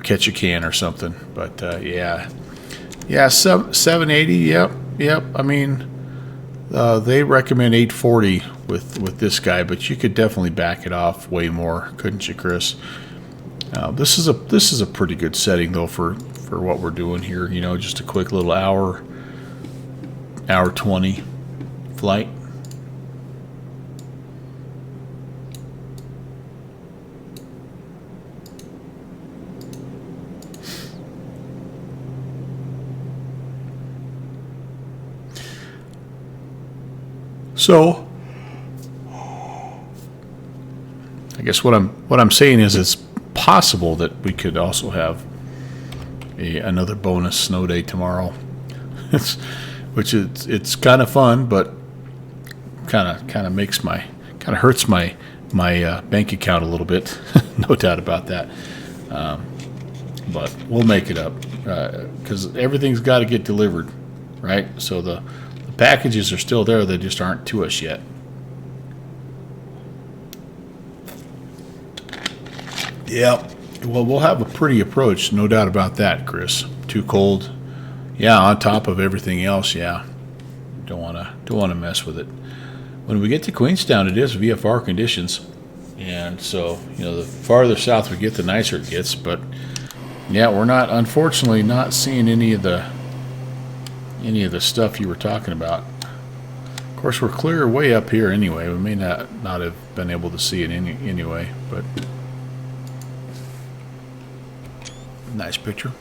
catch a can or something. But yeah, 780. Yep. I mean, they recommend 840 with this guy, but you could definitely back it off way more, couldn't you, Chris? This is a pretty good setting though for what we're doing here. Just a quick little hour 20 flight. So, I guess what I'm saying is it's possible that we could also have another bonus snow day tomorrow. It's kind of fun, but kind of hurts my bank account a little bit. No doubt about that. But we'll make it up because everything's got to get delivered, right? So the packages are still there, they just aren't to us yet. Yeah, well, we'll have a pretty approach, no doubt about that, Chris. Too cold. Yeah, on top of everything else, yeah. Don't want to mess with it. When we get to Queenstown, it is VFR conditions. And so, the farther south we get, the nicer it gets, but yeah, we're unfortunately not seeing any of the stuff you were talking about. Of course, we're clear way up here anyway. We may not have been able to see it anyway, but nice picture.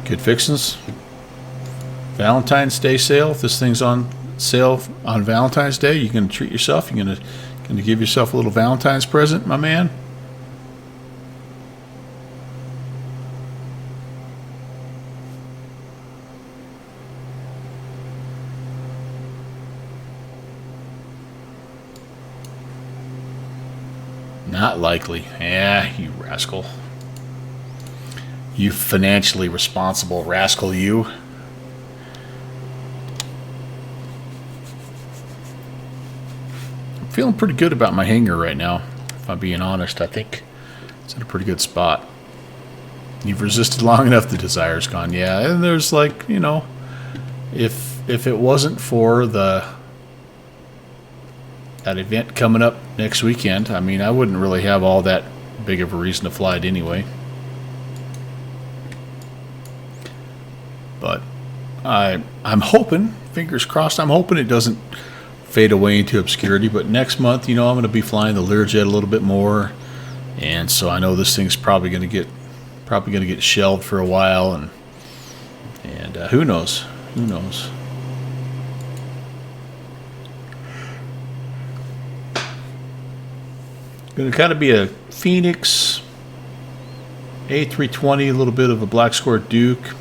Good fixings. Valentine's Day sale. If this thing's on sale on Valentine's Day, you can treat yourself. You're gonna give yourself a little Valentine's present, my man. Not likely. Yeah, you rascal. You financially responsible rascal, you. I'm feeling pretty good about my hangar right now. If I'm being honest, I think it's in a pretty good spot. You've resisted long enough, the desire's gone. Yeah, and there's if it wasn't for the that event coming up next weekend. I mean, I wouldn't really have all that big of a reason to fly it anyway. But I'm hoping, fingers crossed, I'm hoping it doesn't fade away into obscurity. But next month, I'm going to be flying the Learjet a little bit more, and so I know this thing's probably going to get shelved for a while, and who knows? Who knows? Going to kind of be a Phoenix, A320, a little bit of a Black Square Duke,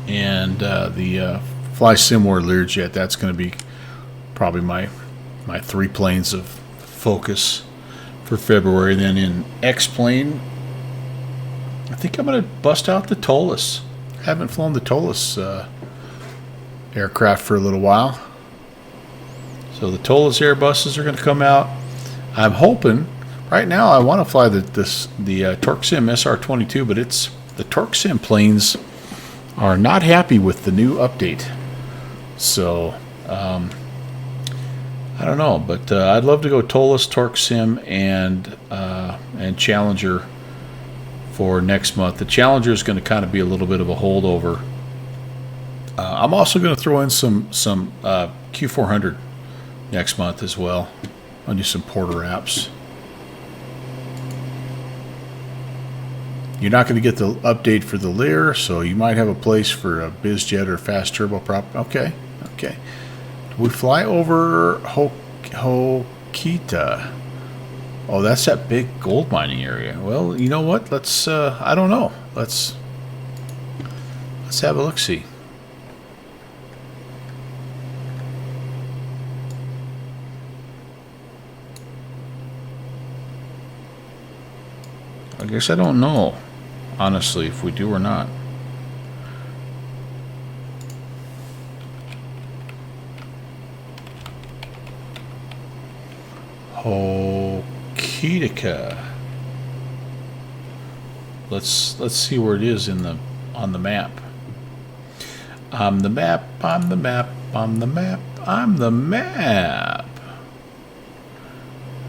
and the Fly Similar Learjet. That's going to be probably my 3 planes of focus for February. Then in X-plane, I think I'm going to bust out the Tolus. Haven't flown the Tolus aircraft for a little while. So the Tolus Airbuses are going to come out. I'm hoping. Right now, I want to fly the TorqueSim SR22, but the TorqueSim planes are not happy with the new update. So I don't know, but I'd love to go Tolus, TorqueSim, and Challenger for next month. The Challenger is going to kind of be a little bit of a holdover. I'm also going to throw in some Q400 next month as well. I'll do some Porter apps. You're not going to get the update for the Lear, so you might have a place for a BizJet or fast turboprop. Okay. We fly over Hokita. Oh, that's that big gold mining area. Well, you know what? Let's. I don't know. Let's have a look. See. I guess I don't know, honestly, if we do or not. Hokitika. Let's see where it is on the map. I'm the map.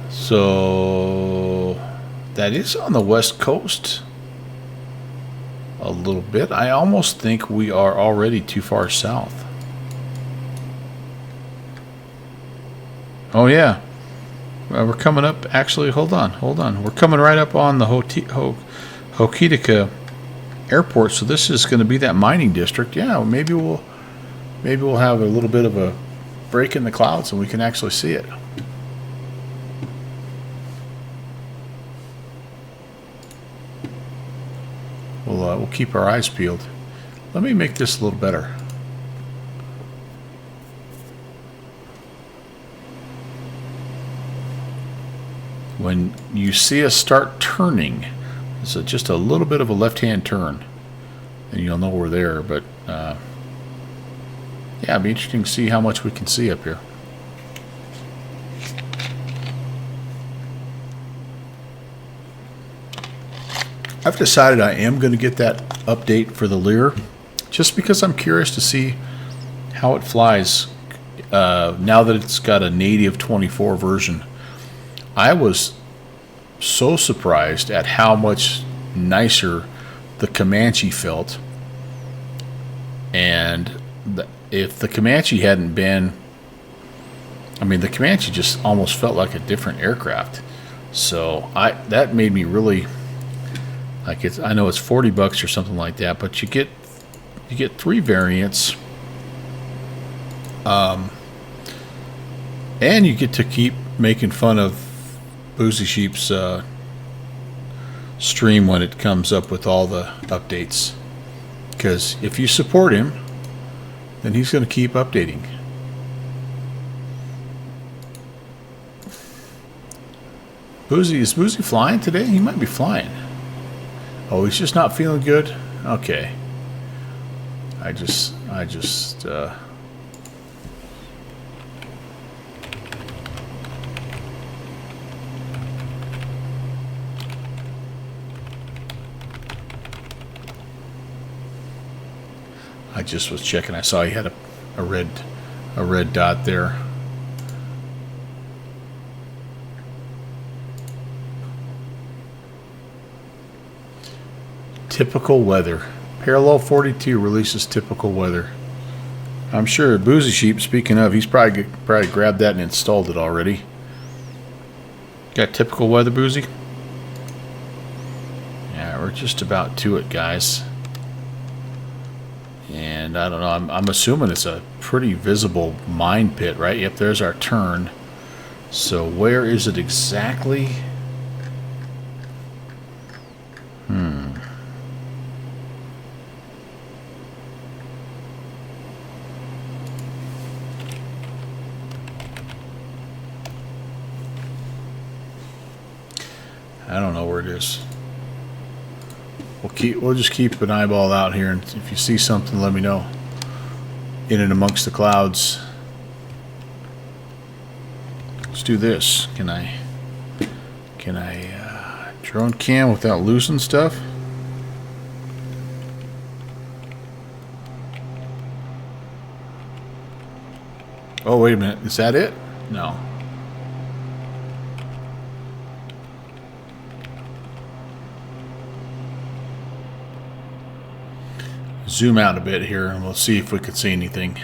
So that is on the west coast a little bit. I almost think we are already too far south. Oh yeah, we're coming up. Actually, hold on. We're coming right up on the Hokitika airport. So this is going to be that mining district. Yeah, maybe we'll have a little bit of a break in the clouds and we can actually see it. We'll keep our eyes peeled. Let me make this a little better. When you see us start turning, it's just a little bit of a left-hand turn, and you'll know we're there. But yeah, it'd be interesting to see how much we can see up here. I've decided I am going to get that update for the Lear, just because I'm curious to see how it flies now that it's got a native 24 version. I was so surprised at how much nicer the Comanche felt, and if the Comanche hadn't been, the Comanche just almost felt like a different aircraft. So that made me really. I know it's $40 or something like that, but you get 3 variants, and you get to keep making fun of Boozy Sheep's stream when it comes up with all the updates, because if you support him, then he's going to keep updating. Is Boozy flying today? He might be flying. Oh, he's just not feeling good? Okay. I just was checking. I saw he had a red dot there. Typical weather. Parallel 42 releases typical weather. I'm sure Boozy Sheep, speaking of, he's probably grabbed that and installed it already. Got typical weather, Boozy? Yeah, we're just about to it, guys. And I don't know, I'm assuming it's a pretty visible mine pit, right? Yep, there's our turn. So where is it exactly? I don't know where it is. We'll just keep an eyeball out here, and if you see something, let me know. In and amongst the clouds. Let's do this. Can I drone cam without losing stuff? Oh, wait a minute. Is that it? No. Zoom out a bit here and we'll see if we could see anything.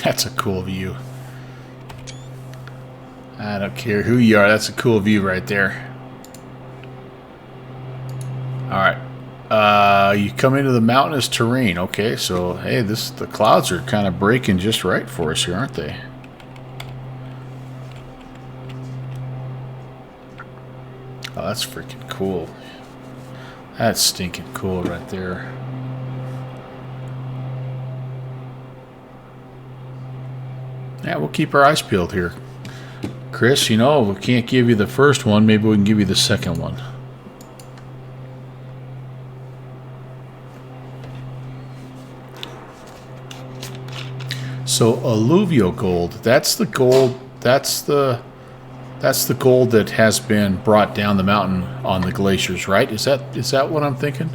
That's a cool view. I don't care who you are, that's a cool view right there. Alright. You come into the mountainous terrain. Okay, so hey, the clouds are kind of breaking just right for us here, aren't they? Oh, that's freaking cool. That's stinking cool right there. Yeah, we'll keep our eyes peeled here. Chris, you know, we can't give you the first one. Maybe we can give you the second one. So, alluvial gold. That's the gold. That's the gold that has been brought down the mountain on the glaciers, right? Is that what I'm thinking?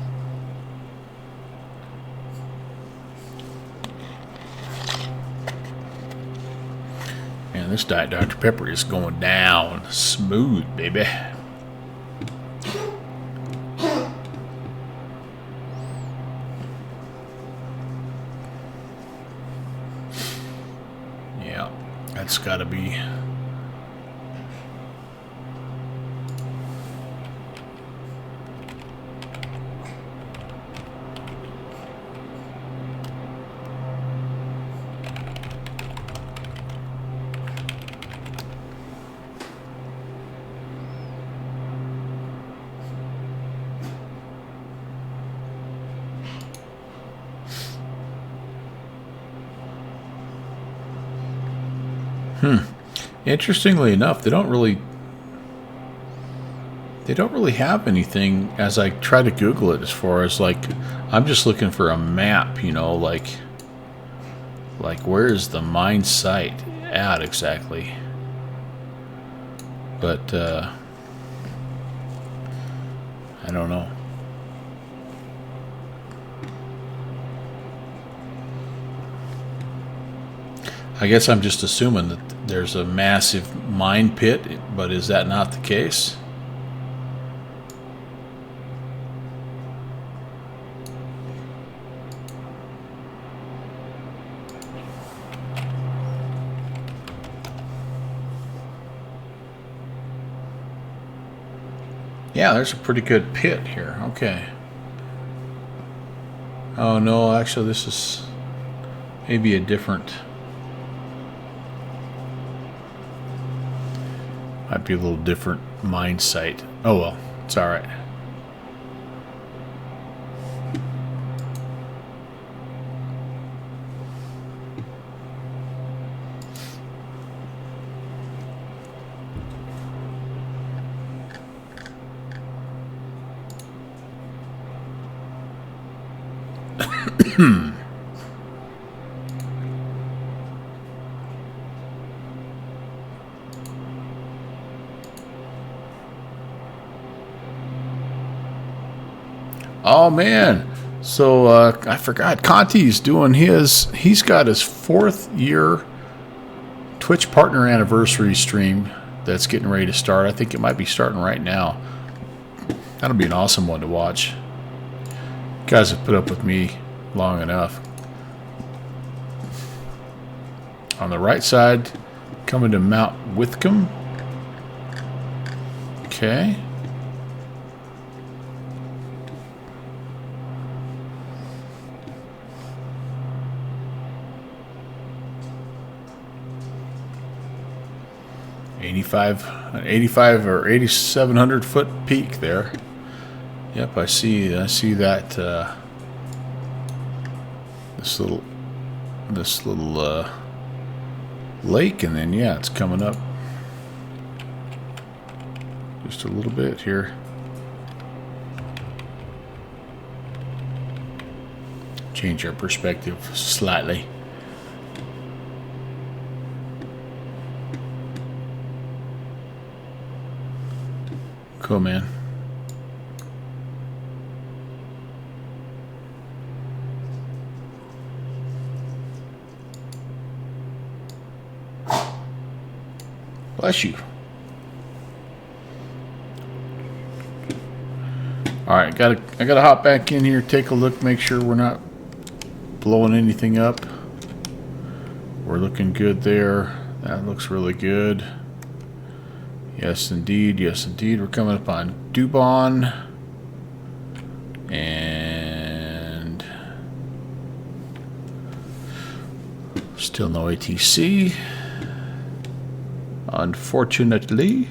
Man, this Diet Dr. Pepper is going down smooth, baby. Yeah, that's got to be... Interestingly enough, they don't really have anything as I try to Google it as far as like I'm just looking for a map, you know, like where is the mine site at exactly? But I don't know. I guess I'm just assuming that there's a massive mine pit, but is that not the case? Yeah, there's a pretty good pit here. Okay. Oh no, actually this is maybe a different... Might be a little different mine site. Oh well, it's all right. Oh man, so I forgot Conti's doing he's got his 4th year Twitch partner anniversary stream that's getting ready to start. I think it might be starting right now. That'll be an awesome one to watch. You guys have put up with me long enough. On the right side, coming to Mount Whitcomb. Okay. An 85 or 8,700 foot peak there. Yep, I see that this little lake, and then yeah, it's coming up just a little bit here. Change our perspective slightly. Cool, man. Bless you. All right, I gotta hop back in here, take a look, make sure we're not blowing anything up. We're looking good there. That looks really good. Yes, indeed. Yes, indeed. We're coming up on Dubon. And still no ATC. Unfortunately.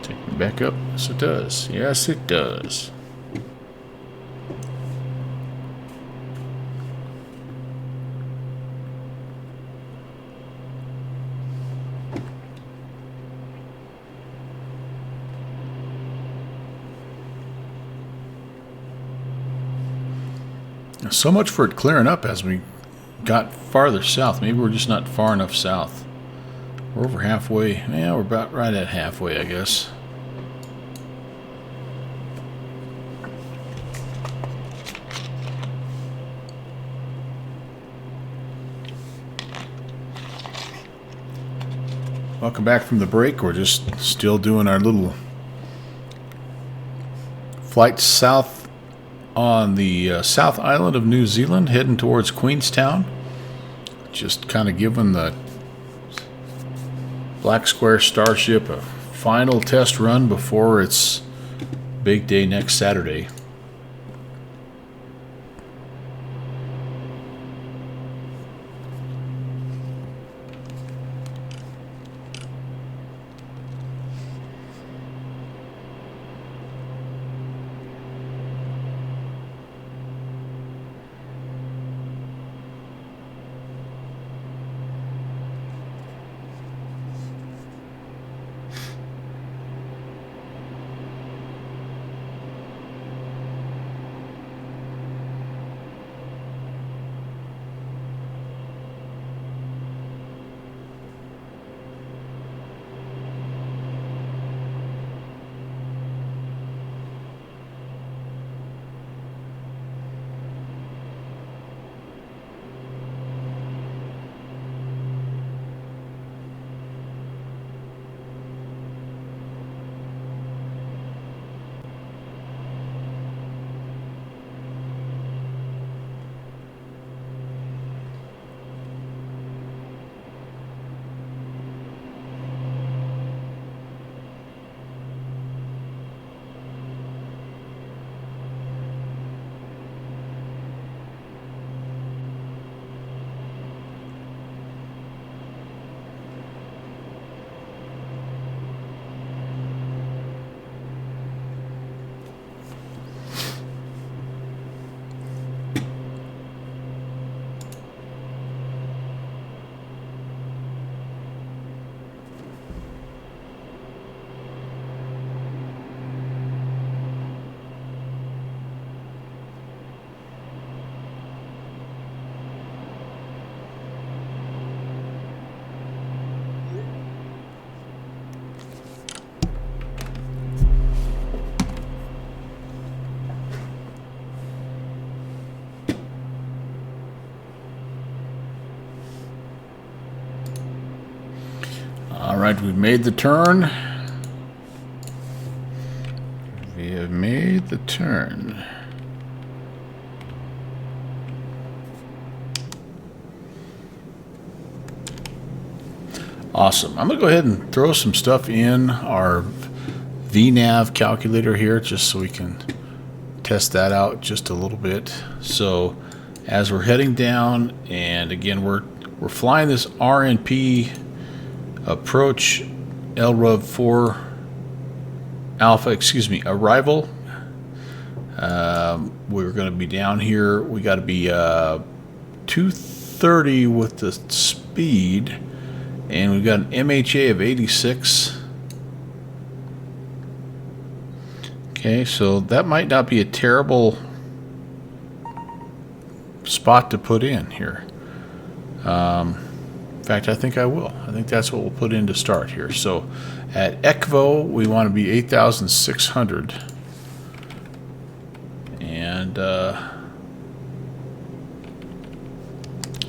Take me back up. Yes, it does. Yes, it does. So much for it clearing up as we got farther south. Maybe we're just not far enough south. We're over halfway. Yeah, we're about right at halfway, I guess. Welcome back from the break. We're just still doing our little flight south on the South Island of New Zealand, heading towards Queenstown. Just kind of giving the Black Square Starship a final test run before its big day next Saturday. Alright, we've made the turn. We have made the turn. Awesome. I'm going to go ahead and throw some stuff in our VNav calculator here just so we can test that out just a little bit. So as we're heading down, and again we're flying this RNP approach LRUV 4 Alpha, excuse me, arrival. We're going to be down here. We got to be 230 with the speed, and we've got an MHA of 86. Okay, so that might not be a terrible spot to put in here. In fact, I think I will. I think that's what we'll put in to start here. So at ECVO, we want to be 8,600. And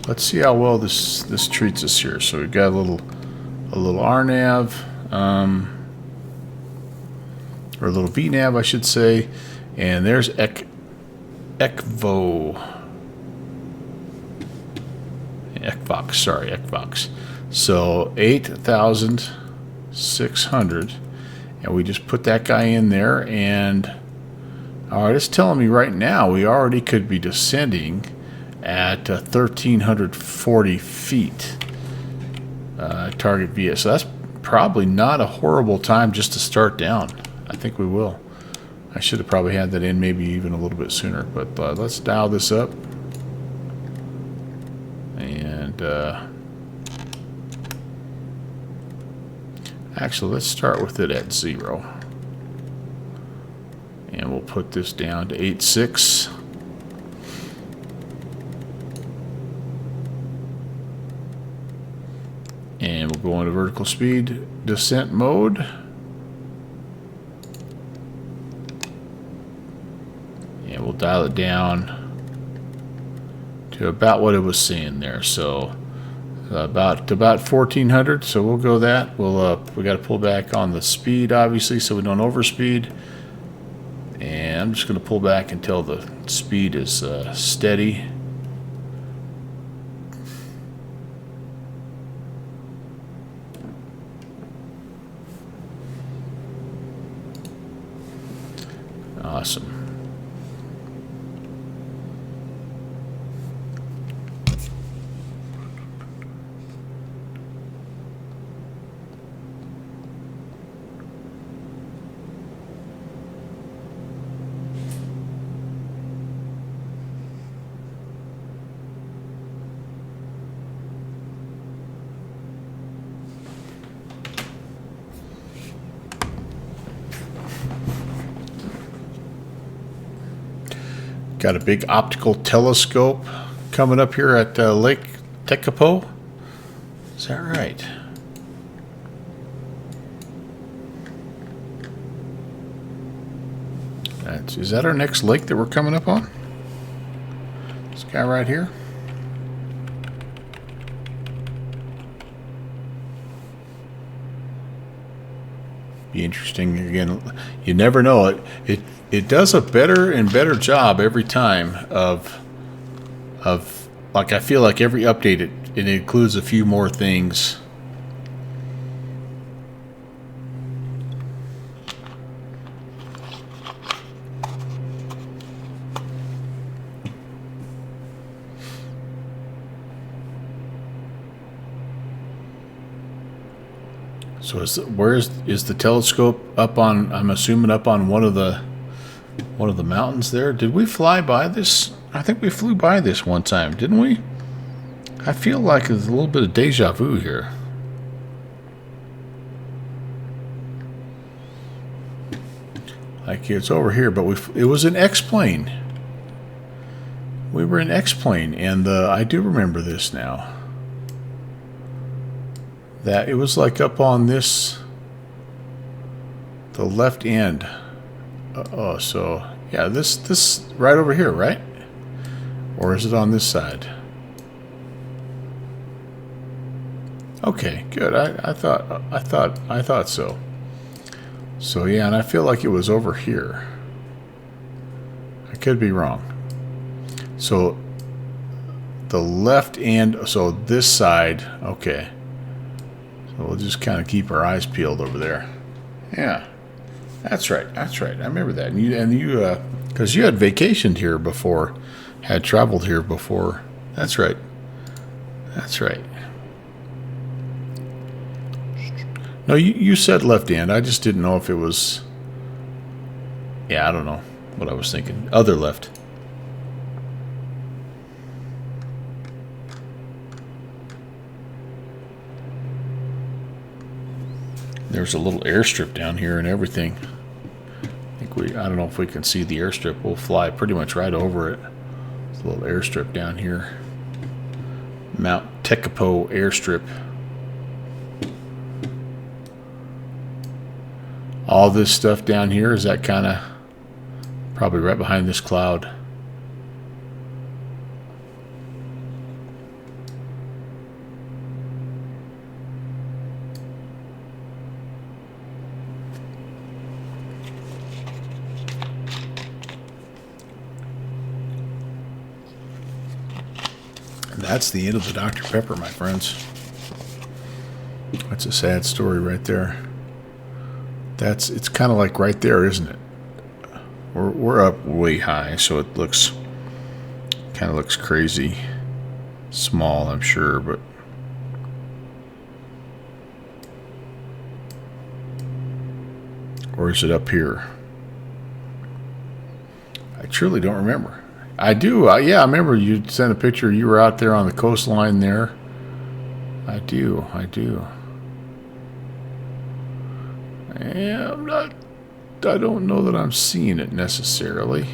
let's see how well this treats us here. So we've got a little RNAV, or a little VNav, I should say. And there's ECVO. ECVOX, sorry, ECVOX. So 8,600, and we just put that guy in there, and all right, it's telling me right now we already could be descending at 1,340 feet target via. So that's probably not a horrible time just to start down. I think we will. I should have probably had that in maybe even a little bit sooner, but let's dial this up. And actually, let's start with it at 0. And we'll put this down to 8.6. And we'll go into vertical speed descent mode. And we'll dial it down to about what it was saying there. So about 1,400. So we'll go that. We got to pull back on the speed, obviously, so we don't overspeed. And I'm just going to pull back until the speed is steady. Awesome. Got a big optical telescope coming up here at Lake Tekapo. Is that right? Is that our next lake that we're coming up on? This guy right here? Be interesting. Again, you never know. It does a better and better job every time of like, I feel like every update it includes a few more things. So where is the telescope up on? I'm assuming up on one of the mountains there. Did we fly by this? I think we flew by this one time, didn't we? I feel like there's a little bit of deja vu here. Like it's over here, but it was an X-plane. We were in X-plane, and I do remember this now. That it was like up on this, the left end. So yeah, this right over here, right? Or is it on this side? Okay, good. I thought so. So yeah, and I feel like it was over here. I could be wrong. So the left end, so this side, okay. So we'll just kind of keep our eyes peeled over there. Yeah, that's right. That's right. I remember that. And you, because you had vacationed here before, had traveled here before. That's right. That's right. No, you said left end. I just didn't know if it was. Yeah, I don't know what I was thinking. Other left. There's a little airstrip down here and everything. I don't know if we can see the airstrip. We'll fly pretty much right over it. There's a little airstrip down here. Mount Tekapo airstrip. All this stuff down here, is that kind of probably right behind this cloud? And that's the end of the Dr. Pepper, my friends. That's a sad story right there. It's kind of like right there, isn't it? We're up way high, so it kind of looks crazy small, I'm sure, but or is it up here? I truly don't remember. I do. Yeah, I remember you sent a picture. You were out there on the coastline there. I do. Yeah, I don't know that I'm seeing it necessarily.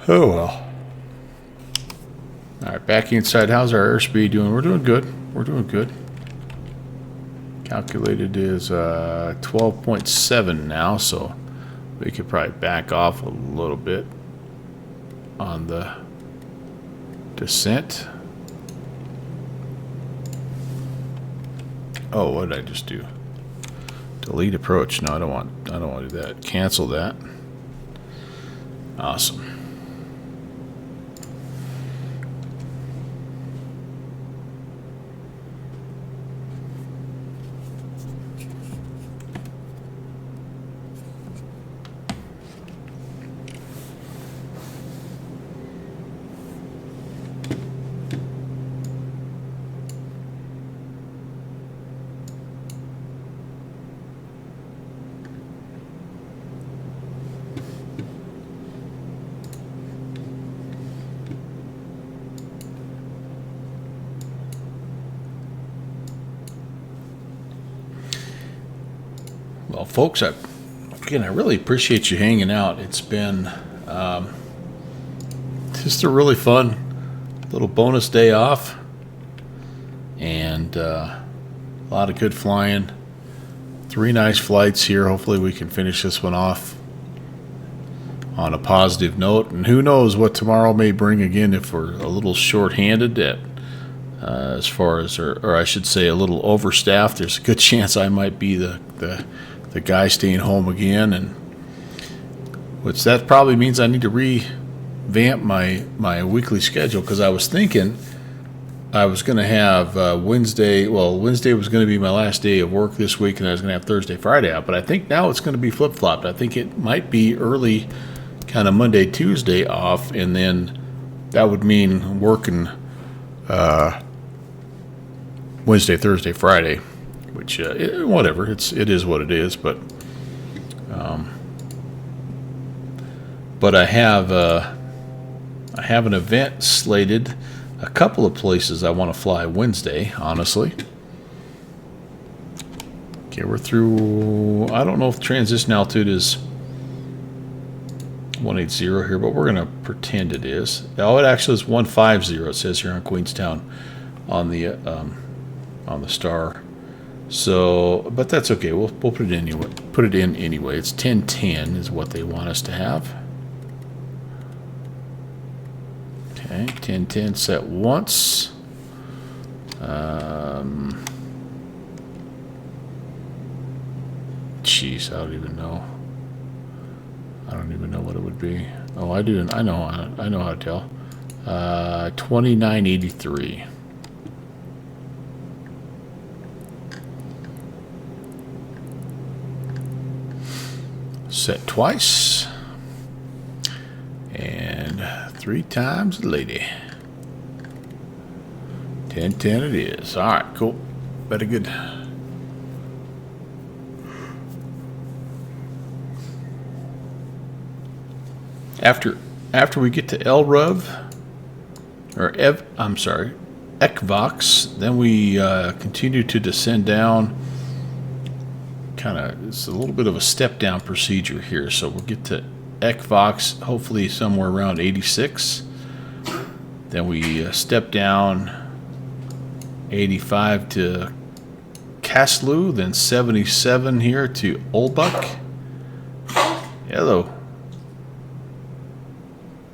Oh well. Alright, back inside. How's our airspeed doing? We're doing good. We're doing good. Calculated is 12.7 now, so we could probably back off a little bit on the descent. Oh, what did I just do? Delete approach. No, I don't want to do that. Cancel that. Awesome. Well, folks, I really appreciate you hanging out. It's been just a really fun little bonus day off, and a lot of good flying. 3 nice flights here. Hopefully we can finish this one off on a positive note, and who knows what tomorrow may bring again if we're a little short-handed at as far as, or I should say a little overstaffed. There's a good chance I might be the guy staying home again, and which that probably means I need to revamp my weekly schedule, because I was thinking I was going to have Wednesday was going to be my last day of work this week, and I was going to have Thursday, Friday out, but I think now it's going to be flip-flopped. I think it might be early kind of Monday, Tuesday off, and then that would mean working Wednesday, Thursday, Friday, which whatever, it is what it is. But I have an event slated. A couple of places I want to fly Wednesday, honestly. Okay, we're through. I don't know if transition altitude is 180 here, but we're gonna pretend it is. Oh, it actually is 150. It says here on Queenstown on the star So, but that's okay. We'll put it in anyway. Put it in anyway. It's 1010 is what they want us to have. Okay, 1010 set once. Jeez, I don't even know. I don't even know what it would be. Oh, I do. I know how to tell. 2983. Set twice. And 3 times the lady. 1010 it is. All right, cool. Very good. After we get to Elruv, or Ekvox, then we continue to descend down. It's a little bit of a step down procedure here, so we'll get to Ekvox hopefully somewhere around 86. Then we step down 85 to Kaslu, then 77 here to Olbuck. Hello.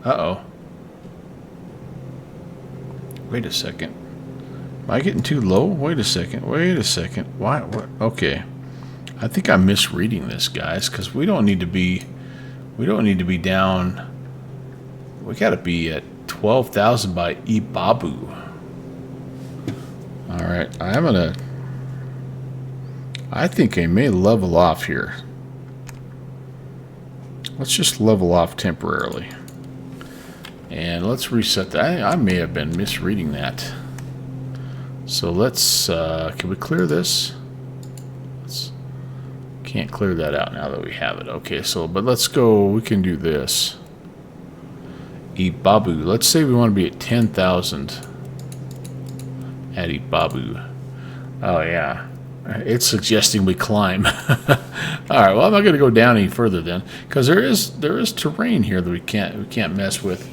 Uh-oh. Wait a second. Am I getting too low? Wait a second. Wait a second. Why? What? Okay. I think I'm misreading this, guys, because we don't need to be down. We got to be at 12,000 by Ibabu. All right. I think I may level off here. Let's just level off temporarily. And let's reset that. I may have been misreading that. So let's, can we clear this? Can't clear that out now that we have it. Okay, so, but let's go, we can do this. Ibabu. Let's say we want to be at 10,000 at Ibabu. Oh, yeah. It's suggesting we climb. Alright, well, I'm not going to go down any further then, because there is terrain here that we can't mess with.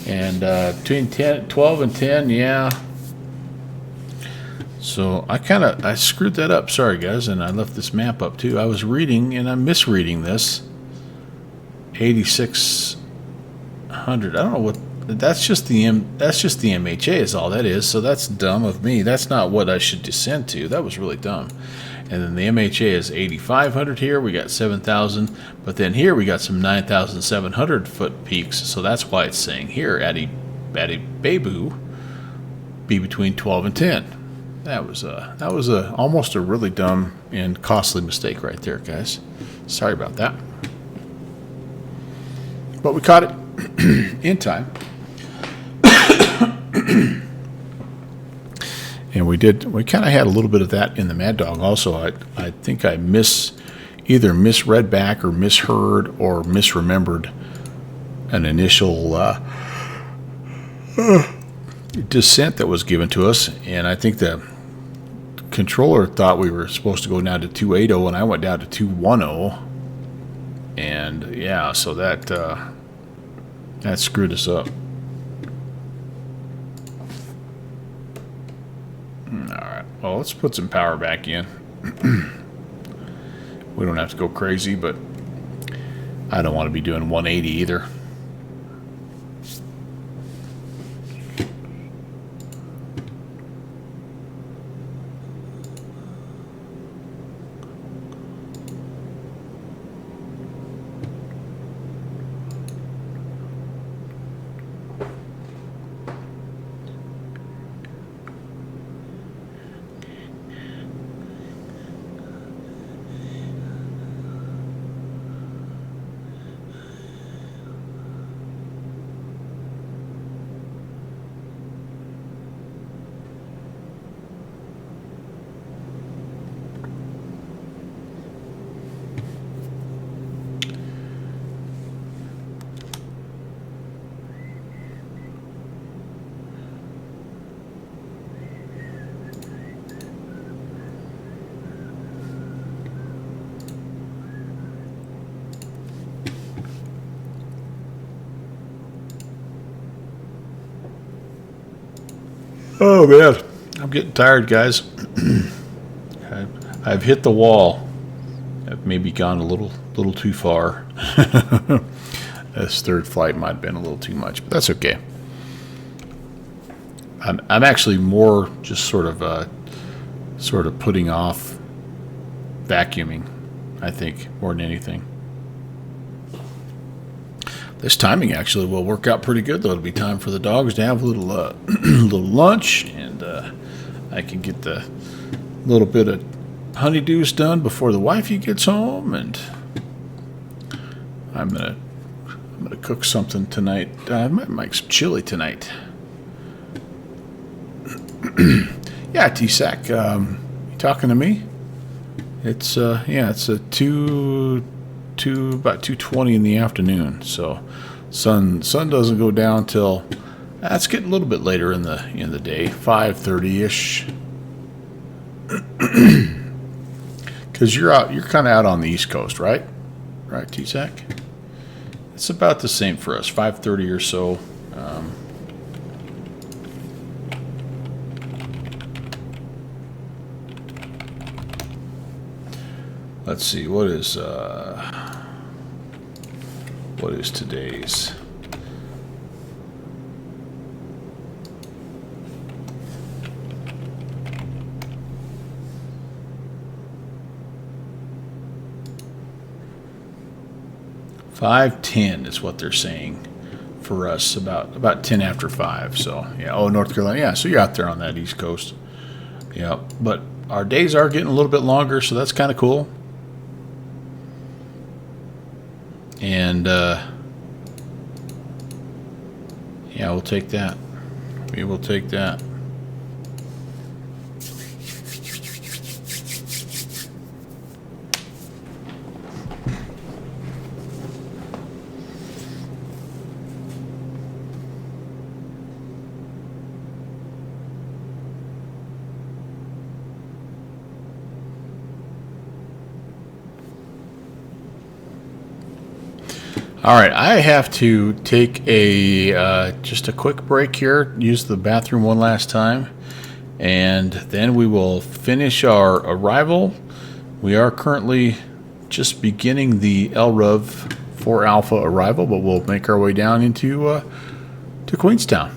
And between 12 and 10, yeah. So I screwed that up. Sorry, guys, and I left this map up too. I was reading and I'm misreading this. 8600. I don't know what. That's just the MHA is all that is. So that's dumb of me. That's not what I should descend to. That was really dumb. And then the MHA is 8,500 here. We got 7,000. But then here we got some 9,700 foot peaks. So that's why it's saying here at Bebu be between 12 and 10. That was almost a really dumb and costly mistake right there, guys. Sorry about that. But we caught it in time. And we kind of had a little bit of that in the Mad Dog also. I think I either misread back or misheard or misremembered an initial descent that was given to us. And I think the controller thought we were supposed to go down to 280 and I went down to 210. And yeah, so that screwed us up. Alright, well, let's put some power back in. We don't have to go crazy, but I don't want to be doing 180 either. Oh man, I'm getting tired, guys. Okay. I've hit the wall. I've maybe gone a little too far. This third flight might have been a little too much, but that's okay. I'm actually more just sort of putting off vacuuming, I think, more than anything. This timing actually will work out pretty good, though. It'll be time for the dogs to have a little little lunch, and I can get the little bit of honeydews done before the wifey gets home, and I'm gonna cook something tonight. I might make some chili tonight. Yeah, T-Sac, you talking to me? It's it's a about 2:20 in the afternoon. So sun doesn't go down till it's getting a little bit later in the day, 5:30ish. Because you're kind of out on the East Coast, right? Right, T-Sac? It's about the same for us, 5:30 or so. Let's see, what is today's? $5:10 is what they're saying for us, about 10 after 5. So yeah, North Carolina, yeah. So you're out there on that East Coast, yeah. But our days are getting a little bit longer, so that's kind of cool. And yeah, we'll take that. We will take that. All right, I have to take just a quick break here, use the bathroom one last time, and then we will finish our arrival. We are currently just beginning the LREV 4 Alpha arrival, but we'll make our way down into to Queenstown.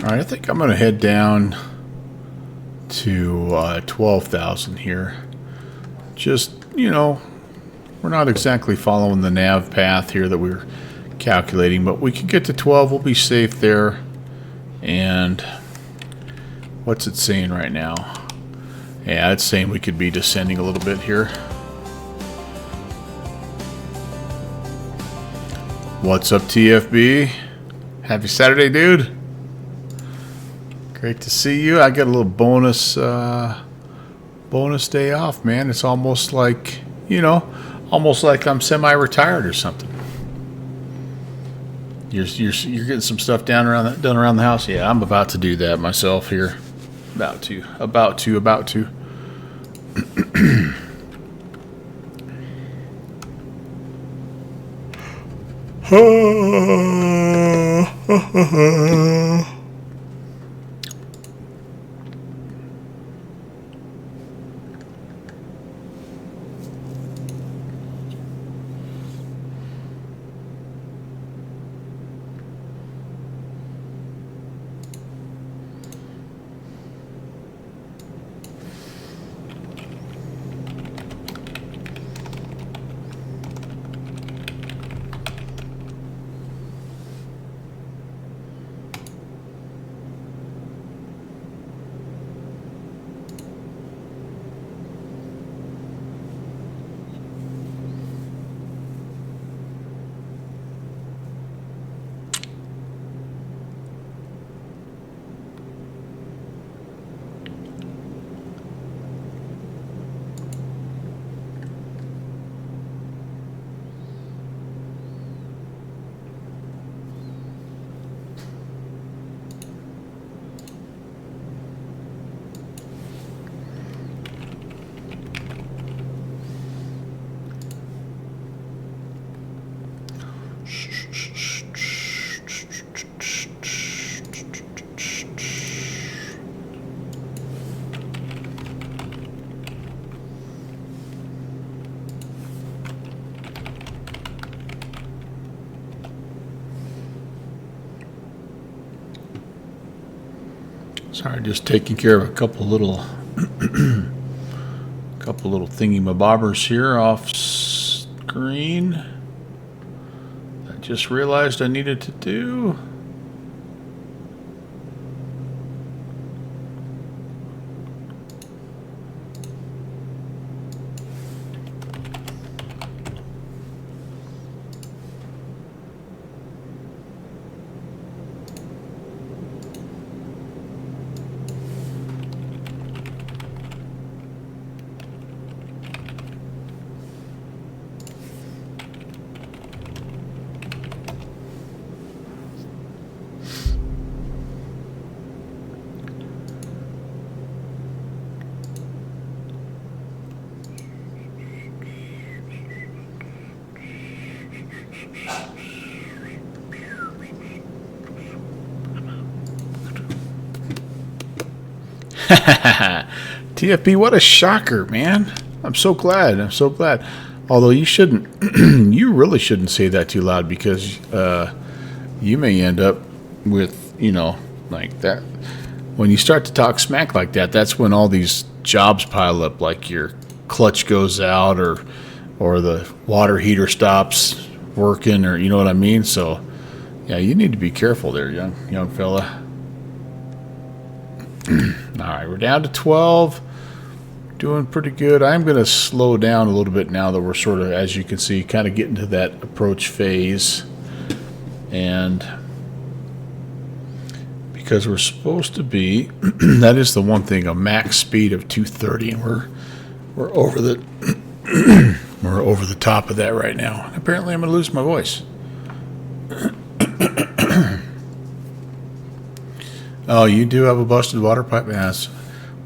All right, I think I'm going to head down to 12,000 here. Just, we're not exactly following the nav path here that we're calculating, but we can get to 12. We'll be safe there. And what's it saying right now? Yeah, it's saying we could be descending a little bit here. What's up, TFB? Happy Saturday, dude. Great to see you. I got a little bonus day off, man. It's almost like, almost like I'm semi-retired or something. You're getting some stuff done around the house. Yeah, I'm about to do that myself here. About to. Sorry, just taking care of a couple little thingy-mabobbers here off screen. I just realized I needed to do. TFP, what a shocker, man. I'm so glad. Although you shouldn't, you really shouldn't say that too loud, because you may end up with, like that. When you start to talk smack like that, that's when all these jobs pile up, like your clutch goes out or the water heater stops working, or you know what I mean? So, yeah, you need to be careful there, young fella. All right, we're down to 12. Doing pretty good. I'm going to slow down a little bit now that we're sort of, as you can see, kind of getting to that approach phase. And because we're supposed to be, that is the one thing, a max speed of 230, and we're over the we're over the top of that right now. Apparently, I'm going to lose my voice. Oh, you do have a busted water pipe? Yes.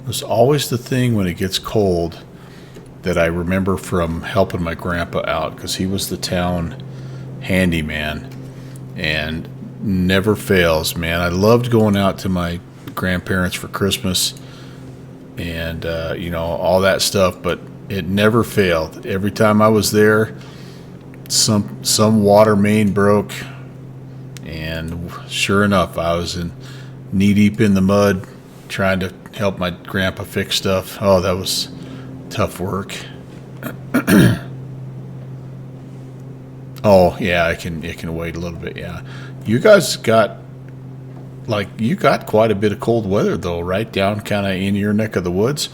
It's always the thing when it gets cold that I remember from helping my grandpa out, because he was the town handyman and never fails, man. I loved going out to my grandparents for Christmas and, all that stuff, but it never failed. Every time I was there, some water main broke, and sure enough, I was knee deep in the mud trying to help my grandpa fix stuff. Oh, that was tough work. Oh, yeah, it can wait a little bit, yeah. You guys got quite a bit of cold weather, though, right down kind of in your neck of the woods.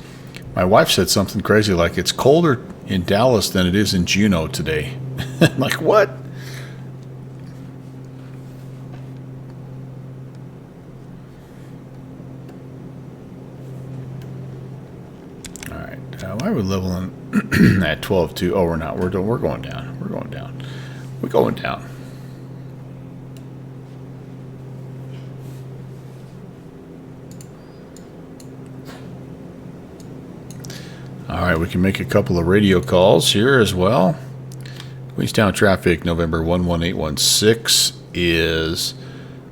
My wife said something crazy like it's colder in Dallas than it is in Juneau today. Like, what? Why are we leveling at 12.2? Oh, we're not. We're going down. We're going down. We're going down. All right, we can make a couple of radio calls here as well. Queenstown traffic, November 11816 is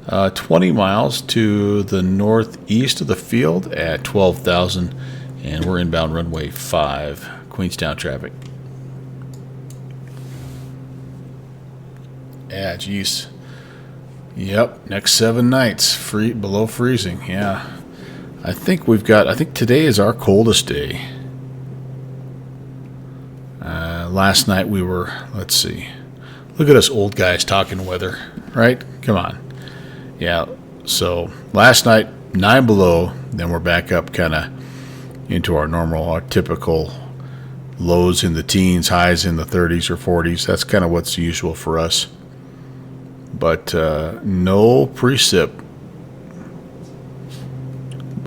20 miles to the northeast of the field at 12,000, and we're inbound runway 5, Queenstown traffic. Yeah, geez. Yep, next 7 nights, below freezing. Yeah, I think today is our coldest day. Last night we were, let's see, look at us old guys talking weather, right? Come on. Yeah, so last night 9 below, then we're back up kind of into our normal, our typical lows in the teens, highs in the 30s or 40s. That's kind of what's usual for us. But no precip.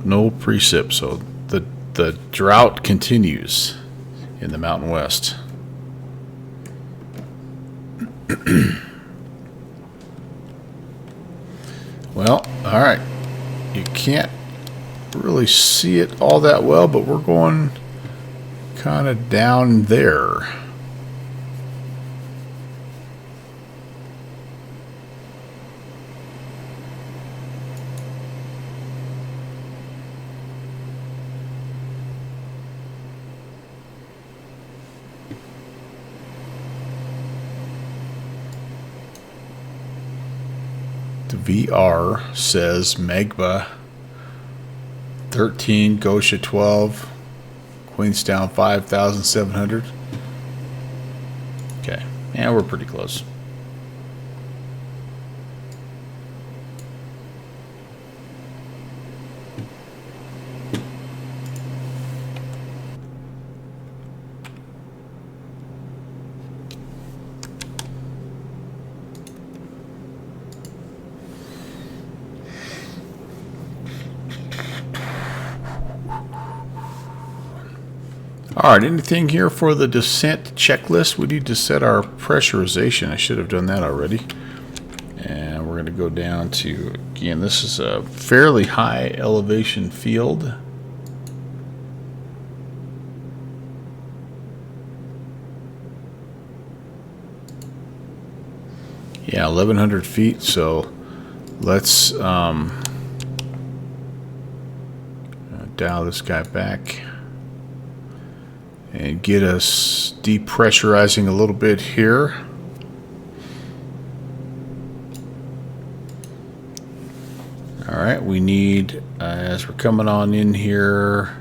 No precip, so the drought continues in the Mountain West. Well, all right. You can't really see it all that well, but we're going kind of down there. The VR says Magba 13, Gosha 12, Queenstown 5,700. Okay, yeah, we're pretty close. Alright, anything here for the descent checklist? We need to set our pressurization. I should have done that already. And we're going to go down to, again, this is a fairly high elevation field. Yeah, 1,100 feet, so let's dial this guy back and get us depressurizing a little bit here. Alright, we need, as we're coming on in here,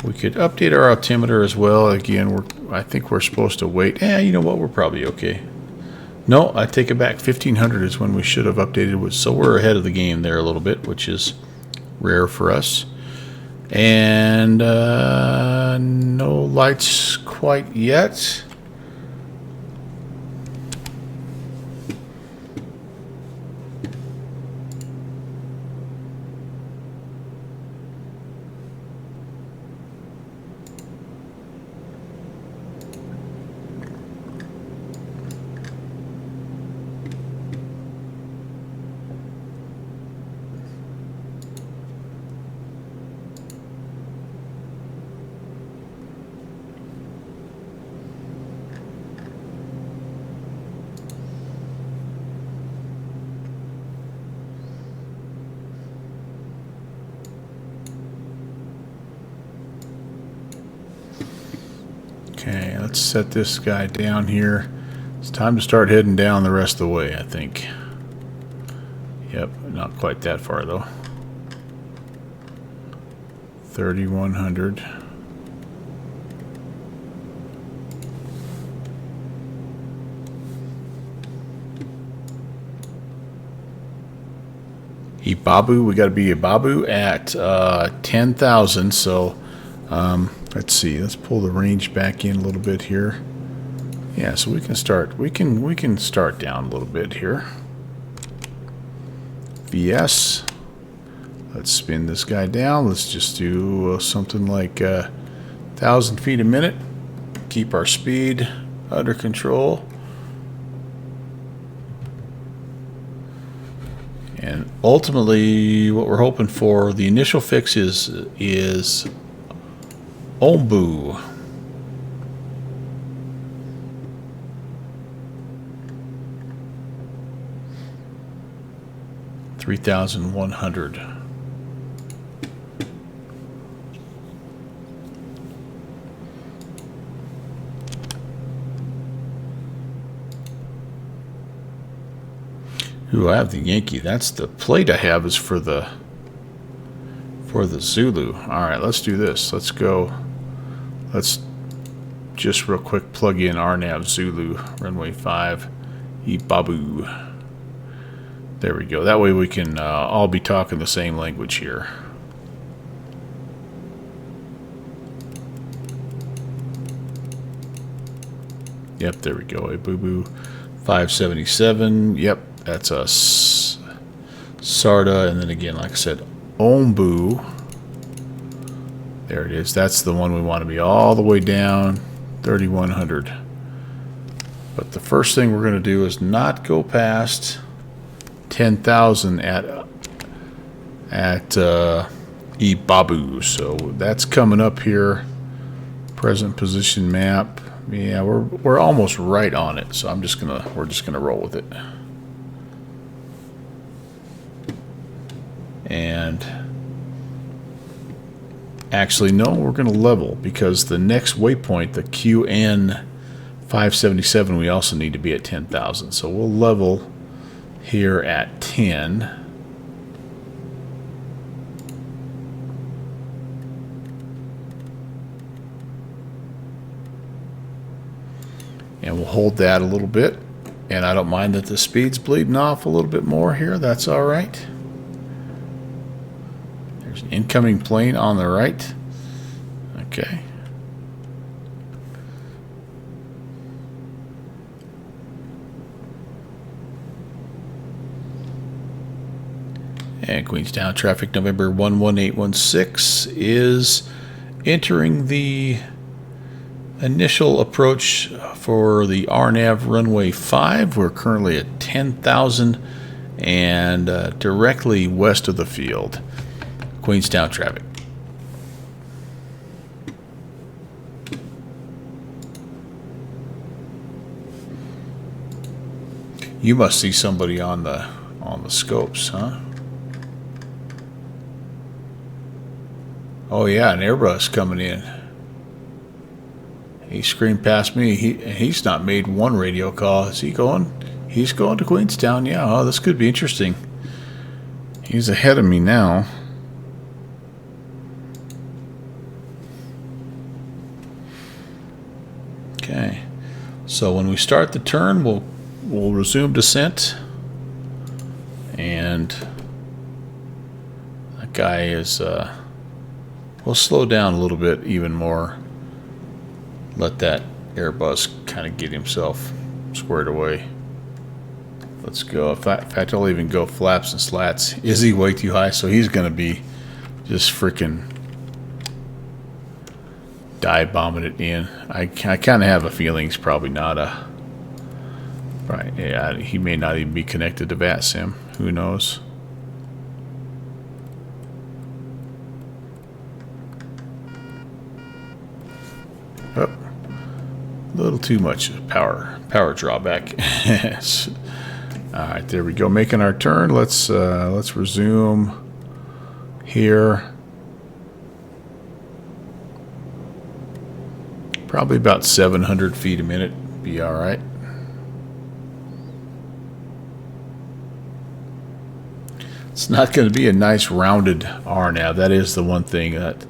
we could update our altimeter as well. Again, I think we're supposed to wait. You know what, we're probably okay. No, I take it back. 1,500 is when we should have updated, so we're ahead of the game there a little bit, which is rare for us. And no lights quite yet. Okay, let's set this guy down here. It's time to start heading down the rest of the way, I think. Yep, not quite that far though. 3,100. Ibabu, we got to be Ibabu at 10,000. So let's see. Let's pull the range back in a little bit here. Yeah, so we can start. We can start down a little bit here. VS. Let's spin this guy down. Let's just do something like 1,000 feet a minute. Keep our speed under control. And ultimately, what we're hoping for, the initial fix is Ombu. $3,100. Ooh, I have the Yankee. That's the plate I have is for the Zulu. All right, let's do this. Let's go. Let's just real quick plug in RNAV Zulu runway 5 Ibabu. There we go. That way we can all be talking the same language here. Yep, there we go. Ibabu 577. Yep. That's us, Sarda, and then again, like I said, Ombu. There it is. That's the one we want to be all the way down, 3,100. But the first thing we're going to do is not go past 10,000 at Ibabu. So that's coming up here. Present position map. Yeah, we're almost right on it. So we're just gonna roll with it. And actually, no, we're going to level because the next waypoint, the QN 577, we also need to be at 10,000. So we'll level here at 10. And we'll hold that a little bit. And I don't mind that the speed's bleeding off a little bit more here. That's all right. Incoming plane on the right. Okay. And Queenstown traffic November 11816 is entering the initial approach for the RNAV runway 5. We're currently at 10,000 and directly west of the field. Queenstown traffic. You must see somebody on the scopes, huh? Oh yeah, an Airbus coming in. He screamed past me. He's not made one radio call. Is he going? He's going to Queenstown. Yeah. Oh, this could be interesting. He's ahead of me now. Okay, so when we start the turn, we'll resume descent, and that guy is we'll slow down a little bit even more. Let that Airbus kind of get himself squared away. Let's go. In fact, I'll even go flaps and slats. Is he way too high? So he's going to be just freaking dive bombing it in. I kind of have a feeling he's probably not a... Right, yeah, he may not even be connected to VATSIM. Who knows? Oh, a little too much power drawback. All right, there we go. Making our turn. Let's resume here. Probably about 700 feet a minute. Be all right. It's not going to be a nice rounded RNAV. That is the one thing that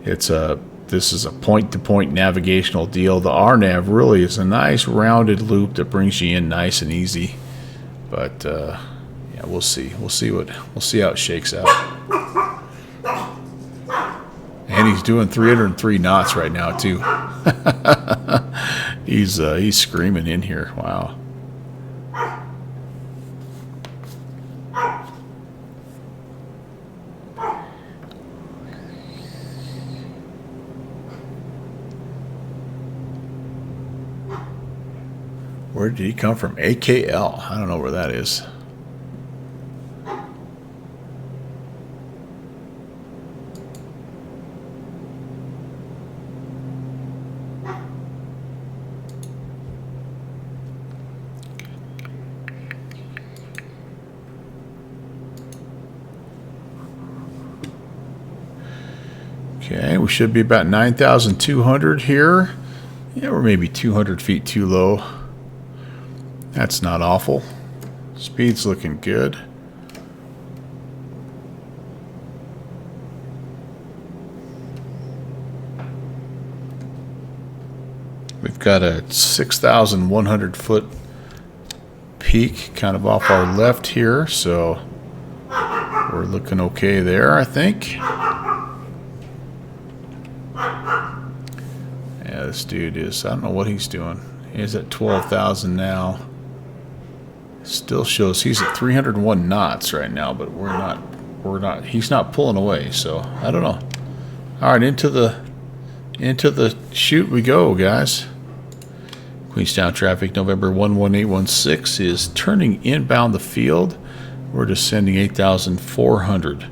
this is a point-to-point navigational deal. The RNAV really is a nice rounded loop that brings you in nice and easy. But yeah, we'll see. We'll see how it shakes out. And he's doing 303 knots right now too. He's screaming in here. Wow. Where did he come from? AKL. I don't know where that is. Okay, we should be about 9,200 here. Yeah, we're maybe 200 feet too low. That's not awful. Speed's looking good. We've got a 6,100 foot peak kind of off our left here, so we're looking okay there, I think. Yeah, this dude is, I don't know what he's doing. He's at 12,000 now. Still shows he's at 301 knots right now, but he's not pulling away, so I don't know. All right, into the chute we go, guys. Queenstown traffic, November 11816 is turning inbound the field. We're descending 8,400.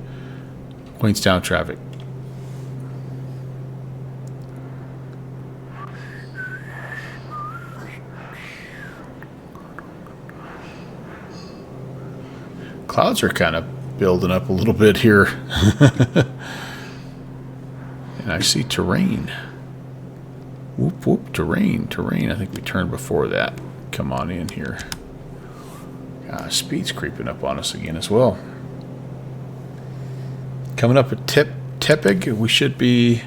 Queenstown traffic. Clouds are kind of building up a little bit here. And I see terrain. Whoop, whoop, terrain. I think we turned before that. Come on in here. Gosh, speed's creeping up on us again as well. Coming up at Tepig, we should be...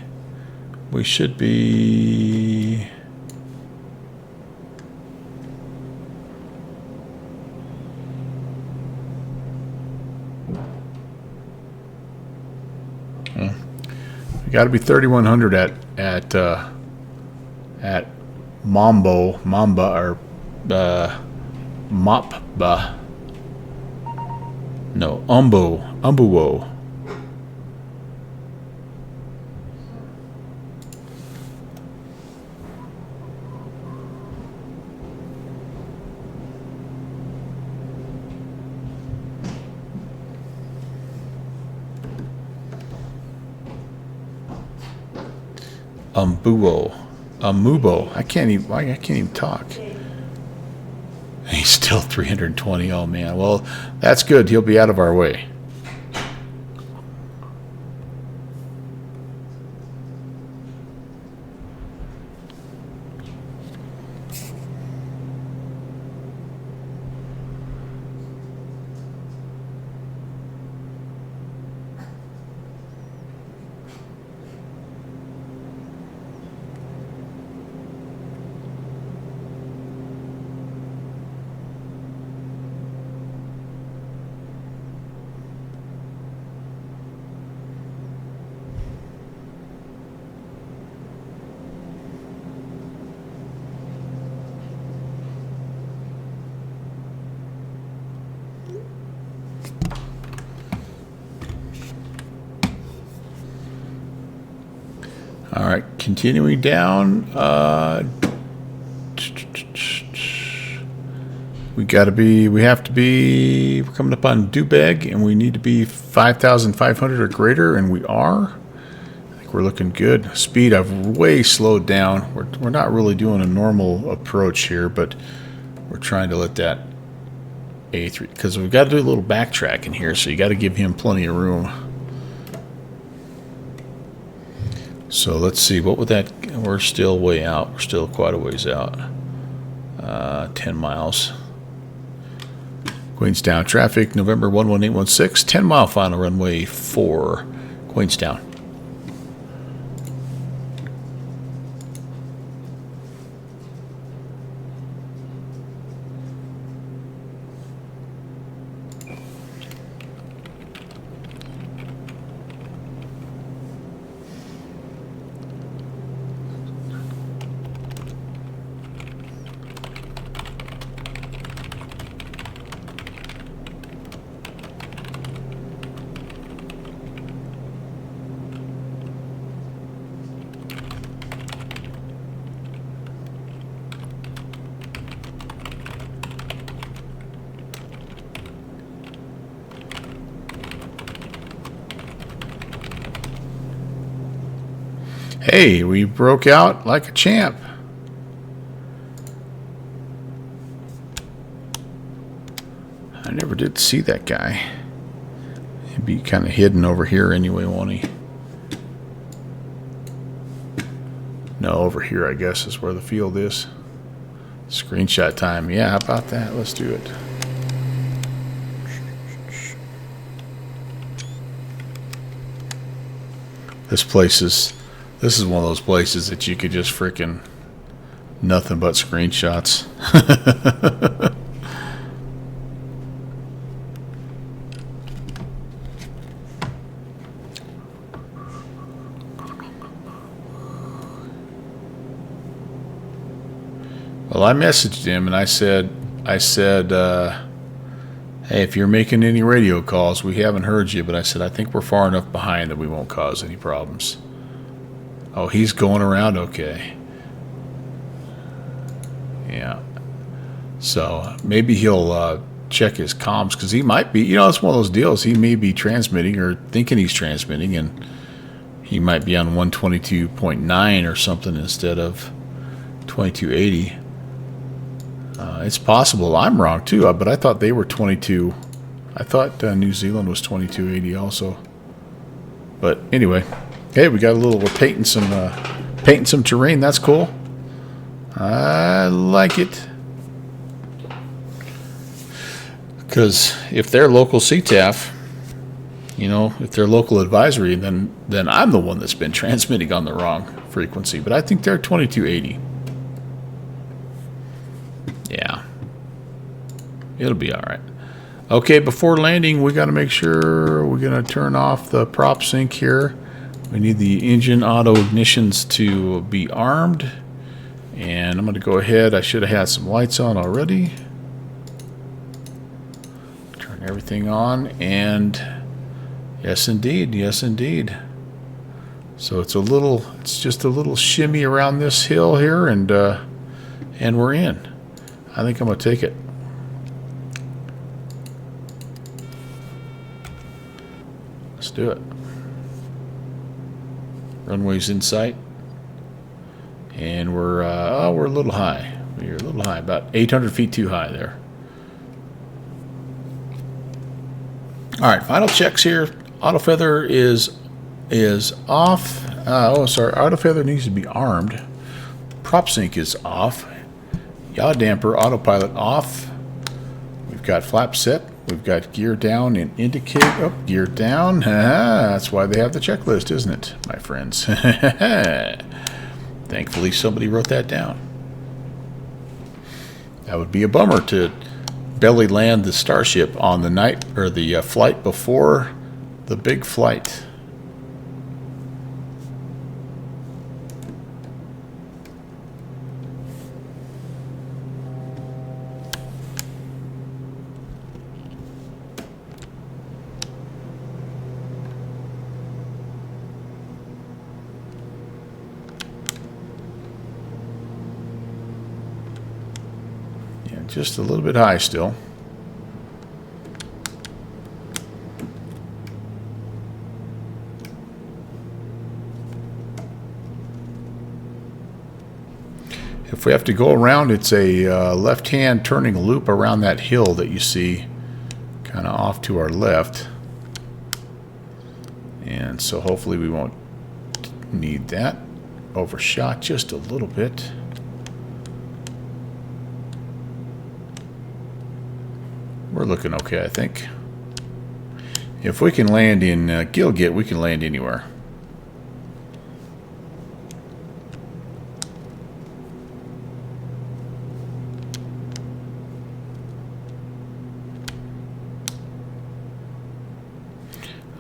We got to be 3,100 at Mamba or Mopba. No, Umbuwo. Amubo. I can't even talk. He's still 320. Oh man. Well, that's good. He'll be out of our way. All right, continuing down. We're coming up on Dubeg, and we need to be 5,500 or greater, and we are. I think we're looking good. Speed, I've way slowed down. We're not really doing a normal approach here, but we're trying to let that A3, because we've got to do a little backtracking here, so you got to give him plenty of room. So let's see, what would that, we're still way out. We're still quite a ways out. 10 miles. Queenstown traffic, November 11816, 10 mile final runway for Queenstown. Hey, we broke out like a champ. I never did see that guy. He'd be kind of hidden over here anyway, won't he? No, over here, I guess, is where the field is. Screenshot time. Yeah, how about that? Let's do it. This is one of those places that you could just frickin' nothing but screenshots. Well, I messaged him and I said, hey, if you're making any radio calls, we haven't heard you, but I said, I think we're far enough behind that we won't cause any problems. Oh, he's going around? Okay. Yeah. So maybe he'll check his comms, because he might be, it's one of those deals. He may be transmitting or thinking he's transmitting, and he might be on 122.9 or something instead of 2280. It's possible I'm wrong too, but I thought they were 22. I thought New Zealand was 2280 also. But anyway, hey, we're painting some terrain. That's cool. I like it. Because if they're local CTAF, if they're local advisory, then I'm the one that's been transmitting on the wrong frequency. But I think they're 2280. Yeah. It'll be all right. Okay, before landing, we got to make sure we're going to turn off the prop sync here. We need the engine auto ignitions to be armed. And I'm going to go ahead. I should have had some lights on already. Turn everything on. And yes, indeed. Yes, indeed. So it's just a little shimmy around this hill here, and we're in. I think I'm going to take it. Let's do it. Runway's in sight. And we're a little high. We're a little high, about 800 feet too high there. All right, final checks here. Auto feather is off. Auto feather needs to be armed. Prop sync is off. Yaw damper autopilot off. We've got flap set. We've got gear down and indicate. Oh, gear down. That's why they have the checklist, isn't it, my friends? Thankfully, somebody wrote that down. That would be a bummer to belly land the Starship on the night or the flight before the big flight. Just a little bit high still. If we have to go around, it's a left-hand turning loop around that hill that you see kind of off to our left. And so hopefully we won't need that. Overshot just a little bit. We're looking okay, I think. If we can land in Gilgit, we can land anywhere.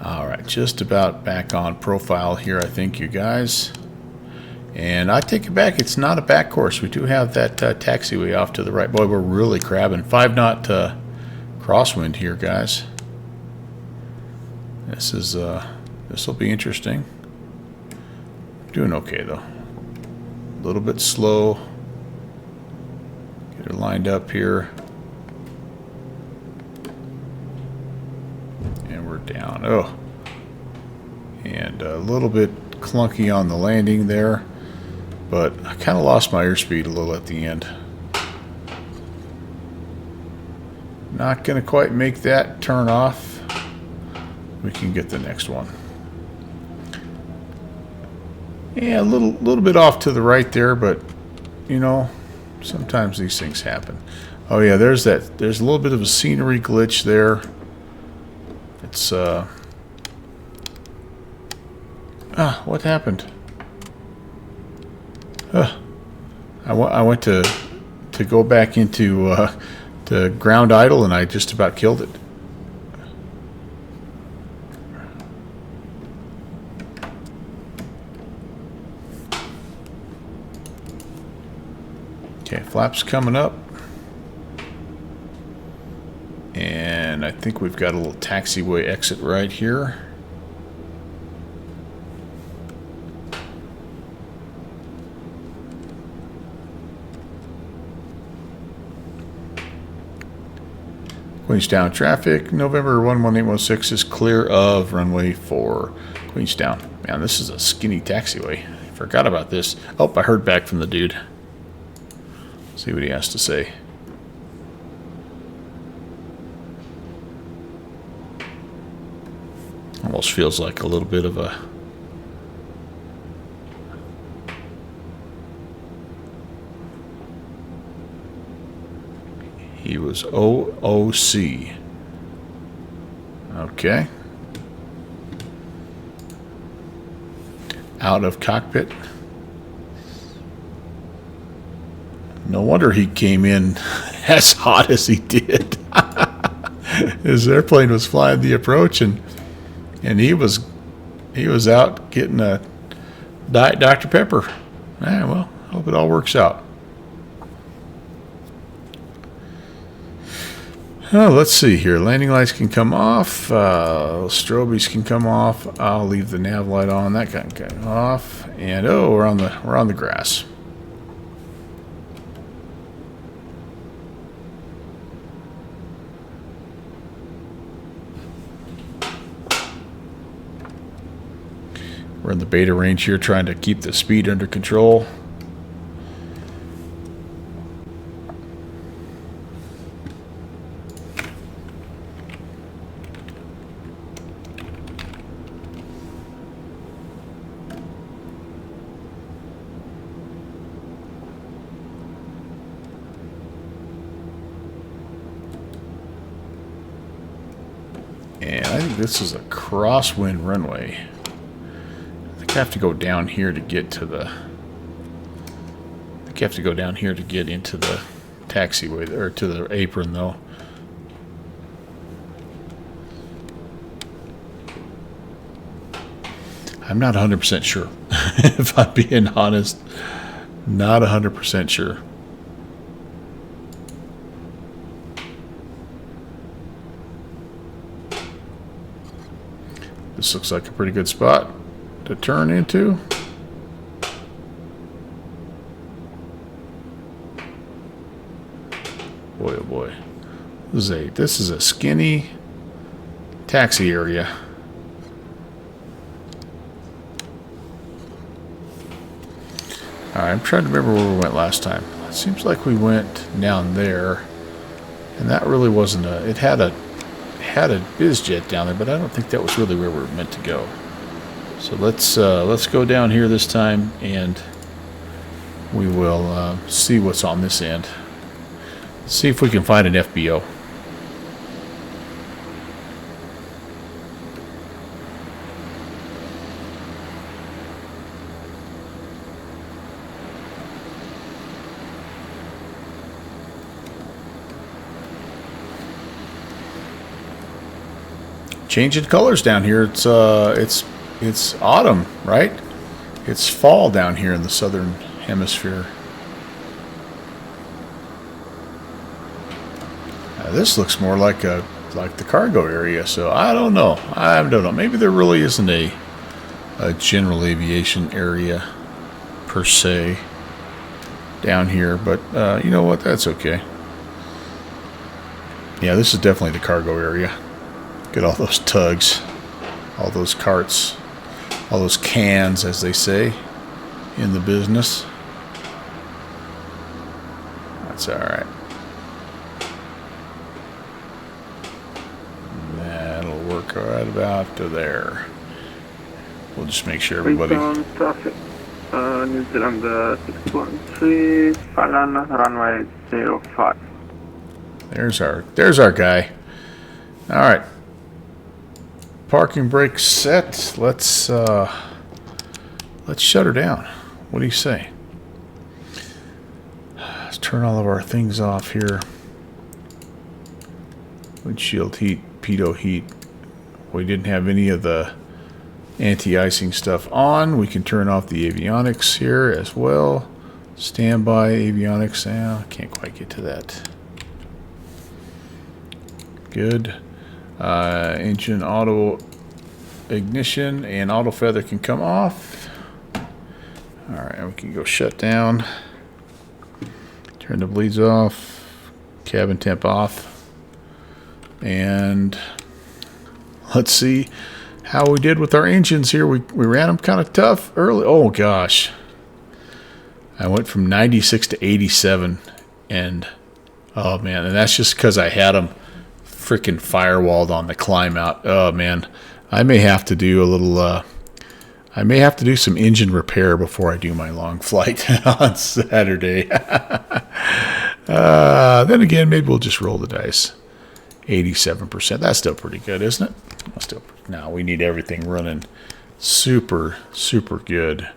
All right, just about back on profile here, I think, you guys. And I take it back, it's not a back course. We do have that taxiway off to the right. Boy, we're really crabbing. 5-knot crosswind here, guys. This will be interesting. Doing okay though. A little bit slow. Get her lined up here. And we're down. Oh. And a little bit clunky on the landing there, but I kind of lost my airspeed a little at the end. Not going to quite make that turn off. We can get the next one. Yeah, a little bit off to the right there, but you know, sometimes these things happen. Oh yeah, there's a little bit of a scenery glitch there. It's what happened? I went to go back into the ground idle, and I just about killed it. Okay, flaps coming up. And I think we've got a little taxiway exit right here. Queenstown traffic, November 11816 is clear of runway 4, Queenstown. Man, this is a skinny taxiway. I forgot about this. Oh, I heard back from the dude. See what he has to say. Almost feels like a little bit of a... He was OOC. Okay. Out of cockpit. No wonder he came in as hot as he did. His airplane was flying the approach, and he was out getting a Diet Dr. Pepper. Well, hope it all works out. Oh, let's see here. Landing lights can come off. Strobies can come off. I'll leave the nav light on. That can come off. And oh, we're on the grass. We're in the beta range here, trying to keep the speed under control. And I think this is a crosswind runway. I think I have to go down here to get to the... I think I have to go down here to get into the taxiway, or to the apron, though. I'm not 100% sure. If I'm being honest, not 100% sure. This looks like a pretty good spot to turn into. Boy, oh boy. This is a skinny taxi area. Alright, I'm trying to remember where we went last time. It seems like we went down there, and that really wasn't a... It had a biz jet down there, but I don't think that was really where we were meant to go. So let's go down here this time, and we will see what's on this end. See if we can find an FBO. Changing colors down here. It's autumn, right? It's fall down here in the southern hemisphere. This looks more like the cargo area, so I don't know. I don't know. Maybe there really isn't a general aviation area per se down here, but you know what? That's okay. Yeah, this is definitely the cargo area. Look at all those tugs, all those carts. all those cans, as they say in the business. That's all right. That'll work right about to there. We'll just make sure everybody. Starship, New Zealand 613, Falan, runway 05. There's our guy. All right. Parking brake set. Let's shut her down. What do you say? Let's turn all of our things off here. Windshield heat, pitot heat. We didn't have any of the anti-icing stuff on. We can turn off the avionics here as well. Standby avionics. I can't quite get to that. Good. Engine auto ignition and auto feather can come off. Alright, we can go shut down. Turn the bleeds off. Cabin temp off. And let's see how we did with our engines here. We ran them kind of tough early. Oh gosh. I went from 96 to 87. And oh man, and that's just because I had them freaking firewalled on the climb out. Oh man, I may have to do a little I may have to do some engine repair before I do my long flight on Saturday. Then again, maybe we'll just roll the dice. 87%. That's still pretty good, isn't it? No, we need everything running super good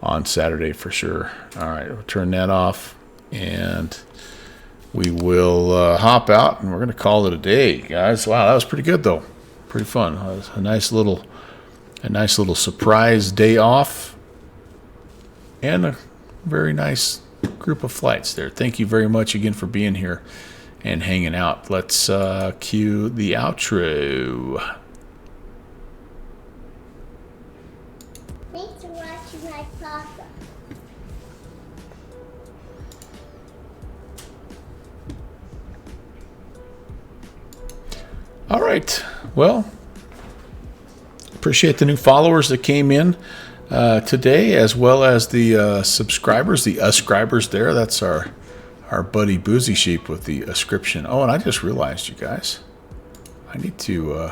on Saturday for sure. All right, we'll turn that off and we will hop out, and we're going to call it a day, guys. Wow, that was pretty good, though. Pretty fun. It was a nice little surprise day off, and a very nice group of flights there. Thank you very much again for being here and hanging out. Let's cue the outro. Thanks for watching my papa. All right. Well, appreciate the new followers that came in today, as well as the subscribers, the ascribers there. That's our buddy Boozy Sheep with the ascription. Oh, and I just realized, you guys, I need to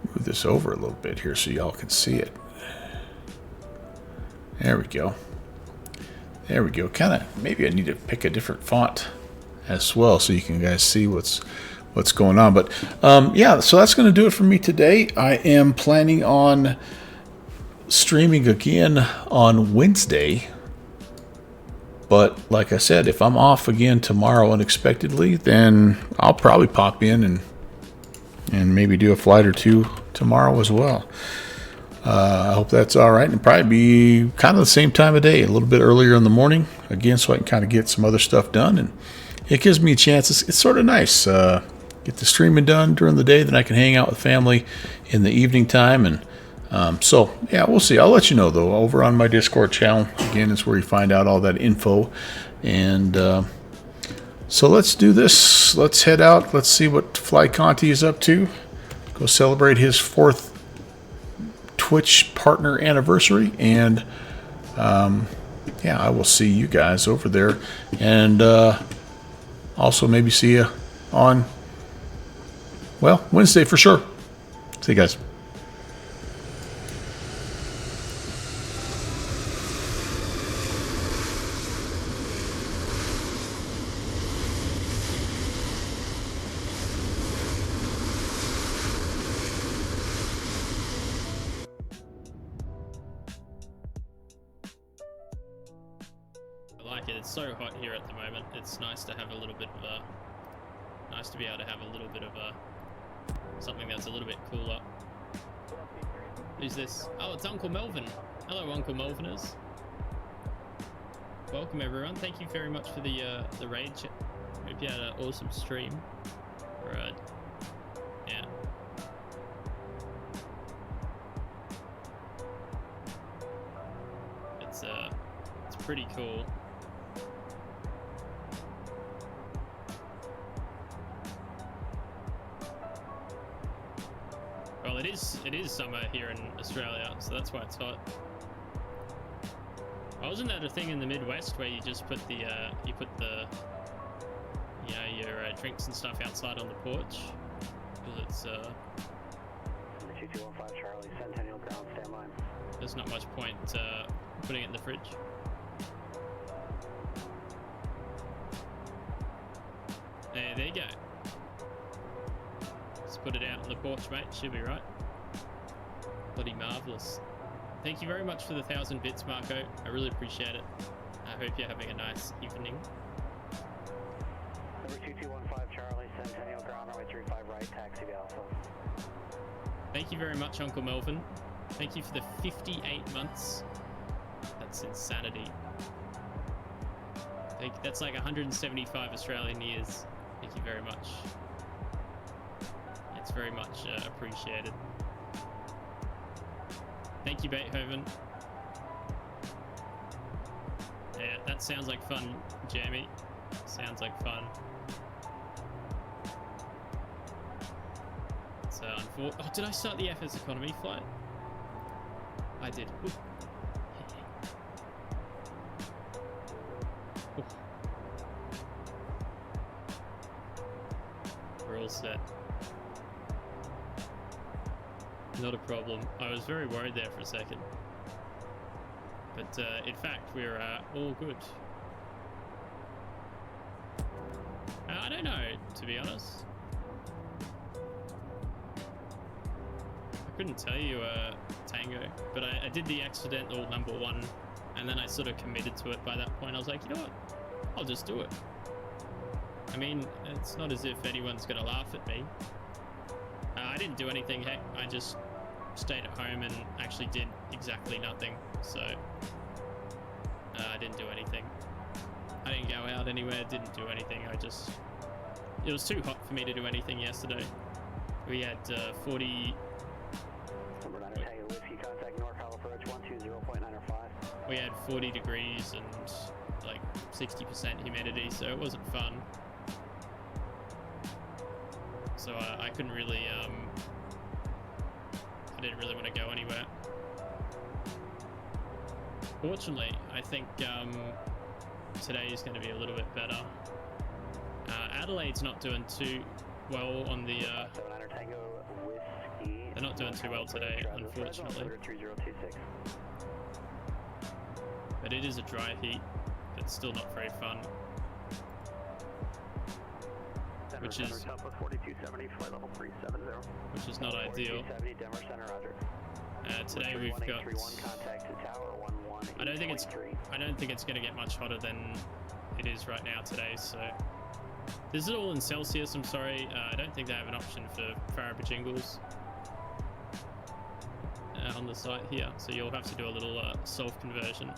move this over a little bit here so y'all can see it. There we go. There we go. Kind of, maybe I need to pick a different font as well so you can guys see what's going on. But yeah, so that's going to do it for me today. I am planning on streaming again on Wednesday. But like I said, if I'm off again tomorrow unexpectedly, then I'll probably pop in and maybe do a flight or two tomorrow as well. I hope that's all right. It'll probably be kind of the same time of day, a little bit earlier in the morning, again, so I can kind of get some other stuff done. And it gives me a chance. It's sort of nice. Get the streaming done during the day, then I can hang out with family in the evening time. And so, yeah, we'll see. I'll let you know, though, over on my Discord channel. Again, it's where you find out all that info. And so let's do this. Let's head out. Let's see what Fly Conti is up to. Go celebrate his 4th Twitch partner anniversary. And yeah, I will see you guys over there. And also maybe see you on, well, Wednesday for sure. See you guys. It's so hot here at the moment. It's nice to have a little bit of a, nice to be able to have a little bit of a, something that's a little bit cooler. Who's this? Oh, it's Uncle Melvin. Hello, Uncle Melviners. Welcome everyone. Thank you very much for the raid. Hope you had an awesome stream. Right. Yeah. It's pretty cool. Well, it It is summer here in Australia, so that's why it's hot. Wasn't that a thing in the Midwest where you just put the your drinks and stuff outside on the porch? Because it's 2215 Charlie, Centennial ground, stand by. There's not much point putting it in the fridge. There you go. Just put it out on the porch, mate. Should be right. Bloody marvelous. Thank you very much for the 1,000 bits, Marco. I really appreciate it. I hope you're having a nice evening. Number 2215 Charlie, Centennial ground, runway 35 right, taxi to Alpha. Thank you very much, Uncle Melvin. Thank you for the 58 months. That's insanity. That's like 175 Australian years. Thank you very much. It's very much appreciated. Thank you, Beethoven. Yeah, that sounds like fun, Jamie. Sounds like fun. So, oh, did I start the FS economy flight? I did. Ooh. We're all set. Not a problem. I was very worried there for a second. But in fact, we're all good. I don't know, to be honest. I couldn't tell you Tango, but I did the accidental #1, and then I sort of committed to it by that point. I was like, you know what? I'll just do it. I mean, it's not as if anyone's going to laugh at me. I didn't do anything, heck. I just stayed at home and actually did exactly nothing. So, I didn't do anything. I didn't go out anywhere, didn't do anything. It was too hot for me to do anything yesterday. We had 40... Number 9 Tango Whiskey, contact NorCal approach 120.905. We had 40 degrees and like 60% humidity, so it wasn't fun. So I couldn't really, I didn't really want to go anywhere. Fortunately, I think today is going to be a little bit better. Adelaide's not doing too well on the... they're not doing too well today, unfortunately. But it is a dry heat. It's still not very fun. Which is not ideal. Today we've got... I don't think it's going to get much hotter than it is right now today. So this is all in Celsius. I'm sorry. I don't think they have an option for Farabee jingles on the site here. So you'll have to do a little self conversion.